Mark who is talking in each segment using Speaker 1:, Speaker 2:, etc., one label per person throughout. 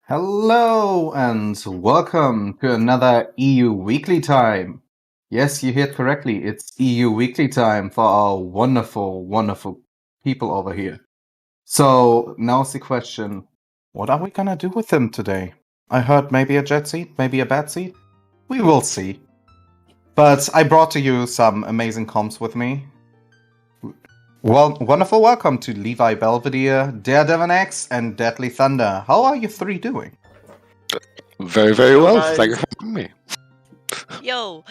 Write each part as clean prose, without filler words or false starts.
Speaker 1: Hello and welcome to another EU Weekly Time. Yes, you heard correctly. It's EU Weekly Time for our wonderful, wonderful people over here. So now's the question. What are we gonna do with them today? I heard maybe a jet seat, maybe a bad seat. We will see. But I brought to you some amazing comps with me. Well, wonderful welcome to Levi Belvedere, Daredevil X, and Deadly Thunder. How are you three doing?
Speaker 2: Very, very well.
Speaker 3: guys.
Speaker 2: Thank you for having me.
Speaker 4: Yo.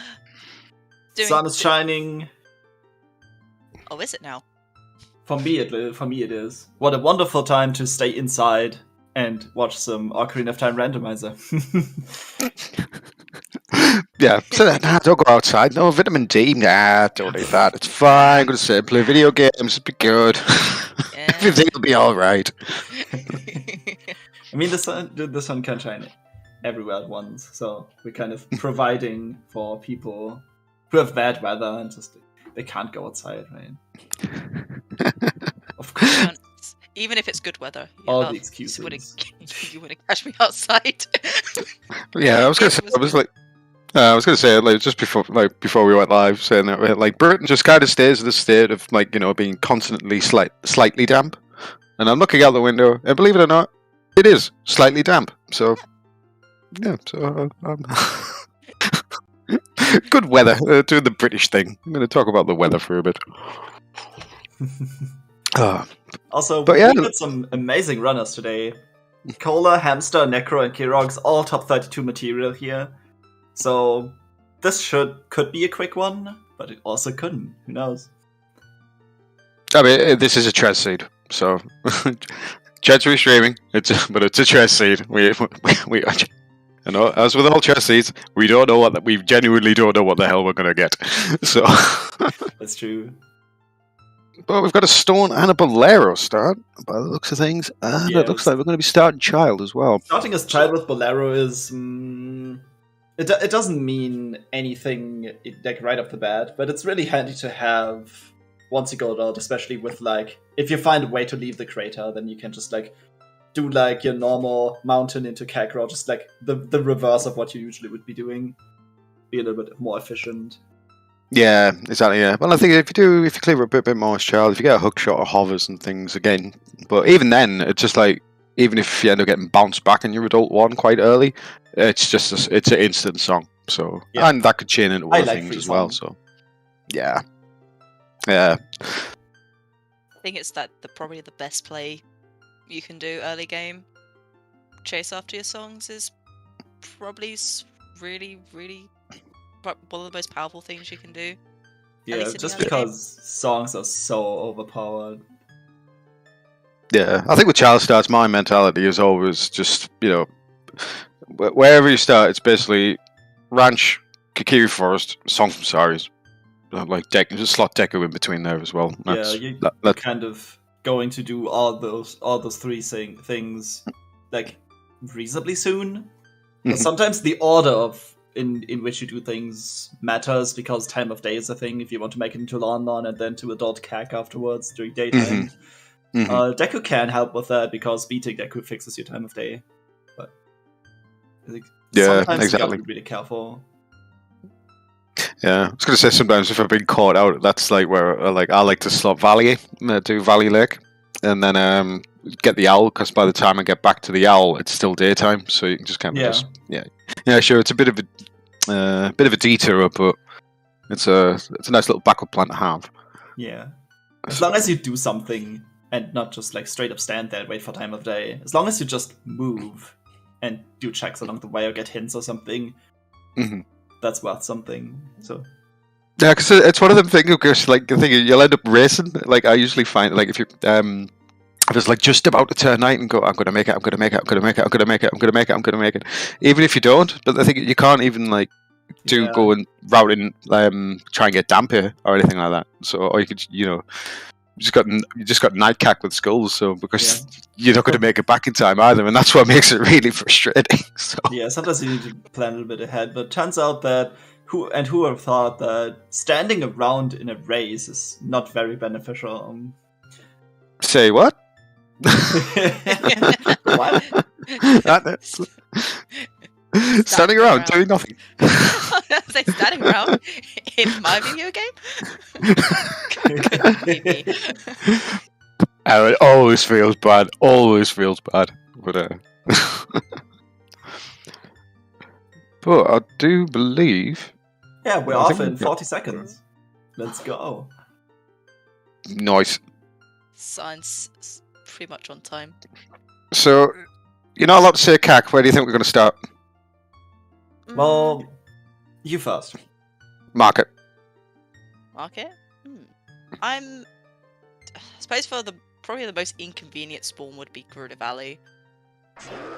Speaker 3: Sun is shining.
Speaker 4: Oh, is it now?
Speaker 3: For me, it is. What a wonderful time to stay inside and watch some Ocarina of Time Randomizer.
Speaker 2: Yeah, so nah, don't go outside. No vitamin D. Nah, don't need that. It's fine. I'm gonna sit and play video games. It'll be good.
Speaker 4: Yeah.
Speaker 2: Everything will be all right.
Speaker 3: I mean, the sun can shine everywhere at once, so we're kind of providing for people who have bad weather and just they can't go outside, right? Of course,
Speaker 4: Even if it's good weather.
Speaker 3: all the excuses.
Speaker 4: You wouldn't catch me outside.
Speaker 2: Yeah, I was gonna say, like just before we went live, saying that like Britain just kind of stays in the state of being constantly slightly damp, and I'm looking out the window, and believe it or not, it is slightly damp. So yeah, good weather. Doing the British thing. I'm going to talk about the weather for a bit.
Speaker 3: Also,
Speaker 2: but
Speaker 3: we
Speaker 2: yeah,
Speaker 3: got some amazing runners today. Cola, Hamster, Necro, and Kirogs, all top 32 material here. So this could be a quick one, but it also couldn't. Who knows?
Speaker 2: I mean, this is a Trez seed, so Chat's restreaming. It's a Trez seed. We you know, as with all Trez seeds, we genuinely don't know what the hell we're gonna get. So
Speaker 3: That's true.
Speaker 2: But we've got a Stone and a Bolero start, by the looks of things. And
Speaker 3: Yeah,
Speaker 2: it looks like we're going to be starting Child as well.
Speaker 3: Starting as Child with Bolero is... it doesn't mean anything like right off the bat, but it's really handy to have once you go out, especially with if you find a way to leave the crater, then you can just do your normal mountain into Kakarot, just the reverse of what you usually would be doing. Be a little bit more efficient.
Speaker 2: Yeah, exactly. Yeah. Well, I think if you clear up a bit more as Child, if you get a hook shot or hovers and things again, but even then, it's just even if you end up getting bounced back in your adult one quite early, it's an instant song. So
Speaker 3: yeah.
Speaker 2: And that could chain into other things as well. So yeah.
Speaker 4: I think it's probably the best play you can do early game. Chase after your songs is probably really, really one of the most powerful things you can do.
Speaker 3: Yeah, just because songs are so overpowered.
Speaker 2: Yeah, I think with Child starts, my mentality is always just, wherever you start, it's basically Ranch, Kikiri Forest, Song from Saris. Just slot Deku in between there as well.
Speaker 3: You're kind of going to do all those three things reasonably soon. But sometimes the order in which you do things matters, because time of day is a thing if you want to make it into Lon and then to adult Kak afterwards during daytime. Deku can help with that because beating Deku fixes your time of day. But sometimes you gotta be really careful.
Speaker 2: Yeah, I was going to say sometimes if I've been caught out, that's where I like to slot Valley, do Valley Lake, and then get the owl, because by the time I get back to the owl, it's still daytime, so you can just kind of sure, it's a bit of a detour, but it's a nice little backup plan to have.
Speaker 3: Yeah, as long as you do something and not just straight up stand there and wait for time of day. As long as you just move and do checks along the way or get hints or something. That's worth something. So
Speaker 2: yeah, because it's one of them things. Because you'll end up racing. I usually find if you if it's just about to turn night and go, I'm gonna make it, I'm gonna make it, I'm gonna make it, I'm gonna make it, I'm gonna make it, I'm gonna make it. Even if you don't, but I think you can't even go and route in try and get damp here or anything like that. So or you could you just got night cack with skulls. So because you're not going to make it back in time either, and that's what makes it really frustrating. So
Speaker 3: yeah, sometimes you need to plan a little bit ahead. But it turns out that who would have thought that standing around in a race is not very beneficial.
Speaker 2: Say what?
Speaker 3: What?
Speaker 2: Standing around doing nothing.
Speaker 4: Say standing around in my video game? Couldn't be me.
Speaker 2: It always feels bad. Always feels bad. But but I do believe.
Speaker 3: Yeah, we're
Speaker 2: I
Speaker 3: off
Speaker 2: think
Speaker 3: in
Speaker 2: we've got-
Speaker 3: 40 seconds. Let's go.
Speaker 2: Nice.
Speaker 4: Science pretty much on time.
Speaker 2: So you're not allowed to say CAC. Where do you think we're going to start?
Speaker 3: Well, you first.
Speaker 2: Market.
Speaker 4: Market? I suppose for probably the most inconvenient spawn would be Gerudo Valley.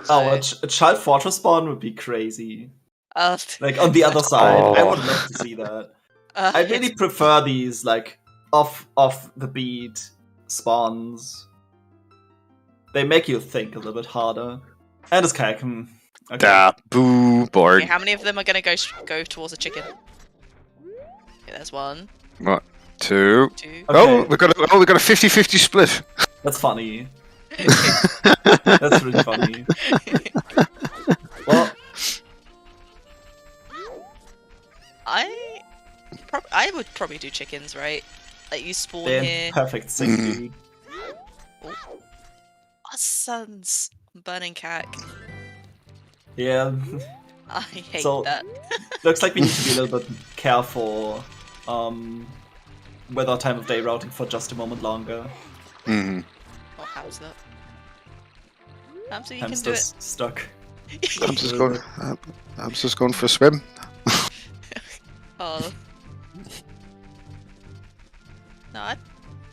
Speaker 3: Oh, a Child Fortress spawn would be crazy.
Speaker 4: Uh,
Speaker 3: Like on the other side, I
Speaker 2: Oh.
Speaker 3: would love to see that. I really prefer these like off the beat spawns. They make you think a little bit harder. And it's CAC. Okay.
Speaker 2: Ah, boo, boring.
Speaker 4: Okay, how many of them are gonna go towards a chicken? Okay, there's one,
Speaker 2: What? 2.
Speaker 4: 2.
Speaker 3: Okay.
Speaker 2: Oh, we got a 50-50 split.
Speaker 3: That's funny. That's really funny. Well,
Speaker 4: I would probably do chickens, right? Like you spawn
Speaker 3: they're
Speaker 4: here.
Speaker 3: perfect sync.
Speaker 4: Oh, sons, I'm burning CAC.
Speaker 3: Yeah.
Speaker 4: I hate
Speaker 3: So-
Speaker 4: that.
Speaker 3: Looks like we need to be a little bit careful with our time of day routing for just a moment longer.
Speaker 2: Mm-hmm.
Speaker 4: Oh, how's that? Hamster, you
Speaker 3: Hamster's
Speaker 4: can
Speaker 3: stuck.
Speaker 2: I'm just going. I'm just going for a swim.
Speaker 4: do it. Oh. No,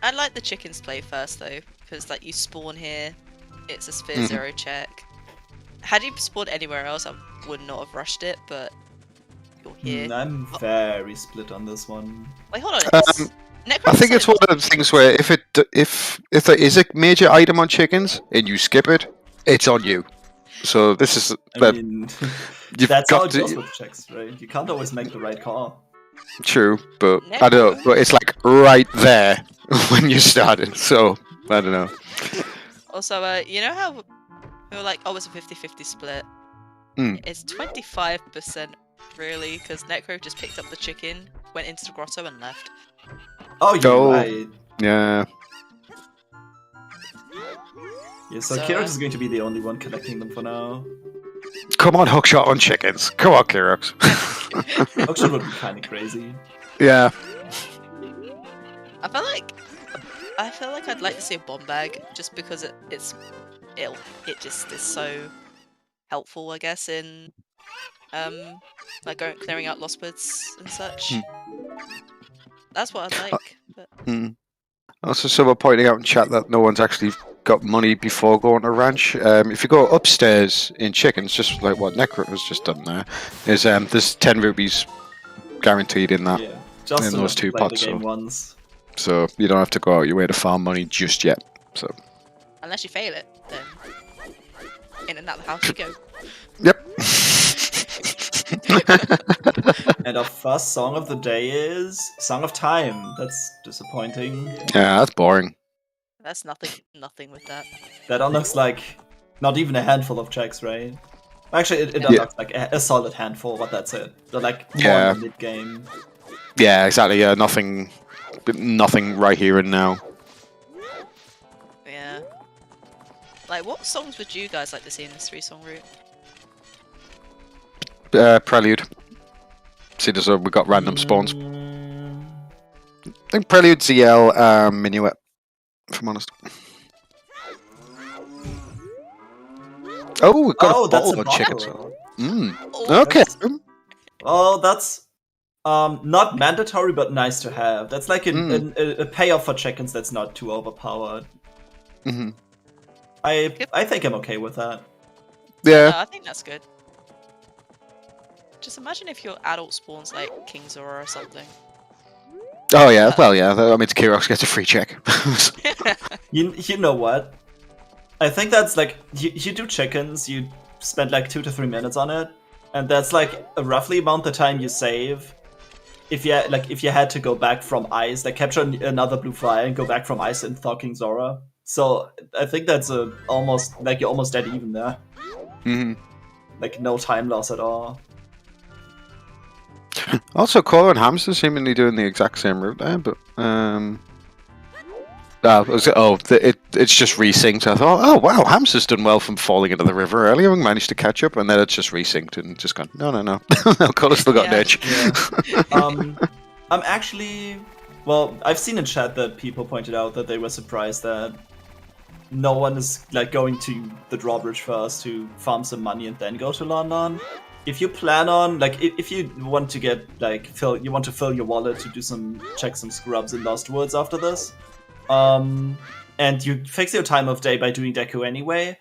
Speaker 4: I'd like the chickens play first though, because like you spawn here, it's a sphere 0 check. Had you spawned anywhere else, I would not have rushed it, but you're here.
Speaker 3: I'm very split on this one.
Speaker 4: Wait, hold on.
Speaker 2: I think it's one of the things where if there is a major item on chickens and you skip it, it's on you. So this is
Speaker 3: I mean,
Speaker 2: you've
Speaker 3: that's how
Speaker 2: got
Speaker 3: it goes
Speaker 2: to.
Speaker 3: with checks, right? You can't always make the right call.
Speaker 2: True, but I don't know. But it's like right there when you started. So I don't know.
Speaker 4: Also, you know how we were like, oh, it's a 50-50 split?
Speaker 2: Mm.
Speaker 4: It's 25% really, because Necro just picked up the chicken, went into the grotto and left.
Speaker 3: Oh, you're
Speaker 2: Oh.
Speaker 3: right.
Speaker 2: Yeah.
Speaker 3: Yeah, so
Speaker 4: So,
Speaker 3: Kyrix is going to be the only one collecting them for now.
Speaker 2: Come on, hookshot on chickens. Come on, Kyrix.
Speaker 3: Auction would be kind of crazy.
Speaker 2: Yeah.
Speaker 4: I feel like I'd like to see a bomb bag, just because it just is so helpful, I guess, in like clearing out lost woods and such. That's what I'd like. But
Speaker 2: Also, someone pointing out in chat that no one's actually got money before going to ranch. If you go upstairs in chickens, just like what Necro has just done there, is there's 10 rupees guaranteed in that.
Speaker 3: Yeah, just
Speaker 2: in
Speaker 3: enough
Speaker 2: those
Speaker 3: to
Speaker 2: two
Speaker 3: play
Speaker 2: pots,
Speaker 3: the game
Speaker 2: so-
Speaker 3: once.
Speaker 2: So you don't have to go out your way to farm money just yet. So
Speaker 4: unless you fail it, then in another house you go.
Speaker 2: yep.
Speaker 3: And our first song of the day is Song of Time. That's disappointing.
Speaker 2: Yeah, that's boring.
Speaker 4: That's nothing with that.
Speaker 3: That unlocks like not even a handful of checks, right? Actually, it
Speaker 4: Yeah.
Speaker 3: unlocks like a solid handful, but that's it. They're like more
Speaker 2: Yeah.
Speaker 3: mid game.
Speaker 2: Yeah, exactly. Yeah, nothing right here and now.
Speaker 4: Yeah. Like, what songs would you guys like to see in this 3-song route?
Speaker 2: Prelude. See, there's we got random spawns.
Speaker 3: Mm,
Speaker 2: I think Prelude, ZL, Minuet. If I'm honest. Oh, we've got a
Speaker 3: that's
Speaker 2: bottle
Speaker 3: a
Speaker 2: of chickens.
Speaker 3: bottle.
Speaker 4: Oh,
Speaker 2: Okay.
Speaker 3: Oh, that's not mandatory, but nice to have. That's like a payoff for chickens that's not too overpowered.
Speaker 2: Mm-hmm.
Speaker 3: I think I'm okay with that.
Speaker 2: Yeah.
Speaker 4: I think that's good. Just imagine if your adult spawns like King Zora or something.
Speaker 2: Oh yeah. Well, yeah. I mean, Kirox gets a free check.
Speaker 3: You know what? I think that's like you do chickens. You spend like 2 to 3 minutes on it, and that's like roughly about the time you save. If you had to go back from ice, like capture another blue fire and go back from ice and thaw King Zora. So I think that's almost like you're almost dead even there.
Speaker 2: Mhm.
Speaker 3: Like no time loss at all.
Speaker 2: Also, Cora and Hamster seemingly doing the exact same route there, but it's just resynced. I thought, oh wow, Hamster's done well from falling into the river earlier and managed to catch up, and then it's just resynced and just gone. No. Cora's still got an edge.
Speaker 3: Yeah. I'm actually. Well, I've seen in chat that people pointed out that they were surprised that no one is like going to the drawbridge first to farm some money and then go to London. If you plan on if you want to get you want to fill your wallet to do check some scrubs in Lost Woods after this, and you fix your time of day by doing Deku anyway,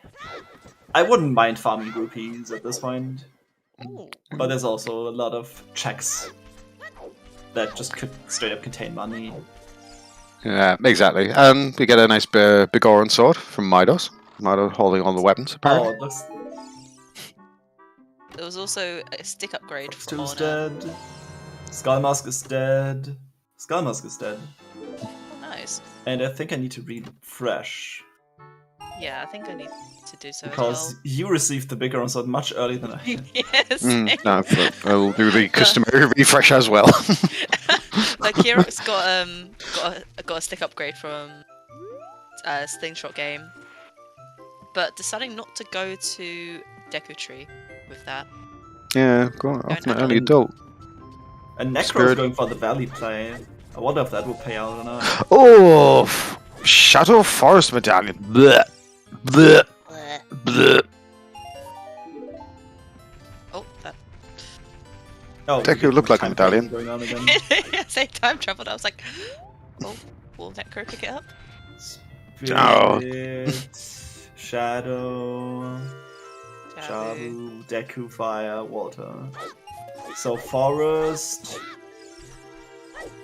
Speaker 3: I wouldn't mind farming rupees at this point.
Speaker 4: Ooh.
Speaker 3: But there's also a lot of checks that just could straight up contain money.
Speaker 2: Yeah, exactly. And we get a nice Bigoran sword from Midos. Midos holding all the weapons, apparently.
Speaker 3: Oh, it looks.
Speaker 4: There was also a stick upgrade for
Speaker 3: Stu's dead. Skullmask is dead. Skullmask is dead.
Speaker 4: Oh, nice.
Speaker 3: And I think I need to refresh.
Speaker 4: Yeah, I think I need to do so
Speaker 3: Because
Speaker 4: as
Speaker 3: you received the Bigoran sword much earlier than I
Speaker 4: well.
Speaker 3: did.
Speaker 4: Yes.
Speaker 2: No, I'll do the customary refresh as well.
Speaker 4: Like Kira's got a stick upgrade from Slingshot game, but deciding not to go to Deku Tree with that.
Speaker 2: Yeah, go on. Off my
Speaker 4: Don't
Speaker 2: early
Speaker 3: have-
Speaker 2: adult.
Speaker 3: And Necro's
Speaker 2: Spirit.
Speaker 3: going for the Valley play. I wonder if that will pay out or not.
Speaker 2: Oh, Shadow Forest Medallion. Blech. Blech.
Speaker 4: Bleh.
Speaker 2: Blech.
Speaker 4: Oh, that.
Speaker 3: Oh,
Speaker 2: Deku looked like a
Speaker 3: time
Speaker 2: medallion.
Speaker 3: going on again.
Speaker 4: Say time traveled. I was like, oh, will Necro pick it up?
Speaker 3: Spirit, Shadow,
Speaker 4: Jabu.
Speaker 3: Jabu, Deku, Fire, Water. So Forest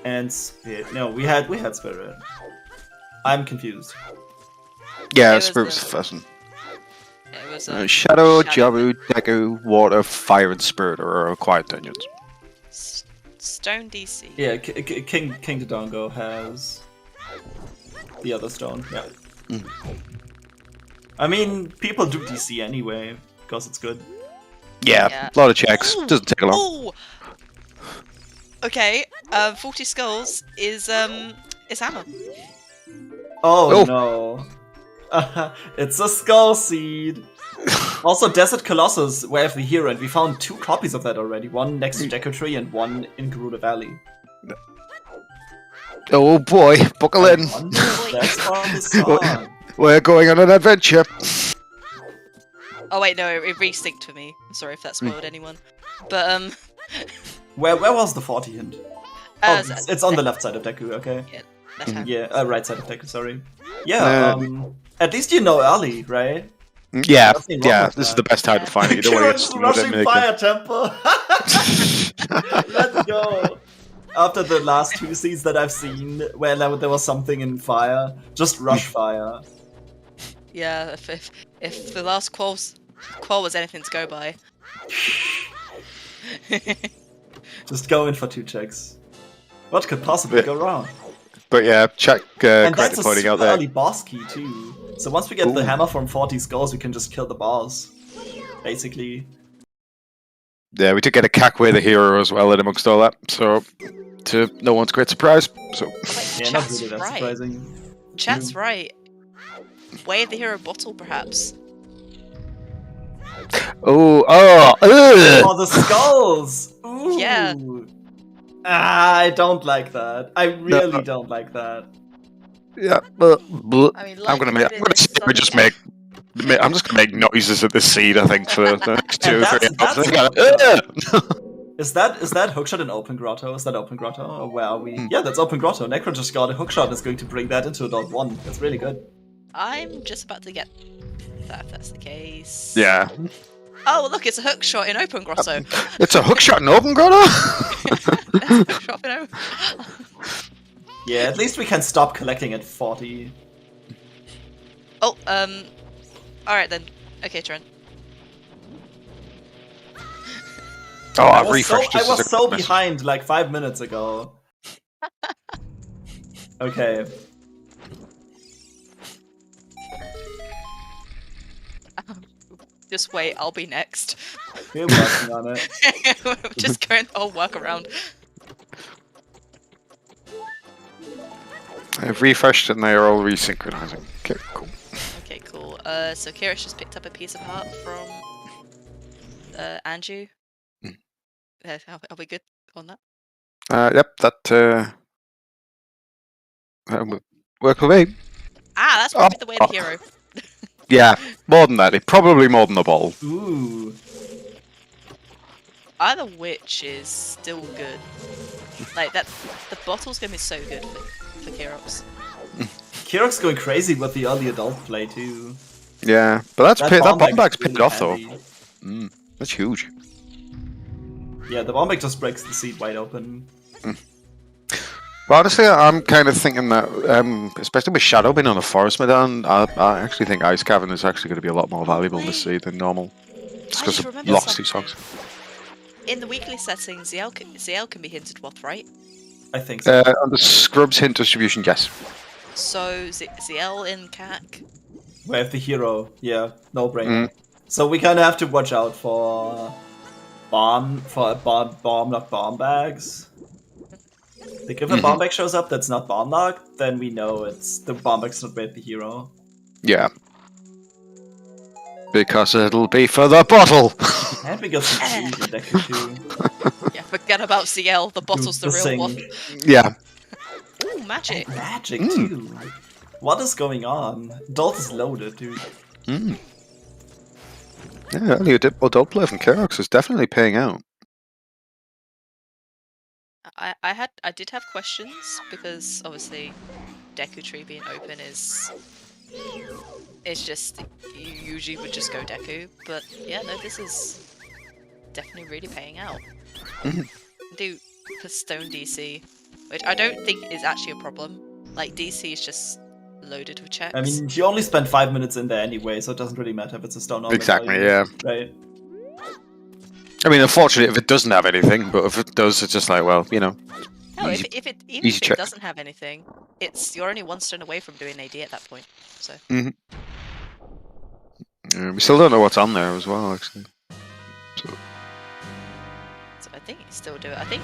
Speaker 3: and Spirit. No, we had Spirit. I'm confused.
Speaker 2: Yeah,
Speaker 4: It was
Speaker 2: Spirit was
Speaker 4: the-
Speaker 2: the first one.
Speaker 4: It was
Speaker 2: Shadow, Jabu, Deku, Water, Fire, and Spirit are required dungeons.
Speaker 4: Stone DC.
Speaker 3: Yeah, King Dodongo has the other stone. Yeah.
Speaker 2: Mm.
Speaker 3: I mean, people do DC anyway because it's good.
Speaker 2: Yeah,
Speaker 4: Yeah.
Speaker 2: a lot of checks.
Speaker 4: Ooh,
Speaker 2: Doesn't take long.
Speaker 4: ooh. Okay, 40 skulls is hammer.
Speaker 3: Oh,
Speaker 2: Oh.
Speaker 3: no. It's a skull seed. Also, Desert Colossus, where the hero, and we found 2 copies of that already. One next to Deku Tree and one in Garuda Valley.
Speaker 2: Oh boy, buckle in.
Speaker 3: I wonder if that's from the song.
Speaker 2: We're going on an adventure.
Speaker 4: Oh wait, no, it resynced for me. I'm sorry if that spoiled anyone. But
Speaker 3: Where was the 40 hint? Oh,
Speaker 4: so-
Speaker 3: it's on the left side of Deku, okay.
Speaker 4: left hand.
Speaker 3: Yeah, right side of Deku, sorry. Yeah, at least you know early, right?
Speaker 2: Yeah,
Speaker 3: Nothing wrong
Speaker 2: yeah.
Speaker 3: with
Speaker 2: This is
Speaker 3: that.
Speaker 2: the best time to find it. You don't want to get
Speaker 3: Kiran's
Speaker 2: snowed in
Speaker 3: rushing
Speaker 2: making.
Speaker 3: fire temple! Let's go! After the last 2 seeds that I've seen, where there was something in fire, just rush fire.
Speaker 4: Yeah, if the last qual was anything to go by.
Speaker 3: Just go in for 2 checks. What could possibly go wrong?
Speaker 2: But yeah, check
Speaker 3: And
Speaker 2: correctly
Speaker 3: that's a
Speaker 2: pointing out
Speaker 3: super
Speaker 2: there.
Speaker 3: early boss key too. So once we get the
Speaker 2: Ooh.
Speaker 3: hammer from 40 skulls, we can just kill the boss. Basically.
Speaker 2: Yeah, we did get a Kakwe the hero as well in amongst all that. So, to no one's great surprise. So,
Speaker 4: Wait,
Speaker 3: Yeah, not
Speaker 4: chat's
Speaker 3: really that
Speaker 4: right.
Speaker 3: surprising.
Speaker 4: Chat's right. Way of the hero bottle, perhaps.
Speaker 2: ugh.
Speaker 3: Oh, the skulls! Ooh.
Speaker 4: Yeah.
Speaker 3: Ah, I don't like that. I really don't like that.
Speaker 2: Yeah,
Speaker 4: I mean,
Speaker 2: I'm gonna just make. I'm just gonna make noises at this seed. I think for the next 2 or 3
Speaker 3: that's-
Speaker 2: hours.
Speaker 3: Is that hookshot in Open Grotto? Is that Open Grotto? Or where are we? Yeah, that's Open Grotto. Necro just got a hookshot. Is going to bring that into Adult 1. That's really good.
Speaker 4: I'm just about to get that if that's the case.
Speaker 2: Yeah,
Speaker 4: Oh, look, it's a hook shot in Open Grotto.
Speaker 2: it's a hookshot in Open Grotto.
Speaker 4: Hook shot in Open.
Speaker 3: Yeah, at least we can stop collecting at 40.
Speaker 4: Oh, alright then. Okay, Trent.
Speaker 2: Oh,
Speaker 3: I
Speaker 2: I've
Speaker 3: was
Speaker 2: refreshed.
Speaker 3: so, I
Speaker 2: this
Speaker 3: was
Speaker 2: as a
Speaker 3: so
Speaker 2: mess.
Speaker 3: behind like 5 minutes ago. Okay.
Speaker 4: Just wait, I'll be next.
Speaker 3: We're working on it.
Speaker 4: We're just going the whole workaround.
Speaker 2: I've refreshed and they are all resynchronizing. Okay, cool.
Speaker 4: Okay, cool. So Kira's just picked up a piece of heart from Anju. Are we good on that?
Speaker 2: Yep, that would work with me.
Speaker 4: Ah, that's probably the way the hero.
Speaker 2: Yeah, more than that. Probably more than the ball.
Speaker 3: Ooh.
Speaker 4: Either which is still good. Like that, the bottle's gonna be so good for Kirox.
Speaker 3: Kirok's going crazy with the early adult play too.
Speaker 2: Yeah, but that bomb bag's
Speaker 3: really
Speaker 2: paid off though.
Speaker 3: heavy.
Speaker 2: That's huge.
Speaker 3: Yeah, the bomb bag just breaks the seat wide open.
Speaker 2: But honestly, I'm kind of thinking that, especially with Shadow being on a Forest Medan, I actually think Ice Cavern is actually going to be a lot more valuable to see than normal. Just because of lost 2 songs.
Speaker 4: In the weekly setting, ZL can be hinted with, right?
Speaker 3: I think so.
Speaker 2: On the Scrubs hint distribution, yes.
Speaker 4: So ZL in CAC.
Speaker 3: We have the hero. Yeah, no brainer. So we kind of have to watch out for bomb lock bomb bags. Like if a bomb bag shows up that's not bomb locked, then we know it's the bomb bag's not with the hero.
Speaker 2: Yeah. Because it'll be for the bottle.
Speaker 3: And we got some cheese in Deku too.
Speaker 4: Yeah, forget about CL. The bottle's the real one.
Speaker 2: Yeah.
Speaker 4: Ooh, magic.
Speaker 3: And magic too. What is going on? Adult is loaded, dude.
Speaker 2: Yeah, the adult play from Kirox is definitely paying out.
Speaker 4: I did have questions because obviously Deku Tree being open is just you usually would just go Deku, but yeah, no, this is definitely really paying out. Do for Stone DC, which I don't think is actually a problem. Like DC is just loaded with checks.
Speaker 3: I mean, you only spend 5 minutes in there anyway, so it doesn't really matter if it's a stone or
Speaker 2: Exactly, yeah.
Speaker 3: Right.
Speaker 2: I mean, unfortunately, if it doesn't have anything, but if it does, it's just like, well, you know.
Speaker 4: No, even if it doesn't have anything, you're only 1 stone away from doing AD at that point. So.
Speaker 2: Yeah, we still don't know what's on there as well, actually.
Speaker 4: So I think you still do it. I think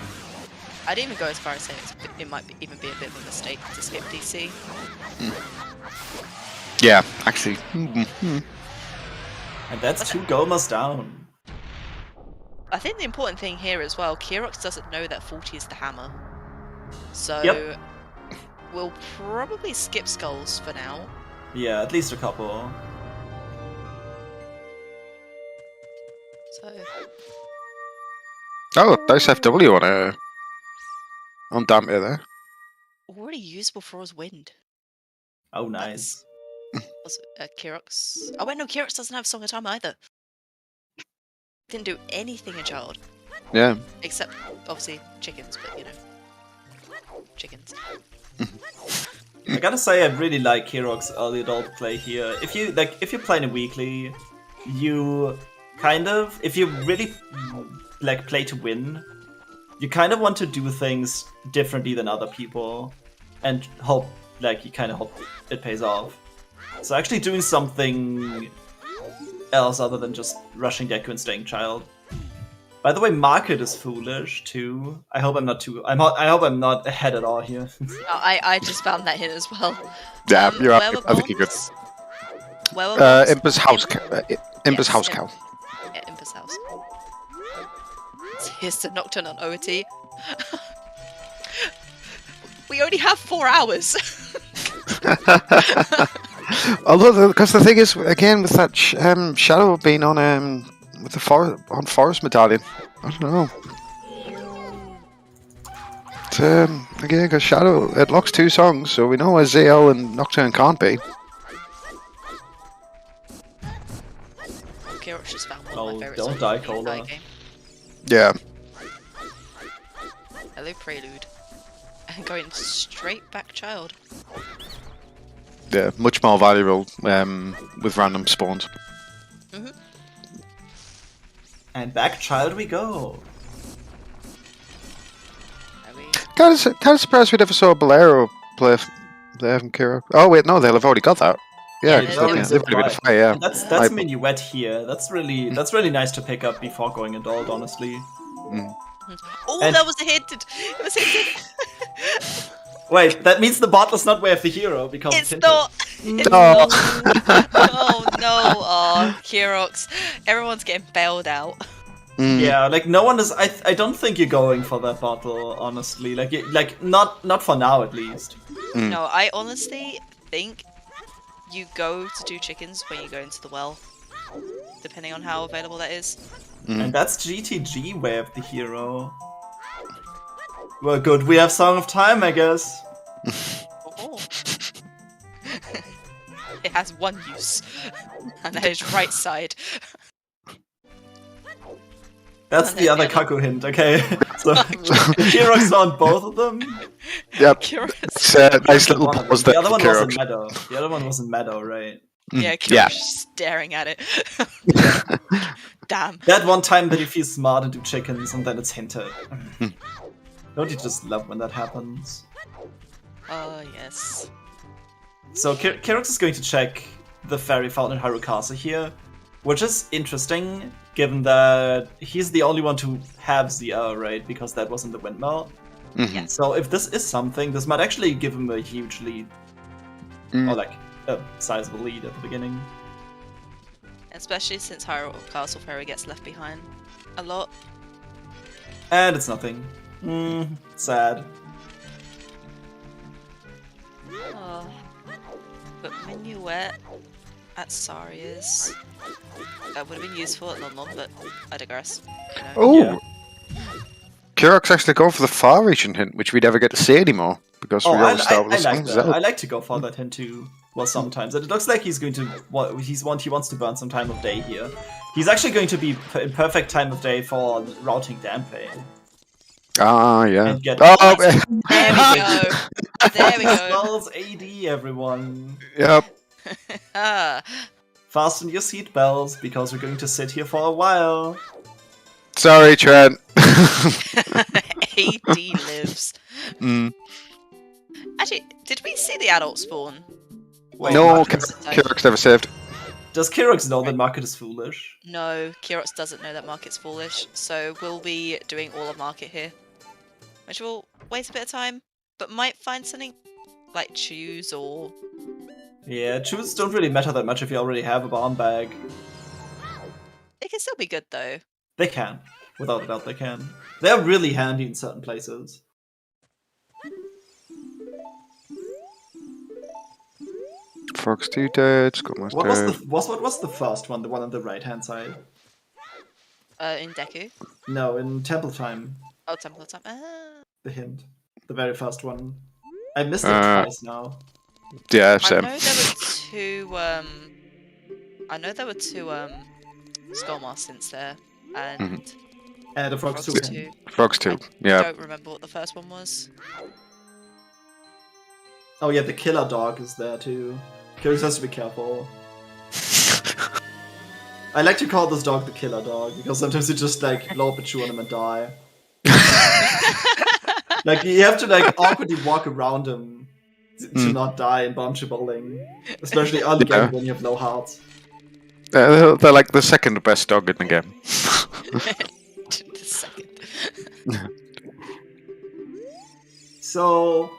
Speaker 4: I'd even go as far as saying it might even be a bit of a mistake to skip DC.
Speaker 2: Yeah, actually.
Speaker 3: And that's 2 Gomas down.
Speaker 4: I think the important thing here as well, Kirox doesn't know that 40 is the hammer. So we'll probably skip skulls for now.
Speaker 3: Yeah, at least a couple.
Speaker 4: So
Speaker 2: Nice FW on Dampier there.
Speaker 4: already usable for his wind.
Speaker 3: Oh, nice.
Speaker 4: Was Kirox? Oh wait, no, Kirox doesn't have Song of Time either. Didn't do anything in Child.
Speaker 2: Yeah.
Speaker 4: Except obviously chickens, but you know, chickens.
Speaker 3: I gotta say, I really like Kirox's early adult play here. If you're playing a weekly, you kind of, if you really like play to win, you kind of want to do things differently than other people, and hope it pays off. So actually doing something else other than just rushing Deku and staying Child. By the way, Market is foolish too. I hope I'm not I hope I'm not ahead at all here.
Speaker 4: No, I just found that hint as well.
Speaker 2: Yeah, you're
Speaker 4: where
Speaker 2: up.
Speaker 4: were
Speaker 2: I think you're good.
Speaker 4: bombs? Where were bombs?
Speaker 2: Imper's house cow. Imper's house cow.
Speaker 4: Yeah, Imper's house. Here's the Nocturne on OoT. We only have 4 hours.
Speaker 2: Although, because the thing is, again, with that Shadow being on with the Forest Medallion, I don't know. Again, because Shadow, it locks 2 songs, so we know where ZL and Nocturne can't be.
Speaker 4: Kirox just found one of my favourite
Speaker 3: don't
Speaker 4: songs
Speaker 3: die,
Speaker 4: in the entire
Speaker 3: Cola.
Speaker 4: game.
Speaker 2: Yeah.
Speaker 4: Hello, Prelude. And going straight back Child.
Speaker 2: Yeah, much more valuable with random spawns.
Speaker 3: And back Child we go.
Speaker 2: Kind of surprised we never saw Bolero play from Kiro. Oh wait, no, they'll have already got that. Yeah,
Speaker 3: Yeah,
Speaker 2: because
Speaker 3: very
Speaker 2: they've
Speaker 3: zip
Speaker 2: got a bit of
Speaker 3: vibe.
Speaker 2: fire. Yeah.
Speaker 3: And that's minuet here. That's really nice to pick up before going adult, honestly.
Speaker 2: Mm.
Speaker 4: Oh,
Speaker 3: And-
Speaker 4: that was hinted. It was hinted.
Speaker 3: Wait, that means the bottle's not Way of the Hero because
Speaker 4: It's
Speaker 3: hinted.
Speaker 4: not. It's
Speaker 2: Oh.
Speaker 4: not. Oh no. Oh, Kirox. Everyone's getting bailed out.
Speaker 2: Mm.
Speaker 3: Yeah, like no one is. I don't think you're going for that bottle, honestly. Like not for now at least.
Speaker 2: Mm.
Speaker 4: No, I honestly think you go to do chickens when you go into the well, depending on how available that is.
Speaker 2: Mm.
Speaker 3: And that's GTG Way of the Hero. Well, good. We have Song of Time, I guess.
Speaker 4: Oh. It has one use, and that is right side.
Speaker 3: That's
Speaker 4: And
Speaker 3: the
Speaker 4: then
Speaker 3: other
Speaker 4: the other-
Speaker 3: Kaku hint. Okay, so Heroes on both of them.
Speaker 2: Yep.
Speaker 4: Kirox.
Speaker 2: It's a nice little
Speaker 3: One of them.
Speaker 2: pause
Speaker 3: The
Speaker 2: there
Speaker 3: other
Speaker 2: for
Speaker 3: one was in
Speaker 2: Kirox.
Speaker 3: Meadow. The other one was in Meadow, right?
Speaker 4: Yeah, Kirox
Speaker 2: Yeah.
Speaker 4: staring at it. Damn.
Speaker 3: That one time that you feel smart and do chickens, and then it's hinted.
Speaker 2: Hmm.
Speaker 3: Don't you just love when that happens?
Speaker 4: Oh yes.
Speaker 3: So Kirox is going to check the fairy fountain in Harukasa here, which is interesting, given that he's the only one to have ZR, right? Because that was in the windmill.
Speaker 2: Mhm.
Speaker 4: Yeah.
Speaker 3: So if this is something, this might actually give him a huge lead.
Speaker 2: Mm.
Speaker 3: Or like, a sizable lead at the beginning.
Speaker 4: Especially since Hyrule Castle Fairy gets left behind a lot.
Speaker 3: And it's nothing. Sad.
Speaker 4: Oh. But Minuet at Saria's. That would have been useful at London, but I digress. You know.
Speaker 2: Oh,
Speaker 3: Yeah.
Speaker 2: Kirox actually going for the far-reaching hint, which we never get to see anymore because we
Speaker 3: I
Speaker 2: always start with
Speaker 3: like
Speaker 2: the songs.
Speaker 3: that.
Speaker 2: Zelda.
Speaker 3: I like to go for that hint too. Well, sometimes. And it looks like he's going to. He wants to burn some time of day here. He's actually going to be in perfect time of day for routing Dampe.
Speaker 2: Ah, yeah.
Speaker 3: And get
Speaker 2: Oh,
Speaker 4: There we go. There we go.
Speaker 3: Spells AD, everyone.
Speaker 2: yep.
Speaker 4: Ah.
Speaker 3: Fasten your seatbelts because we're going to sit here for a while.
Speaker 2: Sorry, Trent.
Speaker 4: AD lives.
Speaker 2: Mm.
Speaker 4: Actually, did we see the adult spawn?
Speaker 3: Wait,
Speaker 2: No,
Speaker 3: Marcus-
Speaker 2: Kirox never saved.
Speaker 3: Does Kirox know that Market is foolish?
Speaker 4: No, Kirox doesn't know that Market's foolish, so we'll be doing all of Market here. Which will waste a bit of time, but might find something like choose or...
Speaker 3: Yeah, chooses don't really matter that much if you already have a bomb bag.
Speaker 4: It can still be good though.
Speaker 3: They can. Without a doubt, they can. They're really handy in certain places.
Speaker 2: Fox 2 dead, Scottmaster
Speaker 3: What was
Speaker 2: dead.
Speaker 3: what was the first one? The one on the right hand side?
Speaker 4: In Deku.
Speaker 3: No, in Temple Time.
Speaker 4: Oh, Temple of Time. Ah.
Speaker 3: The hint. The very first one. I missed it
Speaker 2: Uh,
Speaker 3: twice now.
Speaker 2: Yeah,
Speaker 4: I
Speaker 2: same.
Speaker 4: know there were two, I know there were two, Skullmaster since there, and
Speaker 3: And the Frogs
Speaker 4: Frogs
Speaker 3: 2.
Speaker 4: 2.
Speaker 2: Frogs 2, yeah.
Speaker 4: I don't remember what the first one was.
Speaker 3: Oh yeah, the killer dog is there too. Kirox has to be careful. I like to call this dog the killer dog, because sometimes you just like blow up a chew on him and die. Like you have to like awkwardly walk around him to not die in Bombshell Bowling. Especially early
Speaker 2: Yeah.
Speaker 3: game when you have no hearts.
Speaker 2: They're like the second best dog in the game.
Speaker 4: The second.
Speaker 3: So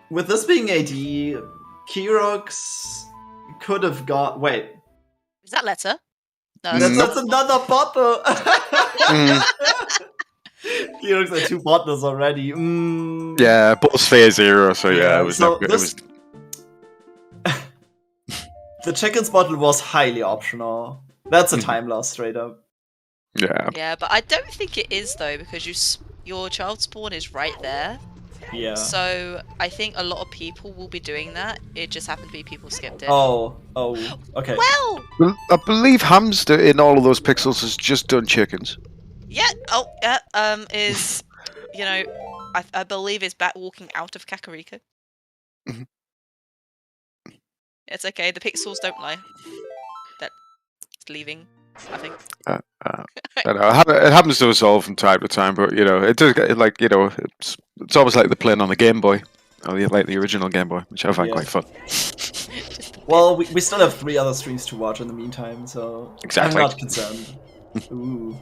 Speaker 3: with this being AD, Kirox could have got
Speaker 4: Is that letter? No,
Speaker 3: that's another bottle!
Speaker 2: Mm.
Speaker 3: Kirox had 2 bottles already.
Speaker 2: Yeah, both phase 0, so yeah,
Speaker 3: Yeah,
Speaker 2: it was
Speaker 3: so
Speaker 2: not good.
Speaker 3: this- The chickens bottle was highly optional. That's a time loss straight up.
Speaker 2: Yeah.
Speaker 4: Yeah, but I don't think it is though, because your child spawn is right there.
Speaker 3: Yeah.
Speaker 4: So I think a lot of people will be doing that. It just happened to be people skipped it.
Speaker 3: Oh, okay.
Speaker 4: Well,
Speaker 2: Well, I believe Hamster in all of those pixels has just done chickens.
Speaker 4: yeah. Oh, yeah. Is you know, I believe is back walking out of Kakariko.
Speaker 2: Mhm.
Speaker 4: It's okay. The pixels don't lie. That's leaving. I think.
Speaker 2: I know, it happens to us all from time to time, but you know, it does get like, you know, it's almost like the playing on the Game Boy. Oh, yeah, like the original Game Boy, which I find
Speaker 3: Yeah.
Speaker 2: quite fun.
Speaker 3: Well, we still have 3 other streams to watch in the meantime, so
Speaker 2: Exactly.
Speaker 3: I'm not concerned. Ooh.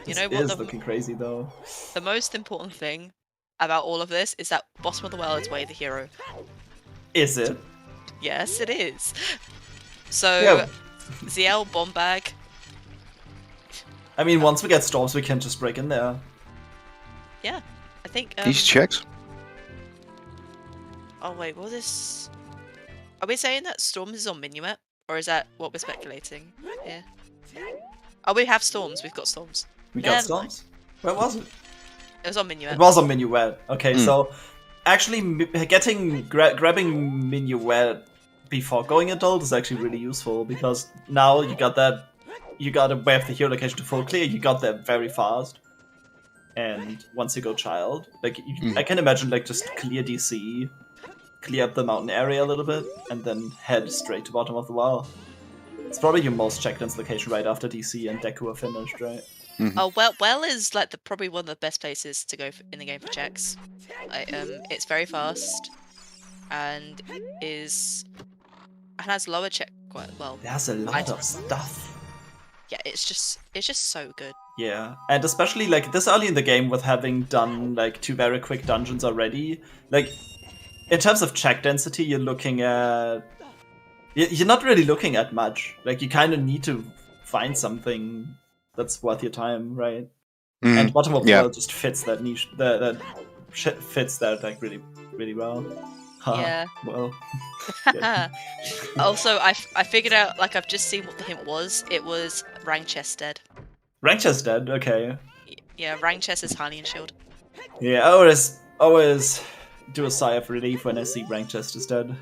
Speaker 4: You
Speaker 3: This
Speaker 4: know what?
Speaker 3: is looking crazy, though.
Speaker 4: The most important thing about all of this is that Bottom of the Well is way the hero.
Speaker 3: Is it?
Speaker 4: Yes, it is. So,
Speaker 3: Yeah.
Speaker 4: ZL bomb bag.
Speaker 3: I mean, once we get storms, we can just break in there.
Speaker 4: Yeah, I think.
Speaker 2: These checks.
Speaker 4: Oh wait, what is? Are we saying that storms is on Minuet, or is that what we're speculating? Yeah. Oh, we have storms. We've got storms.
Speaker 3: We
Speaker 4: Never
Speaker 3: got storms? Where was it?
Speaker 4: It was on Minuet.
Speaker 3: It was on Minuet. Okay, so actually grabbing Minuet before going adult is actually really useful, because now you got a way of the hero location to full clear, you got there very fast. And once you go child, like I can imagine like just clear DC, clear up the mountain area a little bit, and then head straight to Bottom of the Well. It's probably your most checked-in location right after DC and Deku are finished, right?
Speaker 4: Oh well is like probably one of the best places to go in the game for checks. It's very fast, and has lower check quite well.
Speaker 3: There's a lot of stuff.
Speaker 4: Yeah, it's just so good.
Speaker 3: Yeah, and especially like this early in the game with having done like 2 very quick dungeons already, like in terms of check density, you're looking at you're not really looking at much. Like you kind of need to find something that's worth your time, right? And Bottom of the Well just fits that niche, that fits that like really, really well.
Speaker 4: Yeah.
Speaker 3: Well.
Speaker 4: Also, I figured out, like, I've just seen what the hint was. It was Rang Chest dead.
Speaker 3: Rang Chest dead. Okay.
Speaker 4: Yeah, Rang Chest is Harley and Shield.
Speaker 3: Yeah, I always do a sigh of relief when I see Rang Chest is dead.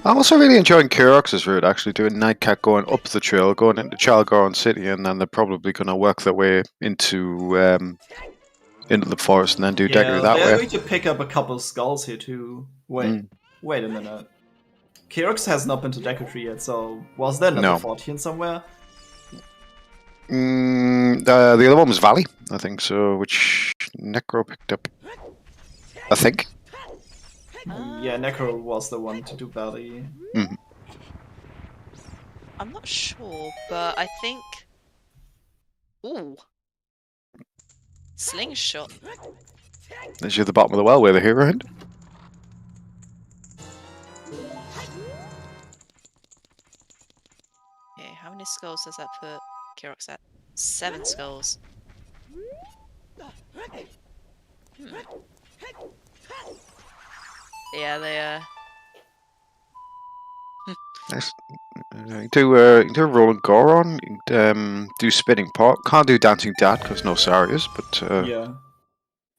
Speaker 2: I'm also really enjoying Kurox's route, actually doing Nightcat going up the trail, going into Chalgorn City, and then they're probably going to work their way into the forest and then do Deku that
Speaker 3: they're
Speaker 2: way.
Speaker 3: going to pick up a couple skulls here too. Wait a minute. Kurox has not been to Deku Tree yet, so was there another 14 somewhere?
Speaker 2: The other one was Valley, I think, so, which Necro picked up, I think.
Speaker 3: Yeah, Necro was the one to do Valley.
Speaker 4: I'm not sure, but I think... Ooh. Slingshot.
Speaker 2: This is the bottom of the well where the hero hid.
Speaker 4: Okay, how many skulls does that put Kurox at? 7 skulls. Yeah, they
Speaker 2: Nice. Do Rolling Goron, do Spinning Pot. Can't do Dancing Dad because no Sarias, but
Speaker 3: yeah,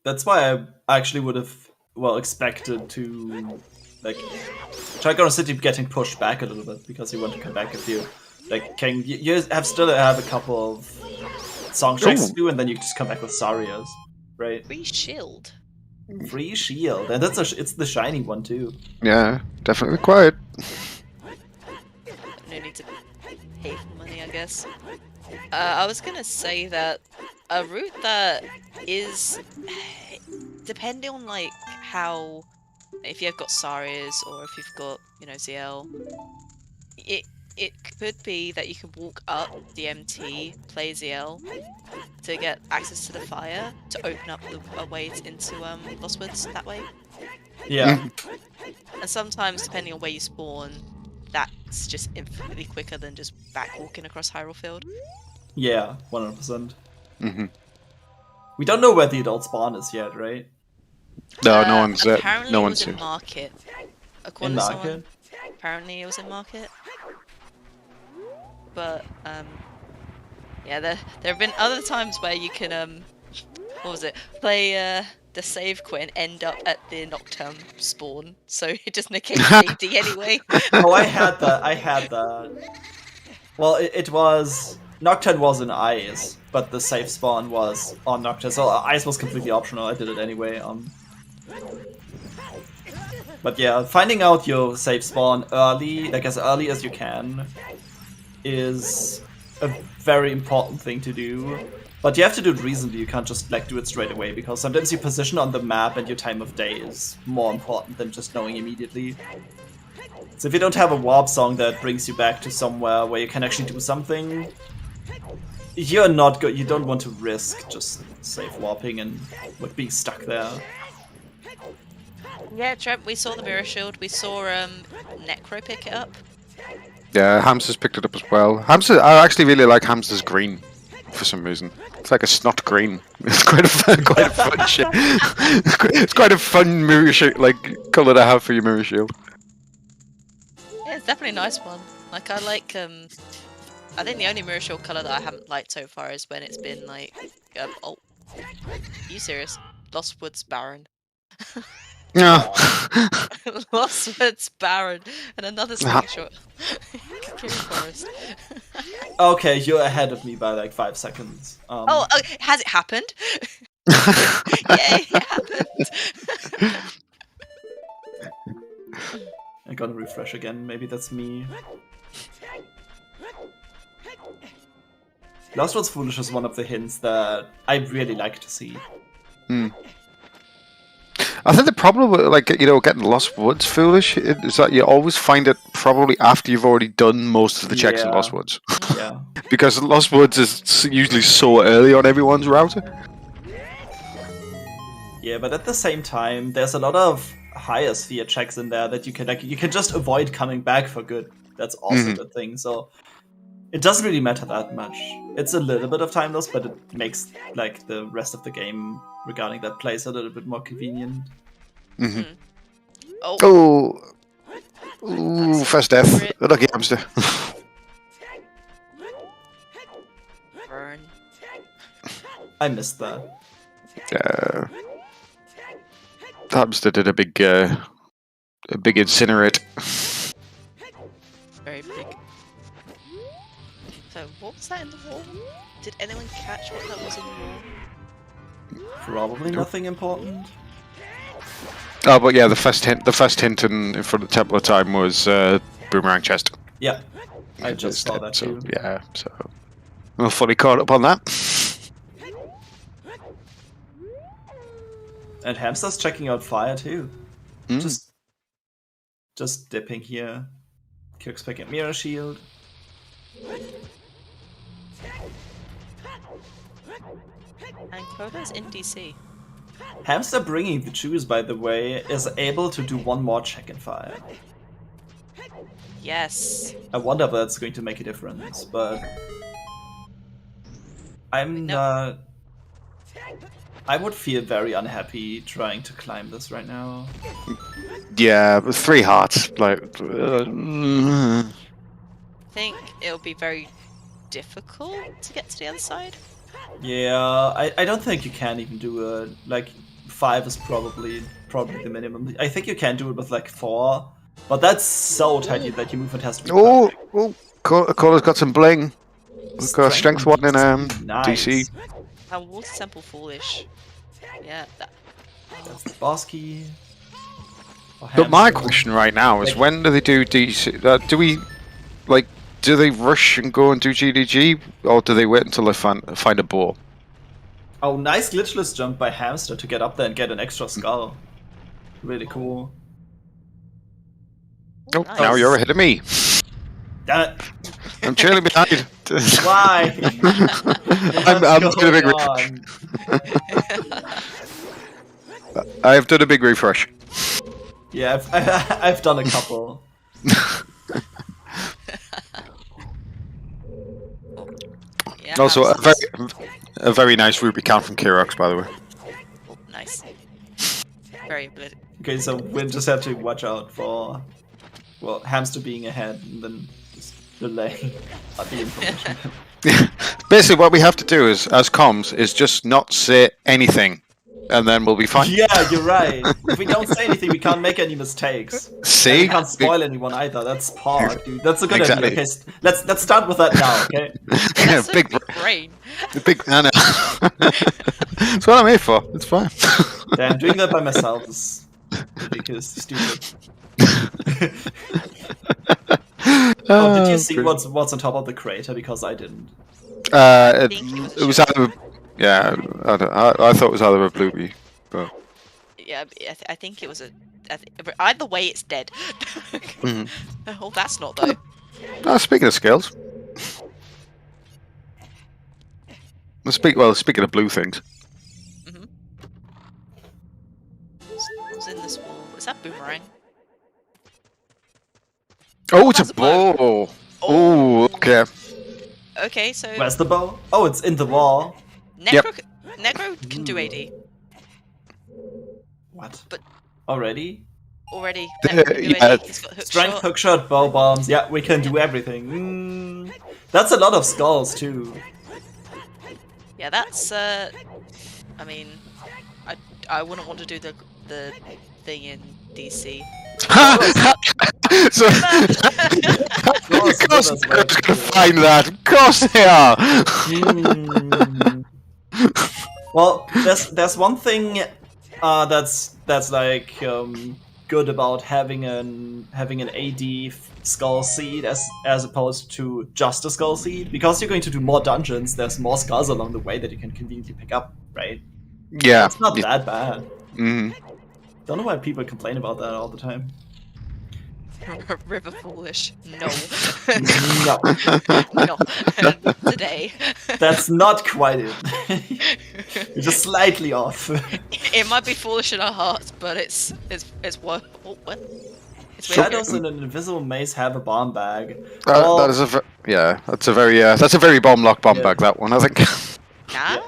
Speaker 3: that's why I actually would have expected to like Chalgorn City getting pushed back a little bit, because you want to come back if you like you still have a couple of song tracks to do, and then you just come back with Sarias, right?
Speaker 4: Free shield.
Speaker 3: Free shield, and it's the shiny one too.
Speaker 2: Yeah, definitely required.
Speaker 4: No need to pay for money, I guess. I was gonna say that a route that is, depending on like how, if you've got Sarias or if you've got, you know, ZL, it could be that you can walk up the MT, play ZL to get access to the fire to open up a way into Lost Woods that way.
Speaker 3: Yeah.
Speaker 4: And sometimes, depending on where you spawn, that's just infinitely quicker than just back walking across Hyrule Field.
Speaker 3: Yeah, 100%. We don't know where the adult spawn is yet, right?
Speaker 2: No, no one's
Speaker 4: apparently
Speaker 2: no
Speaker 4: it
Speaker 2: one's
Speaker 4: was in
Speaker 2: here.
Speaker 4: Market.
Speaker 3: In Market?
Speaker 4: Apparently it was in Market. But yeah, there have been other times where you can play the save quit and end up at the Nocturne spawn, so it just negates AD anyway.
Speaker 3: Oh, I had that. Well, it was Nocturne was in Ice, but the safe spawn was on Nocturne, so Ice was completely optional. I did it anyway. But yeah, finding out your safe spawn early, like as early as you can, is a very important thing to do. But you have to do it reasonably, you can't just like do it straight away, because sometimes your position on the map and your time of day is more important than just knowing immediately. So if you don't have a warp song that brings you back to somewhere where you can actually do something, you don't want to risk just safe warping and like being stuck there.
Speaker 4: Yeah, Trent, we saw the mirror shield. We saw Necro pick it up.
Speaker 2: Yeah, Hamster's picked it up as well. I actually really like Hamster's green for some reason. It's like a snot green. It's quite a fun shit. It's quite a fun mirror shield, like color to have for your mirror shield.
Speaker 4: Yeah, it's definitely a nice one. Like I like I think the only mirror shield color that I haven't liked so far is when it's been like oh, are you serious? Lost Woods Baron.
Speaker 2: Yeah.
Speaker 4: Lost Woods Baron and another screenshot. Forest.
Speaker 3: Okay, you're ahead of me by like 5 seconds.
Speaker 4: Oh, has it happened? Yay, it happened.
Speaker 3: I gotta refresh again, maybe that's me. Lost What's Foolish is one of the hints that I really like to see.
Speaker 2: I think the problem with, like, you know, getting Lost Woods foolish is that you always find it probably after you've already done most of the checks in Lost Woods.
Speaker 3: Yeah.
Speaker 2: Because Lost Woods is usually so early on everyone's router.
Speaker 3: Yeah, but at the same time, there's a lot of higher sphere checks in there that you can just avoid coming back for good. That's also the thing. So it doesn't really matter that much. It's a little bit of time loss, but it makes like the rest of the game regarding that place a little bit more convenient.
Speaker 2: Oh. Ooh, first death. Lucky hamster.
Speaker 4: Burn.
Speaker 3: I missed that.
Speaker 2: Hamster did a big incinerate.
Speaker 4: Very big. So what was that in the wall? Did anyone catch what that was in the wall?
Speaker 3: Probably nothing important.
Speaker 2: Oh, but yeah, the first hint in front of the Temple of Time was Boomerang Chest.
Speaker 3: Yeah, I just saw that too.
Speaker 2: Yeah, so we're fully caught up on that.
Speaker 3: And Hamster's checking out fire too. Just dipping here. Kirk's picking mirror shield.
Speaker 4: And Coda's in DC.
Speaker 3: Hamster bringing the juice, by the way, is able to do one more check in fire.
Speaker 4: Yes.
Speaker 3: I wonder if that's going to make a difference, but I would feel very unhappy trying to climb this right now.
Speaker 2: Yeah, with 3 hearts, like.
Speaker 4: I think it'll be very difficult to get to the other side.
Speaker 3: Yeah, I don't think you can even do it. Like 5 is probably the minimum. I think you can do it with like 4, but that's so tiny that your movement has to be perfect.
Speaker 2: Coda's got some bling. We've got a strength 1 in
Speaker 3: nice.
Speaker 2: DC.
Speaker 4: And Water Temple Foolish. Yeah.
Speaker 3: That's the boss key.
Speaker 2: But my question right now is, when do they do DC? Do they rush and go and do GDG, or do they wait until they find a boar?
Speaker 3: Oh, nice glitchless jump by Hamster to get up there and get an extra skull. Really cool.
Speaker 2: Oh,
Speaker 4: Nice.
Speaker 2: now you're ahead of me.
Speaker 3: Damn it.
Speaker 2: I'm trailing behind.
Speaker 3: Why?
Speaker 2: I'm doing a big I've done a big refresh.
Speaker 3: Yeah, I've done a couple.
Speaker 4: Yeah,
Speaker 2: Also,
Speaker 4: Hamster's-
Speaker 2: a very nice ruby count from Kirox, by the way.
Speaker 4: Oh, nice. Very good.
Speaker 3: Okay, so we'll just have to watch out for, well, Hamster being ahead and then just delaying the information.
Speaker 2: Basically, what we have to do is, as comms, is just not say anything, and then we'll be fine.
Speaker 3: Yeah, you're right. If we don't say anything, we can't make any mistakes.
Speaker 2: See?
Speaker 3: And we can't spoil anyone either. That's part, dude. That's a good
Speaker 2: Exactly.
Speaker 3: idea. Okay, let's start with that now, okay?
Speaker 2: Yeah,
Speaker 4: That's
Speaker 2: big
Speaker 4: brain.
Speaker 2: I know. That's what I'm here for. It's fine.
Speaker 3: Damn, doing that by myself is ridiculously stupid. Oh, did you see what's on top of the crater? Because I didn't.
Speaker 2: It was either Yeah, I thought it was either a bluebee, but
Speaker 4: Yeah, I think it was a. Either way, it's dead. Oh, that's not though.
Speaker 2: speaking of scales, speaking of blue things,
Speaker 4: What's in this wall? Is that boomerang?
Speaker 2: oh, it's
Speaker 4: That's
Speaker 2: a
Speaker 4: a bow.
Speaker 2: bow. Oh, okay.
Speaker 4: Okay, so
Speaker 3: Where's the bow? Oh, it's in the wall.
Speaker 4: Necro can do AD
Speaker 3: What?
Speaker 4: But-
Speaker 3: already?
Speaker 4: already.
Speaker 2: Yeah,
Speaker 4: Necro can do AD. He's got hook
Speaker 3: Strength,
Speaker 4: shot.
Speaker 3: hookshot, bow bombs. Yeah, we can do everything. That's a lot of skulls too.
Speaker 4: Yeah, that's. I mean, I wouldn't want to do the thing in DC.
Speaker 2: So, of course they're gonna find that. Of course they are.
Speaker 3: Well, there's one thing that's like good about having an AD skull seed as opposed to just a skull seed, because you're going to do more dungeons. There's more skulls along the way that you can conveniently pick up, right?
Speaker 2: Yeah.
Speaker 3: It's not that bad.
Speaker 2: Mm.
Speaker 3: Don't know why people complain about that all the time.
Speaker 4: River foolish. No.
Speaker 3: No,
Speaker 4: No. Today.
Speaker 3: that's not quite it. You're just slightly off.
Speaker 4: It might be foolish in our hearts, but it's what? Oh, what? It's way
Speaker 3: Shadows
Speaker 4: good.
Speaker 3: in an invisible maze have a bomb bag.
Speaker 2: That is that's a very bomb lock bomb
Speaker 3: Yeah.
Speaker 2: bag, that one, I think.
Speaker 4: Nah.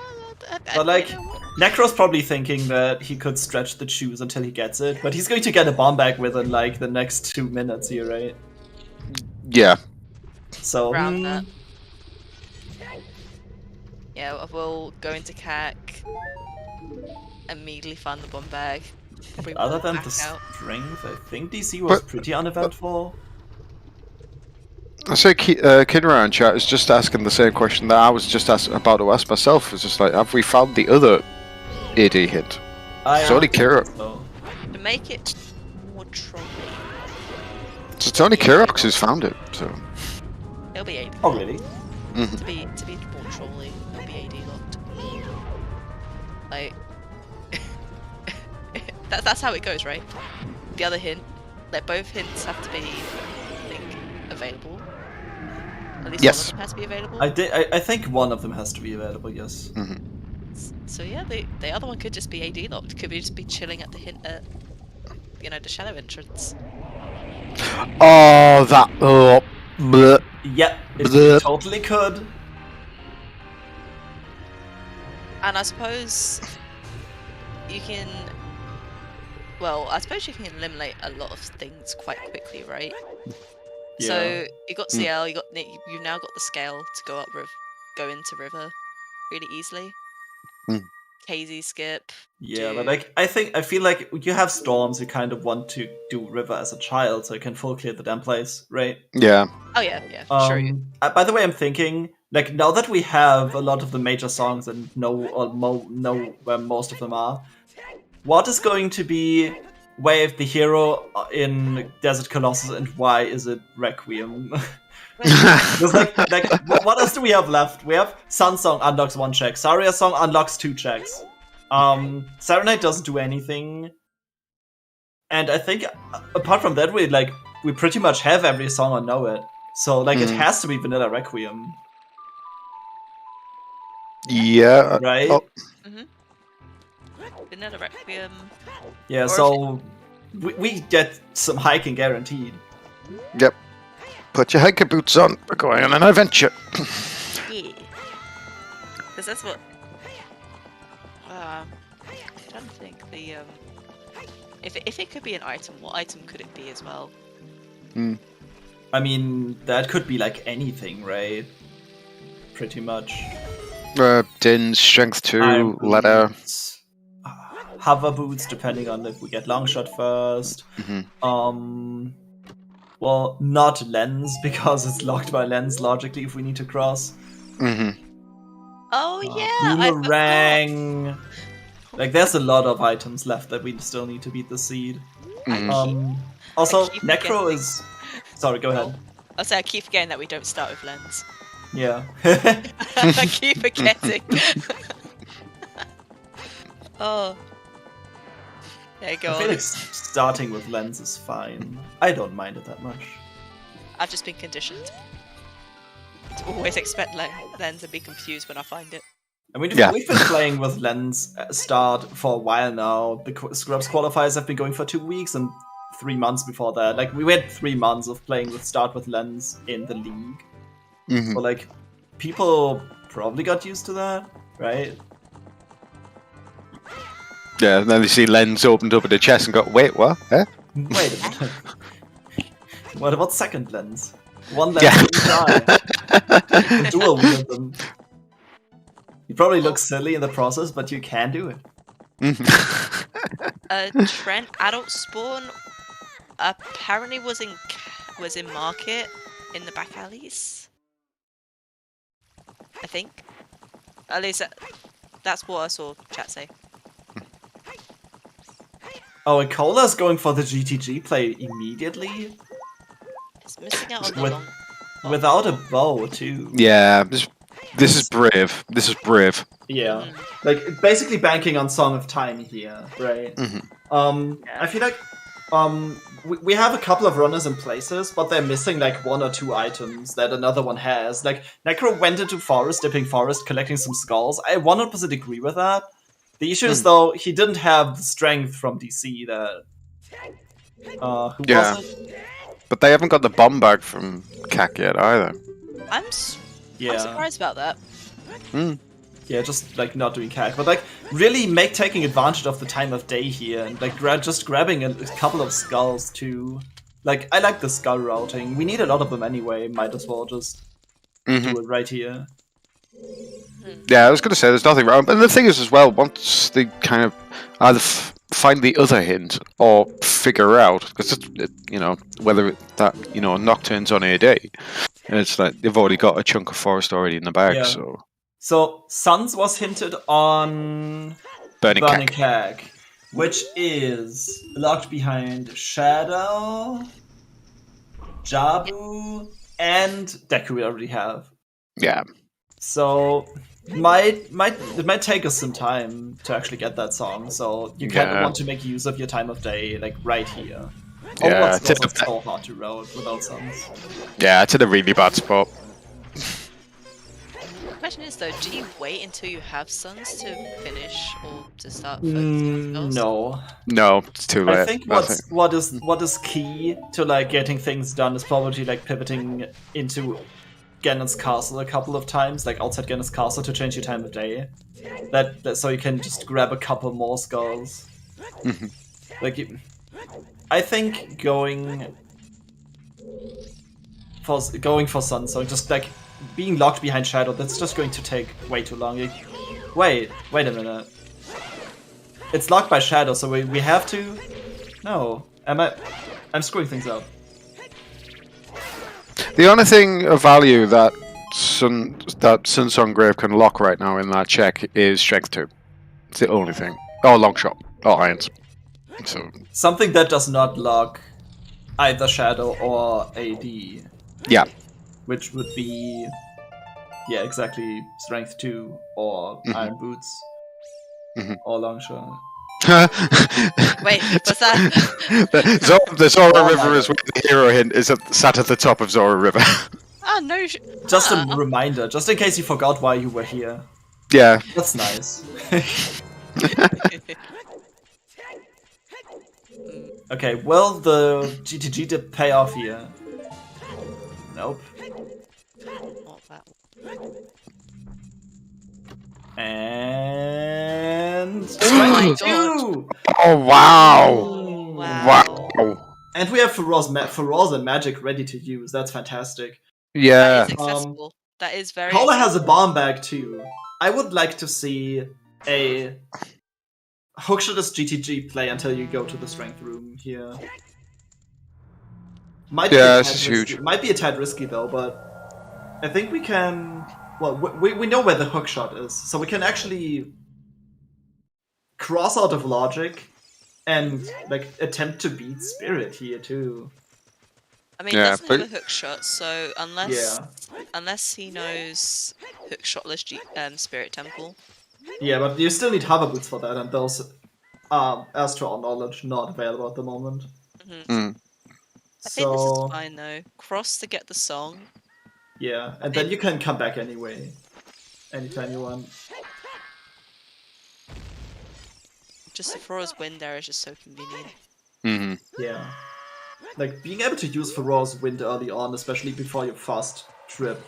Speaker 3: But like,
Speaker 4: you know what?
Speaker 3: Necro's probably thinking that he could stretch the choose until he gets it, but he's going to get a bomb bag within like the next 2 minutes here, right?
Speaker 2: Yeah.
Speaker 3: So
Speaker 4: Around that. Yeah, we'll go into CAC, immediately find the bomb bag. probably
Speaker 3: Other
Speaker 4: walk
Speaker 3: than
Speaker 4: back
Speaker 3: the
Speaker 4: out.
Speaker 3: strength, I think DC was
Speaker 2: But-
Speaker 3: pretty uneventful.
Speaker 2: I say Kinra in chat is just asking the same question that I was just about to ask myself. It's just like, have we found the other AD hint? It's only Kira.
Speaker 3: So.
Speaker 4: To make it more trolly,
Speaker 2: It's only Kirox who's found it, so.
Speaker 4: it'll be AD.
Speaker 3: Oh really?
Speaker 4: To be more trolly, it'll be AD locked. Like that's how it goes, right? The other hint, like both hints have to be, I think, available. At least
Speaker 2: Yes.
Speaker 4: one of them has to be available.
Speaker 3: I think one of them has to be available. Yes.
Speaker 4: So yeah, the other one could just be AD locked. Could we just be chilling at the hint at, the shadow entrance?
Speaker 2: Oh, that. Oh, bleh.
Speaker 3: Yeah, it
Speaker 2: Bleh.
Speaker 3: totally could.
Speaker 4: And I suppose you can. Well, I suppose you can eliminate a lot of things quite quickly, right?
Speaker 3: Yeah.
Speaker 4: So you got CL, you've now got the scale to go into river really easily. KZ skip.
Speaker 3: Yeah,
Speaker 4: do-
Speaker 3: but like I feel like you have storms. You kind of want to do river as a child, so you can full clear the damn place, right?
Speaker 2: Yeah.
Speaker 4: Oh yeah, true.
Speaker 3: By the way, I'm thinking like now that we have a lot of the major songs and know where most of them are, what is going to be Wave the hero in Desert Colossus, and why is it Requiem? Because what else do we have left? We have Sun Song unlocks 1 check. Saria Song unlocks 2 checks. Serenade doesn't do anything. And I think apart from that, we pretty much have every song on Know It. So it has to be Vanilla Requiem,
Speaker 2: Yeah.
Speaker 3: right?
Speaker 2: Oh,
Speaker 4: Vanilla Requiem.
Speaker 3: Yeah.
Speaker 4: Or
Speaker 3: So we get some hiking guaranteed.
Speaker 2: yep. Put your hiker boots on. We're going on an adventure.
Speaker 4: Yeah. Because that's what. I'm trying to think. If it could be an item, what item could it be as well?
Speaker 3: I mean, that could be like anything, right? Pretty much.
Speaker 2: Din's strength 2,
Speaker 3: Iron
Speaker 2: leather.
Speaker 3: boots, hover boots, depending on if we get long shot first. Well, not lens, because it's locked by lens logically if we need to cross.
Speaker 4: Oh yeah, I forgot.
Speaker 3: Boomerang. Like, there's a lot of items left that we still need to beat the seed. Also,
Speaker 4: I keep
Speaker 3: Necro
Speaker 4: forgetting.
Speaker 3: is. Sorry, go ahead.
Speaker 4: I'll say I keep forgetting that we don't start with lens.
Speaker 3: Yeah.
Speaker 4: I keep forgetting. Oh. Yeah, go
Speaker 3: I feel
Speaker 4: on.
Speaker 3: like starting with lens is fine. I don't mind it that much.
Speaker 4: I've just been conditioned to always expect lens and be confused when I find it.
Speaker 3: I mean,
Speaker 2: Yeah.
Speaker 3: we've been playing with lens start for a while now. The Scrubs qualifiers have been going for 2 weeks and 3 months before that. Like, we went 3 months of playing with start with lens in the league.
Speaker 2: Mhm.
Speaker 3: So, like, people probably got used to that, right?
Speaker 2: Yeah, and then they see Lens opened up at the chest and go, wait, what? Eh?
Speaker 3: Wait a minute. What about second lens? One lens
Speaker 2: Yeah.
Speaker 3: for each eye. And dual wield them. You probably look silly in the process, but you can do it.
Speaker 4: Trent Adult Spawn apparently was in market in the back alleys. I think. At least that's what I saw chat say.
Speaker 3: Oh, and Cola's going for the GTG play immediately?
Speaker 4: It's missing out on the
Speaker 3: With-
Speaker 4: long.
Speaker 3: Without a bow, too.
Speaker 2: Yeah, this is brave. This is brave.
Speaker 3: Yeah. Like, basically banking on Song of Time here, right? I feel like we have a couple of runners in places, but they're missing like 1 or 2 items that another one has. Like, Necro went into Forest, dipping Forest, collecting some skulls. I 100% agree with that. The issue is, though, he didn't have the strength from DC that... who
Speaker 2: Yeah.
Speaker 3: was it?
Speaker 2: But they haven't got the bomb bag from CAC yet either.
Speaker 4: I'm
Speaker 3: Yeah.
Speaker 4: surprised about that.
Speaker 3: Yeah, just like not doing CAC, but like really taking advantage of the time of day here and like just grabbing a couple of skulls too. Like, I like the skull routing. We need a lot of them anyway. Might as well just do it right here.
Speaker 2: Yeah, I was going to say there's nothing wrong. But the thing is as well, once they kind of either find the other hint or figure out, because you know, whether that, you know, Nocturne's on a day, it's like they've already got a chunk of forest already in the bag,
Speaker 3: Yeah.
Speaker 2: so
Speaker 3: Suns was hinted on
Speaker 2: Burning CAC.
Speaker 3: CAC, which is locked behind Shadow, Jabu, and Deku we already have.
Speaker 2: Yeah.
Speaker 3: So it might take us some time to actually get that song. So you kind of want to make use of your time of day, like right here.
Speaker 2: Yeah,
Speaker 3: It's so hard to route without songs.
Speaker 2: Yeah, it's in a really bad spot.
Speaker 4: The question is though, do you wait until you have suns to finish or to start focusing on spells?
Speaker 3: No,
Speaker 2: it's too late.
Speaker 3: I think what is key to like getting things done is probably like pivoting into Ganon's castle a couple of times, like outside Ganon's castle, to change your time of day. That so you can just grab a couple more skulls. Like, I think going for Sun, so just like being locked behind Shadow, that's just going to take way too long. Wait a minute. It's locked by Shadow, so we have to. No, I'm screwing things up.
Speaker 2: The only thing of value that Sun Song Grave can lock right now in that check is Strength 2. It's the only thing. Oh, long shot. Oh, irons. So
Speaker 3: Something that does not lock either Shadow or AD.
Speaker 2: yeah.
Speaker 3: Which would be, yeah, exactly, Strength 2 or Iron Boots or Long Shot.
Speaker 4: Wait, what's that?
Speaker 2: The Zora River is where the hero hint is sat at the top of Zora River.
Speaker 4: Oh no!
Speaker 3: Just a reminder, just in case you forgot why you were here.
Speaker 2: Yeah.
Speaker 3: That's nice. Okay, will the GTG dip pay off here? Nope.
Speaker 4: Not that.
Speaker 3: And
Speaker 4: my
Speaker 3: Strength
Speaker 4: God.
Speaker 3: 2!
Speaker 2: Oh wow!
Speaker 4: Wow.
Speaker 2: Wow!
Speaker 3: And we have Feroz and Magic ready to use. That's fantastic.
Speaker 2: Yeah.
Speaker 4: That is accessible. That is very.
Speaker 3: Paula has a bomb bag too. I would like to see a hookshotist GTG play until you go to the strength room here. Might be
Speaker 2: Yeah,
Speaker 3: a
Speaker 2: this
Speaker 3: tad
Speaker 2: is
Speaker 3: risky.
Speaker 2: huge.
Speaker 3: Might be a tad risky though, but I think we can. Well, we know where the hookshot is, so we can actually cross out of logic and like attempt to beat Spirit here too.
Speaker 4: I mean,
Speaker 2: Yeah,
Speaker 4: doesn't
Speaker 2: but-
Speaker 4: have a hook shot, so unless he knows hook shotless Spirit Temple,
Speaker 3: Yeah, but you still need hover boots for that, and those are, as to our knowledge, not available at the moment.
Speaker 4: I think this is
Speaker 3: So
Speaker 4: fine though. Cross to get the song.
Speaker 3: yeah, and then you can come back anyway, anytime you want.
Speaker 4: Just the Frora's Wind there is just so convenient.
Speaker 3: Yeah, like being able to use Feroz Wind early on, especially before your fast trip.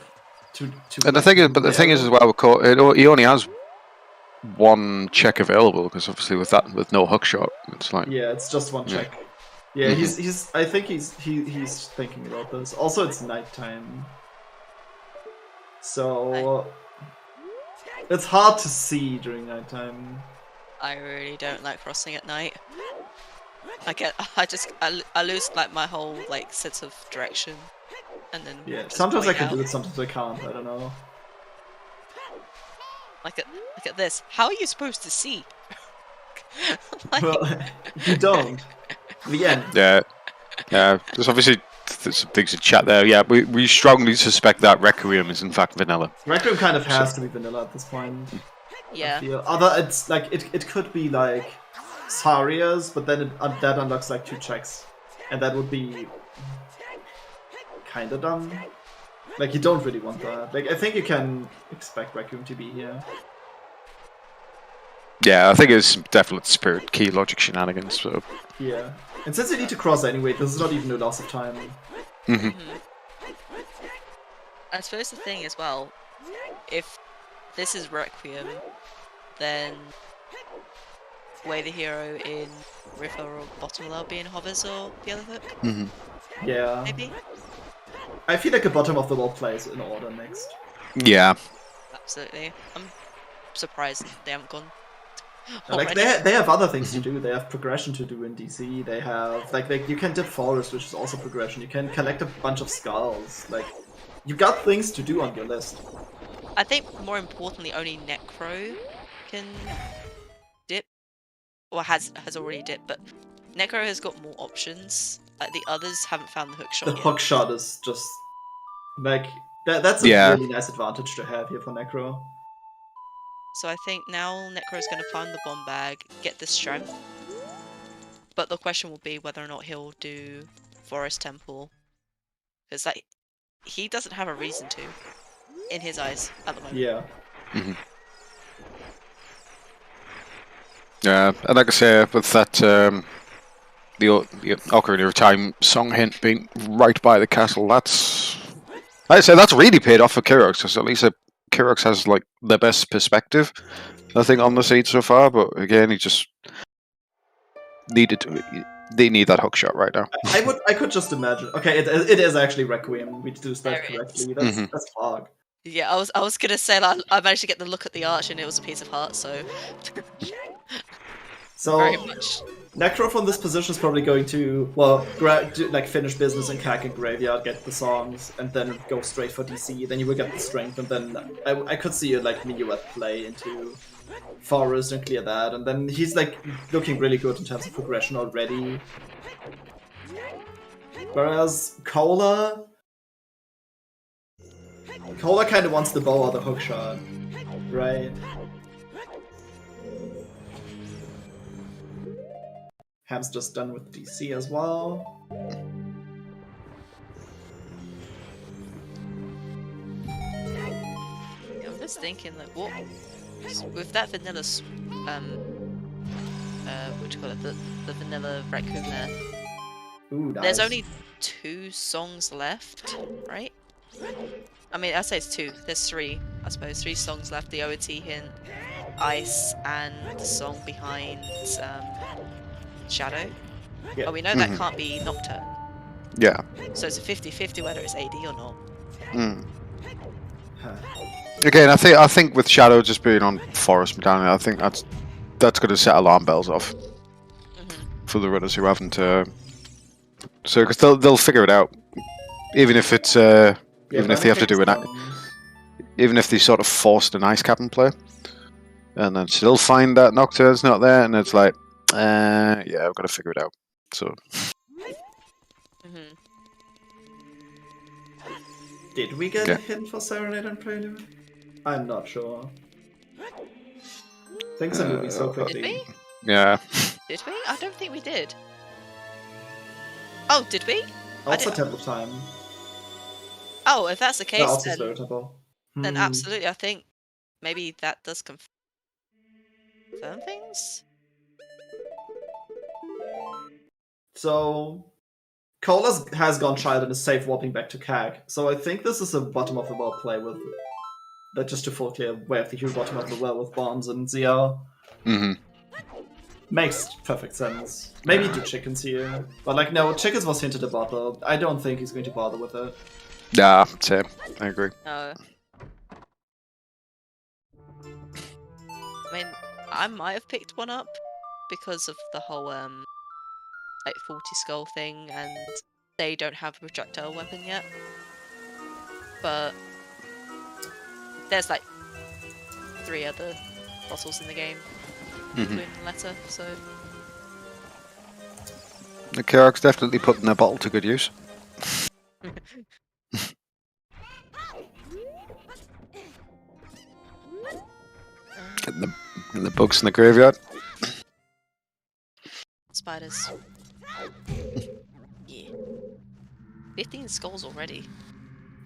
Speaker 2: And the thing is, but the thing is as well, he only has one check available because obviously with no hookshot, it's like
Speaker 3: yeah, it's just one check. Yeah, he's. I think he's thinking about this. Also, it's nighttime, so it's hard to see during nighttime.
Speaker 4: I really don't like crossing at night. I lose like my whole like sense of direction, and then
Speaker 3: Yeah, sometimes I can do it, sometimes I can't. I don't know.
Speaker 4: Look at this. How are you supposed to see? Like...
Speaker 3: Well, you don't. The end.
Speaker 2: Yeah. There's obviously some things in chat there. Yeah, we strongly suspect that Requiem is in fact vanilla.
Speaker 3: Requiem kind of has to be vanilla at this point.
Speaker 4: Yeah.
Speaker 3: It's like it could be like Saria's, but then that unlocks like 2 checks, and that would be kind of dumb. Like you don't really want that. Like I think you can expect Requiem to be here.
Speaker 2: Yeah, I think it's definite spirit key logic shenanigans. So
Speaker 3: yeah, and since you need to cross anyway, this is not even a loss of time.
Speaker 4: I suppose the thing as well, if this is Requiem, then way the hero in River or Bottom will be in Hovers or the other hook.
Speaker 3: Yeah.
Speaker 4: Maybe.
Speaker 3: I feel like a bottom of the wall plays in order next.
Speaker 2: Yeah.
Speaker 4: Absolutely. I'm surprised they haven't gone.
Speaker 3: Like they have other things to do. They have progression to do in DC. They have like you can dip forest, which is also progression. You can collect a bunch of skulls. Like you got things to do on your list.
Speaker 4: I think more importantly, only Necro can dip, or has already dipped. But Necro has got more options. Like the others haven't found the hook shot.
Speaker 3: The
Speaker 4: yet.
Speaker 3: hook shot is just like that's a really nice advantage to have here for Necro.
Speaker 4: So I think now Necro's going to find the bomb bag, get the strength. But the question will be whether or not he'll do Forest Temple. Because like, he doesn't have a reason to, in his eyes, at the moment.
Speaker 3: Yeah.
Speaker 2: Yeah, and like I say, with that, the Ocarina of Time song hint being right by the castle, I'd say that's really paid off for Kirox, because at least Kirox has like the best perspective, I think, on the seed so far. But again, he just they need that hook shot right now.
Speaker 3: I could just imagine. Okay, it is actually Requiem. We deduced that correctly. That's fog.
Speaker 4: Yeah, I was gonna say like, I managed to get the look at the arch and it was a piece of heart. So very much.
Speaker 3: Necro from this position is probably going to finish business in Kak and Graveyard, get the songs, and then go straight for DC. Then you will get the strength, and then I could see a like minuet play into Forest and clear that, and then he's like looking really good in terms of progression already. Whereas Cola kind of wants the bow or the hook shot, right? Ham's just done with DC as well.
Speaker 4: Yeah, I'm just thinking like, what with that vanilla, what do you call it, the vanilla raccoon there.
Speaker 3: Ooh, nice.
Speaker 4: There's only 2 songs left, right? I mean, I say it's 2. There's 3, I suppose. 3 songs left. The OoT hint, Ice, and the song behind Shadow.
Speaker 3: Yeah.
Speaker 4: Oh, we know that can't be Nocturne.
Speaker 2: Yeah.
Speaker 4: So it's a 50-50 whether it's AD or not.
Speaker 2: Again, I think with Shadow just being on Forest Medallion, I think that's going to set alarm bells off for the runners who haven't. So because they'll figure it out, even if it's even if they have to do even if they sort of forced an ice cap and play, and then still find that Nocturne's not there, and it's like, yeah, I've got to figure it out. So.
Speaker 3: Did we get a hint for Serenade and Prelude? I'm not sure. Things are moving so
Speaker 4: Did
Speaker 3: quickly.
Speaker 4: we?
Speaker 2: Yeah.
Speaker 4: Did we? I don't think we did. Oh, did we?
Speaker 3: Also temple time.
Speaker 4: Oh, if that's the
Speaker 3: Yeah,
Speaker 4: case,
Speaker 3: also slow temple.
Speaker 4: then absolutely, I think maybe that does confirm things.
Speaker 3: So, Cola has gone child and is safe warping back to CAG. So I think this is a bottom of the well play with that, just to full clear way of the hero bottom of the well with bombs and ZR.
Speaker 2: Mm-hmm.
Speaker 3: Makes perfect sense. Maybe do chickens here. But like, no, chickens was hinted about though. I don't think he's going to bother with it.
Speaker 2: Yeah, same. I agree.
Speaker 4: No. I mean, I might have picked one up because of the whole like 40 skull thing, and they don't have a projectile weapon yet. But there's like 3 other bottles in the game, including the letter, so...
Speaker 2: The Kirk's definitely putting their bottle to good use. Getting the bugs in the graveyard.
Speaker 4: Spiders. Yeah. 15 skulls already.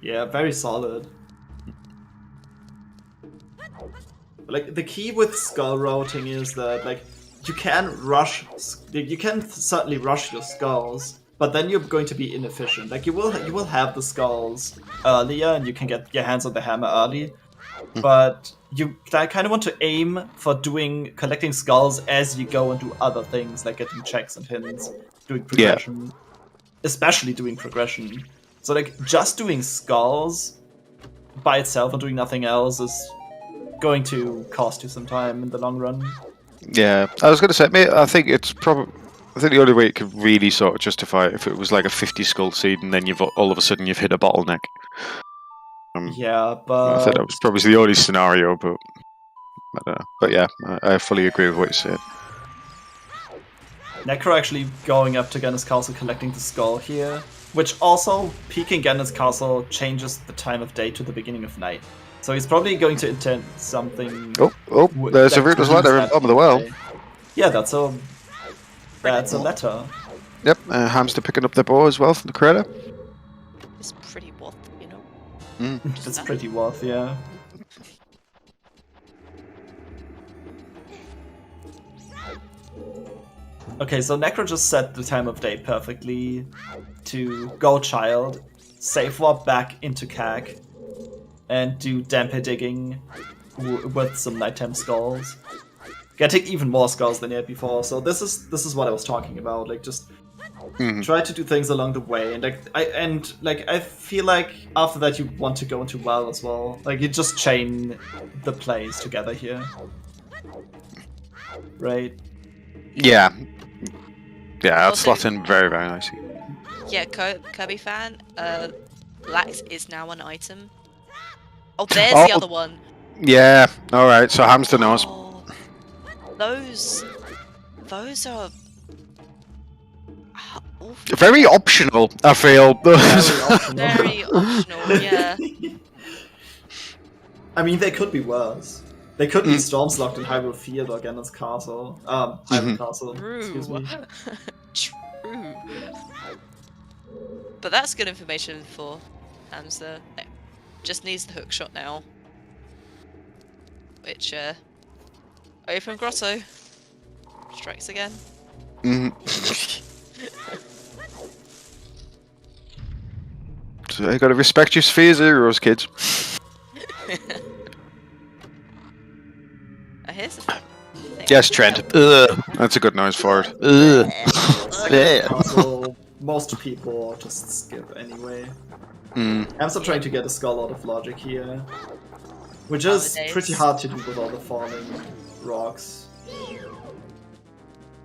Speaker 3: Yeah, very solid. Like, the key with skull routing is that, like, you can certainly rush your skulls, but then you're going to be inefficient. Like, you will have the skulls earlier, and you can get your hands on the hammer early, but you kind of want to aim for collecting skulls as you go and do other things, like getting checks and hints, doing progression, especially doing progression. So, like, just doing skulls by itself and doing nothing else is going to cost you some time in the long run.
Speaker 2: Yeah, I was going to say, mate, I think it's probably... I think the only way it could really sort of justify it if it was like a 50 skull seed and then all of a sudden you've hit a bottleneck.
Speaker 3: Yeah, but...
Speaker 2: I think that was probably the only scenario, but... I don't know. But yeah, I fully agree with what you said.
Speaker 3: Necro actually going up to Ganon's castle, collecting the skull here, which also, peeking Ganon's castle changes the time of day to the beginning of night. So he's probably going to intend something...
Speaker 2: Oh, there's a Rootless letter in the bottom of the well.
Speaker 3: Yeah, that's a letter.
Speaker 2: Yep, Hamster picking up the bow as well from the creator.
Speaker 4: It's pretty worth, you know?
Speaker 3: It's pretty worth, yeah. Okay, so Necro just set the time of day perfectly to go child, safe warp back into CAG, and do damper digging with some nighttime skulls. Getting even more skulls than he had before. So this is what I was talking about. Like, just try to do things along the way, and I feel like after that you want to go into well as well. Like, you just chain the plays together here, right?
Speaker 2: Yeah. Yeah, that's
Speaker 4: Also-
Speaker 2: slot in very, very nicely.
Speaker 4: Yeah, Kirby fan, Lax is now an item. Oh, there's the other one.
Speaker 2: Yeah, alright, so Hamster knows.
Speaker 4: Oh, those are awful.
Speaker 2: Very optional, I feel.
Speaker 4: Very optional, yeah.
Speaker 3: I mean, they could be worse. They could be Storms locked in Hyrule Field or Ganon's castle. Hyrule Castle. Excuse me.
Speaker 4: True. But that's good information for Hamster. Just needs the hook shot now. Which, open grotto. Strikes again.
Speaker 2: So you gotta respect your sphere zeros, kids.
Speaker 4: Here's the thing.
Speaker 2: Yes, Trent. Ugh. That's a good noise for it. Ugh.
Speaker 3: Castle, most people just skip anyway. I'm still trying to get a skull out of logic here, which is pretty hard to do with all the falling rocks.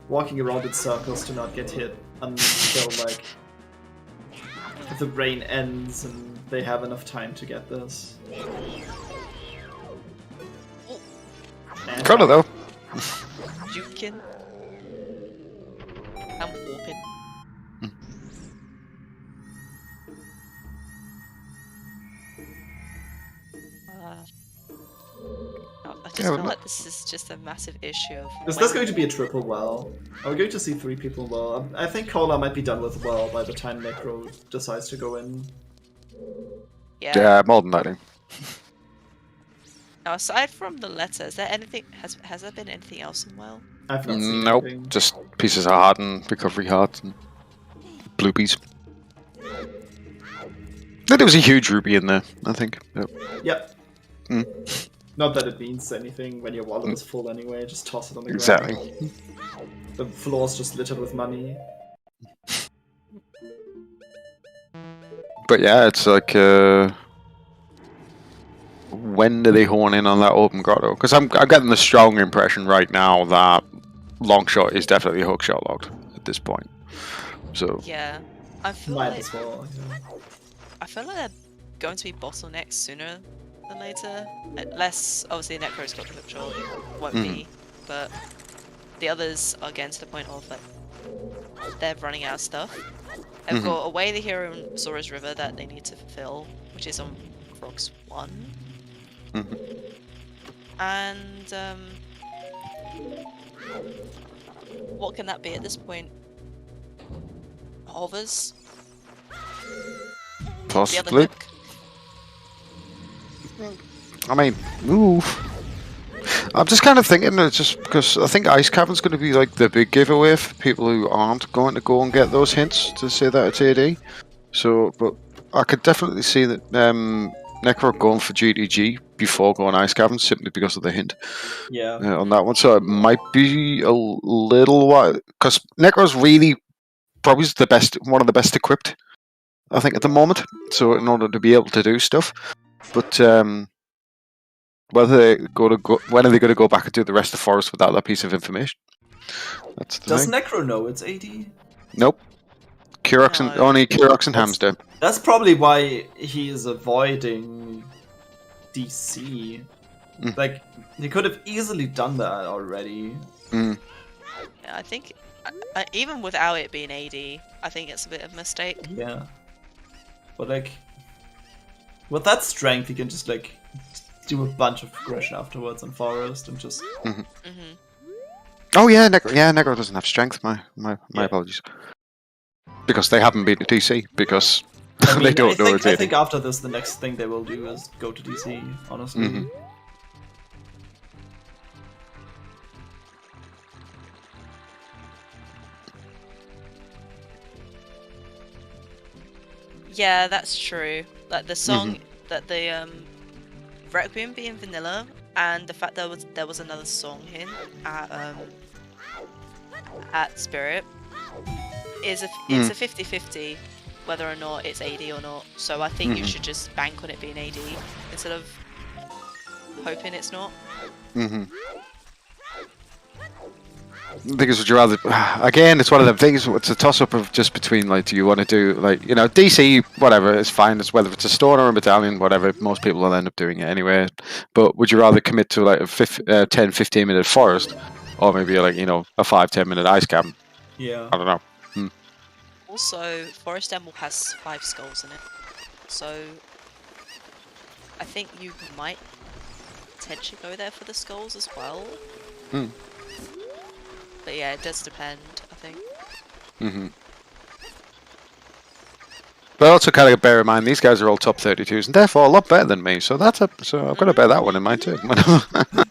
Speaker 3: Walking around in circles to not get hit until like the rain ends and they have enough time to get this.
Speaker 2: Got it though.
Speaker 4: Jukin. I'm warping. just feel like this is just a massive issue of.
Speaker 3: Is this going to be a triple well? Are we going to see 3 people well? I think Cola might be done with well by the time Necro decides to go in.
Speaker 2: Yeah, more than that.
Speaker 4: Now, aside from the letter, is there anything? Has there been anything else in well?
Speaker 3: I've not seen
Speaker 2: Nope,
Speaker 3: anything.
Speaker 2: just pieces of heart and recovery heart and bloopies. There was a huge ruby in there, I think.
Speaker 3: Yep.
Speaker 2: Mm.
Speaker 3: Not that it means anything when your wallet is full anyway, just toss it on the ground.
Speaker 2: Exactly.
Speaker 3: The floor's just littered with money.
Speaker 2: But yeah, it's like, when do they hone in on that open grotto? Because I'm getting the strong impression right now that Longshot is definitely hookshot locked at this point. So
Speaker 4: yeah, I feel
Speaker 3: Might
Speaker 4: like
Speaker 3: as well. Yeah.
Speaker 4: I feel like they're going to be bottlenecks sooner than later. Unless obviously Necro's got the hookshot, won't be, but the others are getting to the point of like they're running out of stuff. They've got Away the Hero in Zora's River that they need to fulfill, which is on Frogs 1. And what can that be at this point? Hovers? The other
Speaker 2: possibly.
Speaker 4: hook?
Speaker 2: I mean, oof. I'm just kind of thinking it's just because I think Ice Cavern's going to be like the big giveaway for people who aren't going to go and get those hints to say that it's AD. So, but I could definitely see that Necro going for GDG before going Ice Cavern simply because of the hint on that one. So it might be a little while because Necro's really probably one of the best equipped, I think, at the moment. So in order to be able to do stuff, but when are they going to go back and do the rest of the forest without that piece of information? That's the
Speaker 3: Does
Speaker 2: thing.
Speaker 3: Necro know it's AD?
Speaker 2: Nope. Only Kirox and Hamster.
Speaker 3: That's probably why he is avoiding DC. Like, he could have easily done that already.
Speaker 4: Yeah, I think even without it being AD, I think it's a bit of a mistake.
Speaker 3: Yeah. But like, with that strength, he can just like do a bunch of progression afterwards on Forest and just.
Speaker 2: Oh yeah, Necro doesn't have strength. My apologies. Because they haven't been to DC because they don't know it's
Speaker 3: I
Speaker 2: AD.
Speaker 3: think after this, the next thing they will do is go to DC. Honestly.
Speaker 4: Yeah, that's true. Like the song that the Requiem being vanilla, and the fact there was another song hint at Spirit is it's a 50-50 whether or not it's AD or not. So I think you should just bank on it being AD instead of hoping it's not.
Speaker 2: Because would you rather? Again, it's one of them things. It's a toss-up of just between like, do you want to do like DC, whatever, it's fine. It's whether it's a stone or a medallion, whatever. Most people will end up doing it anyway. But would you rather commit to like a 10-15 minute forest, or maybe like a 5-10 minute ice cavern?
Speaker 3: Yeah.
Speaker 2: I don't know.
Speaker 4: Also, Forest Emerald has 5 skulls in it, so I think you might potentially go there for the skulls as well. But yeah, it does depend, I think.
Speaker 2: But also kind of bear in mind these guys are all top 32s and therefore a lot better than me. So so I've got to bear that one in mind too.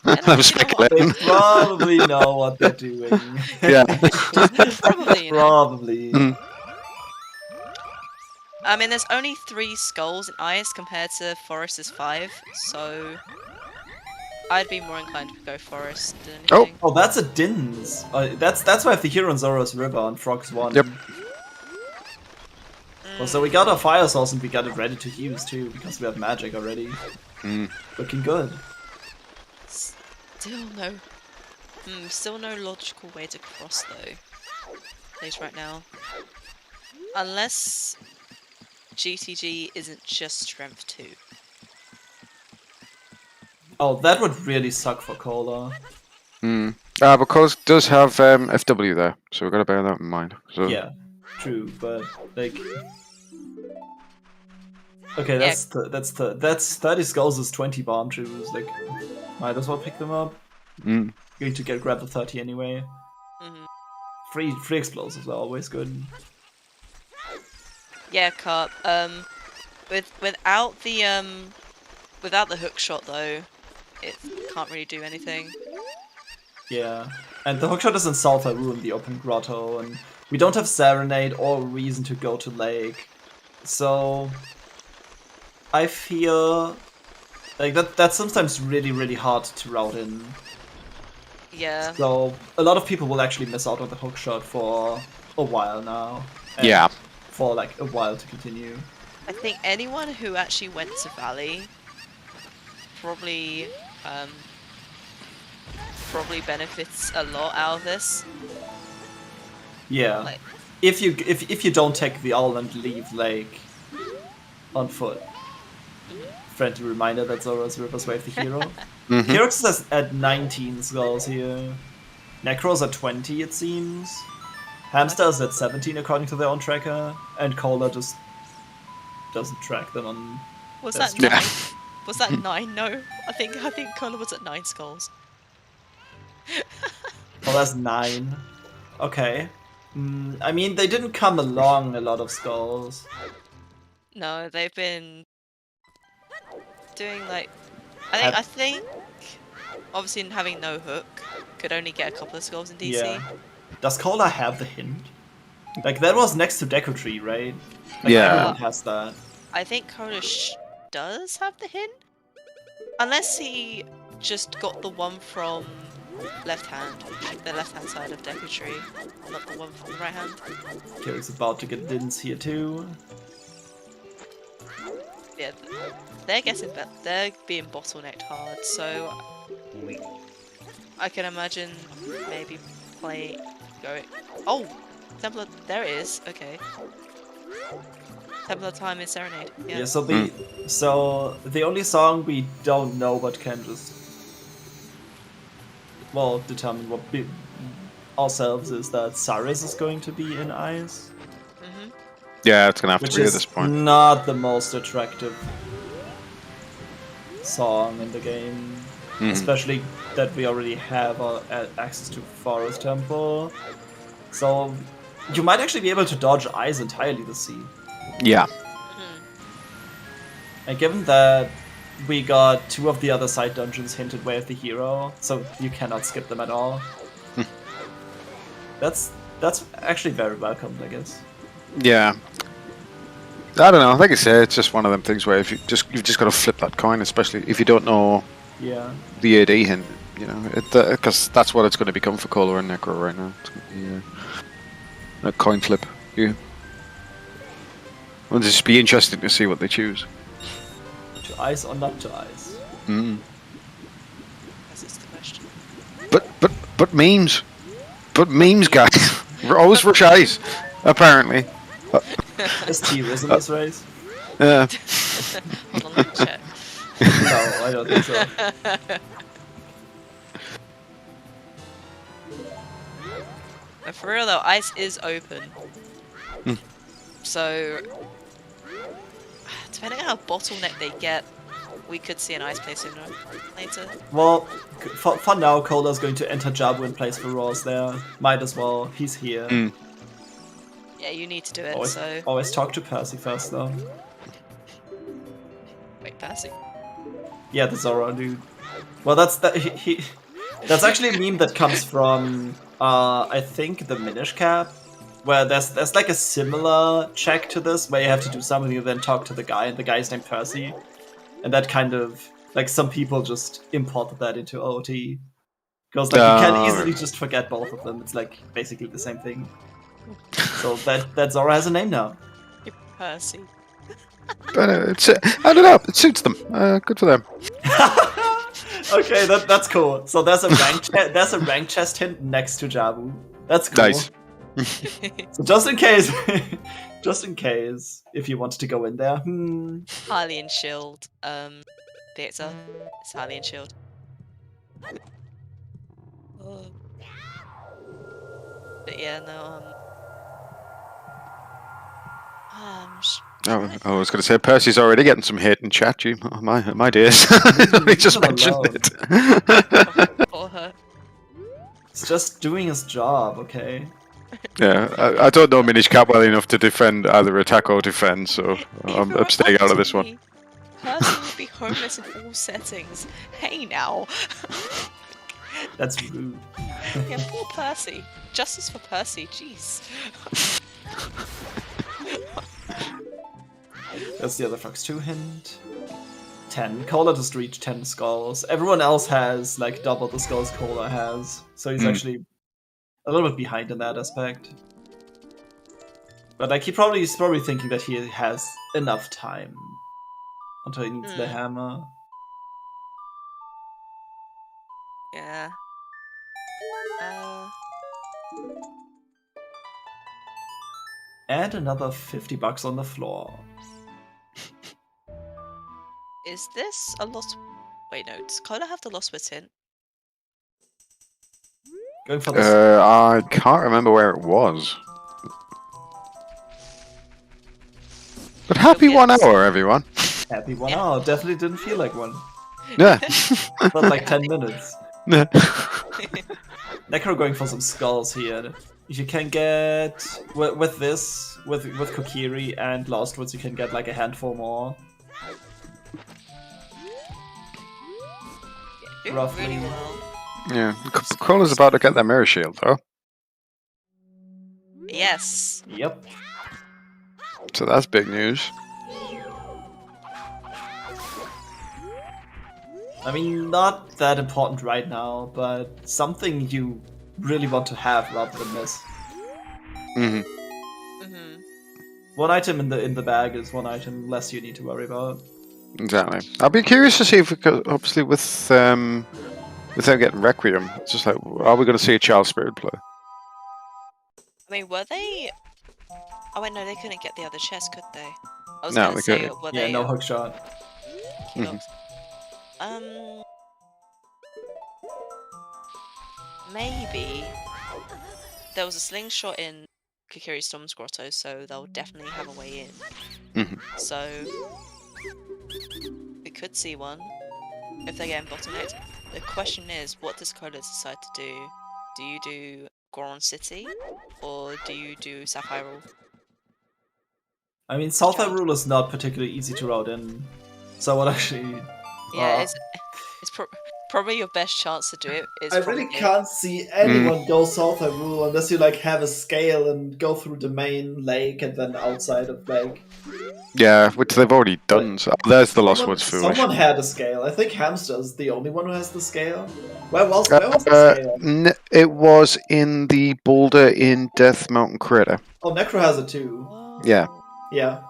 Speaker 2: I'm speculating.
Speaker 3: They probably know what they're doing.
Speaker 2: Yeah.
Speaker 4: Probably.
Speaker 3: Probably.
Speaker 4: I mean, there's only 3 skulls in Ice compared to Forest's 5, so I'd be more inclined to go Forest than anything.
Speaker 3: Oh, that's a Dins. That's why I have the hero on Zora's River on Frogs 1.
Speaker 2: Yep.
Speaker 3: Well, so we got our fire source and we got it ready to use too, because we have magic already. Looking good.
Speaker 4: Still no logical way to cross though. At least right now. Unless GTG isn't just strength 2.
Speaker 3: Oh, that would really suck for Cola.
Speaker 2: Because it does have FW there, so we've got to bear that in mind. So.
Speaker 3: Yeah, true, but like, Okay, that's 30 skulls is 20 bomb chews. Like, might as well pick them up.
Speaker 2: Mm.
Speaker 3: Going to grab the 30 anyway.
Speaker 4: Mhm.
Speaker 3: Free explosives are always good.
Speaker 4: Yeah, Carp. Without the hook shot though, it can't really do anything.
Speaker 3: Yeah, and the hookshot is in Saltharu in the open grotto, and we don't have Serenade or reason to go to Lake, so I feel like that's sometimes really hard to route in.
Speaker 4: Yeah.
Speaker 3: So a lot of people will actually miss out on the hookshot for a while now. And
Speaker 2: Yeah.
Speaker 3: For like a while to continue.
Speaker 4: I think anyone who actually went to Valley probably benefits a lot out of this.
Speaker 3: Yeah.
Speaker 4: Like,
Speaker 3: If you don't take the owl and leave Lake on foot. Friendly reminder that Zora's River's Wave the hero.
Speaker 2: Mm-hmm.
Speaker 3: Kyrix is at 19 skulls here. Necro's at 20, it seems. Hamster is at 17 according to their own tracker, and Cola just doesn't track them on.
Speaker 4: was
Speaker 3: That's
Speaker 4: that
Speaker 3: true.
Speaker 4: 9? Was that 9? No, I think Connor was at 9 skulls.
Speaker 3: Oh, that's 9. Okay. I mean, they didn't come along a lot of skulls.
Speaker 4: No, they've been doing like I think obviously having no hook could only get a couple of skulls in DC.
Speaker 3: Yeah. Does Cola have the hint? Like, that was next to Deku Tree, right? Like,
Speaker 2: Yeah.
Speaker 3: everyone has that.
Speaker 4: I think Cola does have the hint, unless he just got the one from the left hand side of Deku Tree, not the one from the right hand.
Speaker 3: Kyrix about to get Dins here too.
Speaker 4: Yeah, they're getting better. They're being bottlenecked hard, so I can imagine maybe going. Oh, Temple of, there it is. Okay. Temple of Time is Serenade. Yeah.
Speaker 3: Yeah, so the only song we don't know but can just determine what ourselves is that Cyrus is going to be in Ice.
Speaker 4: Mhm.
Speaker 2: Yeah, it's gonna have
Speaker 3: Which
Speaker 2: to be
Speaker 3: is
Speaker 2: at this point.
Speaker 3: not the most attractive song in the game.
Speaker 2: Mhm.
Speaker 3: Especially that we already have access to Forest Temple. So you might actually be able to dodge Ice entirely this sea.
Speaker 2: Yeah.
Speaker 3: And given that we got 2 of the other side dungeons hinted Way of the Hero, so you cannot skip them at all. That's actually very welcomed, I guess.
Speaker 2: Yeah. I don't know. Like I say, it's just one of them things where you've just got to flip that coin, especially if you don't know
Speaker 3: Yeah.
Speaker 2: the AD hint. You know, because that's what it's going to become for Cola and Necro right now. It's going to be a coin flip. Yeah. It'll just be interesting to see what they choose.
Speaker 3: To Ice or not to Ice?
Speaker 2: Mm.
Speaker 4: That's the question.
Speaker 2: But memes. But memes, guys. We're always rush Ice, apparently.
Speaker 3: Is T-Riz in this race?
Speaker 2: Yeah.
Speaker 4: Hold on, let me check.
Speaker 3: No, I don't think so.
Speaker 4: But for real though, Ice is open. So, depending on how bottleneck they get, we could see an Ice play sooner or later.
Speaker 3: Well, for now, Cola's going to enter Jabu in place for Roars there. Might as well. He's here.
Speaker 2: Mm.
Speaker 4: Yeah, you need to do it,
Speaker 3: Always talk to Percy first, though.
Speaker 4: Wait, Percy?
Speaker 3: Yeah, the Zora dude. Well, that's actually a meme that comes from I think the Minish Cap, where there's like a similar check to this where you have to do something and then talk to the guy, and the guy's named Percy, and that kind of like some people just imported that into OoT because like you can easily just forget both of them. It's like basically the same thing. So that Zora has a name now.
Speaker 4: Percy.
Speaker 2: But I don't know. It suits them. Good for them.
Speaker 3: Okay, that's cool. So there's a rank chest hint next to Jabu. That's cool.
Speaker 2: Nice.
Speaker 3: So just in case, if you wanted to go in there.
Speaker 4: Hylian Shield. Victor. It's Hylian Shield. Oh. But yeah, no,
Speaker 2: Oh, I was going to say Percy's already getting some hate in chat. You, my dears, he just mentioned it.
Speaker 4: For her.
Speaker 3: It's just doing his job, okay?
Speaker 2: Yeah, I don't know Minish Cap well enough to defend either attack or defend, so I'm staying out of this one.
Speaker 4: Percy would be homeless in all settings. Hey now.
Speaker 3: That's rude.
Speaker 4: Yeah, poor Percy. Justice for Percy, jeez.
Speaker 3: That's the other Fox 2 hint. 10. Cola just reached 10 skulls. Everyone else has like double the skulls Cola has. So he's actually a little bit behind in that aspect. But like he's probably thinking that he has enough time until he needs the hammer.
Speaker 4: Yeah.
Speaker 3: And another $50 on the floor.
Speaker 4: Is this a lost... Wait, no. Does Cola have the lost wit hint?
Speaker 3: Going for this.
Speaker 2: I can't remember where it was. But happy 1 hour, everyone.
Speaker 3: Happy 1 hour. Definitely didn't feel like one.
Speaker 2: Yeah.
Speaker 3: Felt like 10 minutes.
Speaker 2: Yeah.
Speaker 3: Necro going for some skulls here. If you can get with this, with Kokiri and Lost Woods, you can get like a handful more.
Speaker 4: Yeah,
Speaker 3: Roughly.
Speaker 4: really well.
Speaker 2: Yeah. Crawler's about to get their mirror shield, though.
Speaker 4: Yes.
Speaker 3: Yep.
Speaker 2: So that's big news.
Speaker 3: I mean, not that important right now, but something you really want to have rather than miss. One item in the bag is one item less you need to worry about.
Speaker 2: Exactly. I'll be curious to see if, obviously, with them getting Requiem, it's just like, are we going to see a Child Spirit play?
Speaker 4: I mean, were they... Oh wait, no, they couldn't get the other chest, could they? I was
Speaker 2: No,
Speaker 4: gonna
Speaker 2: they
Speaker 4: say,
Speaker 2: couldn't.
Speaker 4: were
Speaker 3: Yeah,
Speaker 4: they...
Speaker 3: no hook shot.
Speaker 4: Maybe there was a slingshot in Kokiri Storm's Grotto, so they'll definitely have a way in. So we could see one if they're getting bottlenecked. The question is, what does Cola decide to do? Do you do Goron City or do you do South Hyrule?
Speaker 3: I mean, South Hyrule is not particularly easy to route in, so I would actually.
Speaker 4: Yeah, it's probably your best chance to do it. Is
Speaker 3: I really can't see anyone go South Hyrule unless you like have a scale and go through the main lake and then outside of lake.
Speaker 2: Yeah, which they've already done. So there's the Lost Woods foolish.
Speaker 3: Someone had a scale. I think Hamster is the only one who has the scale. Where was the scale?
Speaker 2: It was in the boulder in Death Mountain Crater.
Speaker 3: Oh, Necro has it too.
Speaker 2: Yeah.
Speaker 3: Yeah.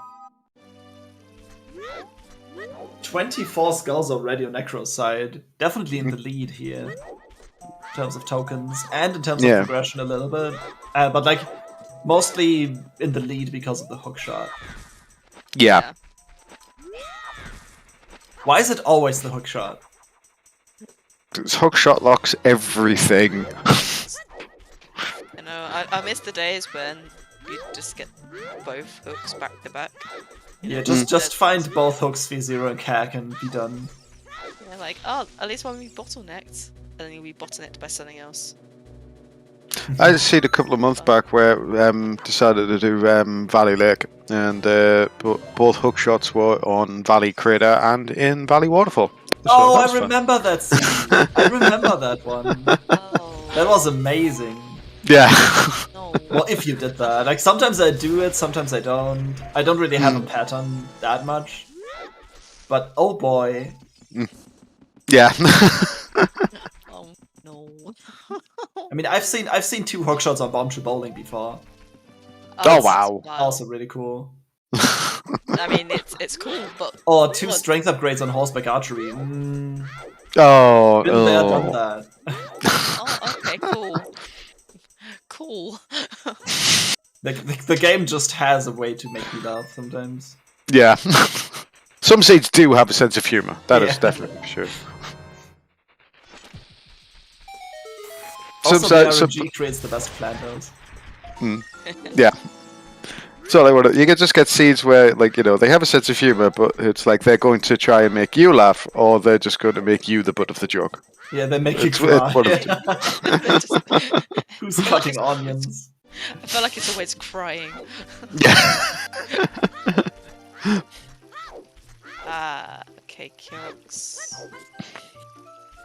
Speaker 3: 24 skulls already on Necro's side. Definitely in the lead here. In terms of tokens. And in terms of progression a little bit. But like, mostly in the lead because of the hook shot.
Speaker 2: Yeah.
Speaker 3: Why is it always the hook shot?
Speaker 2: This hook shot locks everything.
Speaker 4: You know, I miss the days when you just get both hooks back to back.
Speaker 3: Yeah, just find both hooks, V0 and Kak, and be done.
Speaker 4: Yeah, like, oh, at least when we bottlenecked, and then you'll be bottlenecked by something else.
Speaker 2: I just seen a couple of months back where decided to do Valley Lake, and both hook shots were on Valley Crater and in Valley Waterfall. So
Speaker 3: oh, I remember that scene. I remember that one.
Speaker 4: Oh.
Speaker 3: That was amazing.
Speaker 2: Yeah.
Speaker 4: No.
Speaker 3: Well, if you did that. Like, sometimes I do it, sometimes I don't. I don't really have a pattern that much. But, oh boy.
Speaker 2: Yeah.
Speaker 4: Oh, no.
Speaker 3: I mean, I've seen 2 hookshots on Bombshell Bowling before.
Speaker 2: Oh, wow.
Speaker 3: Also really cool.
Speaker 4: I mean, it's cool, but...
Speaker 3: Or 2 strength upgrades on horseback archery.
Speaker 2: Oh,
Speaker 3: Been there, done that.
Speaker 4: Oh, okay, cool. Cool.
Speaker 3: The game just has a way to make me laugh sometimes.
Speaker 2: Yeah. Some seeds do have a sense of humour. That is definitely for sure.
Speaker 3: Also, the RNG creates the best planters.
Speaker 2: Yeah. So like, you can just get scenes where, like, you know, they have a sense of humor, but it's like they're going to try and make you laugh, or they're just going to make you the butt of the joke.
Speaker 3: Yeah, they make you
Speaker 2: It's
Speaker 3: cry.
Speaker 2: one of the
Speaker 3: Who's cutting onions?
Speaker 4: I feel like it's always crying. Okay, Kirok's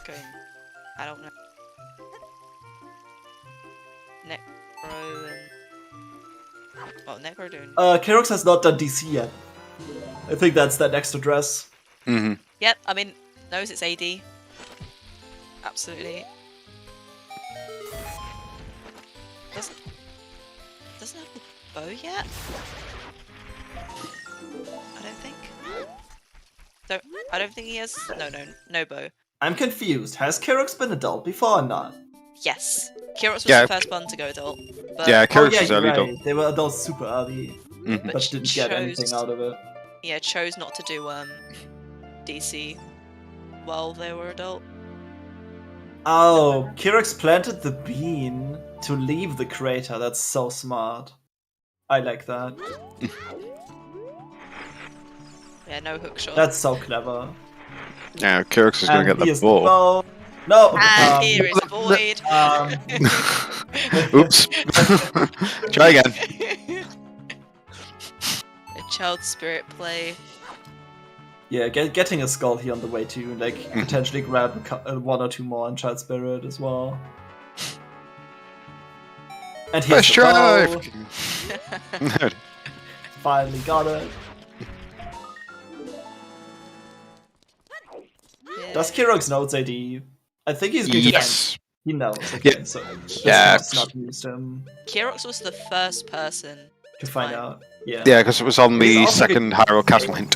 Speaker 4: going. I don't know. Necro and. Oh, Necro doing.
Speaker 3: Kerox has not done DC yet. I think that's that next address.
Speaker 2: Mm-hmm.
Speaker 4: Yep, I mean, knows it's AD. Absolutely. Doesn't have the bow yet? I don't think. I don't think he has. No bow.
Speaker 3: I'm confused. Has Kerox been adult before or not?
Speaker 4: Yes, Kirok was
Speaker 2: Yeah.
Speaker 4: the first one to go adult. But
Speaker 2: Yeah, Kirok's
Speaker 3: yeah,
Speaker 2: was
Speaker 3: you're
Speaker 2: early
Speaker 3: right.
Speaker 2: done.
Speaker 3: They were adults super early,
Speaker 2: Mhm.
Speaker 3: but didn't get anything out of it.
Speaker 4: Yeah, chose not to do DC while they were adult.
Speaker 3: Oh, Kerox planted the bean to leave the crater. That's so smart. I like that.
Speaker 4: Yeah, no hook shot.
Speaker 3: That's so clever.
Speaker 2: Yeah, Kirk's is going to get the
Speaker 3: here's
Speaker 2: ball.
Speaker 3: No.
Speaker 4: And here is a void.
Speaker 2: Oops. Try again.
Speaker 4: A child spirit play.
Speaker 3: Yeah, getting a skull here on the way to like potentially grab one or two more on Child Spirit as well. And here's
Speaker 2: First
Speaker 3: the
Speaker 2: try.
Speaker 3: bow. Finally got it.
Speaker 4: Yeah.
Speaker 3: Does Kerox know it's AD? I think he's going to
Speaker 2: Yes.
Speaker 3: He knows. Okay,
Speaker 2: Yeah.
Speaker 3: so
Speaker 2: Yeah.
Speaker 3: it's not used him
Speaker 4: Kerox was the first person
Speaker 3: to find out. Yeah.
Speaker 2: Yeah, because it was on
Speaker 3: He's
Speaker 2: the
Speaker 3: also
Speaker 2: second Hyrule Castle hint.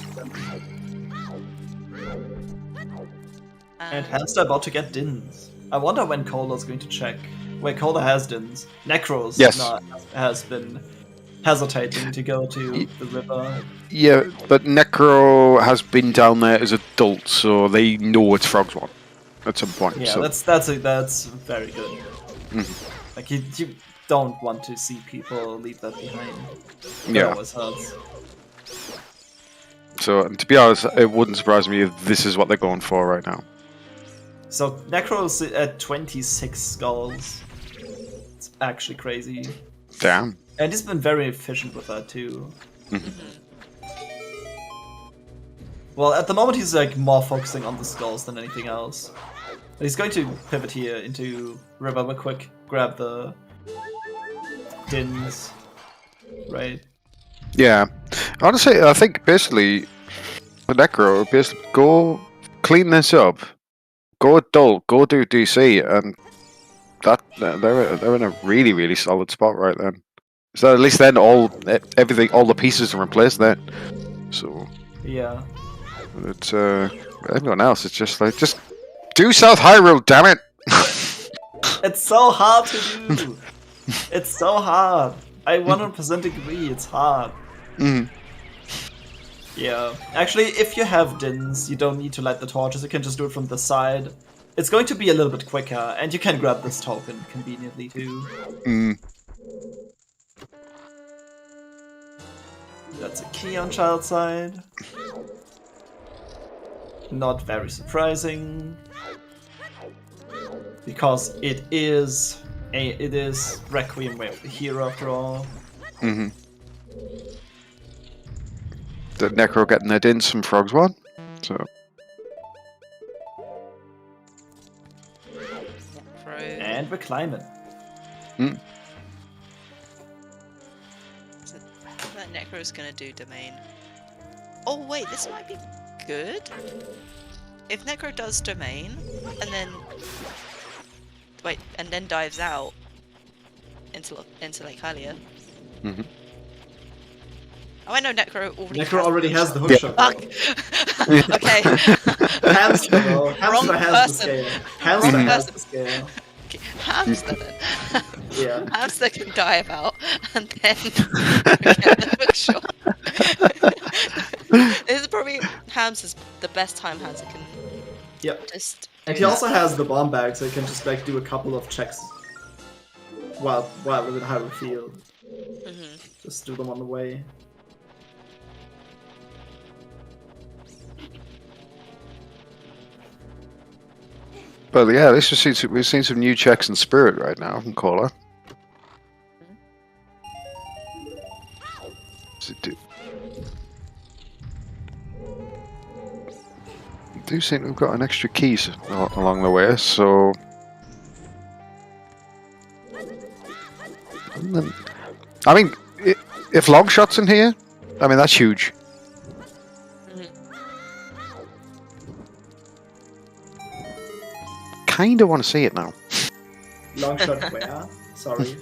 Speaker 3: And Hamster about to get Dins. I wonder when Colar's going to check. Wait, Cola has Dins. Necros
Speaker 2: Yes.
Speaker 3: has been hesitating to go to the river.
Speaker 2: Yeah, but Necro has been down there as adult, so they know it's Frog's one at some point.
Speaker 3: Yeah,
Speaker 2: so.
Speaker 3: that's very good.
Speaker 2: Mhm.
Speaker 3: Like you don't want to see people leave that behind. That
Speaker 2: Yeah.
Speaker 3: always hurts.
Speaker 2: So, and to be honest, it wouldn't surprise me if this is what they're going for right now.
Speaker 3: So Necro's at 26 skulls. It's actually crazy.
Speaker 2: Damn.
Speaker 3: And he's been very efficient with that too. Well, at the moment he's like more focusing on the skulls than anything else. But he's going to pivot here into River real quick, grab the Dins. Right.
Speaker 2: Yeah. Honestly, I think basically, with Necro, basically go clean this up, go adult, go do DC, and they're in a really, really solid spot right then. So at least then all the pieces are in place then. So
Speaker 3: Yeah.
Speaker 2: it's everyone else. It's just like just do South Hyrule, damn it.
Speaker 3: It's so hard to do. It's so hard. I 100% agree. It's hard.
Speaker 2: Mhm.
Speaker 3: Yeah. Actually, if you have Dins, you don't need to light the torches. You can just do it from the side. It's going to be a little bit quicker, and you can grab this token conveniently too.
Speaker 2: Mm.
Speaker 3: That's a key on child side. Not very surprising, because it is Requiem Way of the Hero after all.
Speaker 2: Mhm. The Necro getting their dins from Frog's one. So
Speaker 3: And we're climbing.
Speaker 2: mm.
Speaker 4: So that Necro's gonna do domain. Oh wait, this might be good. If Necro does domain, and then dives out into Lake Hylia.
Speaker 2: Mhm.
Speaker 4: Oh, I know Necro
Speaker 3: Already has the hook
Speaker 2: Yeah.
Speaker 3: shot.
Speaker 4: Fuck. Okay.
Speaker 3: Hamster though. Hamster
Speaker 4: Wrong
Speaker 3: has
Speaker 4: person.
Speaker 3: the scale. Hamster
Speaker 4: Wrong
Speaker 3: has
Speaker 4: person.
Speaker 3: the scale.
Speaker 4: Okay, Hamster then.
Speaker 3: Yeah.
Speaker 4: Hamster can dive out and then get the hook shot. This is probably Hamster's the best time Hamster can
Speaker 3: Yep.
Speaker 4: just.
Speaker 3: And
Speaker 4: do
Speaker 3: he
Speaker 4: that.
Speaker 3: also has the bomb bag, so he can just like do a couple of checks while in the Hyrule field. Just do them on the way.
Speaker 2: But yeah, at least we've seen some new checks in Spirit right now from Caller. Do seem to have got an extra keys along the way, so. I mean, if Longshot's in here, I mean, that's huge. Kinda want to see it now.
Speaker 3: Longshot where? Sorry.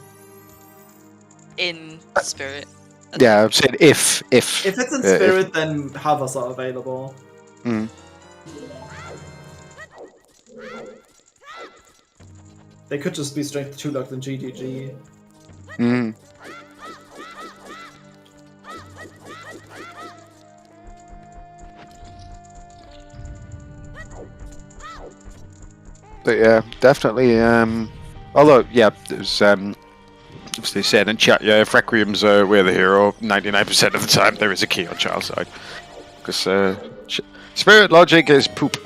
Speaker 4: In Spirit.
Speaker 2: Yeah, I've said if.
Speaker 3: If it's in Spirit, then hovers are available.
Speaker 2: Mm.
Speaker 3: They could just be strength 2 locked in GDG.
Speaker 2: Mm. But yeah, definitely. Although, yeah, there's as they said in chat, yeah, if Requiem's we're the hero, 99% of the time there is a key on Child's side. Because Spirit logic is poop.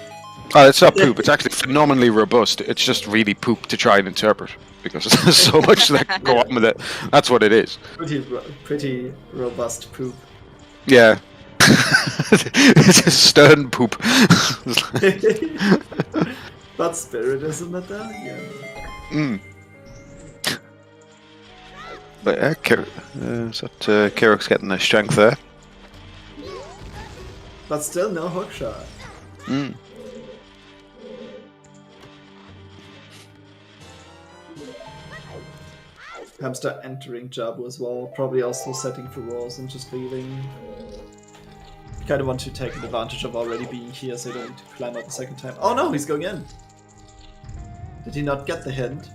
Speaker 2: Oh, it's not poop. It's actually phenomenally robust. It's just really poop to try and interpret because there's so much that can go on with it. That's what it is.
Speaker 3: Pretty robust poop.
Speaker 2: Yeah. It's a stern poop.
Speaker 3: That's Spirit, isn't it? Then? Yeah.
Speaker 2: Mm. But yeah, Kirok's getting the strength there.
Speaker 3: But still no hookshot.
Speaker 2: Mm.
Speaker 3: Hamster entering Jabu as well, probably also setting for walls and just leaving. Kind of want to take advantage of already being here so I don't need to climb up a second time. Oh no, he's going in! Did he not get the hint?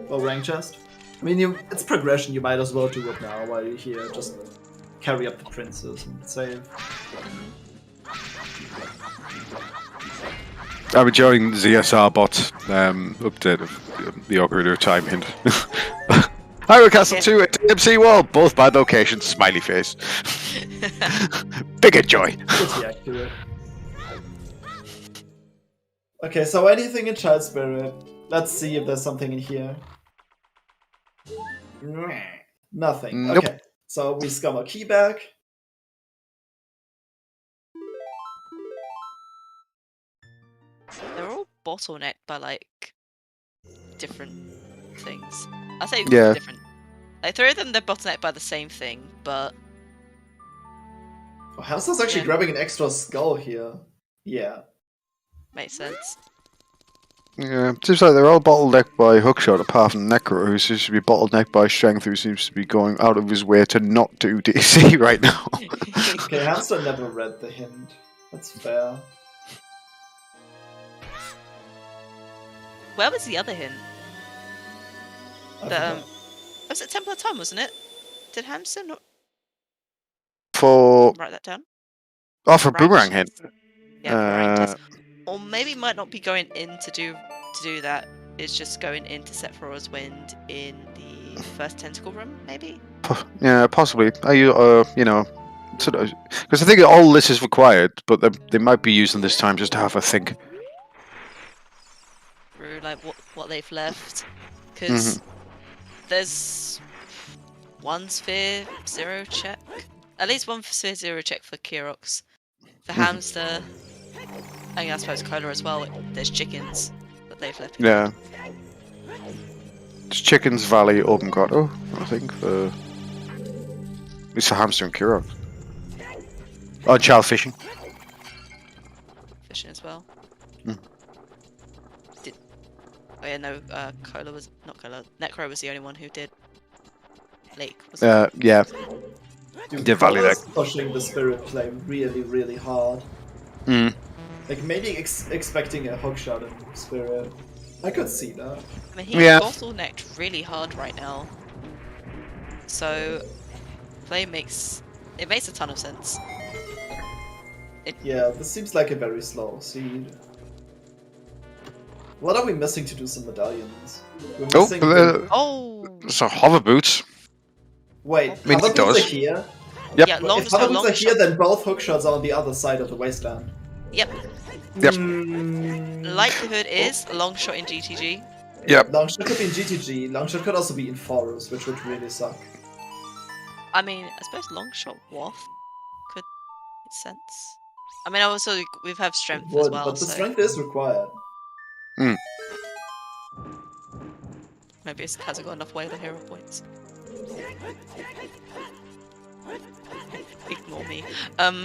Speaker 3: Oh, rank chest? I mean, it's progression, you might as well do it now while you're here, just carry up the princes and save.
Speaker 2: I'm enjoying the ZSR bot update of the Ocarina of Time hint. Hyrule Castle 2 at MC Wall, both bad locations, smiley face. Bigger joy.
Speaker 3: Pretty accurate. Okay, so anything in Child Spirit. Let's see if there's something in here. Nothing.
Speaker 2: Nope.
Speaker 3: Okay, so we scum our key back.
Speaker 4: They're all bottlenecked by like different things. I say
Speaker 2: Yeah.
Speaker 4: different. Like 3 of them, they're bottlenecked by the same thing, but
Speaker 3: Oh, Hamster's actually
Speaker 4: Yeah.
Speaker 3: grabbing an extra skull here. Yeah.
Speaker 4: makes sense.
Speaker 2: Yeah, it seems like they're all bottlenecked by Hookshot, apart from Necro, who seems to be bottlenecked by Strength, who seems to be going out of his way to not do DC right now.
Speaker 3: Okay, Hamster never read the hint. That's fair.
Speaker 4: Where was the other hint?
Speaker 3: I
Speaker 4: The,
Speaker 3: forgot.
Speaker 4: was it Temple of Time, wasn't it? Did Hamster not
Speaker 2: For
Speaker 4: write that down?
Speaker 2: for
Speaker 4: Right.
Speaker 2: Boomerang hint.
Speaker 4: Yeah, right,
Speaker 2: Uh,
Speaker 4: yes. Or maybe it might not be going in to do that. It's just going in to set Flora's Wind in the first tentacle room, maybe?
Speaker 2: Yeah, possibly. Sort of, because I think all this is required, but they might be using this time just to have a think.
Speaker 4: Through like what they've left. Because there's one Sphere Zero check. At least one Sphere Zero check for Kirox. For Hamster. I mean, I suppose Cola as well. There's chickens that they've left.
Speaker 2: Yeah. It's Chickens Valley Open Grotto, I think, for at least for Hamster and Kirok. Oh, child fishing.
Speaker 4: Fishing as well.
Speaker 2: Mm.
Speaker 4: Oh yeah, no. Cola was not Cola. Necro was the only one who did. Lake. Was
Speaker 2: Yeah.
Speaker 3: Dude,
Speaker 2: The Valley
Speaker 3: Colour's pushing the Spirit play really, really hard.
Speaker 2: Mm.
Speaker 3: Like, maybe expecting a hookshot in Spirit. I could see that.
Speaker 4: I mean, he's bottlenecked really hard right now. So, play makes a ton of sense.
Speaker 3: Yeah, this seems like a very slow seed. What are we missing to do some medallions? We're missing
Speaker 4: Oh,
Speaker 2: So hover boots.
Speaker 3: Wait,
Speaker 2: I mean,
Speaker 3: hover
Speaker 2: it
Speaker 3: boots
Speaker 2: does.
Speaker 3: are here?
Speaker 2: Yep.
Speaker 4: Yeah, long,
Speaker 3: If hover
Speaker 4: so
Speaker 3: boots
Speaker 4: long
Speaker 3: are here,
Speaker 4: shot.
Speaker 3: then both hookshots are on the other side of the wasteland.
Speaker 4: Yep.
Speaker 2: Yep.
Speaker 4: Likelihood is a long shot in GTG.
Speaker 2: Yep.
Speaker 3: Longshot could be in GTG. Longshot could also be in Forest, which would really suck.
Speaker 4: I mean, I suppose long shot waff could make sense. I mean, also we have strength
Speaker 3: Would,
Speaker 4: as well,
Speaker 3: but the
Speaker 4: so
Speaker 3: strength is required.
Speaker 4: maybe it hasn't got enough whaler hero points. Ignore me.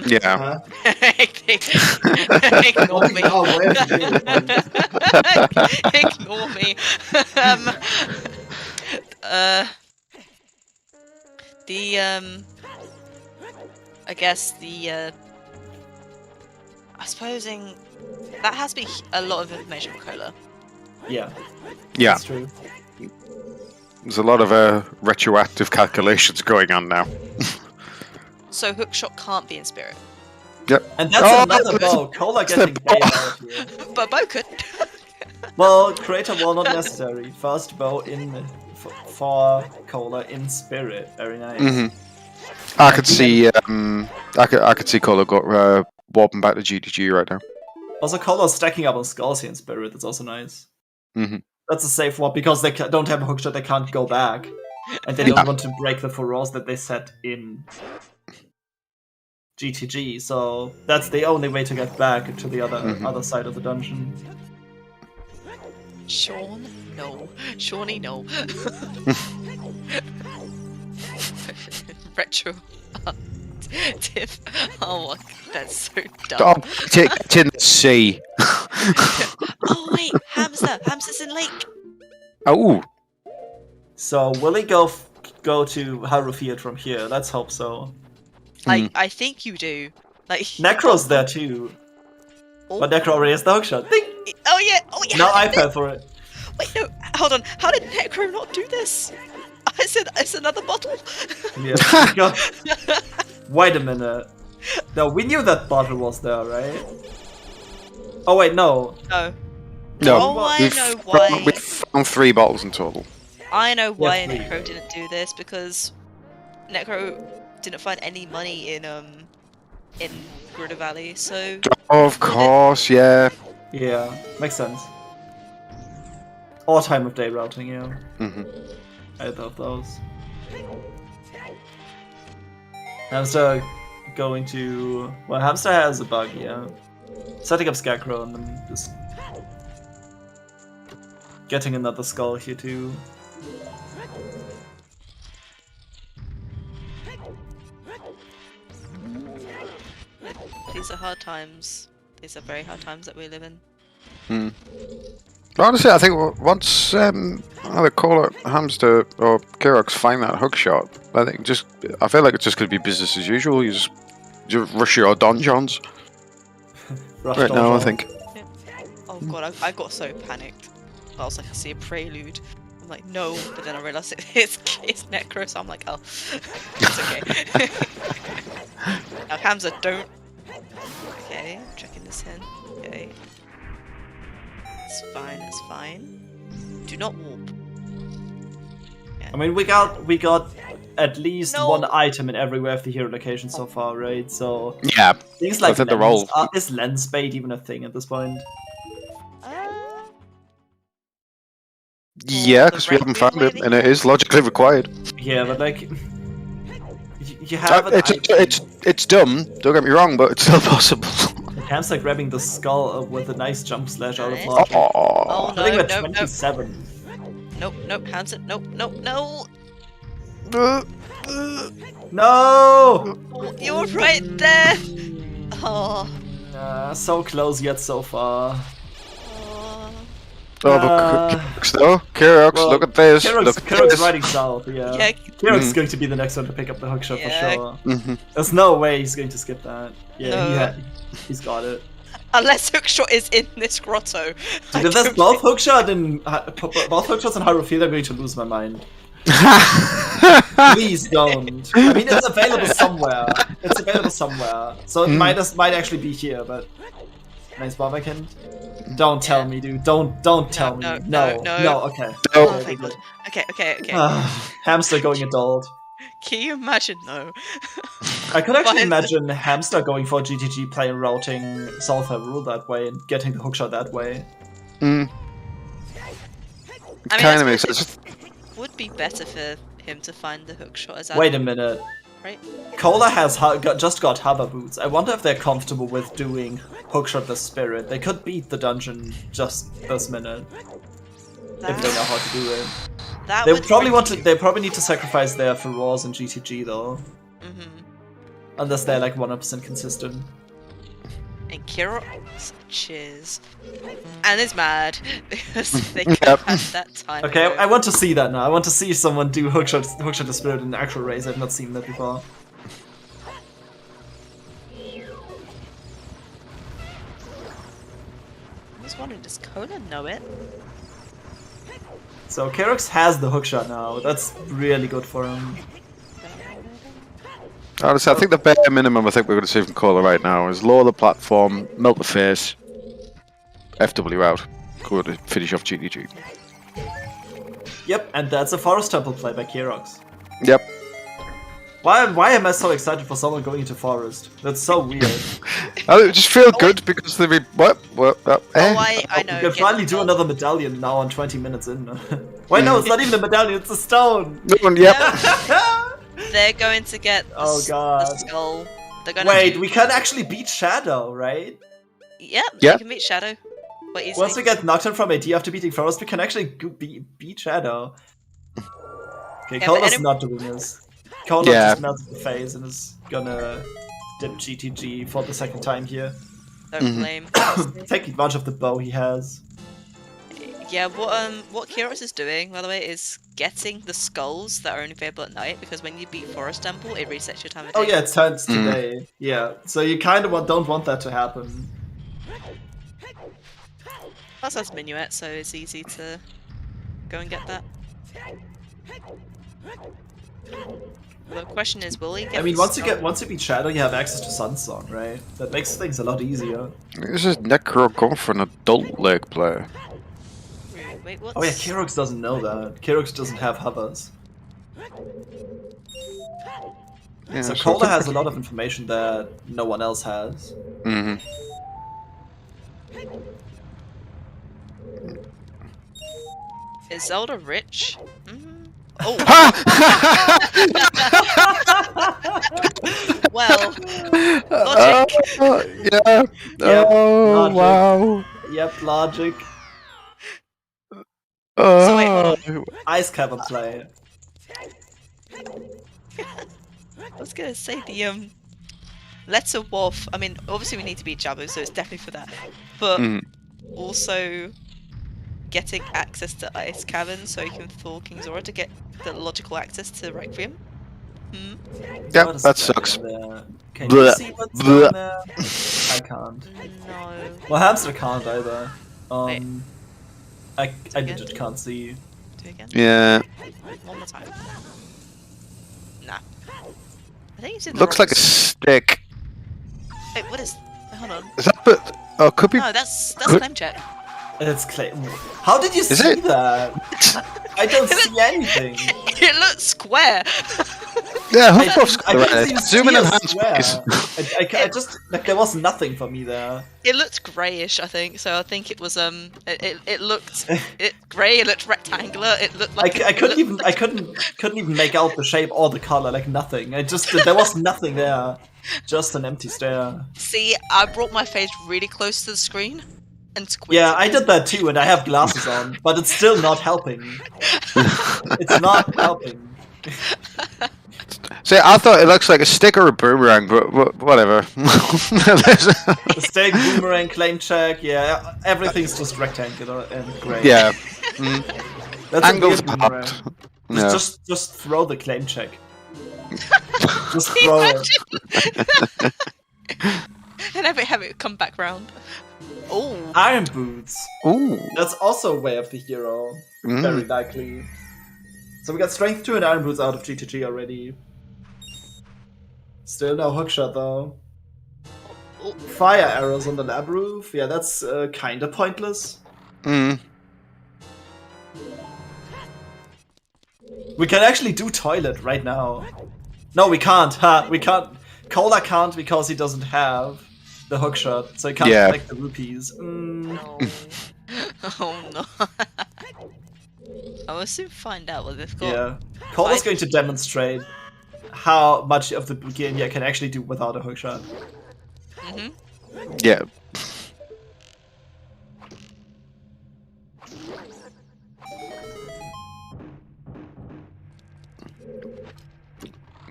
Speaker 2: Yeah.
Speaker 4: Ignore me.
Speaker 3: Oh, where have you been?
Speaker 4: Ignore me. I guess I supposing that has to be a lot of information for Cola.
Speaker 3: Yeah,
Speaker 2: Yeah.
Speaker 3: that's true.
Speaker 2: There's a lot of retroactive calculations going on now.
Speaker 4: So hookshot can't be in spirit,
Speaker 3: And that's another bow. Cola getting bailed out here.
Speaker 4: but Bo could.
Speaker 3: Well, creator wall not necessary. First bow in for Cola in spirit. Very nice.
Speaker 2: Mm-hmm. I could see. I could see Cola got warping back to GTG right now.
Speaker 3: Also, Cola stacking up on skulls here in spirit. That's also nice.
Speaker 2: Mm-hmm.
Speaker 3: That's a safe one because they don't have a hookshot. They can't go back, and they don't want to break the furrows that they set in GTG. So that's the only way to get back to the other side of the dungeon.
Speaker 4: Sean, no. Shawnee, no. Retro. Tiff. Oh my god, that's so dumb.
Speaker 2: It's in the sea.
Speaker 4: Oh wait, Hamster. Hamster's in lake.
Speaker 2: Oh.
Speaker 3: So will he go to Harufiat from here? Let's hope so.
Speaker 4: I think you do. Like
Speaker 3: Necro's there too.
Speaker 4: Oh,
Speaker 3: But Necro already has the hookshot. Ding!
Speaker 4: oh yeah. Oh yeah.
Speaker 3: No iPad for it.
Speaker 4: Wait, no. Hold on. How did Necro not do this? I said it's another bottle.
Speaker 3: Yeah. Wait a minute. No, we knew that bottle was there, right? Oh wait, no.
Speaker 4: No.
Speaker 2: No.
Speaker 4: Oh, I know why.
Speaker 2: We found 3 bottles in total.
Speaker 4: I know why
Speaker 3: Yes, please.
Speaker 4: Necro didn't do this because Necro didn't find any money in Gruda Valley, so
Speaker 2: Of course, yeah.
Speaker 3: Yeah, makes sense. Or time of day routing, yeah.
Speaker 2: Mm-hmm.
Speaker 3: Either of those. Hamster going to... Well, Hamster has a bug, yeah. Setting up Scarecrow and then just... getting another skull here too.
Speaker 4: these are hard times. These are very hard times that we live in.
Speaker 2: Honestly, I think once either Cola, Hamster, or Kirox find that hookshot, I feel like it's just going to be business as usual. You just rush your donjons. Right now, I think.
Speaker 4: Oh god, I got so panicked. I was like, I see a prelude. I'm like, no, but then I realised it's Necro, so I'm like, oh, it's okay. Now, Hamza, don't. Okay, I'm checking this in. Okay. It's fine, it's fine. Do not warp.
Speaker 3: I mean, we got at least
Speaker 4: No.
Speaker 3: one item in every of the hero location so far, right? So
Speaker 2: Yeah.
Speaker 3: things like
Speaker 2: That's the
Speaker 3: lens,
Speaker 2: roll.
Speaker 3: is lens bait even a thing at this point?
Speaker 2: Yeah, because we haven't found it, and it is logically required.
Speaker 3: Yeah, but like, you have an item.
Speaker 2: It's dumb. Don't get me wrong, but it's still possible.
Speaker 3: Hamster grabbing the skull with a nice jump slash out of
Speaker 4: Nice.
Speaker 3: logic.
Speaker 4: Oh
Speaker 3: I think
Speaker 4: no,
Speaker 3: we're
Speaker 4: no, no,
Speaker 3: 27.
Speaker 4: nope, Hamza, nope, no.
Speaker 3: No!
Speaker 4: Oh, you're right there. Oh.
Speaker 3: So close yet so far.
Speaker 2: Oh, but Kirox though. Kirox,
Speaker 3: well,
Speaker 2: look at this. Look at
Speaker 3: Kirox
Speaker 2: this.
Speaker 3: riding south, yeah.
Speaker 4: Yeah.
Speaker 3: Kirox is going to be the next one to pick up the hookshot
Speaker 4: Yeah.
Speaker 3: for sure.
Speaker 2: Mm-hmm.
Speaker 3: There's no way he's going to skip that. Yeah,
Speaker 4: No.
Speaker 3: he's got it.
Speaker 4: Unless Hookshot is in this grotto.
Speaker 3: Dude, if there's both hookshot and both hookshots and Harufield, I'm going to lose my mind. Please don't. I mean, it's available somewhere. It's available somewhere, so it might actually be here. But nice Barbican. Don't tell me, dude. Don't tell me.
Speaker 4: No.
Speaker 3: Okay.
Speaker 4: Oh, thank God. Okay.
Speaker 3: Hamster going adult.
Speaker 4: Can you imagine though?
Speaker 3: I could actually
Speaker 4: Why-
Speaker 3: imagine Hamster going for GTG play and routing South Rule that way and getting the hookshot that way.
Speaker 2: Mm.
Speaker 4: I mean,
Speaker 2: Kind of
Speaker 4: I
Speaker 2: makes
Speaker 4: suppose
Speaker 2: sense.
Speaker 4: it would be better for him to find the hookshot as
Speaker 3: Wait a minute.
Speaker 4: right?
Speaker 3: Cola has just got hover boots. I wonder if they're comfortable with doing hookshot the spirit. They could beat the dungeon just this minute if they know how to do it.
Speaker 4: That
Speaker 3: They
Speaker 4: would
Speaker 3: probably want to.
Speaker 4: really-
Speaker 3: They probably need to sacrifice their furores in GTG though,
Speaker 4: Mhm.
Speaker 3: unless they're like 100% consistent.
Speaker 4: And Kiro, cheers, and is mad because they could
Speaker 2: Yep.
Speaker 4: have that time.
Speaker 3: Okay,
Speaker 4: ago.
Speaker 3: I want to see that now. I want to see someone do hookshot the spirit in an actual race. I've not seen that before.
Speaker 4: I was wondering, does Cola know it?
Speaker 3: So Kerox has the hookshot now. That's really good for him.
Speaker 2: Honestly, I think the bare minimum I think we're going to see from Cola right now is lower the platform, melt the face, FW out, go to finish off GTG.
Speaker 3: Yep, and that's a Forest Temple play by Kerox.
Speaker 2: Yep.
Speaker 3: Why am I so excited for someone going into Forest? That's so weird.
Speaker 2: It just feel good because they be what?
Speaker 4: Oh, I know.
Speaker 3: You can finally do another medallion now on 20 minutes in. Wait, no, it's not even a medallion, it's a stone!
Speaker 2: Yep.
Speaker 4: They're going to get the,
Speaker 3: Oh, God.
Speaker 4: the skull. They're going
Speaker 3: Wait,
Speaker 4: to...
Speaker 3: we can actually beat Shadow, right?
Speaker 4: Yep,
Speaker 2: Yeah.
Speaker 4: you can beat Shadow. Quite easily.
Speaker 3: Once we get knocked in from AD after beating Forest, we can actually beat Shadow. Okay,
Speaker 4: Yeah,
Speaker 3: Cola's
Speaker 4: but
Speaker 3: not doing this. Cola
Speaker 2: Yeah.
Speaker 3: just melted the phase and is gonna dip GTG for the second time here.
Speaker 4: Don't blame.
Speaker 3: Take advantage of the bow he has.
Speaker 4: Yeah, what Kyrus is doing, by the way, is getting the skulls that are only available at night, because when you beat Forest Temple, it resets your time of day.
Speaker 3: Oh yeah, it's today. Yeah, so you kind of don't want that to happen.
Speaker 4: Plus that's Minuet, so it's easy to go and get that. The question is, will he get
Speaker 3: I mean,
Speaker 4: the
Speaker 3: once
Speaker 4: skull?
Speaker 3: you beat Shadow, you have access to Sunsong, right? That makes things a lot easier.
Speaker 2: This is Necro going for an adult leg play.
Speaker 4: Wait, what's...
Speaker 3: Oh yeah, Kirox doesn't know that. Kirox doesn't have hovers.
Speaker 2: Yeah,
Speaker 3: So
Speaker 2: so
Speaker 3: Cola has a lot of information that no one else has.
Speaker 2: Mm-hmm.
Speaker 4: Is Zelda rich? Oh, well, logic.
Speaker 2: Yeah. Oh,
Speaker 3: logic.
Speaker 2: wow.
Speaker 3: Yep, logic.
Speaker 4: So wait, hold
Speaker 3: Ice Cavern play.
Speaker 4: I was gonna say the Letter Wolf. I mean, obviously we need to beat Jabu, so it's definitely for that. But also getting access to Ice Cavern so you can fool King Zora to get the logical access to Requiem.
Speaker 2: Yeah,
Speaker 3: What is
Speaker 2: that
Speaker 3: going
Speaker 2: sucks.
Speaker 3: on there? Can you
Speaker 2: Blech.
Speaker 3: see what's
Speaker 2: Blech.
Speaker 3: down there? I can't.
Speaker 4: No.
Speaker 3: Well, Hamster can't either.
Speaker 4: Wait.
Speaker 3: I
Speaker 4: Again?
Speaker 3: legit can't see.
Speaker 4: Do it again.
Speaker 2: Yeah.
Speaker 4: One more time. Nah. I think it's in the
Speaker 2: Looks
Speaker 4: wrong
Speaker 2: like a stick.
Speaker 4: Wait, what is? Hold on.
Speaker 2: Is that but oh could be
Speaker 4: No, that's
Speaker 2: Could-
Speaker 4: claim check.
Speaker 3: It's clay. How did you
Speaker 2: Is
Speaker 3: see
Speaker 2: it?
Speaker 3: that? I don't see anything.
Speaker 4: It looks square.
Speaker 2: Yeah,
Speaker 3: I
Speaker 2: Hufflepuff's
Speaker 3: I
Speaker 2: got
Speaker 3: didn't
Speaker 2: it
Speaker 3: even
Speaker 2: right. Zoom in
Speaker 3: see a
Speaker 2: and hands,
Speaker 3: square.
Speaker 2: please.
Speaker 3: I just like there was nothing for me there.
Speaker 4: It looked greyish, I think. So I think it was it looked grey. It looked rectangular. It looked like
Speaker 3: I couldn't even make out the shape or the color. Like nothing. There was nothing there. Just an empty stare.
Speaker 4: See, I brought my face really close to the screen and squinted.
Speaker 3: Yeah, I did that too, and I have glasses on, but it's still not helping. It's not helping.
Speaker 2: See, I thought it looks like a stick or a boomerang, but whatever.
Speaker 3: The stake, boomerang, claim check, yeah, everything's just rectangular and grey.
Speaker 2: Yeah.
Speaker 3: That's
Speaker 2: Angles
Speaker 3: a weird boomerang.
Speaker 2: popped. Yeah.
Speaker 3: Just throw the claim check. Just throw it.
Speaker 4: And have it come back round. Oh,
Speaker 3: Iron boots.
Speaker 2: Ooh.
Speaker 3: That's also a way of the hero. Very likely. So we got strength 2 and iron boots out of GTG already. Still no hookshot though. Fire arrows on the lab roof. Yeah, that's kinda pointless. We can actually do toilet right now. No, we can't. Ha! We can't. Cola can't because he doesn't have the hookshot, so he can't collect the rupees.
Speaker 4: No. Oh no. I will soon find out what they've got.
Speaker 3: Yeah. Cola's going to demonstrate how much of the game you can actually do without a hookshot.
Speaker 2: Yeah.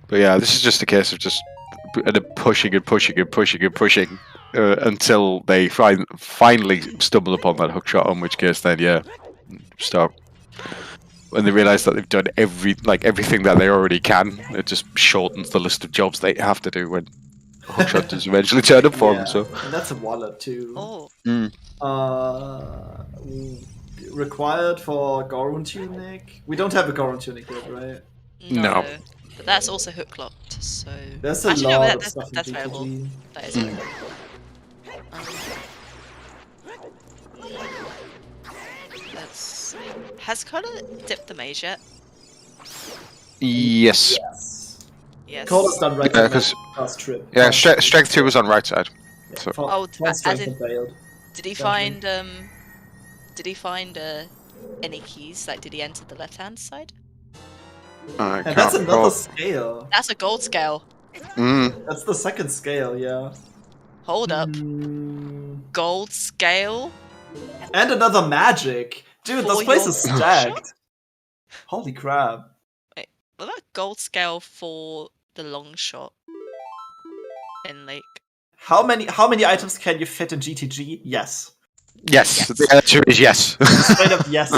Speaker 2: But yeah, this is just a case of just pushing and pushing and pushing and pushing until they finally stumble upon that hookshot. In which case, then yeah, start. When they realize that they've done everything that they already can, it just shortens the list of jobs they have to do when hookshot does eventually turn up for them. So
Speaker 3: and that's a wallet too.
Speaker 4: Oh.
Speaker 3: Required for Gorun tunic. We don't have a Gorun tunic yet, right?
Speaker 2: No.
Speaker 4: But that's also hook locked, so
Speaker 3: There's a
Speaker 4: actually,
Speaker 3: lot
Speaker 4: no,
Speaker 3: of stuff in
Speaker 4: that's variable.
Speaker 3: GTG.
Speaker 4: That is variable. Let's see. Has Cola dipped the mage yet?
Speaker 2: yes.
Speaker 3: Yes. Cola's done right
Speaker 2: Yeah, because
Speaker 3: trip.
Speaker 2: yeah, strength 2 was on right side.
Speaker 3: Yeah,
Speaker 2: So.
Speaker 4: As in, did he find any keys? Like, did he enter the left-hand side?
Speaker 2: I
Speaker 3: And that's
Speaker 2: can't
Speaker 3: another
Speaker 2: recall.
Speaker 3: scale.
Speaker 4: That's a gold scale.
Speaker 3: That's the second scale, yeah.
Speaker 4: Hold up. Gold scale?
Speaker 3: And another magic. Dude, this place is stacked. Holy crap.
Speaker 4: Wait, what about gold scale for the long shot in Lake?
Speaker 3: How many items can you fit in GTG? Yes.
Speaker 2: Yes, the answer is yes.
Speaker 3: Straight up yes.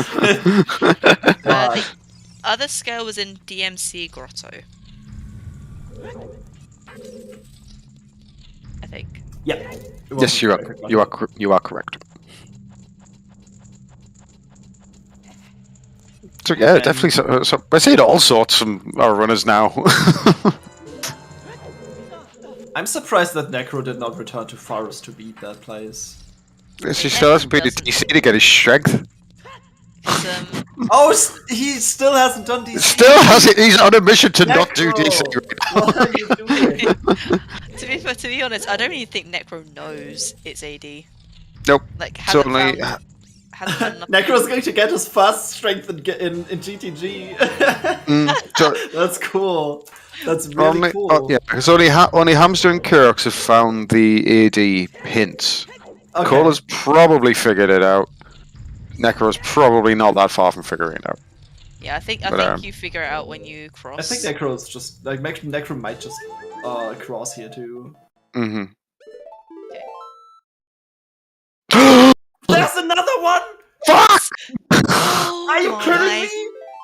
Speaker 4: The other scale was in DMC Grotto. I think.
Speaker 3: Yeah.
Speaker 2: Yes, you are correct. So yeah, definitely. So we're seeing all sorts from our runners now.
Speaker 3: I'm surprised that Necro did not return to Forest to beat that place.
Speaker 2: She still hasn't been to DC to get his strength.
Speaker 3: Oh, he still hasn't done DC.
Speaker 2: Still hasn't. He's on a mission to
Speaker 3: Necro,
Speaker 2: not do DC right now.
Speaker 3: What are you doing?
Speaker 4: to be honest, I don't even think Necro knows it's AD.
Speaker 2: Nope.
Speaker 4: Like,
Speaker 3: Necro's going to get his first strength in GTG. That's cool. That's really cool.
Speaker 2: Yeah, because only Hamster and Kirks have found the AD hints.
Speaker 3: Okay.
Speaker 2: Cola's probably figured it out. Necro's probably not that far from figuring it out.
Speaker 4: Yeah, I think you figure it out when you cross.
Speaker 3: I think Necro's just like Necro might just cross here too.
Speaker 2: Mm-hmm.
Speaker 3: There's another one.
Speaker 2: Fuck!
Speaker 3: Are you kidding me?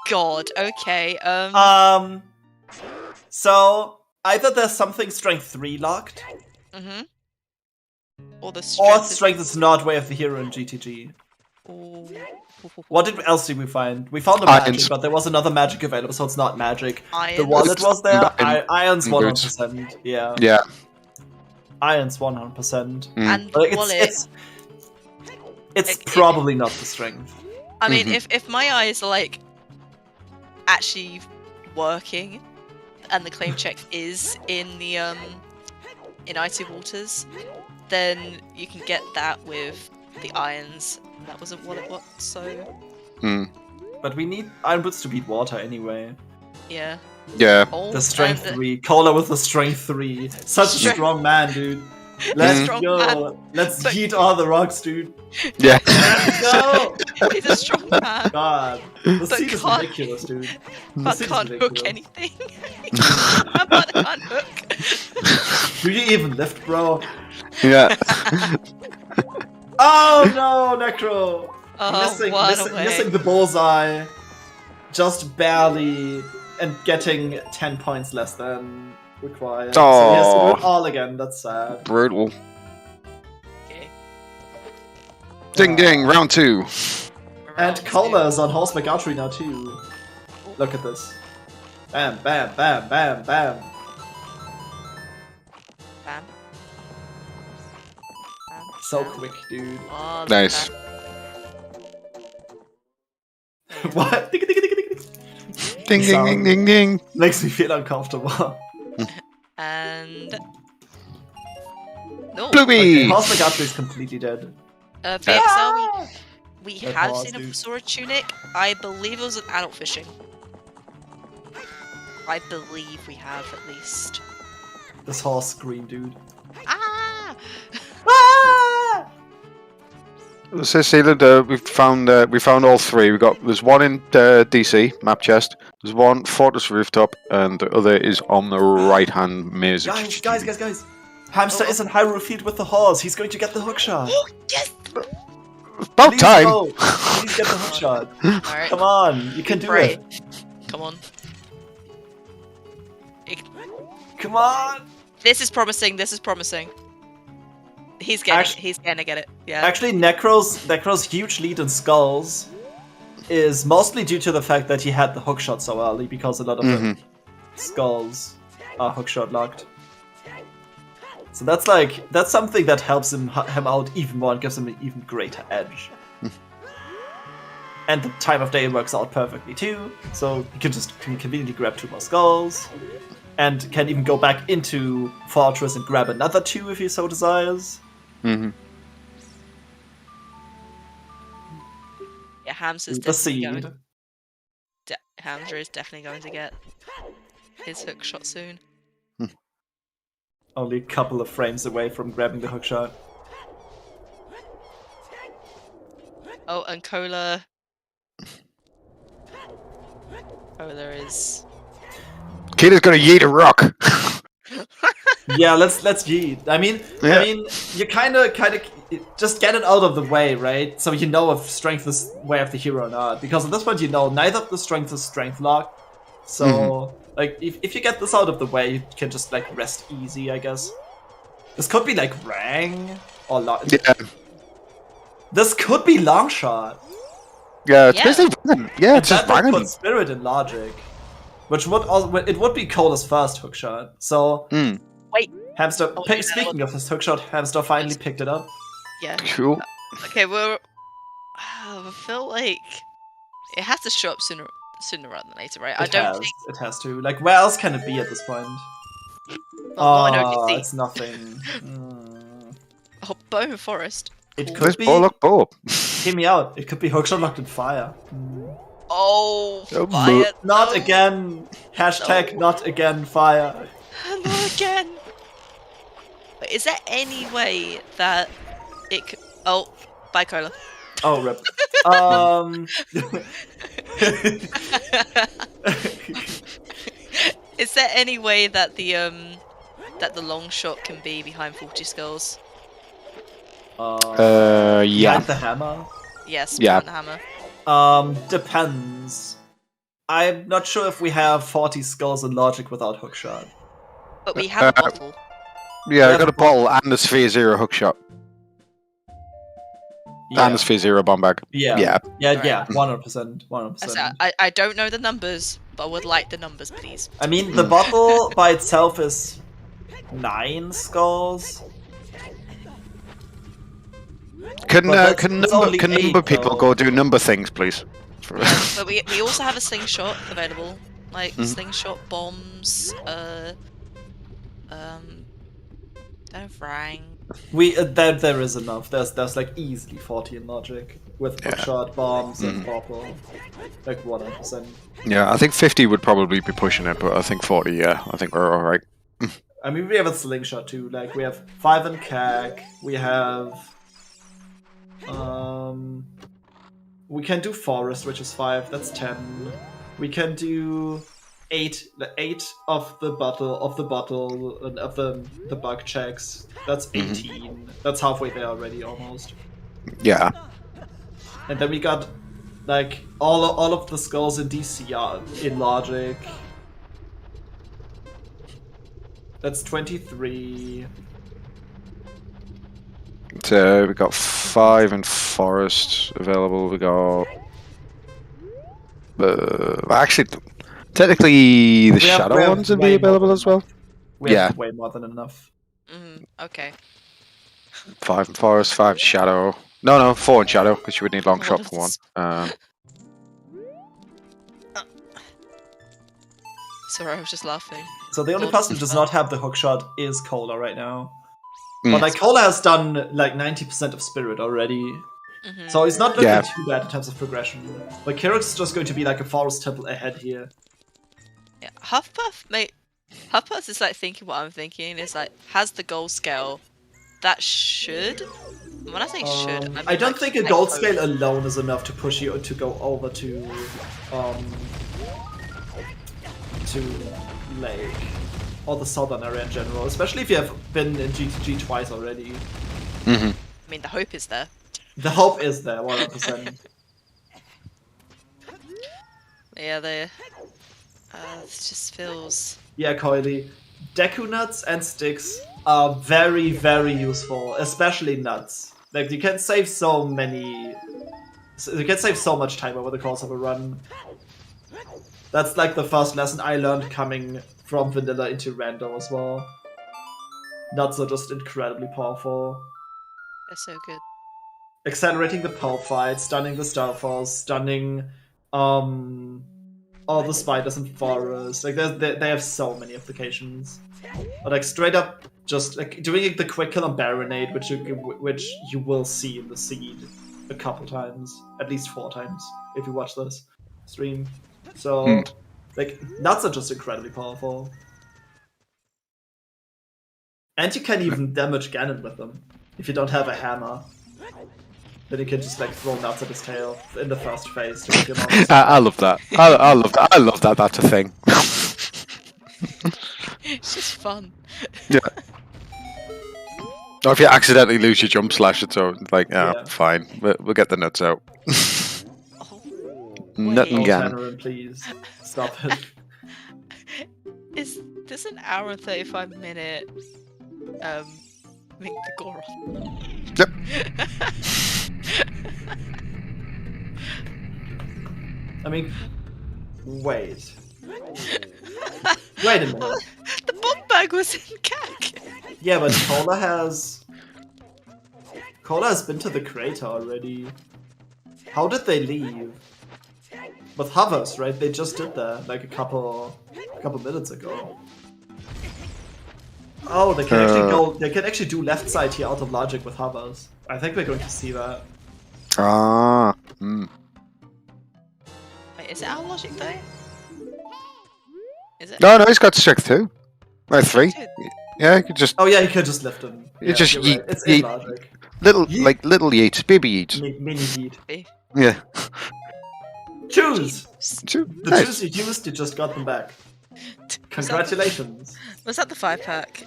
Speaker 4: God. Okay.
Speaker 3: So either there's something strength 3 locked.
Speaker 4: Mm-hmm. Or
Speaker 3: strength is not way of the hero in GTG.
Speaker 4: Ooh.
Speaker 3: What else did we find? We found a magic, but there was another magic available, so it's not magic.
Speaker 4: Irons.
Speaker 3: The wallet was there. Irons
Speaker 2: Good.
Speaker 3: 100%. Yeah.
Speaker 2: Yeah.
Speaker 3: Irons 100%.
Speaker 4: And
Speaker 3: But
Speaker 4: the wallet.
Speaker 3: It's probably not the strength.
Speaker 4: I mean, if my eyes are like actually working, and the claim check is in the in Icy Waters, then you can get that with the irons. That wasn't what it was, so.
Speaker 3: But we need iron boots to beat water anyway.
Speaker 4: Yeah.
Speaker 2: Yeah.
Speaker 4: Oh,
Speaker 3: The strength 3. Cola with the strength 3. Such a strong man, dude. Let's go. Let's yeet all the rocks, dude.
Speaker 2: Yeah.
Speaker 3: Let's go.
Speaker 4: He's a strong man.
Speaker 3: God. The
Speaker 4: But
Speaker 3: scene is
Speaker 4: can't-
Speaker 3: ridiculous, dude.
Speaker 4: But can't hook anything. But can't hook.
Speaker 3: Do you even lift, bro?
Speaker 2: Yeah.
Speaker 3: Oh no, Necro!
Speaker 4: Oh,
Speaker 3: missing the bullseye. Just barely. And getting 10 points less than required. So he has to do it all again, that's sad.
Speaker 2: Brutal.
Speaker 4: Okay.
Speaker 2: Ding ding, round 2.
Speaker 3: And Cola is on horseback archery now too. Look at this. Bam, bam, bam, bam, bam.
Speaker 4: Bam.
Speaker 3: So quick, dude.
Speaker 4: Oh,
Speaker 2: Nice.
Speaker 3: What?
Speaker 2: Ding ding ding ding ding.
Speaker 3: Makes me feel uncomfortable.
Speaker 4: And no,
Speaker 2: Bluey!
Speaker 3: Horse Legato is completely dead.
Speaker 4: VXL, we
Speaker 3: That
Speaker 4: have
Speaker 3: horse,
Speaker 4: seen a
Speaker 3: dude.
Speaker 4: Professor Tunic. I believe it was an adult fishing. I believe we have at least.
Speaker 3: This horse scream, dude.
Speaker 4: Ah!
Speaker 3: Ah!
Speaker 2: So, Sealand, we found all three. There's one in DC map chest. There's one Fortress Rooftop, and the other is on the right hand maze.
Speaker 3: Guys! Hamster is in Hyrule Field with the horse. He's going to get the hookshot.
Speaker 4: Oh yes!
Speaker 2: About
Speaker 3: Please
Speaker 2: time.
Speaker 3: go. Please get the hookshot.
Speaker 4: Alright.
Speaker 3: Come on, you can do
Speaker 4: Pray.
Speaker 3: it.
Speaker 4: Come on.
Speaker 3: Come on.
Speaker 4: This is promising. This is promising. He's gonna get it. Yeah.
Speaker 3: Actually, Necro's huge lead in skulls is mostly due to the fact that he had the hookshot so early, because a lot of the skulls are hookshot locked. So that's something that helps him out even more and gives him an even greater edge. And the time of day works out perfectly too, so he can conveniently grab 2 more skulls, and can even go back into Fortress and grab another 2 if he so desires.
Speaker 2: Mm-hmm.
Speaker 4: Yeah, Hamster's
Speaker 3: The
Speaker 4: definitely
Speaker 3: seed.
Speaker 4: Hamster is definitely going to get his hook shot soon.
Speaker 3: Only a couple of frames away from grabbing the hookshot.
Speaker 4: Oh, and Cola is.
Speaker 2: Kid gonna yeet a rock.
Speaker 3: Yeah, let's yeet. I mean, you kind of just get it out of the way, right? So you know if strength is way of the hero or not. Because at this point, you know neither of the strength is strength locked. So like, if you get this out of the way, you can just like rest easy, I guess. This could be like Rang or
Speaker 2: Yeah.
Speaker 3: This could be long shot.
Speaker 2: Yeah, it's
Speaker 4: Yeah.
Speaker 2: basically it's just
Speaker 3: That would
Speaker 2: banging.
Speaker 3: put Spirit in logic, which would also it would be Cola's first hookshot. So
Speaker 4: Wait.
Speaker 3: Hamster.
Speaker 4: Oh, yeah,
Speaker 3: Speaking of his hookshot, Hamster finally picked it up.
Speaker 4: Yeah.
Speaker 2: Cool.
Speaker 4: Okay, well, I feel like it has to show up sooner rather than later, right? I don't think.
Speaker 3: It has to. Like, where else can it be at this point?
Speaker 4: Well, I
Speaker 3: Oh,
Speaker 4: don't see.
Speaker 3: it's nothing.
Speaker 4: Oh, Bone Forest.
Speaker 3: It
Speaker 2: Nice
Speaker 3: could be.
Speaker 2: ball, look, ball.
Speaker 3: Hear me out. It could be hookshot locked in fire.
Speaker 4: Oh,
Speaker 2: Oh,
Speaker 4: fire!
Speaker 3: Not
Speaker 4: no.
Speaker 3: again. Hashtag not again fire.
Speaker 4: Not again. Wait, is there any way that it could? Oh, bye, Cola.
Speaker 3: Oh, rip.
Speaker 4: Is there any way that the long shot can be behind 40 skulls?
Speaker 2: Yeah.
Speaker 3: Behind the hammer.
Speaker 4: Yes,
Speaker 2: Yeah.
Speaker 4: behind the hammer.
Speaker 3: Depends. I'm not sure if we have 40 skulls in logic without hookshot.
Speaker 4: But we have a bottle.
Speaker 2: Yeah, I got a bottle and a Sphere Zero hookshot. And a Sphere Zero bomb bag.
Speaker 3: Yeah.
Speaker 2: Yeah.
Speaker 3: Yeah. 100%. 100%.
Speaker 4: So I don't know the numbers, but I would like the numbers, please.
Speaker 3: I mean, the bottle by itself is 9 skulls.
Speaker 2: Can
Speaker 3: But it's only
Speaker 2: number
Speaker 3: 8
Speaker 2: people
Speaker 3: though.
Speaker 2: go do number things, please?
Speaker 4: But we also have a slingshot available, like slingshot bombs. Rang.
Speaker 3: There is enough. There's like easily 40 in logic with hookshot bombs and bottle, like 100%.
Speaker 2: Yeah, I think 50 would probably be pushing it, but I think 40. Yeah, I think we're all right.
Speaker 3: I mean, we have a slingshot too. Like we have 5 in CAC. We have we can do forest, which is 5. That's 10. We can do 8 of the bottle and of the bug checks. That's 18. That's halfway there already, almost.
Speaker 2: Yeah.
Speaker 3: And then we got like all of the skulls in DC are in logic. That's 23.
Speaker 2: So we got 5 in forest available. We got actually technically the
Speaker 3: We have
Speaker 2: shadow ones would
Speaker 3: way
Speaker 2: be
Speaker 3: more
Speaker 2: available
Speaker 3: than
Speaker 2: as well.
Speaker 3: We
Speaker 2: Yeah.
Speaker 3: have way more than enough.
Speaker 4: Okay.
Speaker 2: 5 in forest, 5 in shadow. No, 4 in shadow because you would need long shot for one.
Speaker 4: Sorry, I was just laughing.
Speaker 3: So the only
Speaker 4: Lord
Speaker 3: person who
Speaker 4: of
Speaker 3: does
Speaker 4: the
Speaker 3: not have the hookshot is Cola right now.
Speaker 2: Mm.
Speaker 3: But like Cola has done like 90% of Spirit already.
Speaker 4: Mhm.
Speaker 3: So he's not looking
Speaker 2: Yeah.
Speaker 3: too bad in terms of progression. But Kirix is just going to be like a Forest Temple ahead here.
Speaker 4: Yeah, Huffpuff, mate. Huffpuff is like thinking what I'm thinking. Is like has the goal scale that should. When I say should, I mean,
Speaker 3: I don't
Speaker 4: like,
Speaker 3: think a
Speaker 4: like
Speaker 3: gold
Speaker 4: hope.
Speaker 3: scale alone is enough to push you to go over to Lake or the southern area in general, especially if you have been in GTG twice already.
Speaker 2: Mm-hmm.
Speaker 4: I mean, the hope is there.
Speaker 3: The hope is there, 100%.
Speaker 4: Yeah, it just feels.
Speaker 3: Yeah, Coily. Deku nuts and sticks are very, very useful, especially nuts. Like you can save so many. You can save so much time over the course of a run. That's like the first lesson I learned coming from vanilla into rando as well. Nuts are just incredibly powerful.
Speaker 4: They're so good.
Speaker 3: Accelerating the pulp fight, stunning the Starfalls, stunning all the spiders in forest. Like they have so many applications. But like straight up, just like doing the quick kill on Baronade, which you will see in the seed a couple times, at least 4 times if you watch this stream. So like nuts are just incredibly powerful, and you can even damage Ganon with them if you don't have a hammer. Then you can just like throw nuts at his tail in the first phase to make him honest.
Speaker 2: I love that. I love that. I love that. That's a thing.
Speaker 4: It's just fun.
Speaker 2: Yeah. Or if you accidentally lose your jump slash, it's like,
Speaker 3: Yeah.
Speaker 2: fine. We'll get the nuts out.
Speaker 4: Oh,
Speaker 2: Nut and
Speaker 4: wait.
Speaker 2: Gan.
Speaker 3: Tannerin, please stop it.
Speaker 4: Is this an hour and 35-minute Link to Goron?
Speaker 2: Yep.
Speaker 3: I mean, wait. Wait a minute.
Speaker 4: The bomb bag was in CAC.
Speaker 3: Yeah, but Cola has been to the crater already. How did they leave? With hovers, right? They just did that like a couple minutes ago. Oh, they can actually go. They can actually do left side here out of logic with hovers. I think we're going to see that.
Speaker 2: Ah. Mm.
Speaker 4: Wait, is it our logic though? Is it?
Speaker 2: No, he's got strength 2. Or 3. Yeah, you could just
Speaker 3: Oh yeah, you can just lift them.
Speaker 2: You
Speaker 3: Yeah,
Speaker 2: just
Speaker 3: you're
Speaker 2: yeet-
Speaker 3: right. It's
Speaker 2: yeet.
Speaker 3: in logic.
Speaker 2: little
Speaker 3: Yeet.
Speaker 2: little yeets, baby yeets.
Speaker 3: Mini heat.
Speaker 2: Yeah.
Speaker 3: Choose. The
Speaker 2: Nice.
Speaker 3: juice you used, you just got them back. Congratulations.
Speaker 4: Was that the 5-pack?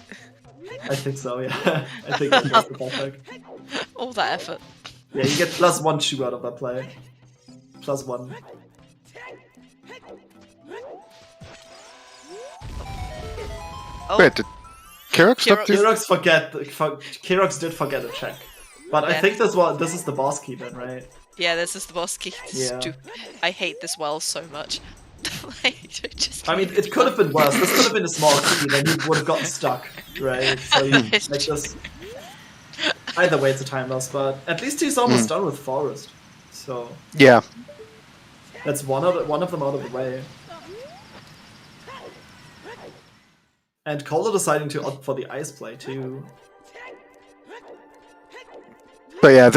Speaker 3: I think so, yeah. I think that was the perfect.
Speaker 4: All that effort.
Speaker 3: Yeah, you get +1 chew out of that play. +1.
Speaker 4: Oh,
Speaker 2: Wait, did Kirok stop doing?
Speaker 3: Kirox did forget a check. But I
Speaker 4: Yeah.
Speaker 3: think this is the boss key then, right?
Speaker 4: yeah, this is the boss key.
Speaker 3: Yeah.
Speaker 4: I hate this well so much. Like, just
Speaker 3: I mean, it could have been worse. This could have been a small key, then you would have gotten stuck, right? So you like this. Either way, it's a time loss, but at least he's almost done with Forest. So
Speaker 2: Yeah.
Speaker 3: that's one of them out of the way. And Cola deciding to opt for the ice play too.
Speaker 2: But yeah,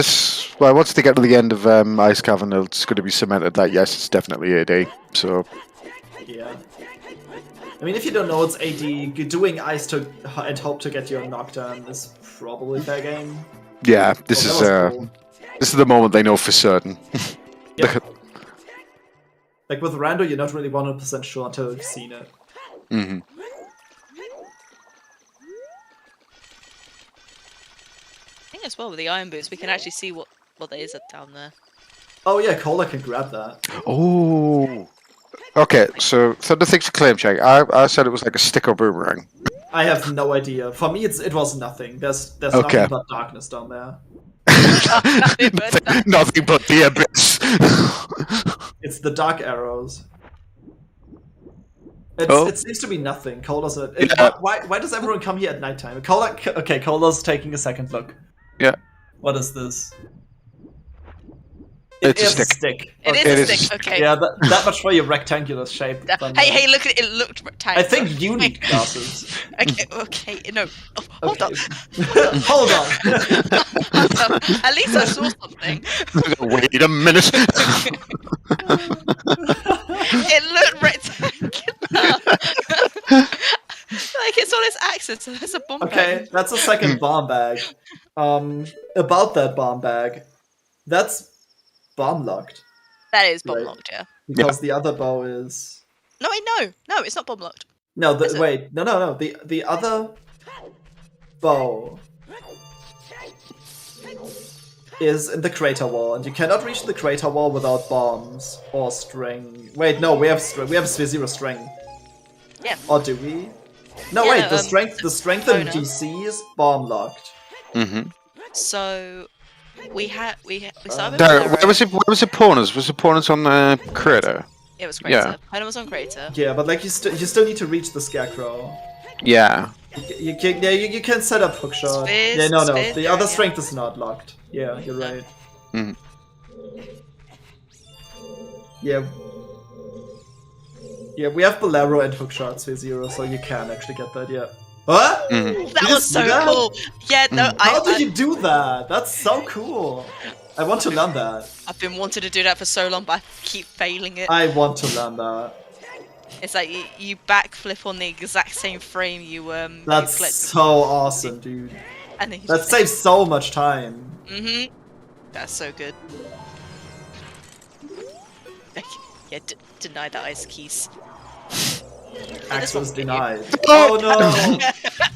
Speaker 2: once they get to the end of Ice Cavern, it's going to be cemented that yes, it's definitely AD. So
Speaker 3: Yeah. I mean, if you don't know it's AD, doing ice and hope to get your knockdown is probably fair game.
Speaker 2: yeah, this
Speaker 3: Oh,
Speaker 2: is
Speaker 3: that was cool.
Speaker 2: this is the moment they know for certain.
Speaker 3: Yep. Like with Rando, you're not really 100% sure until you've seen it.
Speaker 2: hmm
Speaker 4: I think as well with the iron boots, we can actually see what there is down there.
Speaker 3: Oh yeah, Cola can grab that.
Speaker 2: Oh. Okay, so Thunder thinks a claim check. I said it was like a stick or boomerang.
Speaker 3: I have no idea. For me, it was nothing. There's
Speaker 2: Okay.
Speaker 3: nothing but darkness down there.
Speaker 2: Nothing but the abyss.
Speaker 3: It's the dark arrows.
Speaker 2: Oh.
Speaker 3: It seems to be nothing. Cola's
Speaker 2: Yeah.
Speaker 3: why does everyone come here at nighttime? Cola's taking a second look.
Speaker 2: Yeah.
Speaker 3: What is this? It
Speaker 2: It's a
Speaker 3: is a
Speaker 2: stick.
Speaker 3: stick.
Speaker 4: It
Speaker 3: Okay.
Speaker 4: is a stick. Okay.
Speaker 3: Yeah, that much for your rectangular shape.
Speaker 4: Hey, look at it. It looked rectangular.
Speaker 3: I think you need glasses.
Speaker 4: Okay. No. Oh, hold on.
Speaker 3: Hold on.
Speaker 4: At least I saw something.
Speaker 2: Wait a minute.
Speaker 4: It looked rectangular. Like it's on its axis, so there's a bomb bag.
Speaker 3: Okay, that's a second bomb bag. About that bomb bag, that's bomb locked.
Speaker 4: That is bomb
Speaker 3: Right.
Speaker 4: locked, yeah.
Speaker 3: Because the other bow is.
Speaker 4: No, wait, no, it's not bomb locked.
Speaker 3: No,
Speaker 4: Is it?
Speaker 3: wait, no. The other bow is in the crater wall, and you cannot reach the crater wall without bombs or string. Wait, no, we have zero string.
Speaker 4: Yeah.
Speaker 3: Or do we? No,
Speaker 4: Yeah,
Speaker 3: wait. The strength in
Speaker 4: no.
Speaker 3: DC is bomb locked.
Speaker 2: Mm-hmm.
Speaker 4: So we started with
Speaker 2: Where was it? Pawners? Was it Pawners on the crater?
Speaker 4: It was Crater.
Speaker 2: Yeah.
Speaker 4: When it was on Crater.
Speaker 3: Yeah, but like you still need to reach the scarecrow.
Speaker 2: Yeah.
Speaker 3: You can set up hookshot.
Speaker 4: Spheres,
Speaker 3: Yeah, no.
Speaker 4: spheres,
Speaker 3: The other
Speaker 4: yeah.
Speaker 3: strength is not locked. Yeah, you're right.
Speaker 2: Mhm.
Speaker 3: Yeah. Yeah, we have Bolero and hookshot Sphere Zero, so you can actually get that. Yeah. What?
Speaker 2: Mhm.
Speaker 4: That
Speaker 3: You
Speaker 4: was
Speaker 3: see
Speaker 4: so
Speaker 3: that?
Speaker 4: cool. Yeah, no,
Speaker 3: How did you do that? That's so cool. I want to learn that.
Speaker 4: I've been wanting to do that for so long, but I keep failing it.
Speaker 3: I want to learn that.
Speaker 4: It's like you backflip on the exact same frame you
Speaker 3: That's
Speaker 4: click,
Speaker 3: so awesome, dude.
Speaker 4: and then you
Speaker 3: That
Speaker 4: just
Speaker 3: saves so much time.
Speaker 4: Mm-hmm. That's so good. Yeah, deny the ice keys.
Speaker 3: Access
Speaker 4: one-
Speaker 3: denied. Oh no!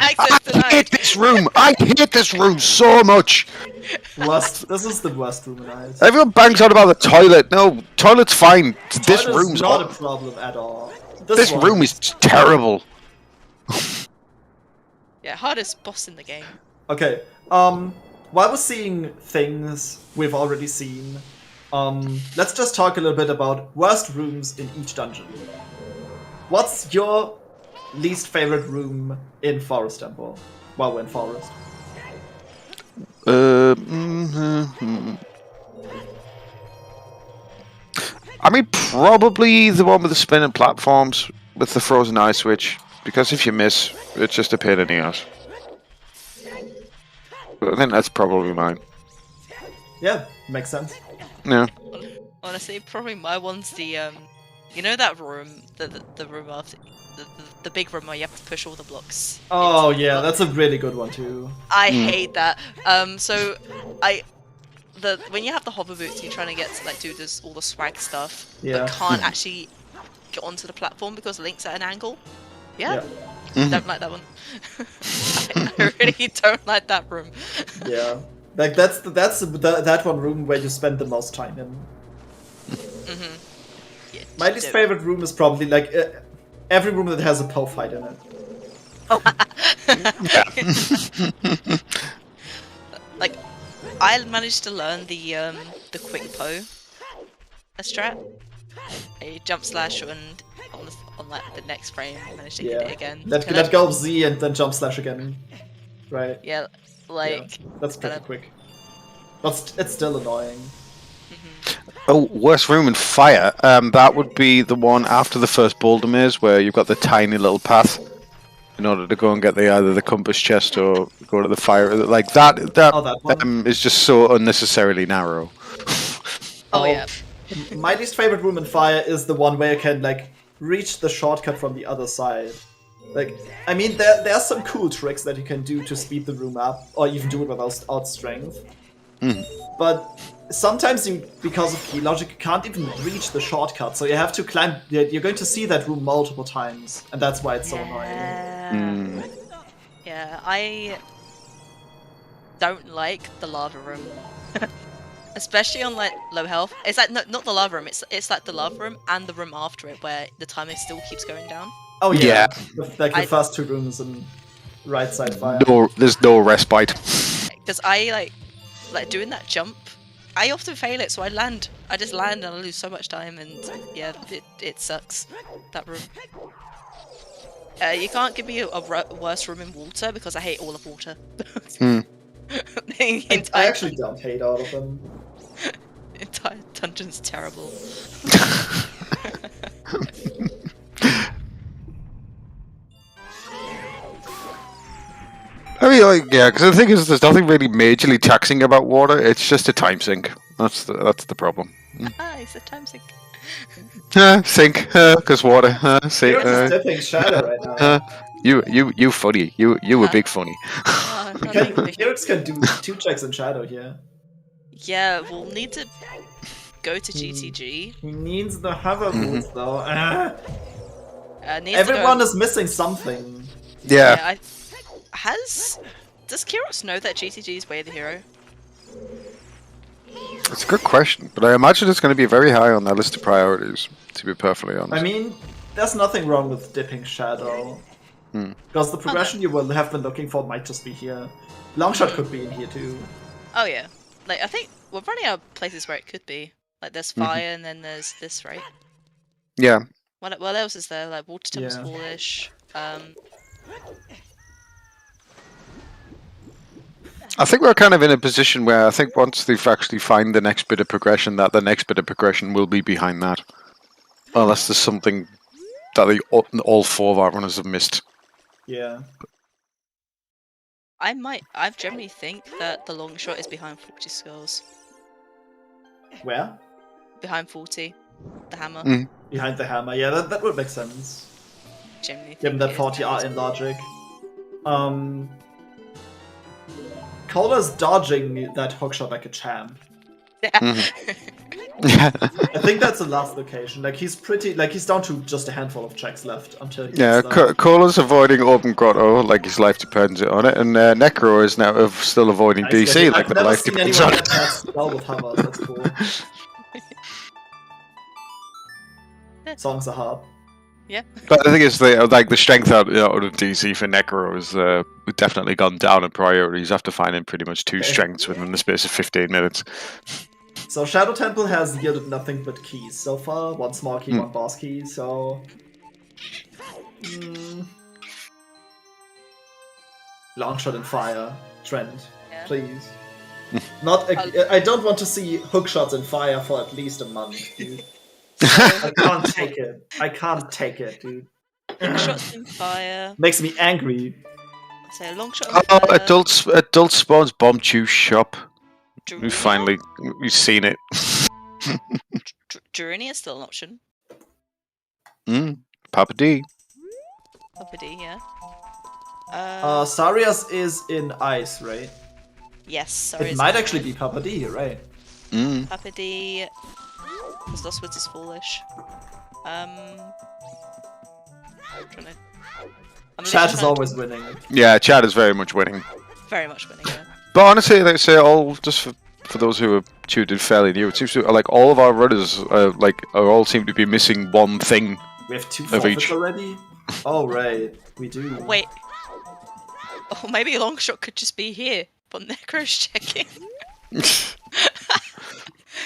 Speaker 4: Access
Speaker 2: I
Speaker 4: denied.
Speaker 2: hate this room. I hate this room so much.
Speaker 3: This is the worst room in ice.
Speaker 2: Everyone bangs on about the toilet. No, toilet's fine. This
Speaker 3: Toilet is
Speaker 2: room's
Speaker 3: not a problem at all.
Speaker 2: This
Speaker 3: one-
Speaker 2: room is terrible.
Speaker 4: Yeah, hardest boss in the game.
Speaker 3: Okay. While we're seeing things we've already seen, let's just talk a little bit about worst rooms in each dungeon. What's your least favorite room in Forest Temple? While we're in Forest.
Speaker 2: I mean, probably the one with the spinning platforms with the frozen ice switch. Because if you miss, it's just a pain in the ass. But I think that's probably mine.
Speaker 3: Yeah, makes sense.
Speaker 2: Yeah.
Speaker 4: Honestly, probably my one's the you know that room, the room after the big room where you have to push all the blocks.
Speaker 3: Oh
Speaker 4: into the
Speaker 3: yeah,
Speaker 4: block.
Speaker 3: that's a really good one too.
Speaker 4: I hate that. So when you have the hover boots, you're trying to get to like do this all the swag stuff,
Speaker 3: Yeah.
Speaker 4: but can't actually get onto the platform because Link's at an angle. Yeah,
Speaker 2: Mhm.
Speaker 4: don't like that one. I really don't like that room.
Speaker 3: Yeah. Like that's that one room where you spend the most time in.
Speaker 4: Yeah,
Speaker 3: My least
Speaker 4: don't.
Speaker 3: favorite room is probably like every room that has a Poe fight in it.
Speaker 4: Like, I managed to learn the quick Poe strat. A jump slash and on like the next frame, I managed to hit it again.
Speaker 3: Let go of Z and then jump slash again. Right.
Speaker 4: Yeah, like
Speaker 3: That's pretty quick. But it's still annoying.
Speaker 2: Oh, worst room in Fire. That would be the one after the first boulder maze where you've got the tiny little path in order to go and get either the compass chest or go to the fire. Like that
Speaker 3: that one.
Speaker 2: is just so unnecessarily narrow.
Speaker 4: Oh yeah.
Speaker 3: My least favorite room in Fire is the one where you can like reach the shortcut from the other side. Like, I mean, there are some cool tricks that you can do to speed the room up, or even do it without strength. But sometimes you, because of key logic, you can't even reach the shortcut, so you have to climb. You're going to see that room multiple times, and that's why it's so annoying.
Speaker 4: Yeah, I don't like the lava room. Especially on like low health. It's like not the lava room, it's like the lava room and the room after it where the timer still keeps going down.
Speaker 3: Oh yeah,
Speaker 2: Yeah.
Speaker 3: like the first two rooms in right side Fire.
Speaker 2: No, there's no respite.
Speaker 4: Because I like doing that jump, I often fail it, so I just land and I lose so much time, and yeah, it sucks, that room. You can't give me a worse room in water because I hate all of water.
Speaker 3: I actually don't hate all of them.
Speaker 4: Entire dungeon's terrible.
Speaker 2: I mean, like, yeah, because the thing is, there's nothing really majorly taxing about water. It's just a time sink. That's the problem.
Speaker 4: It's a time sink.
Speaker 2: Sink, because water. Sink.
Speaker 3: You're just dipping shadow right now.
Speaker 2: You funny. You a big funny.
Speaker 3: Felix can do 2 checks in shadow here.
Speaker 4: Yeah, we'll need to go to GTG.
Speaker 3: He needs the hover boots though.
Speaker 4: Needs
Speaker 3: Everyone is missing something.
Speaker 2: Yeah.
Speaker 4: Does Kiros know that GTG is Way of the Hero?
Speaker 2: It's a good question, but I imagine it's going to be very high on their list of priorities, to be perfectly honest.
Speaker 3: I mean, there's nothing wrong with dipping shadow. Because the progression you will have been looking for might just be here. Longshot could be in here too.
Speaker 4: Oh yeah. Like, I think we're running out of places where it could be. Like, there's fire and then there's this, right?
Speaker 2: Yeah.
Speaker 4: What else is there? Like, Water Temple's Foolish.
Speaker 2: I think we're kind of in a position where I think once they've actually find the next bit of progression, that the next bit of progression will be behind that. Unless there's something that all 4 of our runners have missed.
Speaker 3: Yeah.
Speaker 4: I generally think that the long shot is behind 40 skulls.
Speaker 3: Where?
Speaker 4: Behind 40. The hammer.
Speaker 3: Behind the hammer, yeah, that would make sense.
Speaker 4: Generally
Speaker 3: Given that 40 are in logic. Coda's dodging that hookshot like a champ.
Speaker 4: Yeah.
Speaker 3: I think that's the last location. Like he's down to just a handful of checks left until he
Speaker 2: Cola's avoiding Open Grotto like his life depends on it, and Necro is now still avoiding DC like their life depends on it.
Speaker 3: Well with hovers, that's cool. Songs are hard.
Speaker 4: Yeah.
Speaker 2: But the thing is, the strength out of DC for Necro has definitely gone down in priorities after finding pretty much 2 strengths within the space of 15 minutes.
Speaker 3: So Shadow Temple has yielded nothing but keys so far. 1 small key, 1 boss key, so... Longshot and fire. Trend.
Speaker 4: Yeah.
Speaker 3: Please. I don't want to see hook-shots and fire for at least a month, dude. I can't take it. I can't take it, dude.
Speaker 4: Shots in fire.
Speaker 3: Makes me angry.
Speaker 4: So long shot in fire.
Speaker 2: Adult Spawn's Bomb Juice Shop.
Speaker 4: Durania?
Speaker 2: We've seen it.
Speaker 4: Durania is still an option.
Speaker 2: Papa D.
Speaker 4: Papa D, yeah.
Speaker 3: Sarias is in ice, right?
Speaker 4: Yes, Sarias.
Speaker 3: It might actually be Papa D, you're right.
Speaker 4: Papa D. Because Lost Woods is foolish.
Speaker 3: Chat is always winning.
Speaker 2: Yeah, Chat is very much winning.
Speaker 4: Very much winning, yeah.
Speaker 2: But honestly, they say for those who are tuned in fairly new, it seems to like all of our runners all seem to be missing one thing.
Speaker 3: We have 2 forfeits already? Oh right, we do.
Speaker 4: Wait. Oh, maybe Longshot could just be here, but Necro's checking.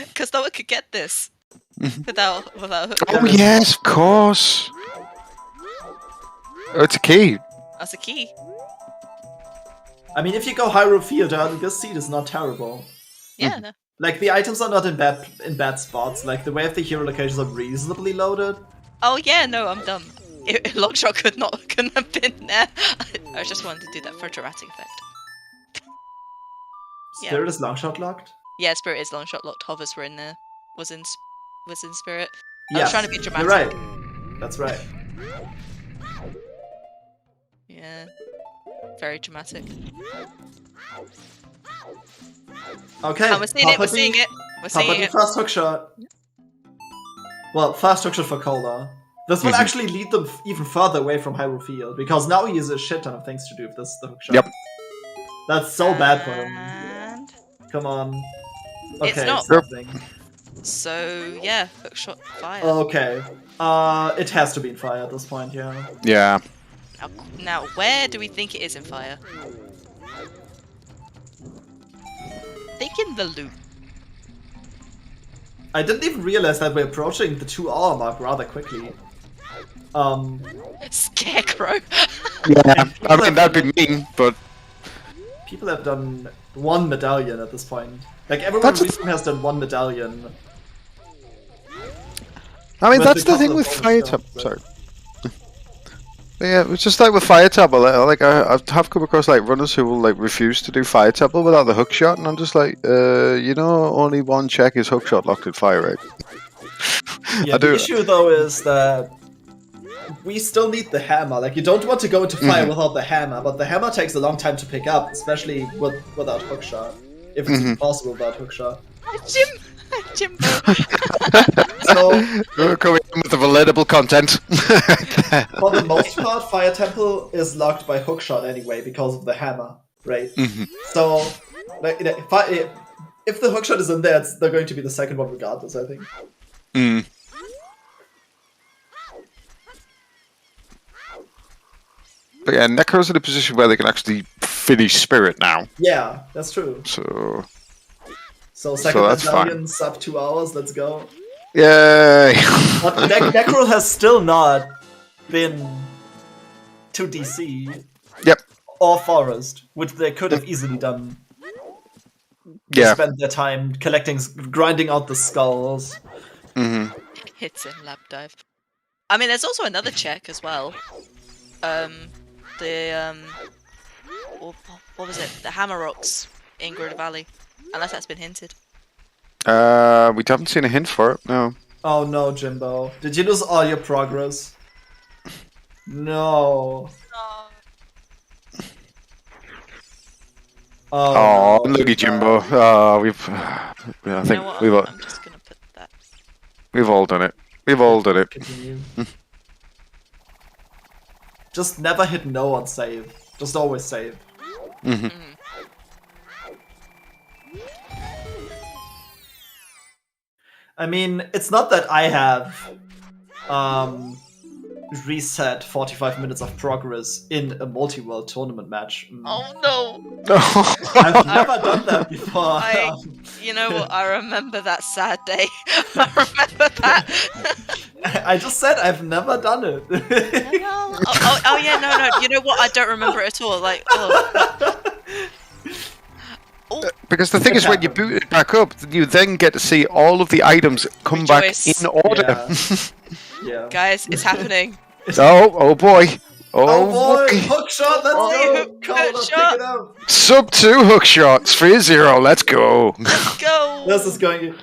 Speaker 4: Because no one could get this without hook.
Speaker 2: Oh yes, of course. It's a key.
Speaker 4: That's a key.
Speaker 3: I mean, if you go Hyrule Field, this seed is not terrible.
Speaker 4: Yeah, no.
Speaker 3: Like, the items are not in bad spots. Like, the Way of the Hero locations are reasonably loaded.
Speaker 4: Oh yeah, no, I'm dumb. Longshot couldn't have been there. I just wanted to do that for a dramatic effect.
Speaker 3: Spirit is Longshot locked?
Speaker 4: Yeah, Spirit is Longshot locked. Hovers were in there. Was in Spirit. I
Speaker 3: Yeah,
Speaker 4: was trying to be dramatic.
Speaker 3: you're right. That's right.
Speaker 4: Yeah. Very dramatic.
Speaker 3: Okay.
Speaker 4: Oh, we're seeing it, we're seeing it. We're seeing it.
Speaker 3: Fast hookshot. Well, fast hookshot for Cola. This will actually lead them even further away from Hyrule Field, because now he has a shit ton of things to do if this is the hookshot.
Speaker 2: Yep.
Speaker 3: That's so bad for him.
Speaker 4: And...
Speaker 3: Come on. Okay,
Speaker 4: It's not.
Speaker 3: something.
Speaker 4: So, yeah, hookshot fire.
Speaker 3: Okay. It has to be in fire at this point, yeah.
Speaker 2: Yeah.
Speaker 4: Now, where do we think it is in fire? Think in the loop.
Speaker 3: I didn't even realize that we're approaching the 2-hour mark rather quickly.
Speaker 4: Scarecrow.
Speaker 2: Yeah, I mean that'd be mean, but
Speaker 3: people have done 1 medallion at this point. Like everyone recently has done 1 medallion.
Speaker 2: I mean,
Speaker 3: With
Speaker 2: that's
Speaker 3: a
Speaker 2: the thing
Speaker 3: couple
Speaker 2: with
Speaker 3: of
Speaker 2: Fire
Speaker 3: bonus
Speaker 2: Tap.
Speaker 3: jumps,
Speaker 2: Sorry. Yeah, it's just like with Fire Tap. I have come across like runners who will like refuse to do Fire Tap without the hook shot, and I'm just like, only one check is hook shot locked at fire rate.
Speaker 3: Yeah,
Speaker 2: I
Speaker 3: the
Speaker 2: do.
Speaker 3: issue though is that we still need the hammer. Like, you don't want to go into fire without the hammer, but the hammer takes a long time to pick up, especially without hookshot. If it's even possible without hookshot.
Speaker 4: Jimbo.
Speaker 3: So,
Speaker 2: We're coming in with the relatable content.
Speaker 3: for the most part, Fire Temple is locked by hookshot anyway because of the hammer, right? So, like, if the hookshot is in there, they're going to be the second one regardless, I think.
Speaker 2: But yeah, Necro's in a position where they can actually finish Spirit now.
Speaker 3: Yeah, that's true.
Speaker 2: So
Speaker 3: Second
Speaker 2: that's
Speaker 3: medallion, sub 2 hours, let's go.
Speaker 2: Yay!
Speaker 3: But Necro has still not been to DC.
Speaker 2: Yep.
Speaker 3: Or Forest, which they could have easily done.
Speaker 2: Yeah.
Speaker 3: Spend their time grinding out the skulls.
Speaker 4: Hits in lab dive. I mean, there's also another check as well. What was it? The Hammer Rocks in Gruda Valley. Unless that's been hinted.
Speaker 2: We haven't seen a hint for it. No.
Speaker 3: Oh no, Jimbo! Did you lose all your progress? No.
Speaker 2: Oh,
Speaker 3: no,
Speaker 2: looky Jimbo. I think
Speaker 4: You know what? I'm just gonna put that.
Speaker 2: we've all done it. We've all done it.
Speaker 3: Continue. Just never hit no on save. Just always save. I mean, it's not that I have reset 45 minutes of progress in a multi-world tournament match.
Speaker 4: Oh no!
Speaker 3: I've never done that before.
Speaker 4: You know what? I remember that sad day. I remember that.
Speaker 3: I just said I've never done it.
Speaker 4: Oh yeah, no. You know what? I don't remember it at all. Like,
Speaker 2: Because the thing is, when you boot it back up, you then get to see all of the items come back in order.
Speaker 3: Yeah.
Speaker 4: Guys, it's happening.
Speaker 2: Oh boy.
Speaker 3: Oh boy!
Speaker 2: boy.
Speaker 3: Hook shot, let's go! Cole,
Speaker 4: Hook
Speaker 3: pick it up!
Speaker 2: Sub 2 hook shots, 3-0, let's go.
Speaker 4: Let's go.
Speaker 3: This is going.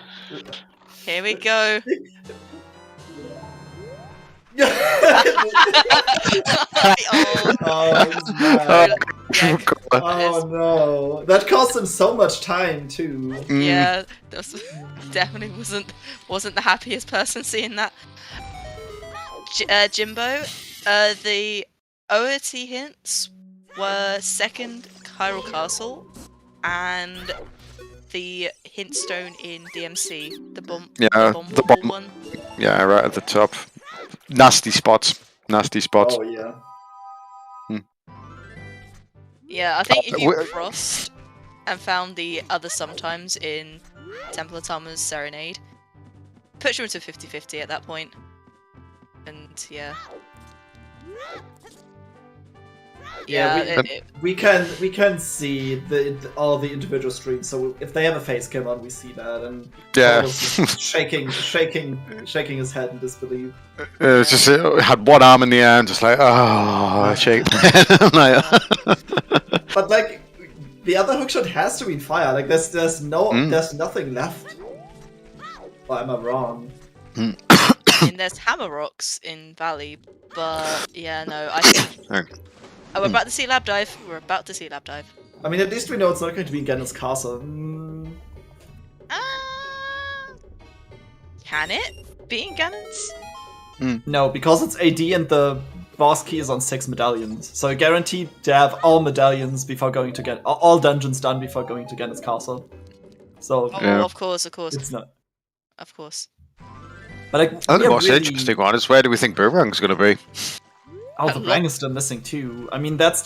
Speaker 4: Here we go.
Speaker 3: Oh no! That cost him so much time too.
Speaker 4: Yeah, that definitely wasn't the happiest person seeing that. Jimbo, the OoT hints were second Chiral Castle and the hint stone in DMC, the bomb one.
Speaker 2: Yeah, right at the top. Nasty spots.
Speaker 3: Oh yeah.
Speaker 4: Yeah, I think if you crossed and found the other sometimes in Temple of Tama's Serenade, puts you into 50-50 at that point. And yeah.
Speaker 3: We can see all the individual streams. So if they have a face cam on, we see that, and shaking his head in disbelief.
Speaker 2: Just had one arm in the air and just like, shake.
Speaker 3: But like, the other hookshot has to be in fire. Like there's nothing left. Or am I wrong?
Speaker 4: I mean, there's Hammer Rocks in Valley, but yeah, no, I think. Oh, we're about to see Lab Dive.
Speaker 3: I mean, at least we know it's not going to be in Ganon's castle.
Speaker 4: Can it be in Ganon's?
Speaker 3: No, because it's AD and the boss key is on 6 medallions. So you're guaranteed to have all medallions before going to get all dungeons done before going to Ganon's castle. So
Speaker 4: of course.
Speaker 3: It's not.
Speaker 4: Of course.
Speaker 3: But like,
Speaker 2: I think the most interesting one is, where do we think Boomerang's going to be?
Speaker 3: Oh, the Rang is still missing too. I mean, that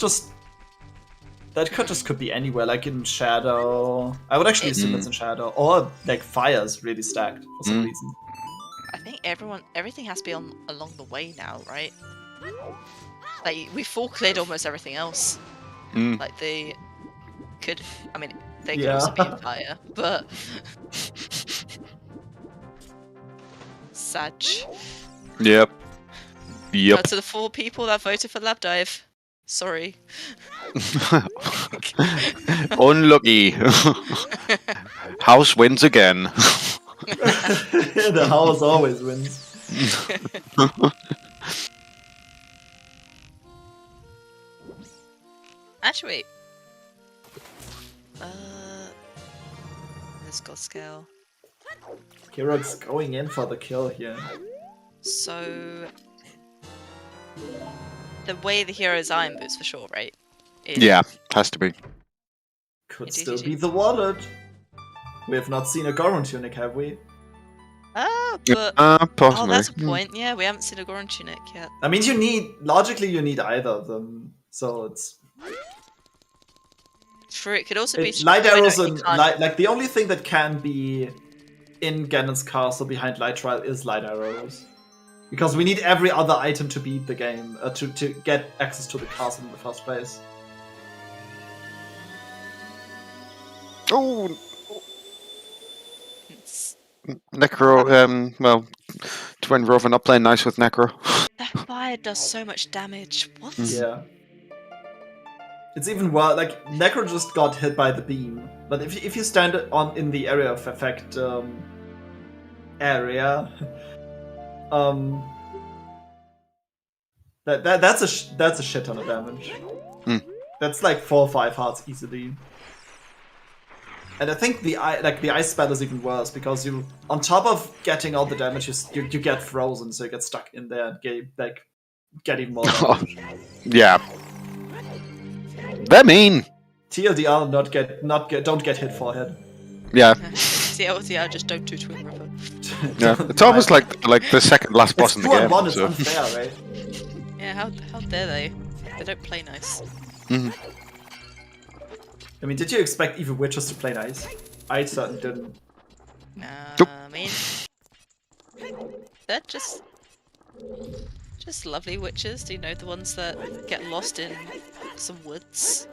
Speaker 3: could be anywhere, like in Shadow. I would actually assume it's in Shadow, or like Fire's really stacked for some reason.
Speaker 4: I think everything has to be along the way now, right? Like we full cleared almost everything else. Like they could also be in Fire, but Sag.
Speaker 2: Yep.
Speaker 4: To the 4 people that voted for Lab Dive. Sorry.
Speaker 2: Unlucky. House wins again.
Speaker 3: The house always wins.
Speaker 4: Actually, wait. Let's go scale.
Speaker 3: Kirog's going in for the kill here.
Speaker 4: So, the way the hero's iron boots for sure, right?
Speaker 2: Yeah, has to be.
Speaker 3: Could
Speaker 4: Indeed,
Speaker 3: still
Speaker 4: indeed.
Speaker 3: be the wallet. We have not seen a Goron tunic, have we?
Speaker 4: But
Speaker 2: Possibly.
Speaker 4: oh, that's a point. Yeah, we haven't seen a Goron tunic yet.
Speaker 3: I mean, logically you need either of them, so it's
Speaker 4: True. It could also be
Speaker 3: light
Speaker 4: oh, no,
Speaker 3: arrows
Speaker 4: you
Speaker 3: and
Speaker 4: can't.
Speaker 3: light. Like the only thing that can be in Ganon's castle behind light trial is light arrows, because we need every other item to beat the game to get access to the castle in the first place.
Speaker 2: Oh,
Speaker 4: It's-
Speaker 2: Necro. Well, Twin Rover not playing nice with Necro.
Speaker 4: That fire does so much damage. What?
Speaker 3: Yeah. It's even worse. Like Necro just got hit by the beam, but if you stand in the area of effect area, that's a shit ton of damage. That's like 4 or 5 hearts easily. And I think the ice spell is even worse, because you, on top of getting all the damage, you get frozen, so you get stuck in there and get even more damage.
Speaker 2: Yeah. They're mean.
Speaker 3: TLDR, don't get hit forehead.
Speaker 2: Yeah.
Speaker 4: TLDR, just don't do Twin River.
Speaker 2: Yeah. It's almost like the second last boss
Speaker 3: It's
Speaker 2: in the
Speaker 3: 2 on
Speaker 2: game.
Speaker 3: 1, it's
Speaker 2: so.
Speaker 3: unfair, right?
Speaker 4: Yeah, how dare they? They don't play nice.
Speaker 3: I mean, did you expect even witches to play nice? I certainly didn't.
Speaker 2: Nope.
Speaker 4: I mean, they're just lovely witches. Do you know the ones that get lost in some woods?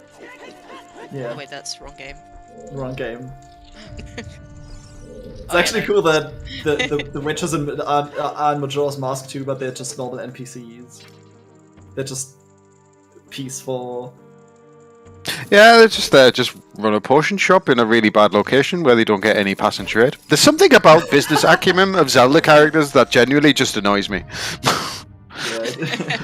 Speaker 3: Yeah,
Speaker 4: Oh wait, that's wrong game.
Speaker 3: wrong game. It's
Speaker 4: Oh, yeah,
Speaker 3: actually
Speaker 4: no.
Speaker 3: cool that the witches are in Majora's Mask too, but they're just normal NPCs. They're just peaceful.
Speaker 2: Yeah, they're just there, just run a potion shop in a really bad location where they don't get any passing trade. There's something about business acumen of Zelda characters that genuinely just annoys me.
Speaker 3: Right?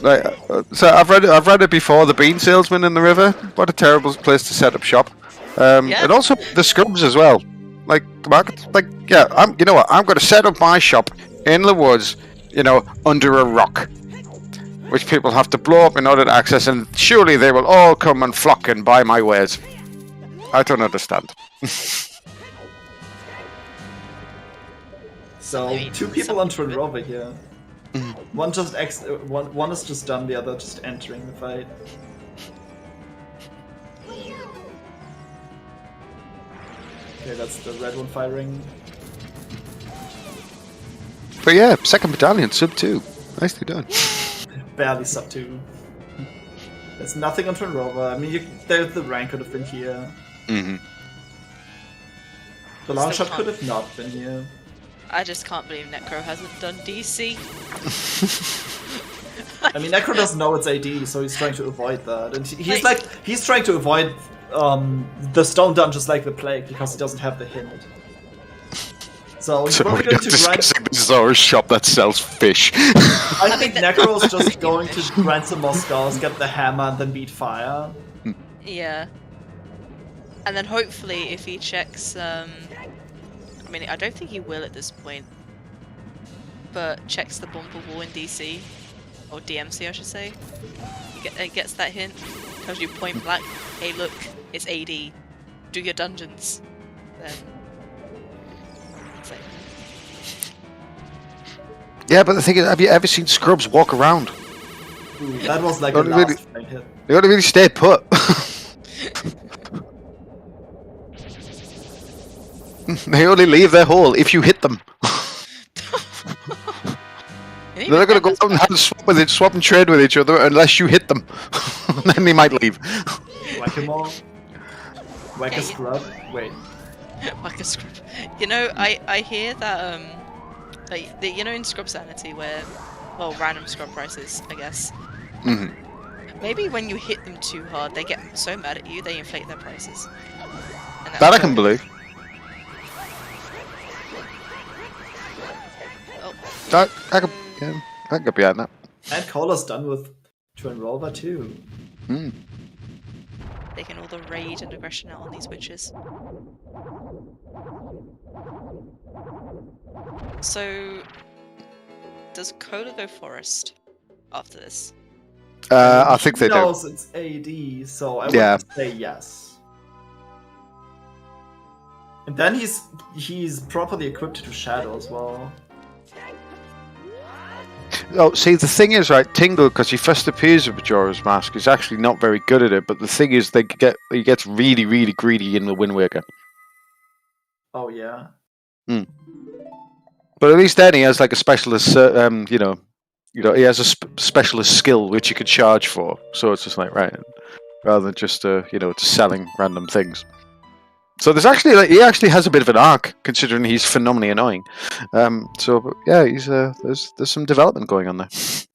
Speaker 2: Like, so I've read it before. The bean salesman in the river. What a terrible place to set up shop.
Speaker 4: Yeah.
Speaker 2: And also the scrubs as well. Like the market. Like, yeah, you know what? I'm going to set up my shop in the woods. You know, under a rock, which people have to blow up in order to access, and surely they will all come and flock and buy my wares. I don't understand.
Speaker 3: So 2 people on Twin Rover here. One just one is just done, the other just entering the fight. Okay, that's the red one firing.
Speaker 2: But yeah, 2nd Battalion, sub 2. Nicely done.
Speaker 3: Barely sub 2. There's nothing on Twin Rover. I mean, the rank could have been here.
Speaker 2: Mm-hmm.
Speaker 3: The long
Speaker 4: Still
Speaker 3: shot could have not been here.
Speaker 4: I just can't believe Necro hasn't done DC.
Speaker 3: I mean, Necro doesn't know it's AD, so he's trying to avoid that. And he's
Speaker 4: Like-
Speaker 3: he's trying to avoid the stone dungeons like the plague, because he doesn't have the hint. So he's
Speaker 2: So
Speaker 3: probably
Speaker 2: we're
Speaker 3: going to grind.
Speaker 2: discussing this is our shop that sells fish.
Speaker 3: I think Necro's just going to grind some more skulls, get the hammer, and then beat fire.
Speaker 4: Yeah. And then hopefully if he checks, I mean, I don't think he will at this point, but checks the bumper wall in DC, or DMC I should say. He gets that hint, tells you point blank, hey look, it's AD, do your dungeons. Then... it's like,
Speaker 2: Yeah, but the thing is, have you ever seen scrubs walk around?
Speaker 3: Ooh, that was like
Speaker 2: Oh,
Speaker 3: a
Speaker 2: really?
Speaker 3: last flank hit.
Speaker 2: They only really stay put. They only leave their hole if you hit them.
Speaker 4: and
Speaker 2: They're not going to
Speaker 4: even
Speaker 2: go
Speaker 4: then,
Speaker 2: out and have swap and trade with each other unless you hit them. Then they might leave.
Speaker 3: Whack-a-mole. Whack a
Speaker 4: Yeah,
Speaker 3: scrub. Wait.
Speaker 4: like a script. You know, I hear that Like you know in Scrub Sanity where, well, random scrub prices, I guess.
Speaker 2: Mhm.
Speaker 4: Maybe when you hit them too hard, they get so mad at you they inflate their prices. And
Speaker 2: That I can believe.
Speaker 4: Oh.
Speaker 2: I could be behind that.
Speaker 3: And Coala's done with Twin Rover too.
Speaker 2: Mm.
Speaker 4: Taking all the rage and aggression out on these witches. So, does Cola go forest after this?
Speaker 2: I think they
Speaker 3: He
Speaker 2: do.
Speaker 3: knows it's AD, so I
Speaker 2: Yeah.
Speaker 3: would say yes. And then he's properly equipped to do Shadow as well.
Speaker 2: Oh, see, the thing is, right, Tingle, because he first appears with Majora's Mask, is actually not very good at it. But the thing is, he gets really, really greedy in the Wind Waker.
Speaker 3: Oh yeah.
Speaker 2: But at least then he has like a specialist, you know, he has a specialist skill which he could charge for. So it's just like right, rather than just just selling random things. So there's actually he actually has a bit of an arc considering he's phenomenally annoying. So yeah, he's there's some development going on there.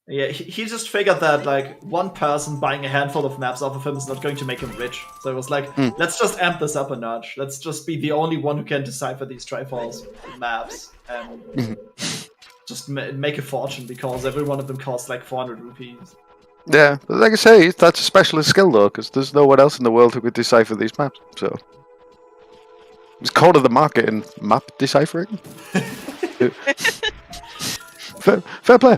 Speaker 3: Yeah, he just figured that like one person buying a handful of maps off of him is not going to make him rich. So it was like, let's just amp this up a notch. Let's just be the only one who can decipher these Triforce maps and just make a fortune because every one of them costs like 400 rupees.
Speaker 2: Yeah, but like I say, that's a specialist skill though, because there's no one else in the world who could decipher these maps. So it's called of the market in map deciphering. Fair play.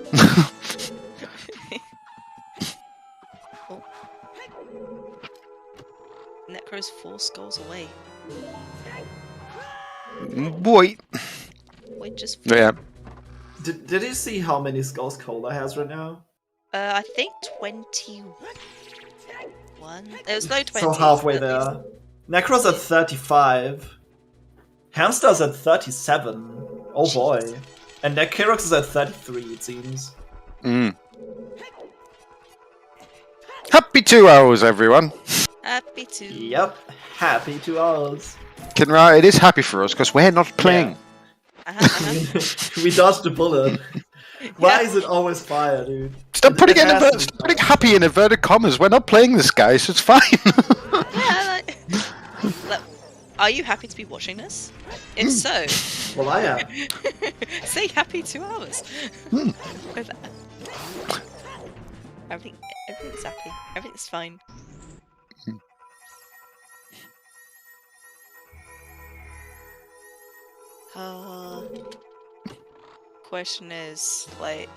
Speaker 4: Necro's 4 skulls away.
Speaker 2: Boy.
Speaker 4: Wait, just
Speaker 2: Yeah.
Speaker 3: Did you see how many skulls Cola has right now?
Speaker 4: I think 21. It was low 20s.
Speaker 3: So halfway there. Necro's at 35. Hamster's at 37. Oh boy. And Nekirox is at 33, it seems.
Speaker 2: Happy 2 hours, everyone.
Speaker 4: Happy to.
Speaker 3: Yep, happy 2 hours.
Speaker 2: Kinra, it is happy for us because we're not playing.
Speaker 3: We dodged a bullet. Why is it always fire, dude?
Speaker 2: Stop putting,
Speaker 3: It has to be
Speaker 2: stop putting happy in inverted commas. We're not playing this, guys. So it's fine.
Speaker 4: Yeah, like, are you happy to be watching this? If so,
Speaker 3: Well, I am.
Speaker 4: say happy 2 hours. With everything's happy. Everything's fine. Question is, like,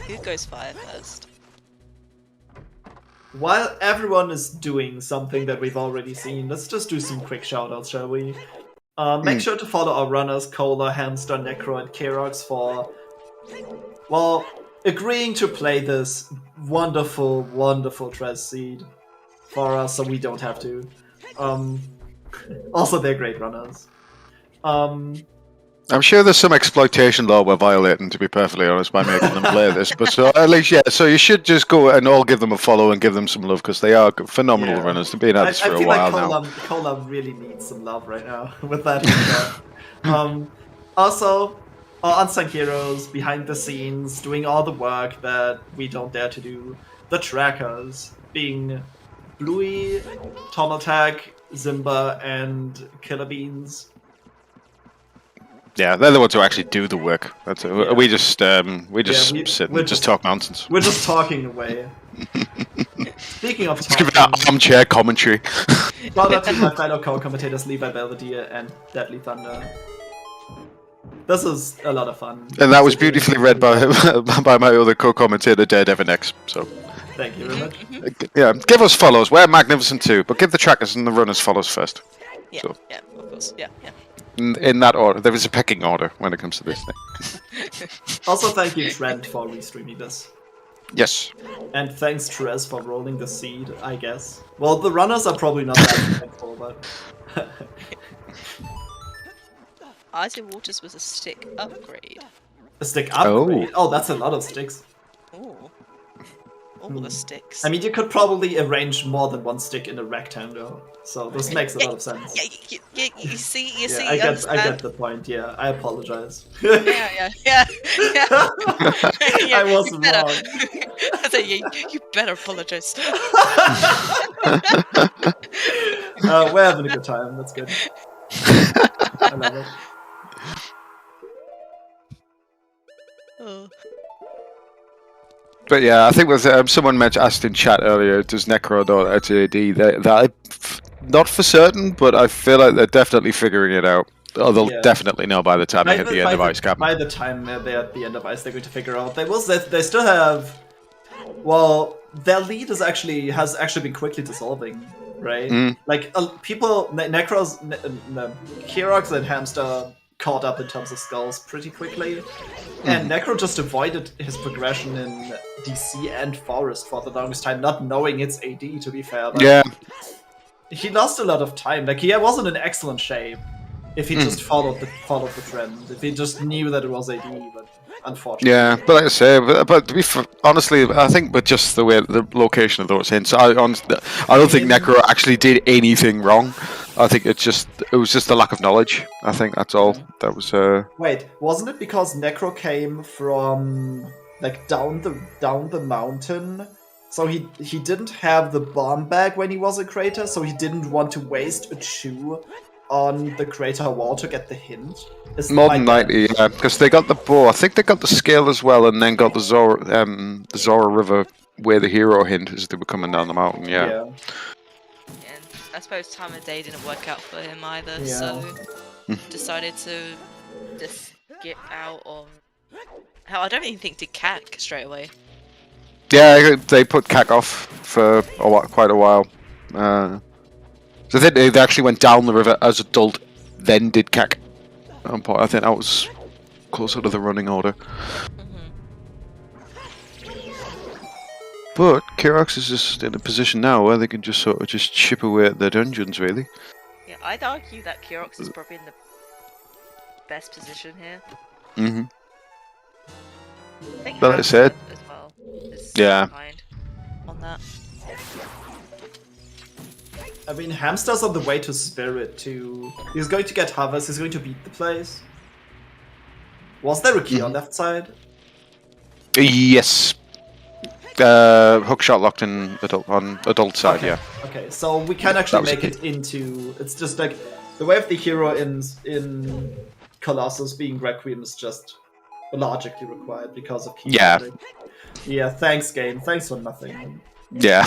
Speaker 4: who goes fire first?
Speaker 3: While everyone is doing something that we've already seen, let's just do some quick shoutouts, shall we? Make sure to follow our runners, Cola, Hamster, Necro, and Kerox for, well, agreeing to play this wonderful, wonderful Trez seed for us so we don't have to. Also, they're great runners.
Speaker 2: I'm sure there's some exploitation law we're violating, to be perfectly honest, by making them play this. But so at least, yeah. So you should just go and all give them a follow and give them some love because they are phenomenal runners. They've been at this for a while now.
Speaker 3: Cola really needs some love right now with that. Also, our unsung heroes behind the scenes doing all the work that we don't dare to do. The trackers being Bluey, Tomaltag, Zimba, and Killer Beans.
Speaker 2: Yeah, they're the ones who actually do the work. That's it.
Speaker 3: Yeah.
Speaker 2: We just sit and
Speaker 3: we're
Speaker 2: just talk nonsense.
Speaker 3: We're just talking away. Speaking of
Speaker 2: Let's give it
Speaker 3: talking,
Speaker 2: that armchair commentary.
Speaker 3: shout out to my fellow co-commentators Levi Belvedere and Deadly Thunder. This is a lot of fun.
Speaker 2: And that was beautifully read by by my other co-commentator, Daredevil X. So
Speaker 3: Thank you very much.
Speaker 2: yeah, give us follows. We're magnificent too, but give the trackers and the runners follows first.
Speaker 4: Yeah,
Speaker 2: So.
Speaker 4: yeah, of course, yeah.
Speaker 2: In that order, there is a pecking order when it comes to this thing.
Speaker 3: Also, thank you, Trent, for restreaming this.
Speaker 2: Yes.
Speaker 3: And thanks, Trez, for rolling the seed, I guess. Well, the runners are probably not that thankful, but...
Speaker 4: Icy Waters was a stick upgrade.
Speaker 3: A stick upgrade? Oh, that's a lot of sticks.
Speaker 4: Oh. all the sticks.
Speaker 3: I mean, you could probably arrange more than one stick in a rectangle, so this makes a lot of sense.
Speaker 4: Yeah, you see,
Speaker 3: I get the point. Yeah, I apologize.
Speaker 4: yeah.
Speaker 3: I was wrong.
Speaker 4: I said, you better apologize.
Speaker 3: We're having a good time. That's good. I love it.
Speaker 4: Oh.
Speaker 2: But yeah, I think was someone asked in chat earlier, does Necro know that's AD? That not for certain, but I feel like they're definitely figuring it out. Oh, they'll definitely know by the time they hit the end of Ice Cap.
Speaker 3: By the time they're at the end of Ice, they're going to figure out. They still have. Well, their lead has actually been quickly dissolving, right? Like people, Necros, Kirox and Hamster caught up in terms of skulls pretty quickly, and Necro just avoided his progression in DC and Forest for the longest time, not knowing it's AD. To be fair, but he lost a lot of time. Like he wasn't in excellent shape if he just followed the trend. If he just knew that it was AD, but unfortunately.
Speaker 2: Yeah, but like I say, but to be honestly, I think with just the way the location of those hints, I don't think Necro actually did anything wrong. I think it was just a lack of knowledge. I think that's all. That was.
Speaker 3: Wait, wasn't it because Necro came from like down the mountain? So he didn't have the bomb bag when he was a crater, so he didn't want to waste a chew on the crater wall to get the hint.
Speaker 2: More than likely, yeah, because they got the bow. I think they got the scale as well, and then got the Zora River where the hero hint as they were coming down the mountain. Yeah.
Speaker 4: And I suppose time of day didn't work out for him either, so decided to just skip out on. Hell, I don't even think did CAC straight away.
Speaker 2: Yeah, they put CAC off for quite a while. So they actually went down the river as adult, then did CAC. I think that was closer to the running order. But Kirox is just in a position now where they can just sort of just chip away at their dungeons, really.
Speaker 4: Yeah, I'd argue that Kirox is probably in the best position here. I think
Speaker 2: but like I said,
Speaker 4: as well is behind on that.
Speaker 3: I mean, Hamster's on the way to Spirit too. He's going to get Hovers, he's going to beat the place. Was there a key on left side?
Speaker 2: Yes. Hookshot locked in on adult side,
Speaker 3: okay. Okay, so we can actually make it into... It's just like, the way of the hero in Colossus being Requiem is just logically required because of key loading. Yeah, thanks game, thanks for nothing.
Speaker 2: Yeah.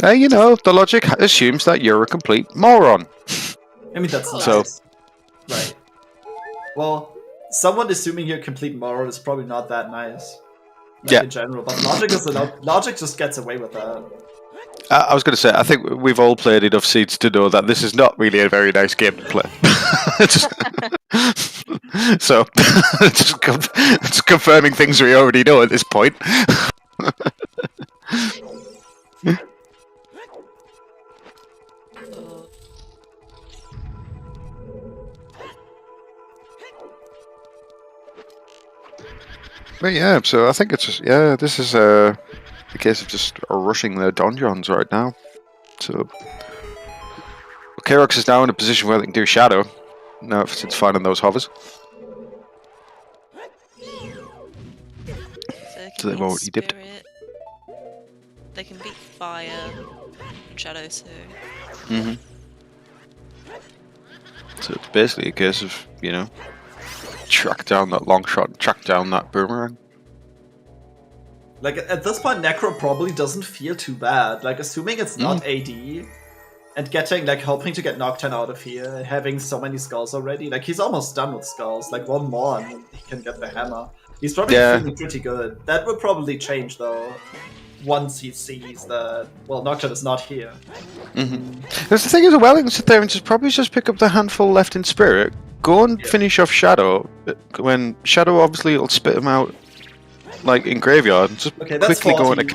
Speaker 2: You know, the logic assumes that you're a complete moron.
Speaker 3: I mean, that's nice. Right. Well, someone assuming you're a complete moron is probably not that nice. Like, in general, but logic just gets away with that.
Speaker 2: I was going to say, I think we've all played enough Seeds to know that this is not really a very nice game to play. So, just confirming things we already know at this point. But yeah, so I think it's just, this is a case of just rushing their donjons right now. So, Kirox is now in a position where they can do Shadow, now since finding those hovers. So they've already dipped.
Speaker 4: They can beat Fire and Shadow too.
Speaker 2: So it's basically a case of, you know, track down that long shot, track down that boomerang.
Speaker 3: Like, at this point, Necro probably doesn't feel too bad. Like, assuming it's not AD, and getting, like, hoping to get Nocturne out of here, having so many skulls already. Like, he's almost done with skulls. Like, one more and he can get the hammer. He's probably feeling pretty good. That would probably change, though, once he sees that, well, Nocturne is not here.
Speaker 2: Because the thing is, well, he can sit there and just pick up the handful left in Spirit, go and finish off Shadow, when Shadow obviously will spit him out, like, in Graveyard, and just quickly go and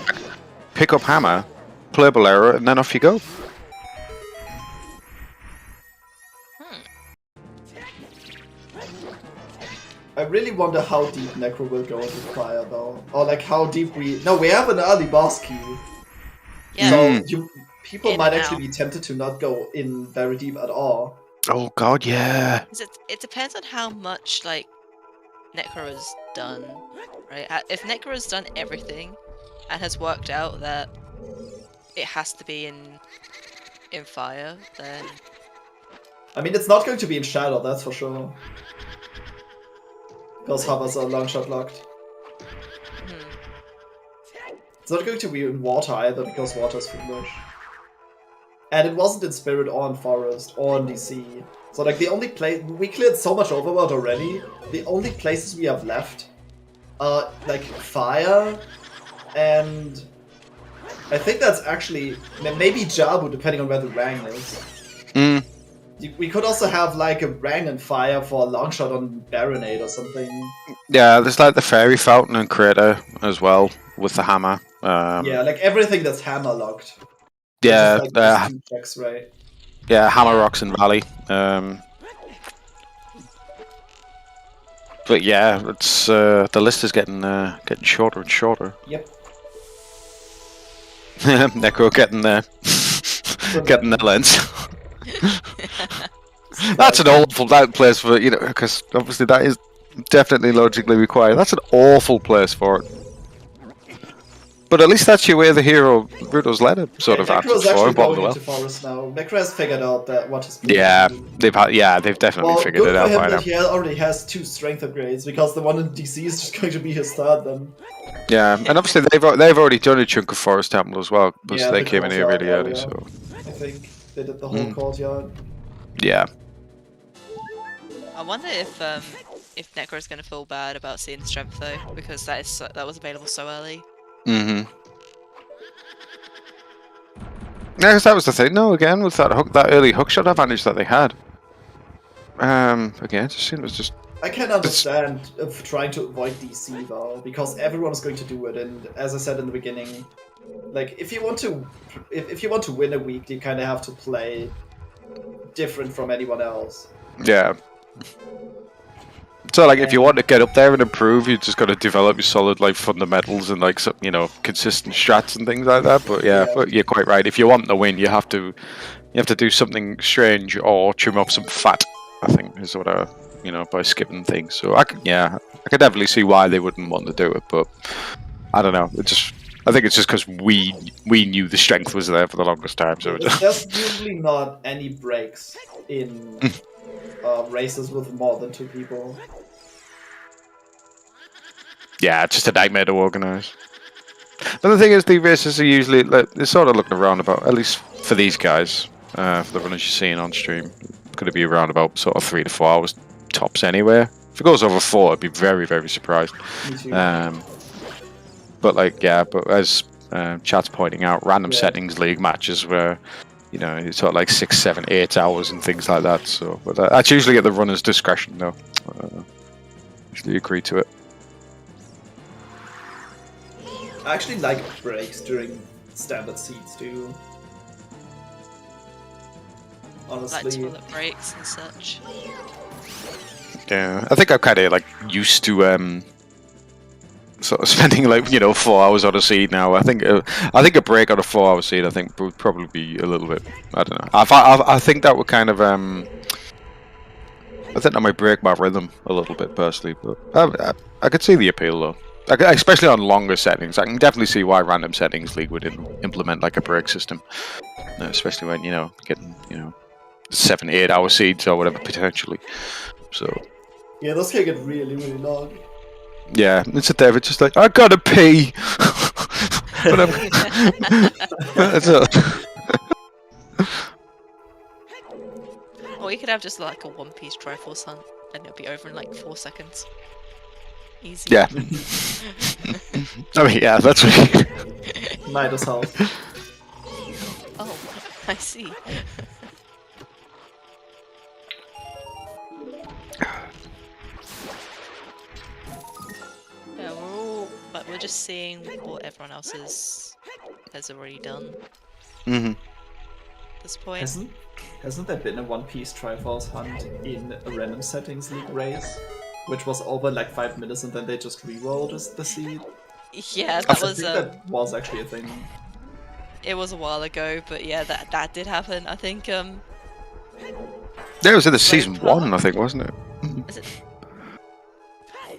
Speaker 2: pick up Hammer, play Bolero, and then off you go.
Speaker 3: I really wonder how deep Necro will go into fire though, or like how deep we. No, we have an early boss key.
Speaker 4: Yeah.
Speaker 3: So people
Speaker 4: In
Speaker 3: might
Speaker 4: and
Speaker 3: actually be tempted to not go in very deep at all.
Speaker 2: Oh god, yeah.
Speaker 4: 'Cause it depends on how much like Necro has done, right? If Necro has done everything and has worked out that it has to be in fire, then
Speaker 3: I mean, it's not going to be in Shadow, that's for sure. Because hovers are long shot locked. It's not going to be in water either, because water is foolish. And it wasn't in Spirit or in Forest or in DC. So like the only place we cleared so much overworld already. The only places we have left are like fire, and I think that's actually maybe Jabu, depending on where the Rang is. We could also have like a Rang and fire for a long shot on Baronade or something.
Speaker 2: Yeah, there's like the Fairy Fountain and Crater as well with the hammer.
Speaker 3: Yeah, like everything that's hammer locked.
Speaker 2: Yeah,
Speaker 3: Like those 2 checks, right?
Speaker 2: yeah, Hammer Rocks and Valley. But yeah, it's the list is getting shorter and shorter.
Speaker 3: Yep.
Speaker 2: Necro getting there, getting the lens. That's an awful place for because obviously that is definitely logically required. That's an awful place for it. But at least that's your way the hero Ruto's led it sort of answers for him.
Speaker 3: Going into Forest now. Necro has figured out that what his
Speaker 2: they've definitely figured it out by now.
Speaker 3: He already has 2 strength upgrades because the one in DC is just going to be his third then.
Speaker 2: Yeah, and obviously they've already done a chunk of Forest Temple as well because they came in here really early.
Speaker 3: Yeah.
Speaker 2: So
Speaker 3: I think they did the whole courtyard.
Speaker 2: Yeah.
Speaker 4: I wonder if Necro's going to feel bad about seeing strength though, because that was available so early.
Speaker 2: Yeah, because that was the thing. No, again with that early hookshot advantage that they had. Again, it just seemed it was just.
Speaker 3: I can understand of trying to avoid DC though, because everyone is going to do it, and as I said in the beginning, like if you want to win a week, you kind of have to play different from anyone else.
Speaker 2: Yeah. So like if you want to get up there and improve, you just got to develop your solid like fundamentals and like some, consistent strats and things like that. But yeah, but you're quite right. If you want to win, you have to do something strange or trim off some fat. I think is what by skipping things. So I could definitely see why they wouldn't want to do it, but I don't know. I think it's just because we knew the strength was there for the longest time. So
Speaker 3: there's usually not any breaks in races with more than 2 people.
Speaker 2: Yeah, it's just a nightmare to organise. But the thing is, the races are usually they're sort of looking around about, at least for these guys, for the runners you're seeing on stream, it's going to be around about sort of 3 to 4 hours tops anywhere. If it goes over 4, I'd be very, very surprised.
Speaker 3: Me too.
Speaker 2: But as chat's pointing out, random settings league matches where it's sort of like 6, 7, 8 hours and things like that. So, but that's usually at the runner's discretion, though. Usually agree to it.
Speaker 3: I actually like breaks during standard seeds too. Honestly.
Speaker 4: Like toilet breaks and such.
Speaker 2: Yeah, I think I'm kind of like used to sort of spending 4 hours on a seed now. I think a break on a 4-hour seed would probably be a little bit. I don't know. I think that would kind of I think that might break my rhythm a little bit personally, but I could see the appeal though. Especially on longer settings, I can definitely see why Random Settings League would implement like a break system, especially when getting 7, 8 hour seeds or whatever potentially. So
Speaker 3: yeah, those can get really, really long.
Speaker 2: Yeah, it's a David just like I gotta pee. But
Speaker 4: Or you could have just like a one-piece Triforce hunt, and it'll be over in like 4 seconds. Easy.
Speaker 2: Yeah. I mean, yeah, that's what.
Speaker 3: Might as well.
Speaker 4: Oh, I see. Yeah, we're just seeing what everyone else has already done. At this point.
Speaker 3: Hasn't there been a One Piece Triforce hunt in a Random Settings League race? which was over like 5 minutes, and then they just re-rolled the seed.
Speaker 4: Yeah,
Speaker 3: I
Speaker 4: that was
Speaker 3: think that was actually a thing.
Speaker 4: it was a while ago, but yeah, that did happen. I think
Speaker 2: Yeah, it was in the season
Speaker 4: Zopa?
Speaker 2: 1, I think, wasn't it?
Speaker 4: Is it?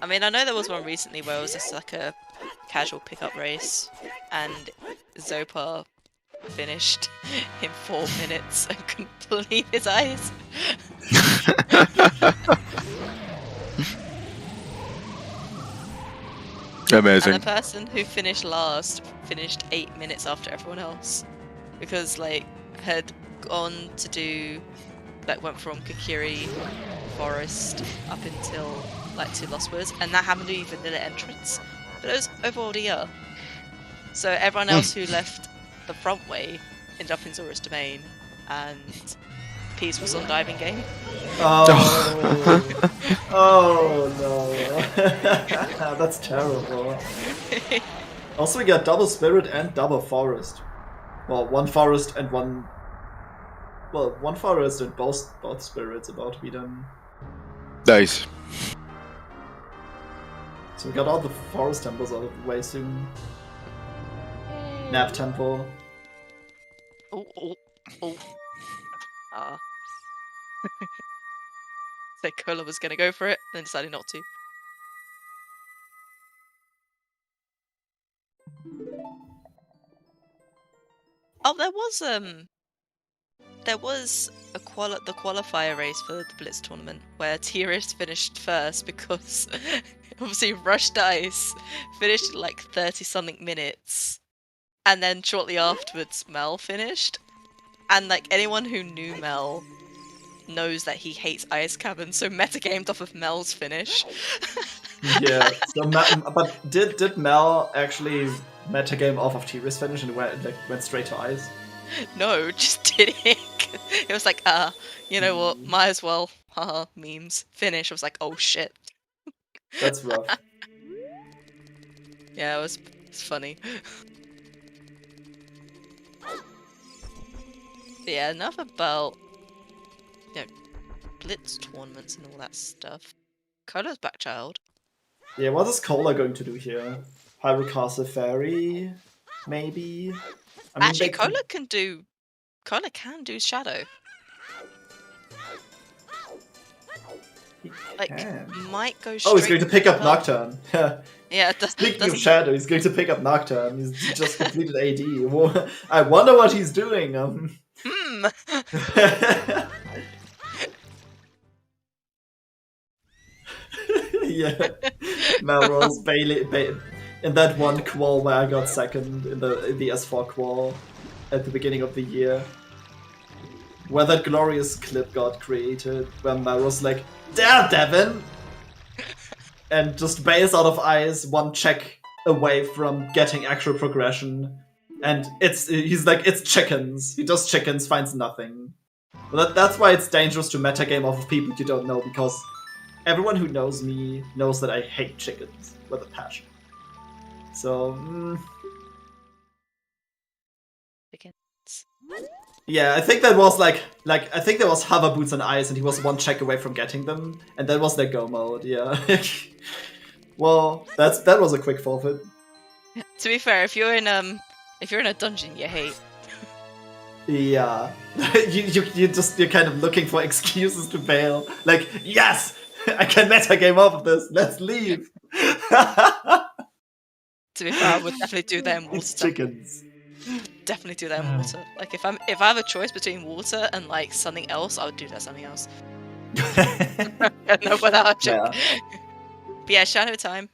Speaker 4: I mean, I know there was one recently where it was just like a casual pickup race, and Zopa finished in 4 minutes and couldn't believe his eyes.
Speaker 2: Amazing.
Speaker 4: And the person who finished last finished 8 minutes after everyone else, because like had gone to do like went from Kakiri Forest up until like to Lost Woods, and that happened to be vanilla entrance, but it was overall the year. So everyone else who left the front way ended up in Zora's Domain, and Peace was on Diving Game.
Speaker 3: Oh, oh no, that's terrible. Also, we got double Spirit and double Forest. Well, one Forest and one. Well, one Forest and both Spirits about to be done.
Speaker 2: Nice.
Speaker 3: So we got all the Forest temples out of the way soon. Nap Temple.
Speaker 4: Oh. Ah. So Cola was gonna go for it, then decided not to. Oh, there was the qualifier race for the Blitz tournament where Tiris finished first because obviously Rush Dice finished in like 30-something minutes, and then shortly afterwards Mel finished, and like anyone who knew Mel knows that he hates Ice Cavern, so metagamed off of Mel's finish.
Speaker 3: Yeah. So but did Mel actually metagame off of Tiris finish and went straight to Ice?
Speaker 4: No, just did it. It was like, you know what? Might as well. Haha, memes. Finish. I was like, oh shit.
Speaker 3: That's rough.
Speaker 4: Yeah, it's funny. But yeah, enough about Blitz tournaments and all that stuff. Cola's back, child.
Speaker 3: Yeah, what is Cola going to do here? Hyrule Castle Fairy? Maybe? I mean,
Speaker 4: Actually, Cola can do Shadow. Like, might go straight.
Speaker 3: Oh, he's going to pick up Nocturne.
Speaker 4: Yeah,
Speaker 3: Speaking of Shadow, he's going to pick up Nocturne. He's just completed AD. Well, I wonder what he's doing. Yeah, Melrose Bailey in that one qual where I got second in the S4 qual at the beginning of the year, where that glorious clip got created, where Melrose like, "There, Devin," and just bails out of ice, one check away from getting actual progression, and he's like, it's chickens. He does chickens, finds nothing. Well, that's why it's dangerous to metagame off of people you don't know, because everyone who knows me knows that I hate chickens with a passion. So,
Speaker 4: Chickens.
Speaker 3: Yeah, I think that was like I think there was hover boots on ice, and he was one check away from getting them, and that was their go mode. Yeah. Well, that was a quick forfeit.
Speaker 4: To be fair, if you're in a dungeon you hate.
Speaker 3: Yeah, you're kind of looking for excuses to bail. Like, yes, I can metagame off of this. Let's leave.
Speaker 4: To be fair, I would definitely do that in water.
Speaker 3: It's chickens.
Speaker 4: Definitely do that in water. Like if I have a choice between water and like something else, I would do that something else. No, without a joke.
Speaker 3: Yeah.
Speaker 4: But yeah, Shadow Time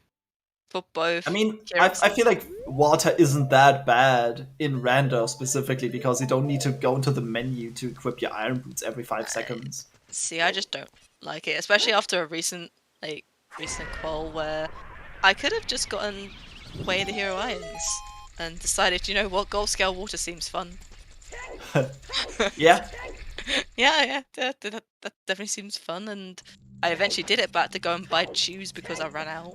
Speaker 4: for both.
Speaker 3: I mean, I feel like water isn't that bad in Rando specifically, because you don't need to go into the menu to equip your iron boots every 5 seconds.
Speaker 4: See, I just don't like it, especially after a recent qual where I could have just gotten Way of the Hero Irons and decided, you know what, gold scale water seems fun.
Speaker 3: Yeah.
Speaker 4: Yeah, that definitely seems fun, and I eventually did it, but I had to go and buy shoes because I ran out.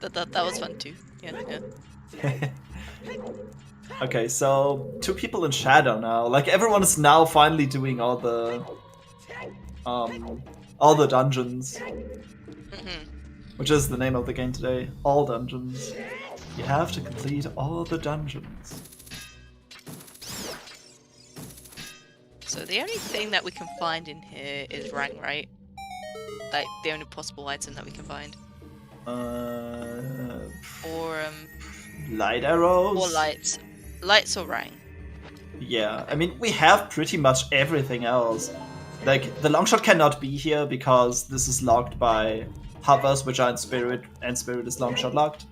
Speaker 4: That was fun too. Yeah.
Speaker 3: Okay, so 2 people in Shadow now. Like, everyone is now finally doing all the all the dungeons,
Speaker 4: Mhm.
Speaker 3: which is the name of the game today. All dungeons. You have to complete all the dungeons.
Speaker 4: So the only thing that we can find in here is Rang, right? Like the only possible item that we can find. Or
Speaker 3: Light arrows?
Speaker 4: or lights or Rang.
Speaker 3: Yeah, I mean, we have pretty much everything else. Like, the longshot cannot be here because this is locked by hovers, which are in Spirit, and Spirit is longshot locked.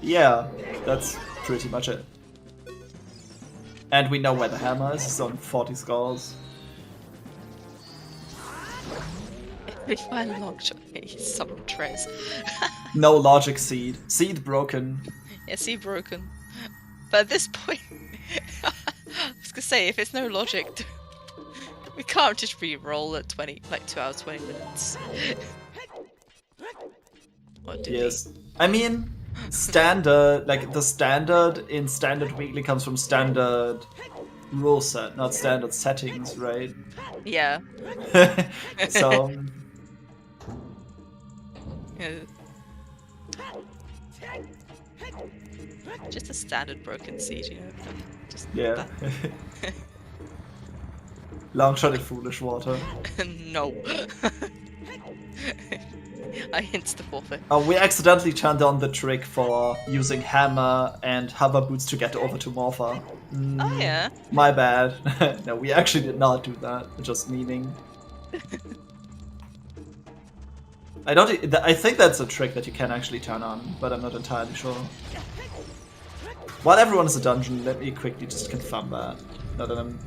Speaker 3: Yeah, that's pretty much it. And we know where the hammer is, it's on 40 skulls.
Speaker 4: If we find Longshot, he's some Trez.
Speaker 3: No logic seed. Seed broken.
Speaker 4: Yeah, see, broken. But at this point, I was gonna say, if it's no logic, we can't just re-roll at 2 hours, 20 minutes. What do
Speaker 3: Yes. I mean, standard, like the standard in standard weekly comes from standard rule set, not standard settings, right?
Speaker 4: we? Yeah.
Speaker 3: So,
Speaker 4: Yeah. Just a standard broken siege, you know. Just
Speaker 3: yeah. Longshot in foolish water.
Speaker 4: No. I insta forfeit.
Speaker 3: Oh, we accidentally turned on the trick for using hammer and hover boots to get over to Morpha.
Speaker 4: Oh yeah.
Speaker 3: My bad. No, we actually did not do that. Just meaning. I think that's a trick that you can actually turn on, but I'm not entirely sure. While everyone is a dungeon, let me quickly just confirm that. Not that I'm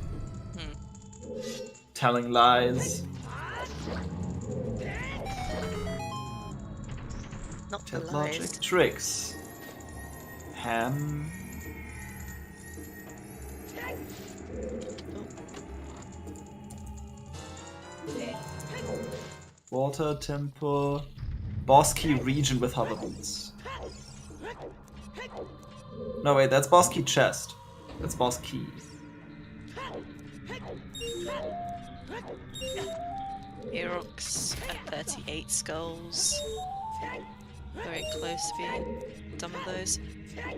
Speaker 3: telling lies.
Speaker 4: Not
Speaker 3: Tell
Speaker 4: the
Speaker 3: logic
Speaker 4: lies.
Speaker 3: tricks. Ham. Water temple. Boss key region with hover boots. No wait, that's boss key chest. That's boss key.
Speaker 4: Erox at 38 skulls. Very close to being done with those.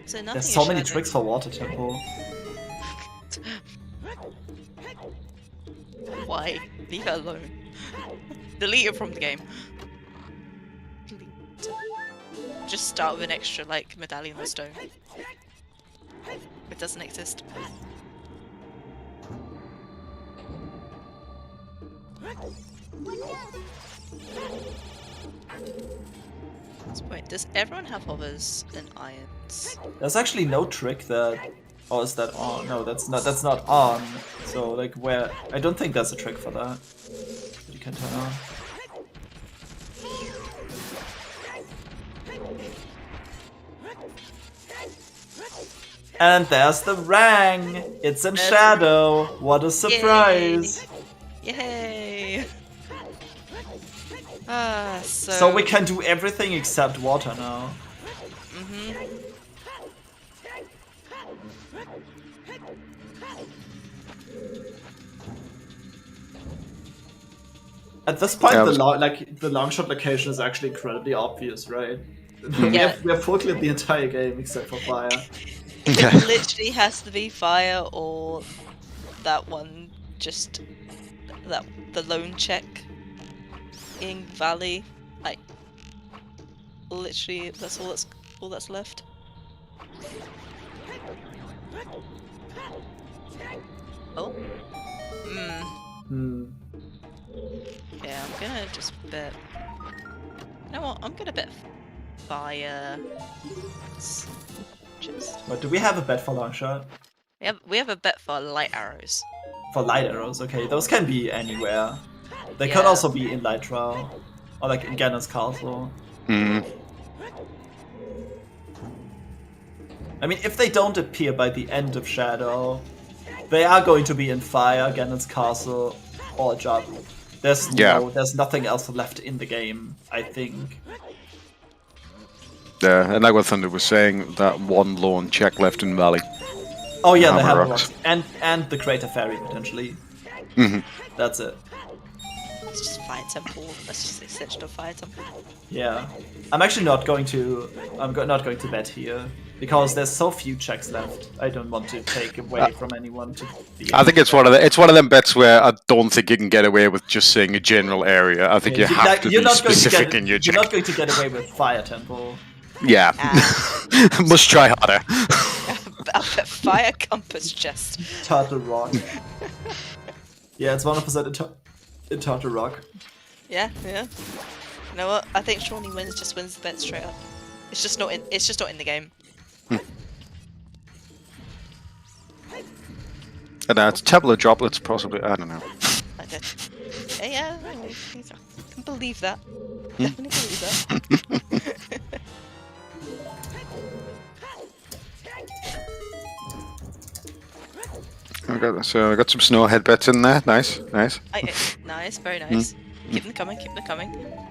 Speaker 4: So nothing
Speaker 3: There's so
Speaker 4: is
Speaker 3: many
Speaker 4: shadowed.
Speaker 3: tricks for water temple.
Speaker 4: Why? Leave it alone. Delete it from the game. Delete. Just start with an extra, like, medallion of stone. It doesn't exist. At this point, does everyone have hovers and irons?
Speaker 3: There's actually no trick that. Oh, is that on? No, that's not on. So like where? I don't think there's a trick for that. That you can turn on. And there's the Rang! It's in shadow! What a surprise!
Speaker 4: Yay!
Speaker 3: So we can do everything except water now. At this point,
Speaker 2: Yeah,
Speaker 3: the longshot location is actually incredibly obvious, right? We have full cleared the entire game except for fire.
Speaker 4: It literally has to be fire or that one, just the lone check in Valley. Like, literally, that's all that's left. Oh. Yeah, I'm gonna just bet. You know what? I'm gonna bet fire. Just.
Speaker 3: But do we have a bet for longshot?
Speaker 4: We have a bet for light arrows.
Speaker 3: For light arrows, okay. Those can be anywhere. They could also be in Lytra. Or like in Ganon's castle. I mean, if they don't appear by the end of Shadow, they are going to be in Fire, Ganon's castle, or Jabu. There's nothing else left in the game, I think.
Speaker 2: Yeah, and like what Thunder was saying, that one lone check left in Valley.
Speaker 3: Oh yeah, they
Speaker 2: Hammer
Speaker 3: have
Speaker 2: rocks.
Speaker 3: rocks. And the Crater Fairy, potentially.
Speaker 2: Mm-hmm.
Speaker 3: That's it.
Speaker 4: It's just Fire Temple. That's just the extension of Fire Temple.
Speaker 3: Yeah. I'm actually not going to... not going to bet here. Because there's so few checks left. I don't want to take away from anyone to be...
Speaker 2: I think it's one of them bets where I don't think you can get away with just saying a general area. I think you have to be specific in your check.
Speaker 3: You're not going to get away with Fire Temple.
Speaker 2: Yeah. Must try harder.
Speaker 4: I'll bet Fire Compass Chest.
Speaker 3: Turtle Rock. Yeah, it's 100% in Turtle Rock.
Speaker 4: Yeah. You know what? I think Shawnee wins the bet straight up. It's just not in the game.
Speaker 2: And it's Temple of Droplets, possibly. I don't know.
Speaker 4: Okay. Yeah, I can believe that. Definitely believe that.
Speaker 2: I got some Snowhead bets in there. Nice.
Speaker 4: Nice, very nice. Keep them coming.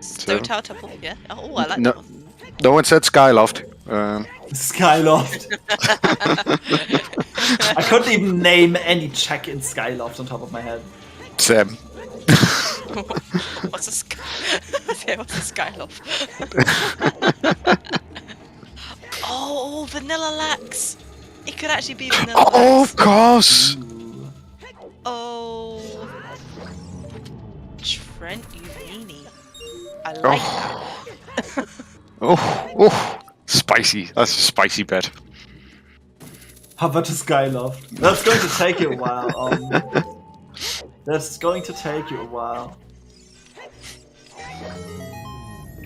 Speaker 4: Stone Tower Temple, yeah. Oh, I like that one.
Speaker 2: No one said Skyloft.
Speaker 3: Skyloft. I couldn't even name any check in Skyloft on top of my head.
Speaker 2: Same.
Speaker 4: What's a Skyloft? Oh, Vanilla Lax. It could actually be Vanilla Lax.
Speaker 2: Oh, of course.
Speaker 3: Ooh.
Speaker 4: Oh, Trent Uvini. I like that.
Speaker 2: Oh, spicy. That's a spicy bet.
Speaker 3: How about a Skyloft? That's going to take you a while. That's going to take you a while.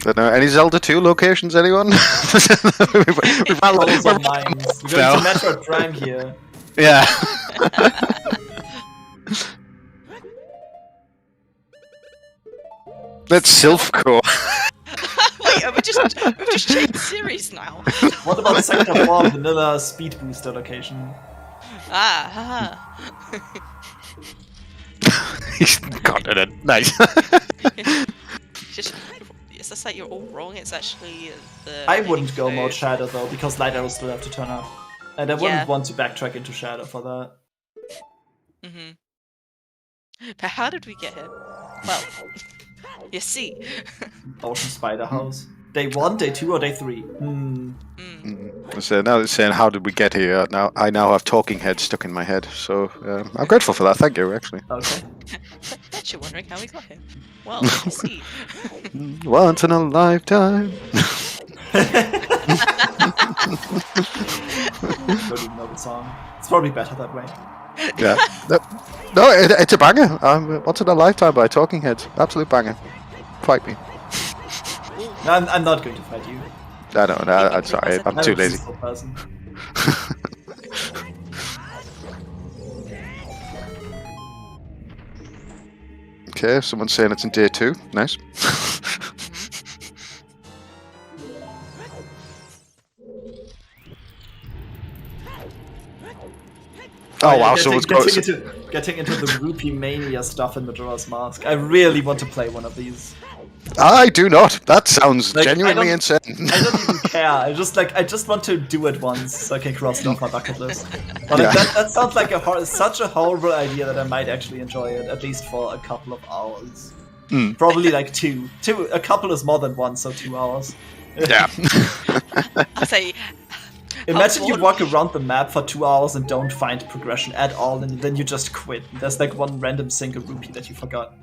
Speaker 2: Don't know. Any Zelda 2 locations, anyone? we've had
Speaker 3: Those are mines. We're going to Metroid Prime here.
Speaker 2: Yeah. That's Silphcore.
Speaker 4: Wait, we've just changed series now.
Speaker 3: What about Sector 4 Vanilla Speed Booster location?
Speaker 2: He's confident. Nice.
Speaker 4: It's just like you're all wrong. It's actually the.
Speaker 3: I wouldn't go mode Shadow though, because Light Arrows still have to turn up. And I wouldn't want to backtrack into Shadow for that.
Speaker 4: But how did we get here? Well, you see.
Speaker 3: Ocean Spider House. Day 1, day 2, or day 3?
Speaker 2: So now they're saying, how did we get here? Now I have Talking Head stuck in my head, so I'm grateful for that. Thank you, actually.
Speaker 3: Okay.
Speaker 4: Bet you're wondering how we got here. Well, you see.
Speaker 2: Once in a lifetime.
Speaker 3: Don't even know the song. It's probably better that way.
Speaker 2: Yeah. No, it's a banger. Once in a Lifetime by Talking Heads. Absolute banger. Fight me.
Speaker 3: No, I'm not going to fight you.
Speaker 2: I don't know. I'm sorry. I'm too lazy. Okay, someone's saying it's in day 2. Nice. Oh wow, so
Speaker 3: getting into the Rupee Mania stuff in Majora's Mask. I really want to play one of these.
Speaker 2: I do not. That sounds
Speaker 3: Like,
Speaker 2: genuinely insane.
Speaker 3: I don't even care. I just want to do it once so I can cross it off my bucket list. But
Speaker 2: Yeah.
Speaker 3: that sounds like such a horrible idea that I might actually enjoy it, at least for a couple of hours. Probably like two. A couple is more than one, so 2 hours.
Speaker 2: Yeah.
Speaker 4: I say.
Speaker 3: Imagine you walk around the map for 2 hours and don't find progression at all, and then you just quit. There's like one random single rupee that you forgot.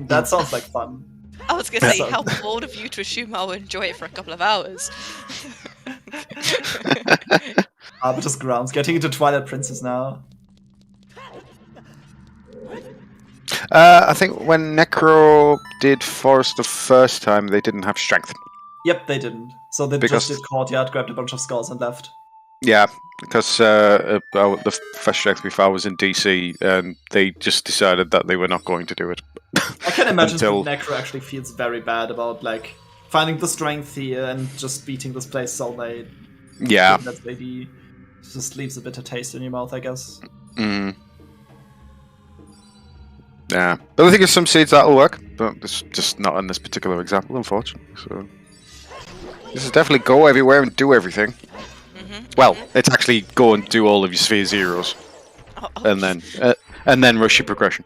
Speaker 3: That sounds like fun.
Speaker 4: I was gonna say, how bold of you to assume I'll enjoy it for a couple of hours.
Speaker 3: Arbiter's Grounds, getting into Twilight Princess now.
Speaker 2: I think when Necro did Forest the first time, they didn't have strength.
Speaker 3: Yep, they didn't. So they just did Courtyard, grabbed a bunch of skulls and left.
Speaker 2: Yeah, because the first strength before was in DC, and they just decided that they were not going to do it.
Speaker 3: I can imagine that Necro actually feels very bad about like finding the strength here and just beating this place so late.
Speaker 2: Yeah.
Speaker 3: That maybe just leaves a bitter taste in your mouth, I guess.
Speaker 2: Yeah. But I think there's some seeds that'll work, but it's just not in this particular example, unfortunately. So this is definitely go everywhere and do everything. Well, it's actually go and do all of your sphere zeros, and then rush your progression.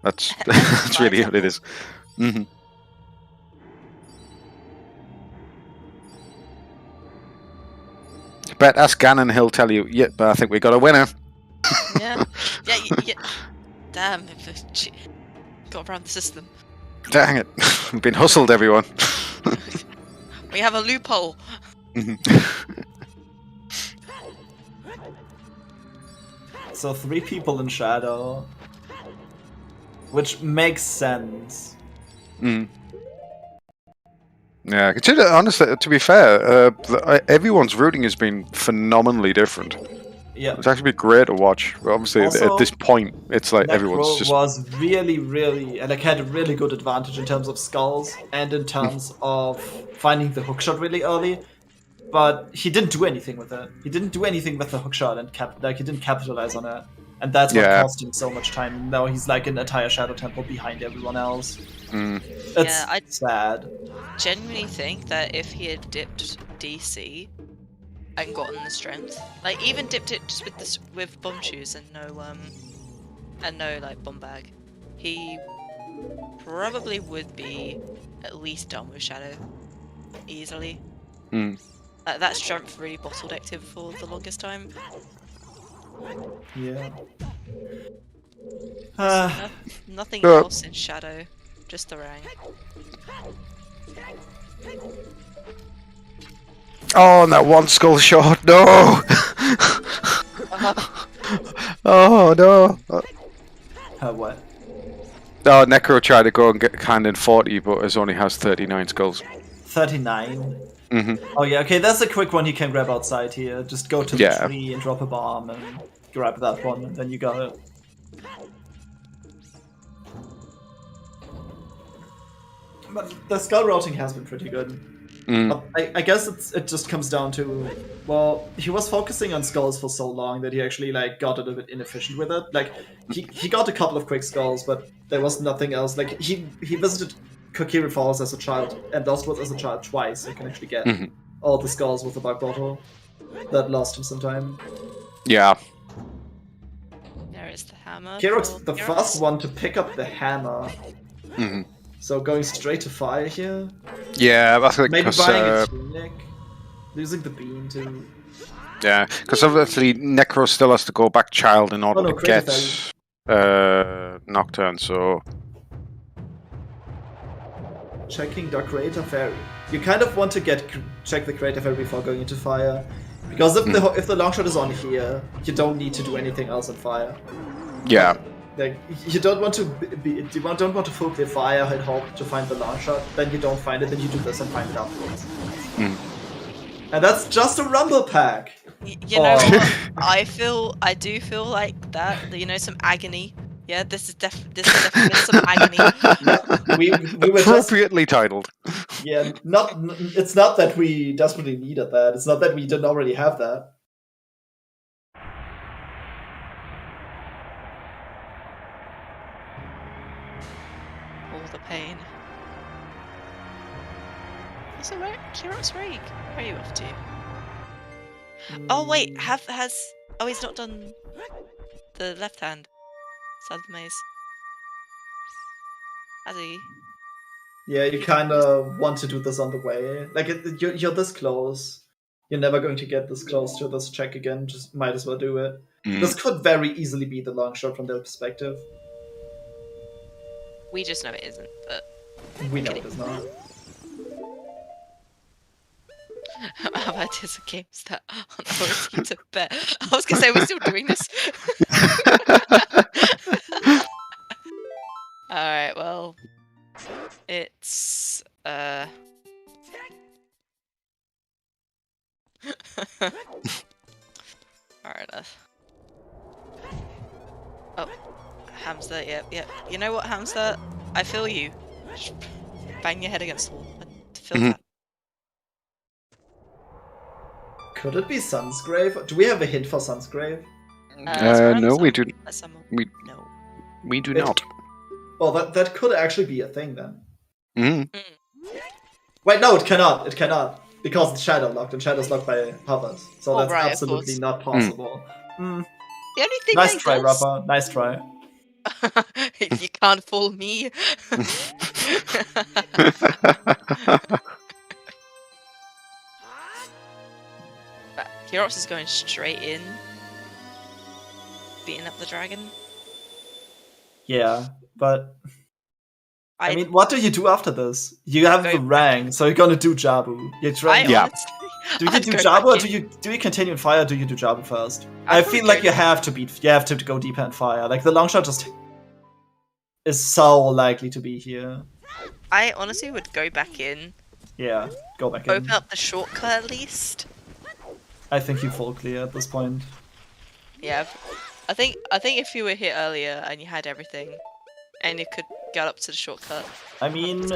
Speaker 2: That's that's really what it is. Mm-hmm. Bet ask Ganon, he'll tell you. Yeah, but I think we got a winner.
Speaker 4: Yeah. Damn, got around the system.
Speaker 2: Dang it, we've been hustled, everyone.
Speaker 4: We have a loophole.
Speaker 3: So 3 people in shadow, which makes sense.
Speaker 2: Yeah, honestly, to be fair, everyone's routing has been phenomenally different.
Speaker 3: Yeah,
Speaker 2: It's actually been great to watch. Obviously,
Speaker 3: Also,
Speaker 2: at this point, it's like everyone's
Speaker 3: Necro
Speaker 2: just.
Speaker 3: was really, and had a really good advantage in terms of skulls and in terms of finding the hookshot really early. But he didn't do anything with it. He didn't do anything with the hookshot and he didn't capitalize on it. And that's what cost him so much time. Now he's like an entire Shadow Temple behind everyone else. It's sad.
Speaker 4: Genuinely think that if he had dipped DC and gotten the strength, like even dipped it just with bomb shoes and no like bomb bag, he probably would be at least done with Shadow easily. That strength really bottlenecked him for the longest time.
Speaker 3: Yeah.
Speaker 4: Nothing else in Shadow, just the Rang.
Speaker 2: Oh, and that one skull shot! No! Oh no!
Speaker 3: What?
Speaker 2: Oh, Necro tried to go and get hand in 40, but it only has 39 skulls.
Speaker 3: 39? Oh yeah, okay, that's a quick one you can grab outside here. Just go to the tree and drop a bomb and grab that one, and then you got it. But the skull routing has been pretty good. But I guess it just comes down to, well, he was focusing on skulls for so long that he actually like got a little bit inefficient with it. Like he got a couple of quick skulls, but there was nothing else. Like he visited Kokiri Falls as a child and Dustwoods as a child twice. So he can actually get all the skulls with the bug bottle. That lost him some time.
Speaker 2: Yeah.
Speaker 4: There is the hammer.
Speaker 3: Kirok's the first one to pick up the hammer. So going straight to fire here.
Speaker 2: Yeah, that's like
Speaker 3: maybe buying a tunic, losing the beam too.
Speaker 2: Yeah, because obviously Necro still has to go back child in order to get Nocturne. So
Speaker 3: checking the Creator Fairy. You kind of want to check the Creator Fairy before going into fire, because if the long shot is on here, you don't need to do anything else on fire.
Speaker 2: Yeah.
Speaker 3: Like you don't want to don't want to full clear fire and hope to find the long shot. Then you don't find it. Then you do this and find it afterwards. And that's just a rumble pack.
Speaker 4: You know what? I do feel like that. You know, some agony. Yeah, this is definitely some agony.
Speaker 3: we were
Speaker 2: appropriately titled.
Speaker 3: Yeah, it's not that we desperately needed that. It's not that we didn't already have that.
Speaker 4: Pain. Also, Kirok's Rake. Where are you off to? Oh wait, he's not done the left hand side of the maze. Has he?
Speaker 3: Yeah, you kind of want to do this on the way. Like you're this close. You're never going to get this close to this check again. Just might as well do it. This could very easily be the long shot from their perspective.
Speaker 4: We just know it isn't, but...
Speaker 3: We know it is not.
Speaker 4: I've had this games that aren't OoT to bet. I was going to say, we're still doing this. Alright, well... It's... Fair enough. Oh. Hamster, yep. You know what, Hamster? I feel you. Just bang your head against the wall. I feel that.
Speaker 3: Could it be Sun's Grave? Do we have a hint for Sun's Grave?
Speaker 2: No, we do. We do not.
Speaker 3: Well, that could actually be a thing then. Wait, no, it cannot. It cannot. Because it's shadow locked, and shadow's locked by hovers. So
Speaker 4: Oh,
Speaker 3: that's
Speaker 4: right, of
Speaker 3: absolutely
Speaker 4: course.
Speaker 3: not possible.
Speaker 4: The only thing
Speaker 3: Nice
Speaker 4: that
Speaker 3: try,
Speaker 4: does...
Speaker 3: Rubber. Nice try.
Speaker 4: You can't fool me. Kyrox is going straight in, beating up the dragon.
Speaker 3: Yeah, but I mean, what do you do after this? You have
Speaker 4: Go
Speaker 3: the rank, so you're gonna do Jabu. You're trying.
Speaker 2: Yeah.
Speaker 4: honestly,
Speaker 3: Do you
Speaker 4: I'd
Speaker 3: do
Speaker 4: go
Speaker 3: Jabu or
Speaker 4: back in.
Speaker 3: do you continue in fire? Or do you do Jabu first?
Speaker 4: I'd
Speaker 3: I
Speaker 4: probably
Speaker 3: feel like
Speaker 4: go-
Speaker 3: you have to go deeper in fire. Like the long shot just is so likely to be here.
Speaker 4: I honestly would go back in,
Speaker 3: Yeah, go back in.
Speaker 4: open up the shortcut at least.
Speaker 3: I think you full clear at this point.
Speaker 4: Yeah, I think if you were here earlier and you had everything, and you could get up to the shortcut.
Speaker 3: I mean,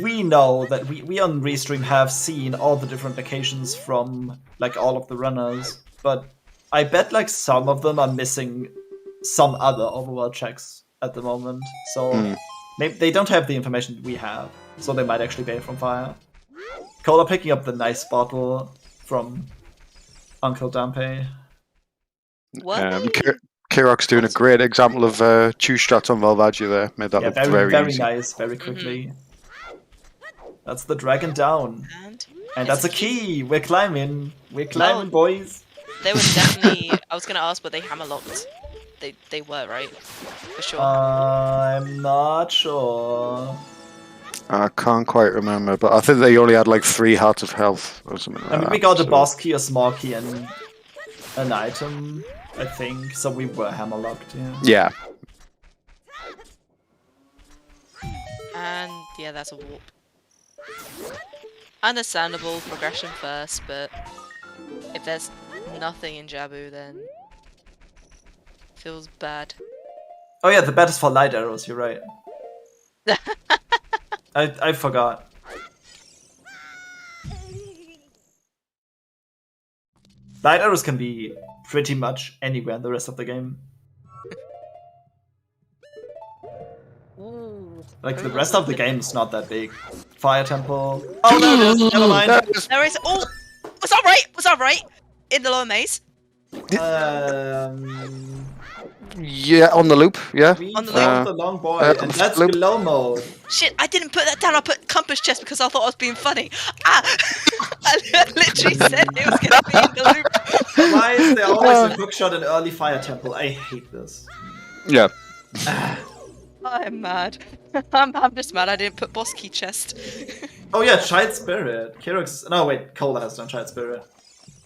Speaker 3: we know that we on Restream have seen all the different locations from like all of the runners, but I bet like some of them are missing some other overworld checks at the moment. So maybe they don't have the information we have, so they might actually bail from fire. Cola picking up the nice bottle from Uncle Dampe.
Speaker 4: What?
Speaker 2: Kyrox doing a great example of two strats on Valvagia there. Made that
Speaker 3: Yeah,
Speaker 2: look
Speaker 3: very, very
Speaker 2: easy.
Speaker 3: nice, very quickly. That's the dragon down. And that's a key! We're climbing! We're climbing, boys!
Speaker 4: They were definitely. I was gonna ask, were they hammerlocked? They were, right? For sure.
Speaker 3: I'm not sure.
Speaker 2: I can't quite remember, but I think they only had like 3 hearts of health or something like
Speaker 3: I mean,
Speaker 2: that.
Speaker 3: we got a
Speaker 2: so-
Speaker 3: boss key, a small key, and an item, I think. So we were hammerlocked, yeah.
Speaker 2: Yeah.
Speaker 4: And yeah, that's a warp. Understandable progression first, but if there's nothing in Jabu, then feels bad.
Speaker 3: Oh yeah, the bet is for light arrows, you're right. I forgot. Light arrows can be pretty much anywhere in the rest of the game.
Speaker 4: Ooh.
Speaker 3: Like, the rest of the game is not that big. Fire Temple... Oh, no, it is! Never mind!
Speaker 4: There is. Oh, was that right? Was that right? In the lower maze.
Speaker 2: Yeah, on the loop, yeah.
Speaker 3: We
Speaker 4: On the
Speaker 3: found the long boy, and that's
Speaker 2: loop.
Speaker 3: below mode.
Speaker 4: Shit! I didn't put that down. I put compass chest because I thought I was being funny. Ah! I literally said it was gonna be in the loop.
Speaker 3: Why is there always a hookshot in early Fire Temple? I hate this.
Speaker 2: Yeah.
Speaker 4: I'm mad. I'm just mad I didn't put boss key chest.
Speaker 3: Oh yeah, Child Spirit. Kyrox... No, wait, Cola has done Child Spirit.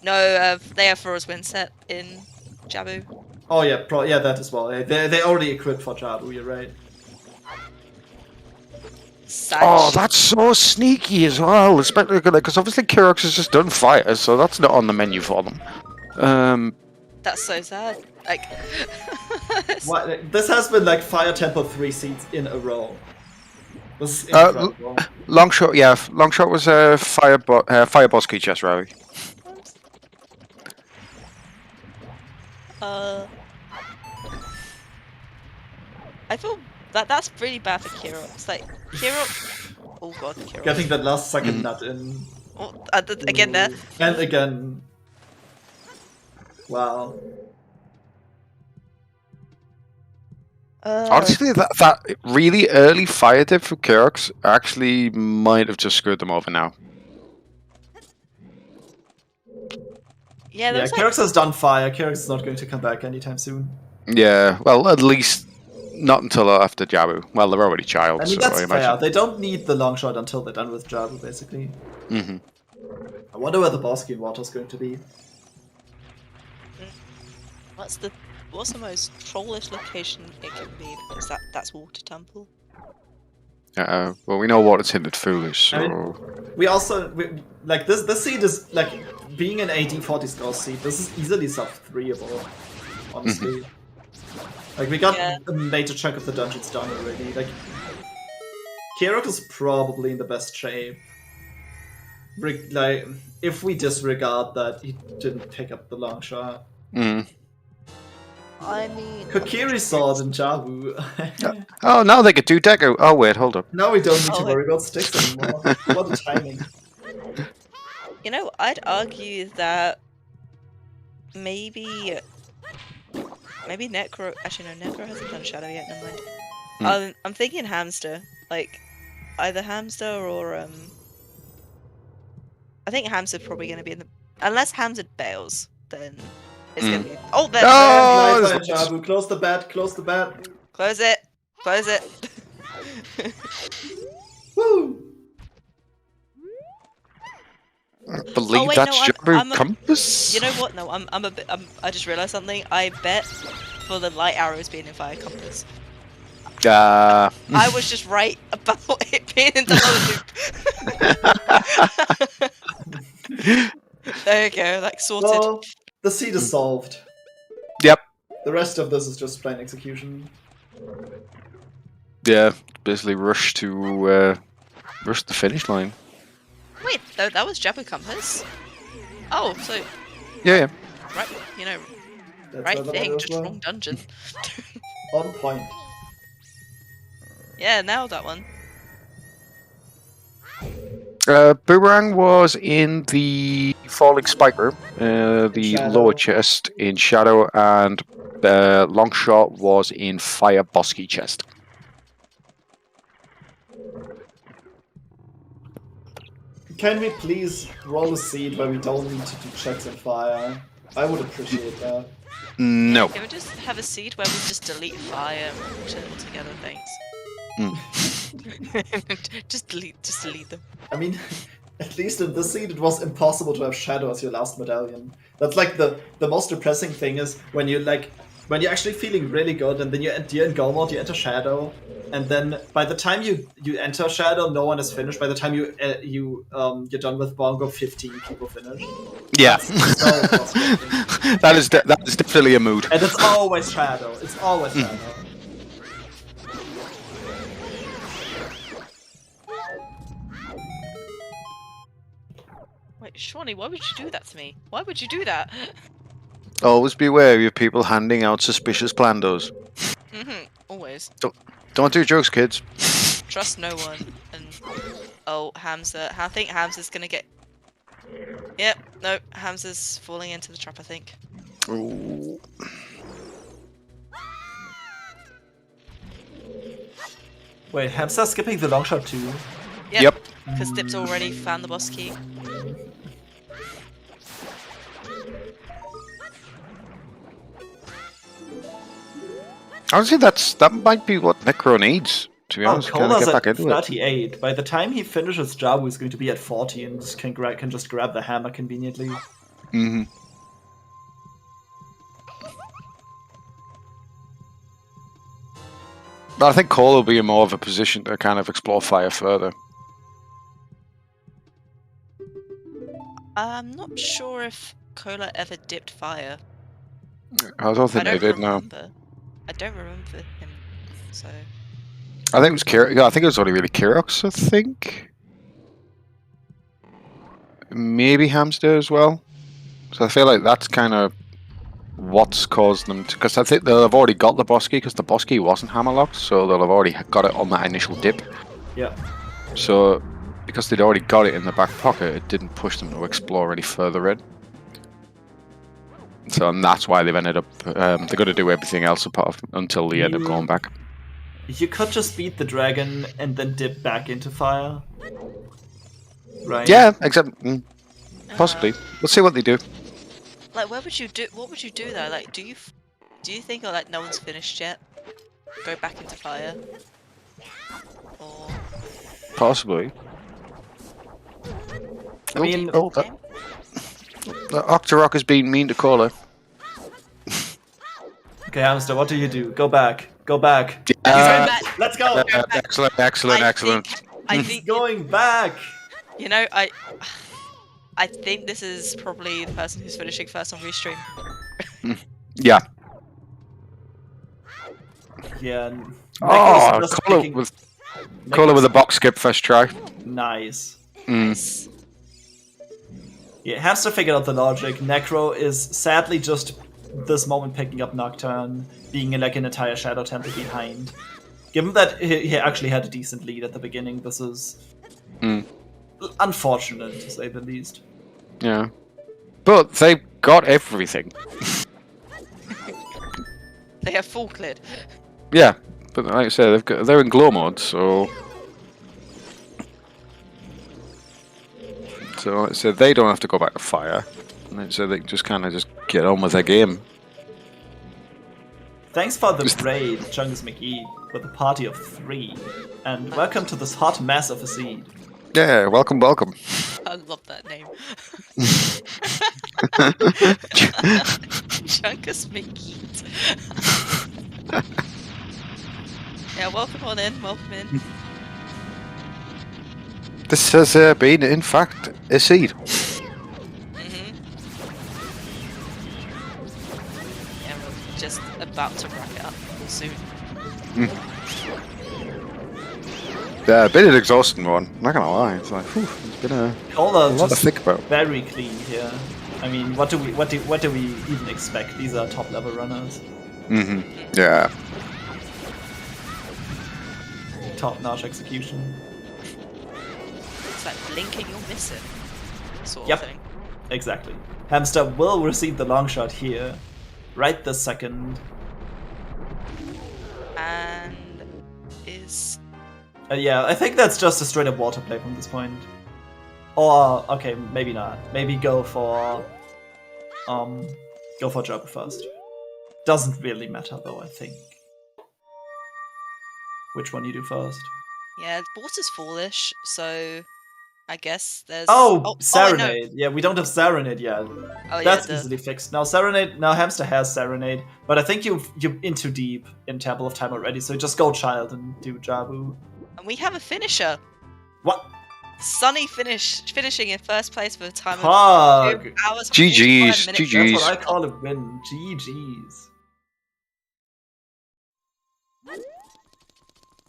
Speaker 4: No, they have Fro's win set in Jabu.
Speaker 3: Oh yeah, yeah, that as well. They already equipped for Jabu, you're right.
Speaker 4: Sag.
Speaker 2: Oh, that's so sneaky as well. Especially because obviously Kyrox has just done fire, so that's not on the menu for them.
Speaker 4: That's so sad. Like,
Speaker 3: What? This has been like Fire Temple 3 seats in a row. This is incredible.
Speaker 2: Longshot, yeah. Longshot was a fire boss key chest rally.
Speaker 4: I feel that's really bad for Kyrox. Like, Kyrox. Oh god, Kyrox.
Speaker 3: Getting that last second nut in.
Speaker 4: Oh, again there.
Speaker 3: And again. Wow.
Speaker 2: Honestly, that really early fire dip for Kyrox actually might have just screwed them over now.
Speaker 4: Yeah,
Speaker 3: Yeah,
Speaker 4: there's
Speaker 3: Kyrox has done fire. Kyrox is not going to come back anytime soon.
Speaker 2: Yeah, well, at least not until after Jabu. Well, they're already child,
Speaker 3: I mean,
Speaker 2: so
Speaker 3: that's
Speaker 2: I
Speaker 3: fair.
Speaker 2: imagine.
Speaker 3: They don't need the long shot until they're done with Jabu, basically.
Speaker 2: Mm-hmm.
Speaker 3: I wonder where the boss key in water is going to be.
Speaker 4: what's the most trollish location it can be? Because that's Water Temple.
Speaker 2: Well, we know Water's hindered foolish, so...
Speaker 3: I mean, we also like this seed is like being an AD 40 score seed. This is easily sub 3able, honestly. Like we got a major chunk of the dungeons done already. Like Kyrox is probably in the best shape. Like if we disregard that he didn't pick up the long shot.
Speaker 4: I mean,
Speaker 3: Kokiri saw it in Jabu.
Speaker 2: Oh, now they could do Deku. Oh, wait, hold up.
Speaker 3: Now we don't need to worry about sticks anymore. What a timing.
Speaker 4: You know, I'd argue that maybe Necro. Actually, no, Necro hasn't done Shadow yet. Never mind. I'm thinking Hamster, like either Hamster or I think Hamster's probably going to be in the. Unless Hamster bails, then it's going to be. Oh, there.
Speaker 2: Oh,
Speaker 3: Nice, Jabu. Close the bat. Close the bat.
Speaker 4: Close it. Close it.
Speaker 3: Woo!
Speaker 2: I believe
Speaker 4: wait,
Speaker 2: that's
Speaker 4: no,
Speaker 2: Jabu Compass.
Speaker 4: You know what? No, I'm a bit. I just realized something. I bet for the light arrows being in Fire Compass. I was just right about it being in the loop. There you go, like sorted.
Speaker 3: Well, the seed is solved.
Speaker 2: Yep.
Speaker 3: The rest of this is just plain execution.
Speaker 2: Yeah, basically rush to rush the finish line.
Speaker 4: Wait, that was Jabu Compass? Oh, so...
Speaker 2: Yeah.
Speaker 4: Right, you know,
Speaker 3: That's
Speaker 4: right
Speaker 3: what
Speaker 4: thing,
Speaker 3: that
Speaker 4: just
Speaker 3: was.
Speaker 4: wrong dungeon.
Speaker 3: On point.
Speaker 4: Yeah, nailed that one.
Speaker 2: Boomerang was in the Falling Spike room, the
Speaker 3: Shadow.
Speaker 2: lower chest in Shadow, and Longshot was in Fire Bosky chest.
Speaker 3: Can we please roll a seed where we don't need to do checks in fire? I would appreciate that.
Speaker 2: No.
Speaker 4: Can we just have a seed where we just delete fire and put it all together, thanks? just delete them.
Speaker 3: I mean, at least in this seed, it was impossible to have Shadow as your last medallion. That's like the most depressing thing is when you're actually feeling really good, and then you're in go mode, you enter Shadow, and then by the time you enter Shadow, no one is finished. By the time you're done with Bongo, 15 people finished.
Speaker 2: Yeah.
Speaker 3: That's so frustrating.
Speaker 2: that is definitely a mood.
Speaker 3: And it's always Shadow. It's always Shadow.
Speaker 4: Wait, Shawnee, why would you do that to me? Why would you do that?
Speaker 2: Always be wary of people handing out suspicious plandos.
Speaker 4: Always.
Speaker 2: Don't do jokes, kids.
Speaker 4: Trust no one. And oh, Hamza. I think Hamza's gonna get. Yep. No, Hamza's falling into the trap. I think.
Speaker 2: Ooh.
Speaker 3: Wait, Hamster skipping the long shot too?
Speaker 2: Yep.
Speaker 4: Because Dip's already found the boss key.
Speaker 2: Honestly, that might be what Necro needs. To be honest, kind of
Speaker 3: Cola's
Speaker 2: get back
Speaker 3: at
Speaker 2: into it.
Speaker 3: 38. By the time he finishes Jabu, he's going to be at 40 and can just grab the hammer conveniently.
Speaker 2: Mm-hmm. But I think Cole will be in more of a position to kind of explore fire further.
Speaker 4: I'm not sure if Cola ever dipped fire.
Speaker 2: I don't think they did. No.
Speaker 4: I don't remember him. So.
Speaker 2: I think it was I think it was only really Kirox. I think. Maybe Hamster as well. So I feel like that's kind of what's caused them to. Because I think they'll have already got the boss key because the boss key wasn't hammerlocked, so they'll have already got it on that initial dip.
Speaker 3: Yeah.
Speaker 2: So because they'd already got it in the back pocket, it didn't push them to explore any further in. So and that's why they've ended up. They're going to do everything else until they end up going back.
Speaker 3: You could just beat the dragon and then dip back into fire. Right?
Speaker 2: Yeah, except possibly. We'll see what they do.
Speaker 4: Like, what would you do though? Like, do you think, like, no one's finished yet? Go back into fire? Or...
Speaker 2: Possibly.
Speaker 3: I mean,
Speaker 2: the Octorok has been mean to Cola.
Speaker 3: Okay, Hamster, what do you do? Go back. Go back. Let's go!
Speaker 2: Excellent.
Speaker 4: I think
Speaker 3: Going back!
Speaker 4: You know, I think this is probably the person who's finishing first on Restream.
Speaker 2: Yeah.
Speaker 3: Yeah.
Speaker 2: Oh, Cola with a box skip first try.
Speaker 3: Nice.
Speaker 4: Nice.
Speaker 3: Yeah, Hamster figured out the logic. Necro is sadly just this moment picking up Nocturne, being like an entire Shadow Temple behind. Given that he actually had a decent lead at the beginning, this is unfortunate to say the least.
Speaker 2: Yeah. But they've got everything.
Speaker 4: They have full cleared.
Speaker 2: Yeah, but like I said, they're in glow mode, so like I said, they don't have to go back to fire, and so they can just kind of just get on with their game.
Speaker 3: Thanks for the raid, Chungus McGee, with a party of 3, and welcome to this hot mess of a seed.
Speaker 2: Yeah, welcome.
Speaker 4: I love that name. Chungus McGee. Yeah, welcome on in, welcome in.
Speaker 2: This has been, in fact, a seed.
Speaker 4: Yeah, we're just about to wrap it up soon.
Speaker 2: Yeah, a bit of an exhausting one. Not gonna lie, it's like, whew, it's been a lot to think about.
Speaker 3: Very clean here. I mean, what do we even expect? These are top level runners.
Speaker 2: Yeah.
Speaker 3: Top-notch execution.
Speaker 4: It's like blinking, you'll miss it. Sort
Speaker 3: Yep.
Speaker 4: of thing.
Speaker 3: Exactly. Hamster will receive the long shot here, right this second.
Speaker 4: And is
Speaker 3: Yeah, I think that's just a straight up water play from this point. Or okay, maybe not. Maybe go for Jabba first. Doesn't really matter though, I think. Which one you do first?
Speaker 4: yeah, water's foolish, so I guess there's
Speaker 3: Serenade. Yeah, we don't have Serenade yet.
Speaker 4: Oh,
Speaker 3: That's
Speaker 4: yeah,
Speaker 3: easily fixed. Now Hamster has Serenade, but I think you're in too deep in Temple of Time already, so just go Child and do Jabu.
Speaker 4: And we have a finisher.
Speaker 3: What?
Speaker 4: Sunny finishing in first place for a time
Speaker 3: Pog.
Speaker 4: of 2 hours.
Speaker 2: GG's,
Speaker 4: 45 minutes.
Speaker 2: GG's.
Speaker 3: That's what I call a win. GG's.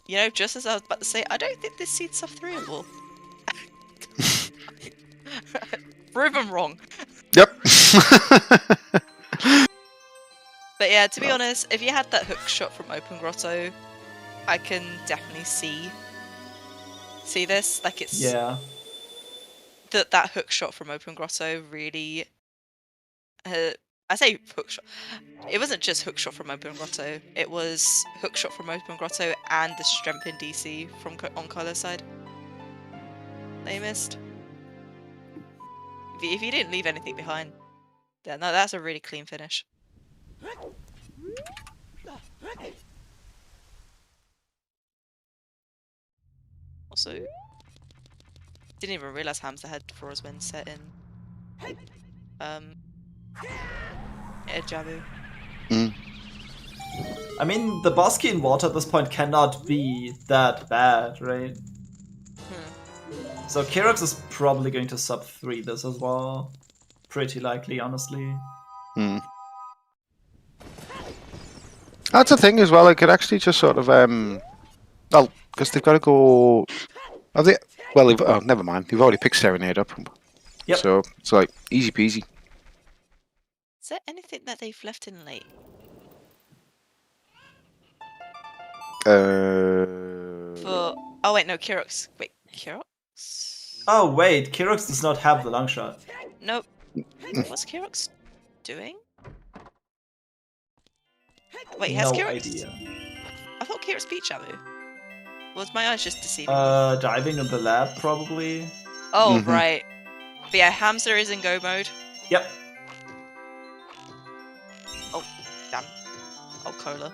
Speaker 4: You know, just as I was about to say, I don't think this seed's sub-3able. Prove them wrong.
Speaker 2: Yep.
Speaker 4: But yeah, to be honest, if you had that hook shot from Open Grotto, I can definitely see this. Like it's that hook shot from Open Grotto really. I say hook shot. It wasn't just hook shot from Open Grotto. It was hook shot from Open Grotto and the strength in DC from on Kylo's side. They missed. If you didn't leave anything behind, then no, that's a really clean finish. Also, didn't even realize Hamster had Frostwind set in. Jabu.
Speaker 3: I mean, the boss key in water at this point cannot be that bad, right? So Kirox is probably going to sub-3 this as well. Pretty likely, honestly.
Speaker 2: That's the thing as well. I could actually just sort of well, because they've got to go. Are they? Well, oh, never mind. They've already picked Serenade up.
Speaker 3: Yep.
Speaker 2: So it's like easy peasy.
Speaker 4: Is there anything that they've left in late? Oh wait, no, Kirox. Wait, Kirox?
Speaker 3: Oh wait, Kirox does not have the long shot.
Speaker 4: Nope. What's Kirox doing? Wait, has
Speaker 3: No
Speaker 4: Kirox?
Speaker 3: idea.
Speaker 4: I thought Kirox beat Jabu. Was my eyes just deceiving?
Speaker 3: Diving in the lab probably.
Speaker 4: Oh right. But yeah, Hamster is in go mode.
Speaker 3: Yep.
Speaker 4: Oh damn. Oh Cola.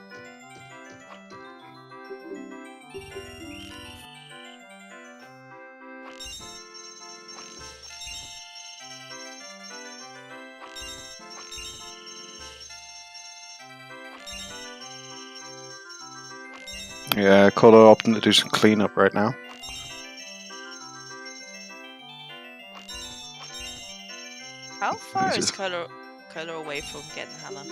Speaker 2: Yeah, Colo opting to do some cleanup right now.
Speaker 4: How far is Cola away from getting the hammer?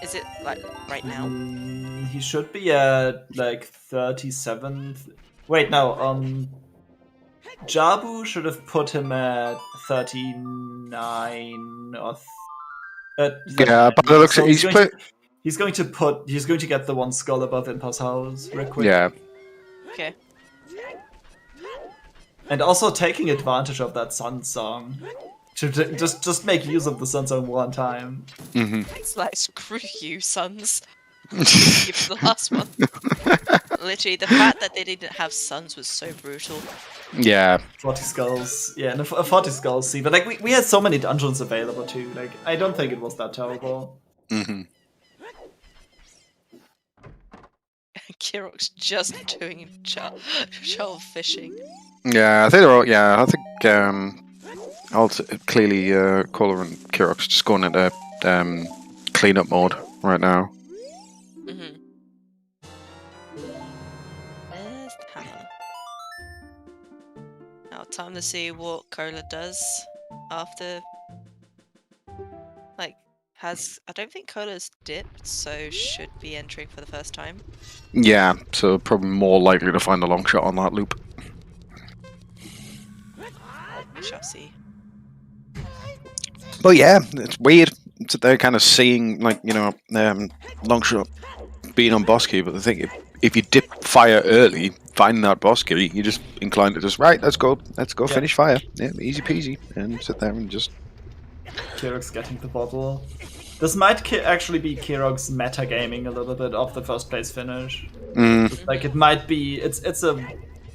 Speaker 4: Is it like right now?
Speaker 3: He should be at like 37th. Wait, no. Jabu should have put him at 39 or.
Speaker 2: Yeah, but it looks
Speaker 3: so
Speaker 2: like
Speaker 3: he's going to get the one skull above Impulse House real quick.
Speaker 2: Yeah.
Speaker 4: Okay.
Speaker 3: And also taking advantage of that Sun song. Just make use of the Sun song one time.
Speaker 4: It's like, screw you, Suns. You for the last one. Literally, the fact that they didn't have Suns was so brutal.
Speaker 2: Yeah.
Speaker 3: 40 skulls. Yeah, and a 40 skulls, see. But like, we had so many dungeons available too. Like, I don't think it was that terrible.
Speaker 4: Kirok's just doing shovel fishing.
Speaker 2: Yeah, I think they're all. Yeah, I think clearly Kohler and Kirok's just going into cleanup mode right now.
Speaker 4: Where's the hammer? Now, time to see what Kohler does after. Like, I don't think Kohler's dipped, so should be entering for the first time.
Speaker 2: Yeah, so probably more likely to find a long shot on that loop.
Speaker 4: We shall see.
Speaker 2: But yeah, it's weird that they're kind of seeing, like, you know, long shot being on boss key, but I think if you dip fire early, finding that boss key, you're just inclined to just, right, let's go finish fire. Yeah, easy peasy, and sit there and just...
Speaker 3: Kirok's getting the bottle. This might actually be Kirok's metagaming a little bit of the first place finish. Like, it might be, it's a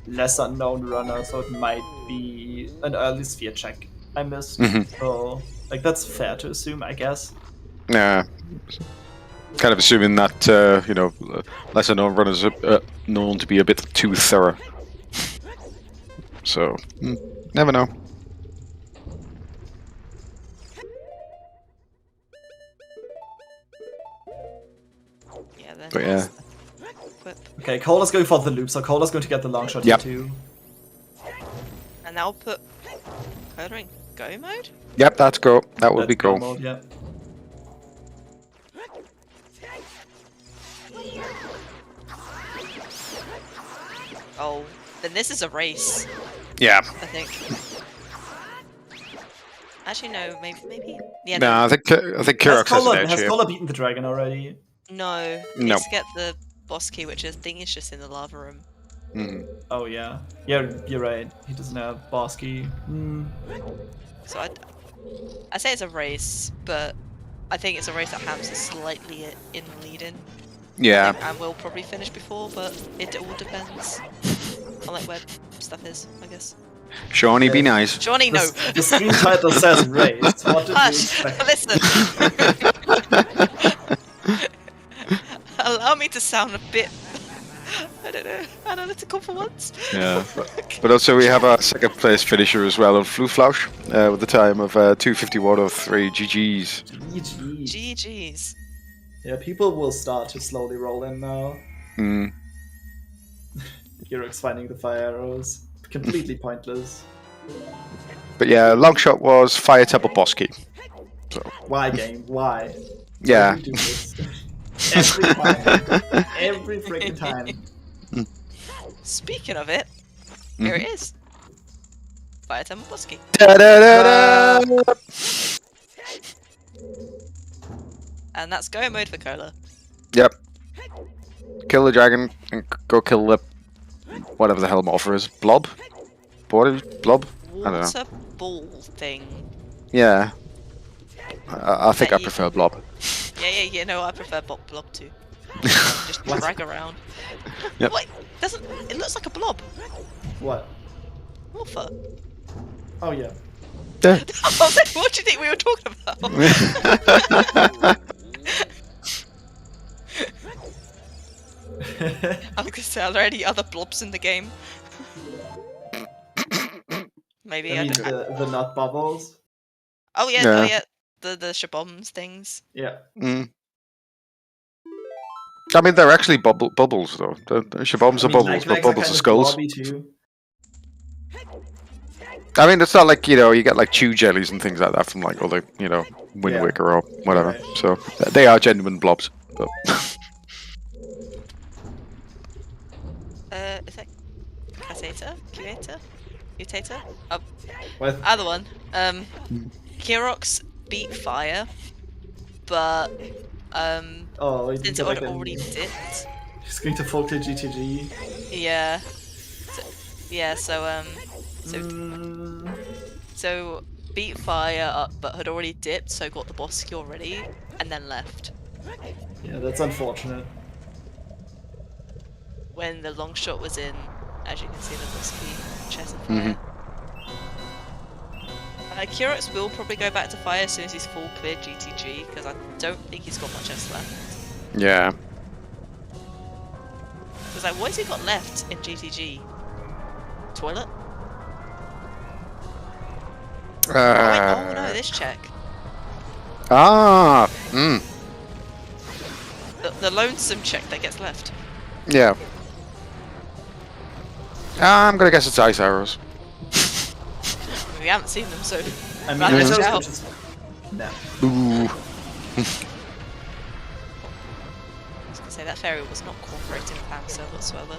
Speaker 3: lesser known runner, so it might be an early sphere check I missed. So, like, that's fair to assume, I guess.
Speaker 2: Yeah. Kind of assuming that, you know, lesser known runners are known to be a bit too thorough. So, never know.
Speaker 4: Yeah, then.
Speaker 2: But yeah.
Speaker 3: Okay, Kohler's going for the loop, so Kohler's going to get the long shot here too.
Speaker 4: And now put Kohler in go mode?
Speaker 2: Yep, that's go. That would be go.
Speaker 3: Mode, yeah.
Speaker 4: Oh, then this is a race,
Speaker 2: Yeah.
Speaker 4: I think. Actually, no, maybe. Yeah,
Speaker 2: No, I think Kirok has an edge
Speaker 3: Has
Speaker 2: here.
Speaker 3: Kohler beaten the dragon already?
Speaker 4: No, he
Speaker 2: No.
Speaker 4: needs to get the boss key, which I think is just in the lava room.
Speaker 3: Oh yeah. Yeah, you're right. He doesn't have boss key.
Speaker 4: So I say it's a race, but I think it's a race that Hams is slightly in leading.
Speaker 2: Yeah.
Speaker 4: And will probably finish before, but it all depends on like where stuff is, I guess.
Speaker 2: Shawnee, be nice.
Speaker 4: Shawnee, no.
Speaker 3: The screen title says race. What did you
Speaker 4: Hush!
Speaker 3: expect?
Speaker 4: Listen. Allow me to sound a bit, I don't know, analytical for once.
Speaker 2: Yeah. But also we have our second place finisher as well on Fluflausch with the time of 2:51:03. GG's.
Speaker 3: GG.
Speaker 4: GG's.
Speaker 3: Yeah, people will start to slowly roll in now. Kirok's finding the fire arrows. Completely pointless.
Speaker 2: But yeah, long shot was Fire Temple boss key. So.
Speaker 3: Why, game? Why?
Speaker 2: Yeah.
Speaker 3: Why do you do this? Every time. Every freaking time.
Speaker 4: Speaking of it, here it is. Fire Temple boss key.
Speaker 2: Da-da-da-da!
Speaker 4: And that's go mode for Kohler.
Speaker 2: Yep. Kill the dragon and go kill the whatever the hell Morpher is. Blob? Blob? I don't know.
Speaker 4: Water ball thing.
Speaker 2: Yeah. I think I prefer Blob.
Speaker 4: Yeah, no, I prefer blob too. Just drag around.
Speaker 2: Yep.
Speaker 4: Wait, it looks like a blob.
Speaker 3: What?
Speaker 4: Morpher.
Speaker 3: Oh yeah.
Speaker 4: What do you think we were talking about? I was gonna say, are there any other blobs in the game? Maybe
Speaker 3: I mean, the nut bubbles.
Speaker 4: Oh yeah, the shaboms things.
Speaker 3: Yeah.
Speaker 2: I mean, they're actually bubbles though. The shaboms are bubbles, but bubbles are skulls. I mean, it's not like, you know, you get like chew jellies and things like that from like other, you know, Wind Waker or whatever. Right. So they are genuine blobs. But
Speaker 4: is that Caseta? Curator? Mutator? Oh,
Speaker 3: what?
Speaker 4: Other one. Kirok's beat fire, but since it already dipped.
Speaker 3: He's going to full to GTG.
Speaker 4: Yeah. So So beat fire up, but had already dipped, so got the boss key already, and then left.
Speaker 3: Yeah, that's unfortunate.
Speaker 4: When the long shot was in, as you can see, the boss key, chest and fire. Kyrux will probably go back to fire as soon as he's full clear GTG, because I don't think he's got much else left.
Speaker 2: Yeah.
Speaker 4: Because like, what has he got left in GTG? Toilet? Oh, wait, oh no, this check. The lonesome check that gets left.
Speaker 2: Yeah. I'm gonna guess it's ice arrows.
Speaker 4: We haven't seen them, so.
Speaker 3: I mean,
Speaker 4: Rather
Speaker 3: I
Speaker 4: shout.
Speaker 3: just... No.
Speaker 2: Ooh.
Speaker 4: I was gonna say that fairy was not cooperating with Hamster whatsoever.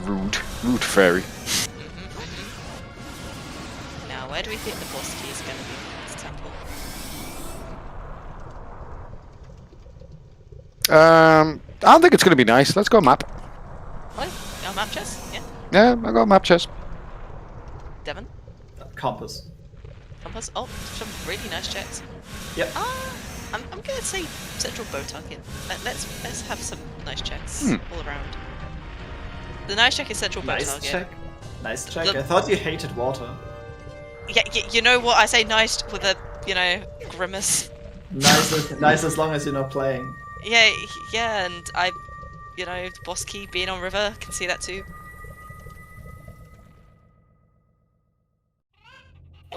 Speaker 2: Rude fairy.
Speaker 4: Now, where do we think the boss key is going to be in this temple?
Speaker 2: I don't think it's gonna be nice. Let's go map.
Speaker 4: What? Map chest? Yeah.
Speaker 2: Yeah, I got map chest.
Speaker 4: Devon?
Speaker 3: Compass.
Speaker 4: Compass? Oh, some really nice checks.
Speaker 3: Yep.
Speaker 4: I'm gonna say central bow target. Let's have some nice checks all around. The nice check is central bow
Speaker 3: Nice
Speaker 4: target.
Speaker 3: check. Nice check. I thought you hated water.
Speaker 4: Yeah, you know what? I say nice with a, grimace.
Speaker 3: Nice as long as you're not playing.
Speaker 4: Yeah, and I, the boss key being on river, can see that too.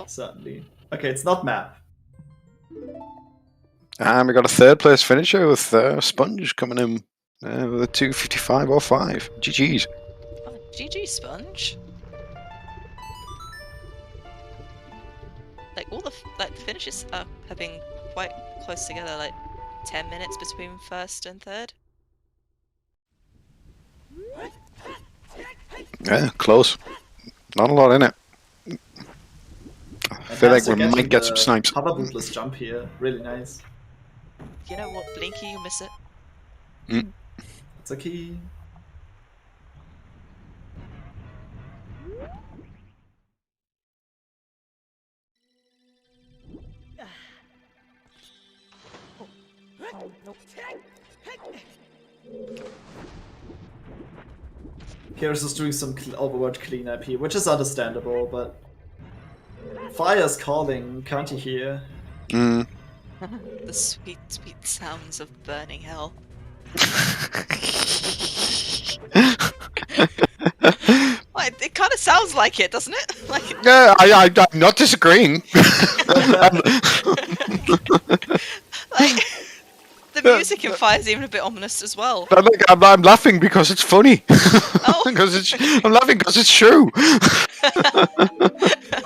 Speaker 3: Certainly. Okay, it's not map.
Speaker 2: And we got a third place finisher with Sponge coming in with a 2:55.05. GG's.
Speaker 4: Oh, GG Sponge. Like all the finishes have been quite close together, like 10 minutes between first and third.
Speaker 2: Yeah, close. Not a lot in it. I feel like we might get some snipes.
Speaker 3: Hover bootless jump here, really nice.
Speaker 4: You know what, Blinky, you miss it.
Speaker 3: It's a key. Kyrus is doing some overwatch cleanup here, which is understandable, but fire's calling, can't you hear?
Speaker 2: Mm.
Speaker 4: The sweet, sweet sounds of burning hell. Well, it kind of sounds like it, doesn't it? Like...
Speaker 2: Yeah, I'm not disagreeing.
Speaker 4: Like, the music in Fire is even a bit ominous as well.
Speaker 2: I'm laughing because it's funny.
Speaker 4: Oh.
Speaker 2: I'm laughing because it's true.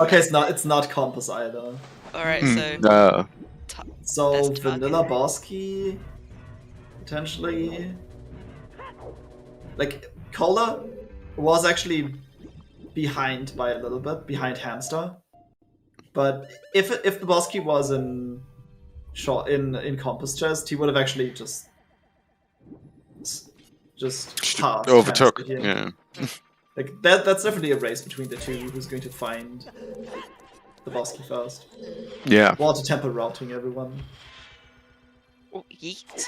Speaker 3: Okay, it's not compass either.
Speaker 4: Alright, so...
Speaker 3: So, vanilla boss key, potentially. Like, Cola was actually behind by a little bit, behind Hamster. But if the boss key was in compass chest, he would have actually just passed
Speaker 2: overtook.
Speaker 3: Hamster here.
Speaker 2: Yeah.
Speaker 3: Like that's definitely a race between the two. Who's going to find the boss key first?
Speaker 2: Yeah.
Speaker 3: Water temple routing, everyone.
Speaker 4: Oh, yeet.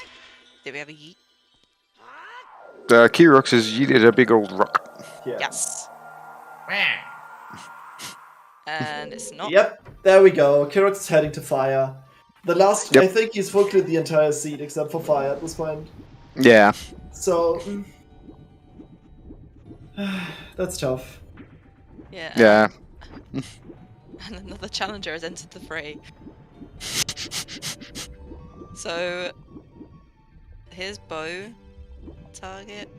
Speaker 4: Did we have a yeet?
Speaker 2: Kyrux has yeeted a big old rock.
Speaker 3: Yeah.
Speaker 4: Yes. And it's not.
Speaker 3: Yep, there we go. Kyrux is heading to fire. The last,
Speaker 2: Yep.
Speaker 3: I think he's full cleared the entire seed except for fire at this point.
Speaker 2: Yeah.
Speaker 3: So, that's tough.
Speaker 4: Yeah.
Speaker 2: Yeah.
Speaker 4: And another challenger has entered the fray. So, here's bow target.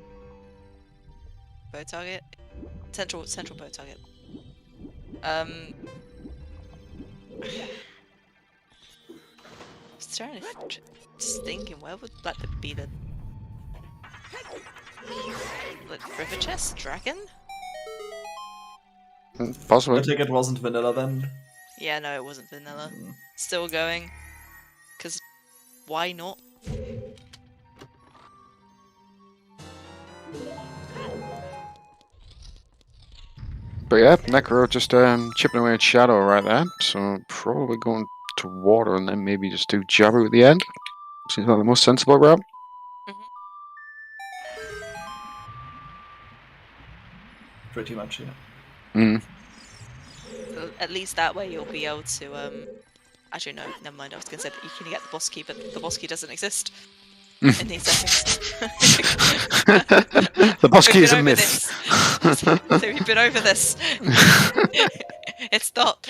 Speaker 4: Bow target. Central bow target. Just thinking, where would that be the river chest dragon?
Speaker 2: Possibly.
Speaker 3: I think it wasn't vanilla then.
Speaker 4: Yeah, no, it wasn't vanilla. Still going, cause why not?
Speaker 2: But yeah, Necro just chipping away at Shadow right there. So probably going to water and then maybe just do Jabber at the end. Seems like the most sensible route.
Speaker 3: Pretty much, yeah.
Speaker 2: Mm.
Speaker 4: At least that way you'll be able to actually no, never mind, I was gonna say that you can get the boss key, but the boss key doesn't exist in these settings.
Speaker 2: The boss key
Speaker 4: We've
Speaker 2: is a
Speaker 4: been over
Speaker 2: myth.
Speaker 4: this. So we've been over this. It's not.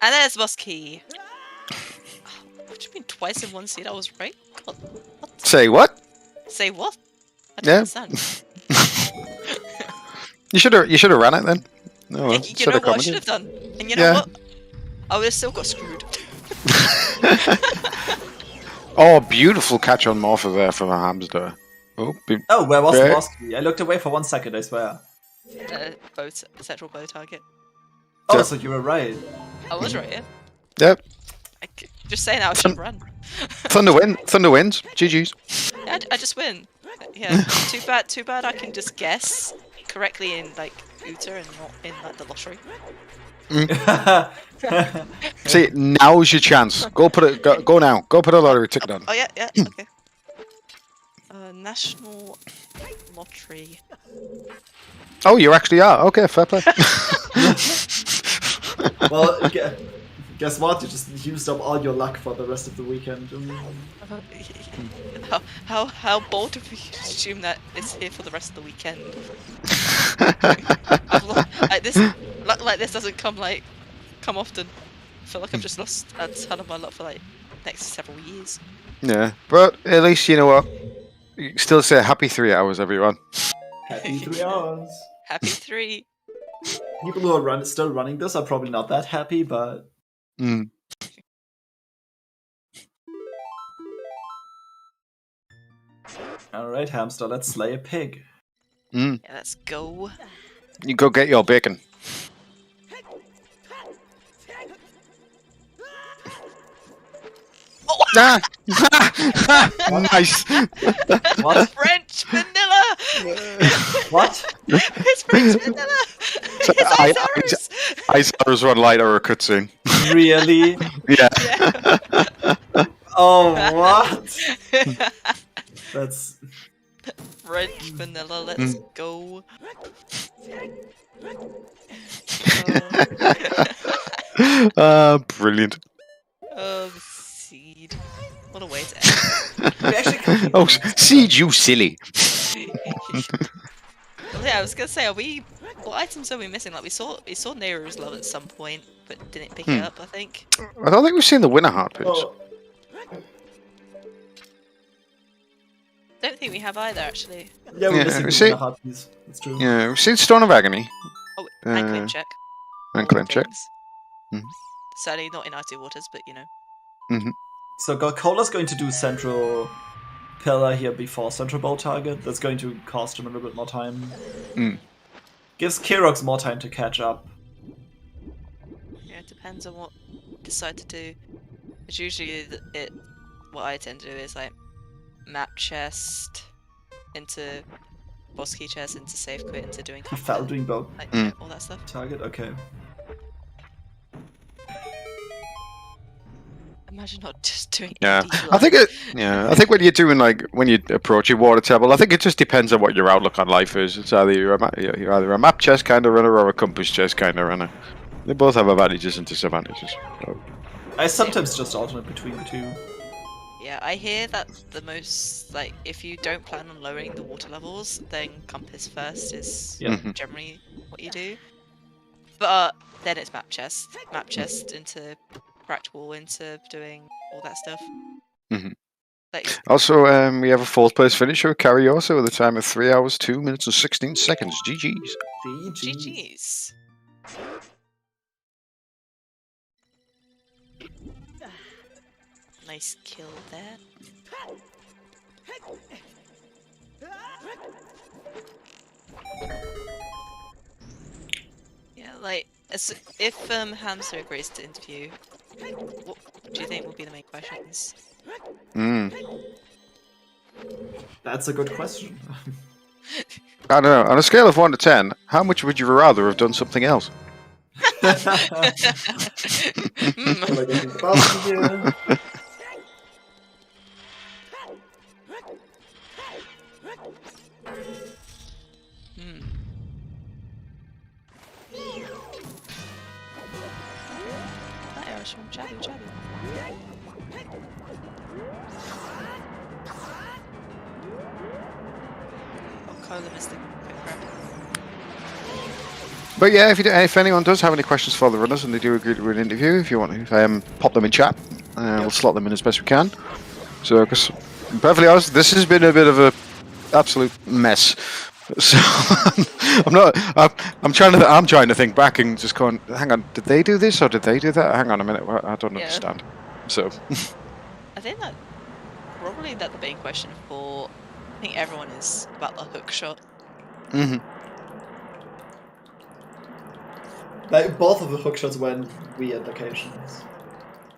Speaker 4: And there's the boss key. What do you mean twice in one scene? I was right. God, what?
Speaker 2: Say what?
Speaker 4: Say what? I don't understand.
Speaker 2: You should have ran it then. Oh, well.
Speaker 4: You know what I should have done? And you know what? I would have still got screwed.
Speaker 2: Oh, beautiful catch on Morpher there from a hamster. Oh,
Speaker 3: Where was the boss key? I looked away for 1 second, I swear.
Speaker 4: Central bow target.
Speaker 3: Oh, so you were right.
Speaker 4: I was right, yeah.
Speaker 2: Yep.
Speaker 4: Just saying I should run.
Speaker 2: Thunder wins. GG's.
Speaker 4: Yeah, I just win. Yeah, too bad I can just guess correctly in like OoT and not in like the lottery.
Speaker 2: See, now's your chance. Go now. Go put a lottery ticket on.
Speaker 4: Oh yeah, okay. National lottery.
Speaker 2: Oh, you actually are. Okay, fair play.
Speaker 3: Well, guess what? You just used up all your luck for the rest of the weekend.
Speaker 4: How bold of you to assume that it's here for the rest of the weekend? Luck like this doesn't come often. I feel like I've just lost a ton of my luck for like next several years.
Speaker 2: Yeah, but at least you know what. You can still say happy 3 hours, everyone.
Speaker 3: Happy 3 hours.
Speaker 4: Happy 3.
Speaker 3: People who are still running this are probably not that happy, but. Alright, hamster, let's slay a pig.
Speaker 4: Yeah, let's go.
Speaker 2: You go get your bacon.
Speaker 4: Oh!
Speaker 2: Nice.
Speaker 3: What?
Speaker 4: French vanilla.
Speaker 3: What?
Speaker 4: It's French vanilla. It's
Speaker 2: Ice run light or a cutscene.
Speaker 3: Really?
Speaker 2: Yeah.
Speaker 3: Oh, what? That's
Speaker 4: French vanilla. Let's go.
Speaker 2: Brilliant.
Speaker 4: Oh, the seed. What a way to end.
Speaker 3: we actually.
Speaker 2: Oh, seed, you silly.
Speaker 4: Well, yeah, I was gonna say, what items are we missing? Like we saw Nero's love at some point, but didn't pick it up. I think.
Speaker 2: I don't think we've seen the winner heart pitch.
Speaker 3: Oh,
Speaker 4: Don't think we have either, actually.
Speaker 3: yeah, we're missing the heart piece. That's true.
Speaker 2: Yeah, we've seen Stone of Agony.
Speaker 4: Oh, and claim check.
Speaker 2: And claim check.
Speaker 4: Certainly not in icy waters, but you know.
Speaker 3: So Cola's going to do central pillar here before central bow target. That's going to cost him a little bit more time. Gives Kirox more time to catch up.
Speaker 4: Yeah, it depends on what you decide to do. It's usually what I tend to do is like map chest into boss key chest into safe quit into doing
Speaker 3: He fell doing both.
Speaker 4: like all that stuff.
Speaker 3: Target, okay.
Speaker 4: Imagine not just doing.
Speaker 2: Yeah,
Speaker 4: AD
Speaker 2: I think
Speaker 4: live.
Speaker 2: I think when you're doing when you approach your water table, I think it just depends on what your outlook on life is. It's either you're either a map chest kind of runner or a compass chest kind of runner. They both have advantages and disadvantages. So.
Speaker 3: I sometimes just alternate between the two.
Speaker 4: Yeah, I hear that the most like if you don't plan on lowering the water levels, then compass first is generally what you do. But then it's map chest into cracked wall into doing all that stuff. Like,
Speaker 2: Also, we have a fourth place finisher, Cariosa, with a time of 3 hours, 2 minutes and 16 seconds. GG's.
Speaker 4: GG's. Nice kill there. Yeah, like, if Hamster agrees to interview, what do you think will be the main questions?
Speaker 3: That's a good question.
Speaker 2: I don't know. On a scale of 1 to 10, how much would you rather have done something else?
Speaker 3: Will I get the basket here?
Speaker 4: That arrow's from Jabu Jabu. Oh, Colum is the crap.
Speaker 2: But yeah, if anyone does have any questions for the runners and they do agree to an interview, if you want to pop them in chat, we'll slot them in as best we can. So, because perfectly honest, this has been a bit of a absolute mess. So I'm trying to think back and just going, hang on, did they do this or did they do that? Hang on a minute, I don't understand. So
Speaker 4: I think that probably the main question for I think everyone is about the hook shot.
Speaker 2: Mm-hmm.
Speaker 3: Like both of the hookshots were in weird locations.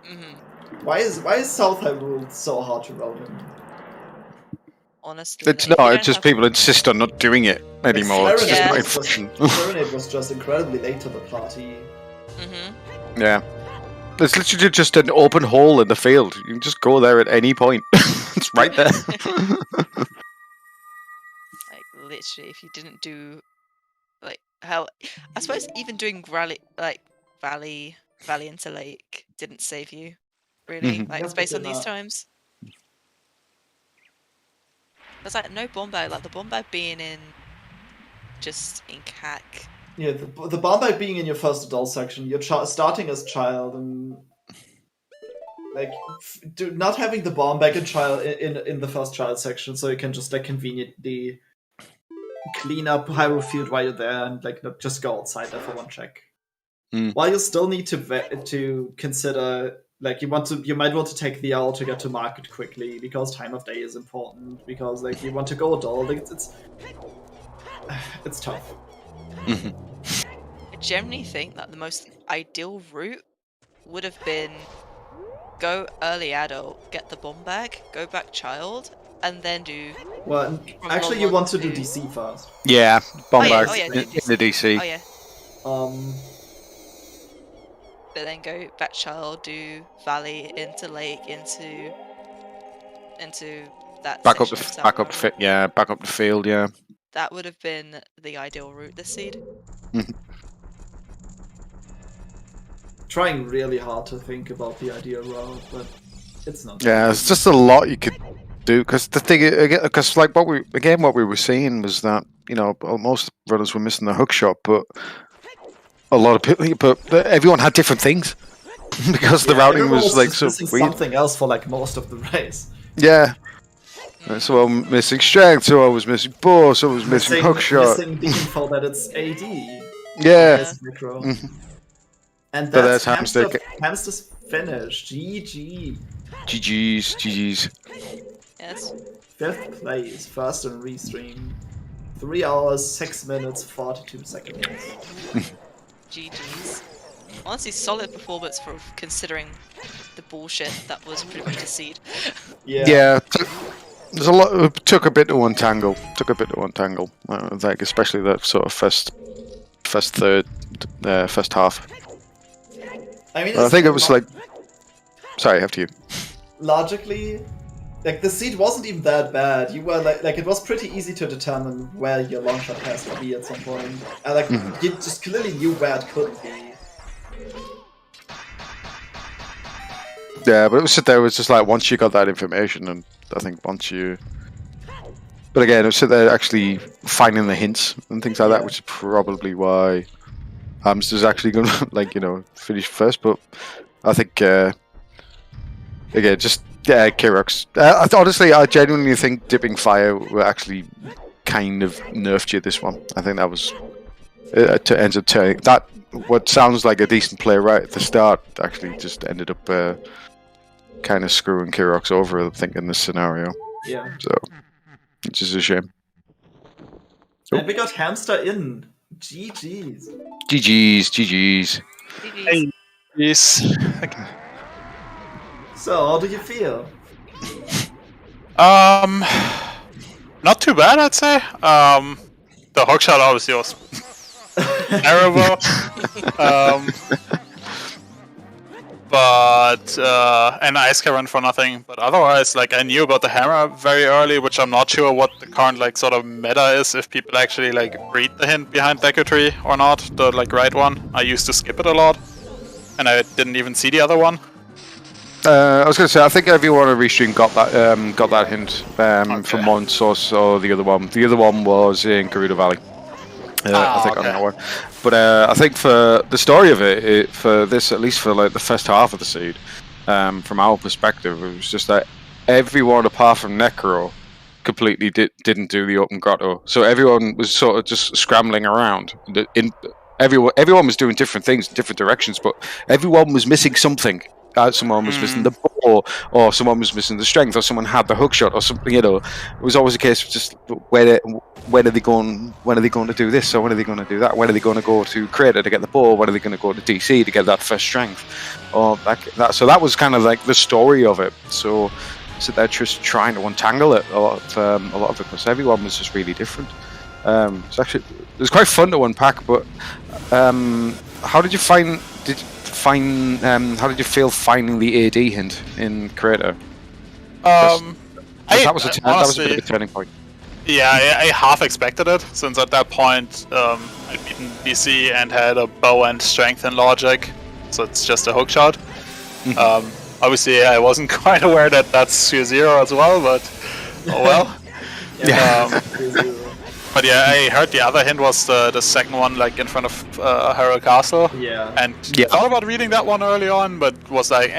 Speaker 4: Mm-hmm.
Speaker 3: Why is South Hyrule so hard to roll in?
Speaker 4: Honestly,
Speaker 2: It's not. It's just people insist on not doing it anymore.
Speaker 3: Like,
Speaker 2: It's just my
Speaker 3: Serenade was just incredibly late to the party.
Speaker 4: Mm-hmm.
Speaker 2: Yeah. It's literally just an open hole in the field. You can just go there at any point. It's right there.
Speaker 4: Like literally, if you didn't do like how I suppose even doing Valley into Lake didn't save you really.
Speaker 2: Mhm.
Speaker 4: Like based on these times. There's like no bomb bag, like the bomb bag being in just in CAC.
Speaker 3: Yeah, the bomb bag being in your first adult section, you're starting as child, and like not having the bomb bag in child in the first child section, so you can just like conveniently clean up Hyrule Field while you're there, and like not just go outside there for one check. While you still need to consider. Like you might want to take the owl to get to market quickly because time of day is important. Because like you want to go adult, it's tough.
Speaker 2: Mm-hmm.
Speaker 4: I generally think that the most ideal route would have been go early adult, get the bomb bag, go back child, and then do.
Speaker 3: Well, actually, you want to do DC first.
Speaker 2: Yeah, bomb bag
Speaker 4: in
Speaker 2: the DC.
Speaker 4: Oh yeah. But then go back child, do Valley into Lake into that.
Speaker 2: Back up
Speaker 4: section
Speaker 2: back up the field. Yeah.
Speaker 4: That would have been the ideal route this seed.
Speaker 3: Trying really hard to think about the ideal route, but it's not.
Speaker 2: Yeah, it's just a lot you could do because the thing, because like what we were seeing was that most runners were missing the hook shot, but a lot of people, but everyone had different things because the routing was like so weird.
Speaker 3: Something else for like most of the race.
Speaker 2: Yeah. So I'm missing strength, so I was missing bow, so I was missing hook shot.
Speaker 3: Missing the info that it's AD.
Speaker 2: Yeah.
Speaker 3: And
Speaker 2: that's
Speaker 3: Hamster's finish. GG.
Speaker 2: GG's.
Speaker 4: Yes.
Speaker 3: 5th place, first on restream. 3 hours, 6 minutes, 42 seconds.
Speaker 4: GG's. Honestly, solid performance for considering the bullshit that was pretty much a seed.
Speaker 3: Yeah.
Speaker 2: There's a lot. It took a bit to untangle. Like especially that sort of first half.
Speaker 3: I mean,
Speaker 2: I think it was like. Sorry, after you.
Speaker 3: Logically, like the seed wasn't even that bad. You were like it was pretty easy to determine where your long shot has to be at some point. And you just clearly knew where it could be.
Speaker 2: Yeah, but it was just like once you got that information, and I think once you. But again, it was there actually finding the hints and things like that, which is probably why Hamster's actually going to finish first. But I think again, just Kirox. Honestly, I genuinely think dipping fire were actually kind of nerfed you this one. I think that was to end up turning that what sounds like a decent play right at the start actually just ended up kind of screwing Kirox over, I think, in this scenario.
Speaker 3: Yeah.
Speaker 2: So, which is a shame.
Speaker 3: And we got Hamster in. GG's.
Speaker 2: GG's.
Speaker 5: Yes.
Speaker 3: So, how do you feel?
Speaker 5: Not too bad, I'd say. The hookshot obviously was terrible. But and ice can run for nothing. But otherwise, like, I knew about the hammer very early, which I'm not sure what the current like sort of meta is. If people actually like read the hint behind Deku Tree or not, the like right one. I used to skip it a lot, and I didn't even see the other one.
Speaker 2: I was going to say, I think everyone on Restream got that hint from one source or the other one. The other one was in Gerudo Valley. I think on that one. But I think for the story of it, for this, at least for like the first half of the seed, from our perspective, it was just that everyone apart from Necro completely didn't do the open grotto. So everyone was sort of just scrambling around. Everyone was doing different things in different directions, but everyone was missing something. Someone was missing the ball, or someone was missing the strength, or someone had the hook shot, or something. It was always a case of just when are they going? When are they going to do this? Or when are they going to do that? When are they going to go to Crater to get the ball? When are they going to go to DC to get that first strength? Or that. So that was kind of like the story of it. So they're just trying to untangle it a lot of it, because everyone was just really different. It was quite fun to unpack. But how did you find? How did you feel finding the AD hint in Crater? That was a bit of a turning point.
Speaker 5: Yeah, I half expected it, since at that point I'd beaten BC and had a bow and strength and logic, so it's just a hookshot. Obviously, I wasn't quite aware that that's 2-0 as well, but oh well. But yeah, I heard the other hint was the second one, like in front of Harrow Castle.
Speaker 3: Yeah.
Speaker 5: And thought about reading that one early on, but was like,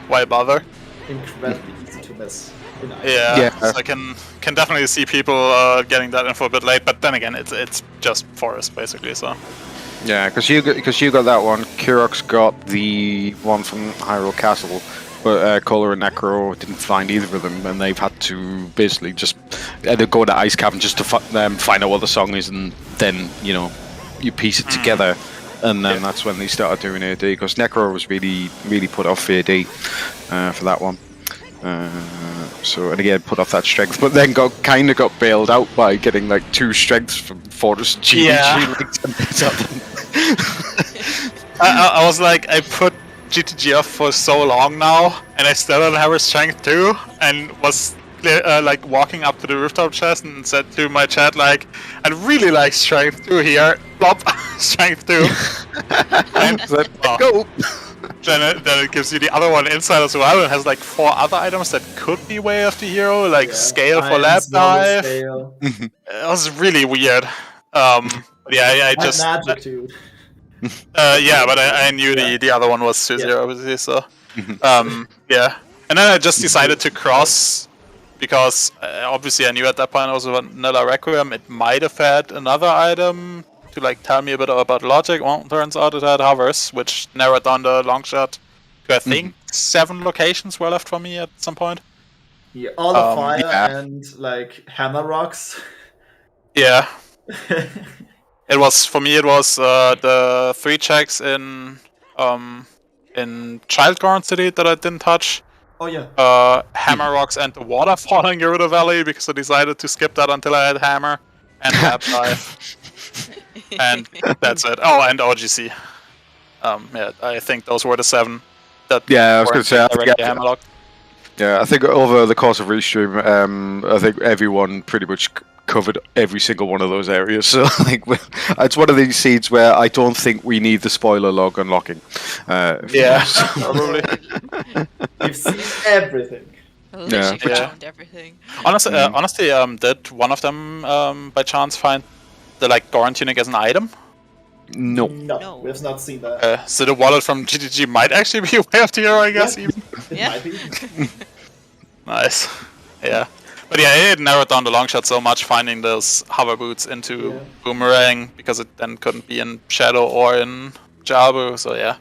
Speaker 5: why bother?
Speaker 3: Incredibly easy to miss.
Speaker 5: So I can definitely see people getting that info a bit late, but then again, it's just forest basically. So.
Speaker 2: Yeah, because you got that one. Kurox got the one from Hyrule Castle, but Kohler and Necro didn't find either of them, and they've had to basically just either go to Ice Cavern just to find out what the song is, and then you piece it together, and then that's when they started doing AD. Because Necro was really put off AD for that one. And again, put off that strength, but then got bailed out by getting like 2 strengths from Fortress G.
Speaker 5: I was like, I put GTG off for so long now, and I still don't have her strength 2, and was like walking up to the rooftop chest and said to my chat like, I'd really like strength 2 here. Plop, strength 2. And go. Then it gives you the other one inside as well. It has like 4 other items that could be Way of the Hero, like scale for lab dive. It was really weird. I just
Speaker 3: magic too.
Speaker 5: But I knew the other one was 2-0 obviously. So and then I just decided to cross, because obviously I knew at that point it was a Vanilla Requiem. It might have had another item to like tell me a bit about logic. Well, turns out it had hovers, which narrowed down the long shot to I think 7 locations were left for me at some point.
Speaker 3: Yeah, all the fire and like hammer rocks.
Speaker 5: Yeah. It was the 3 checks in Childgorn City that I didn't touch.
Speaker 3: Oh yeah.
Speaker 5: Hammer rocks and the waterfall in Gerudo Valley, because I decided to skip that until I had hammer and lab dive. And that's it. Oh, and OGC. I think those were the 7. I was going to say.
Speaker 2: I think over the course of Restream, I think everyone pretty much covered every single one of those areas. So I think it's one of these seeds where I don't think we need the spoiler log unlocking.
Speaker 5: Probably.
Speaker 3: You've seen everything.
Speaker 4: Found everything.
Speaker 5: Honestly, did one of them by chance find the like Goron tunic as an item?
Speaker 2: No,
Speaker 3: we have not seen that.
Speaker 5: So the wallet from GTG might actually be Way of the Hero, I guess. Even.
Speaker 3: It might be.
Speaker 5: Nice. Yeah. But it narrowed down the long shot so much, finding those hover boots into Boomerang, because it then couldn't be in Shadow or in Jalbu, so
Speaker 3: And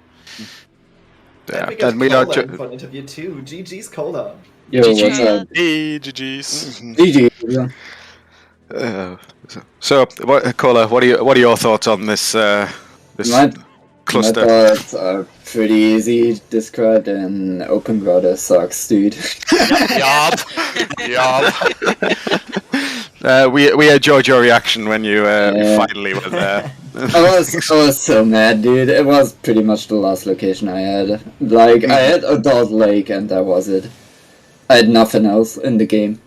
Speaker 3: we got Cola for an interview too. GG's Cola.
Speaker 6: Yo, what's up?
Speaker 5: Hey, GG's.
Speaker 6: GG.
Speaker 2: Cola, what are your thoughts on this cluster?
Speaker 6: My thoughts are pretty easy described, and open grotto sucks, dude.
Speaker 5: Yup.
Speaker 2: We enjoyed your reaction when you finally went there.
Speaker 6: I was so mad, dude. It was pretty much the last location I had. Like, I had Adult Lake, and that was it. I had nothing else in the game.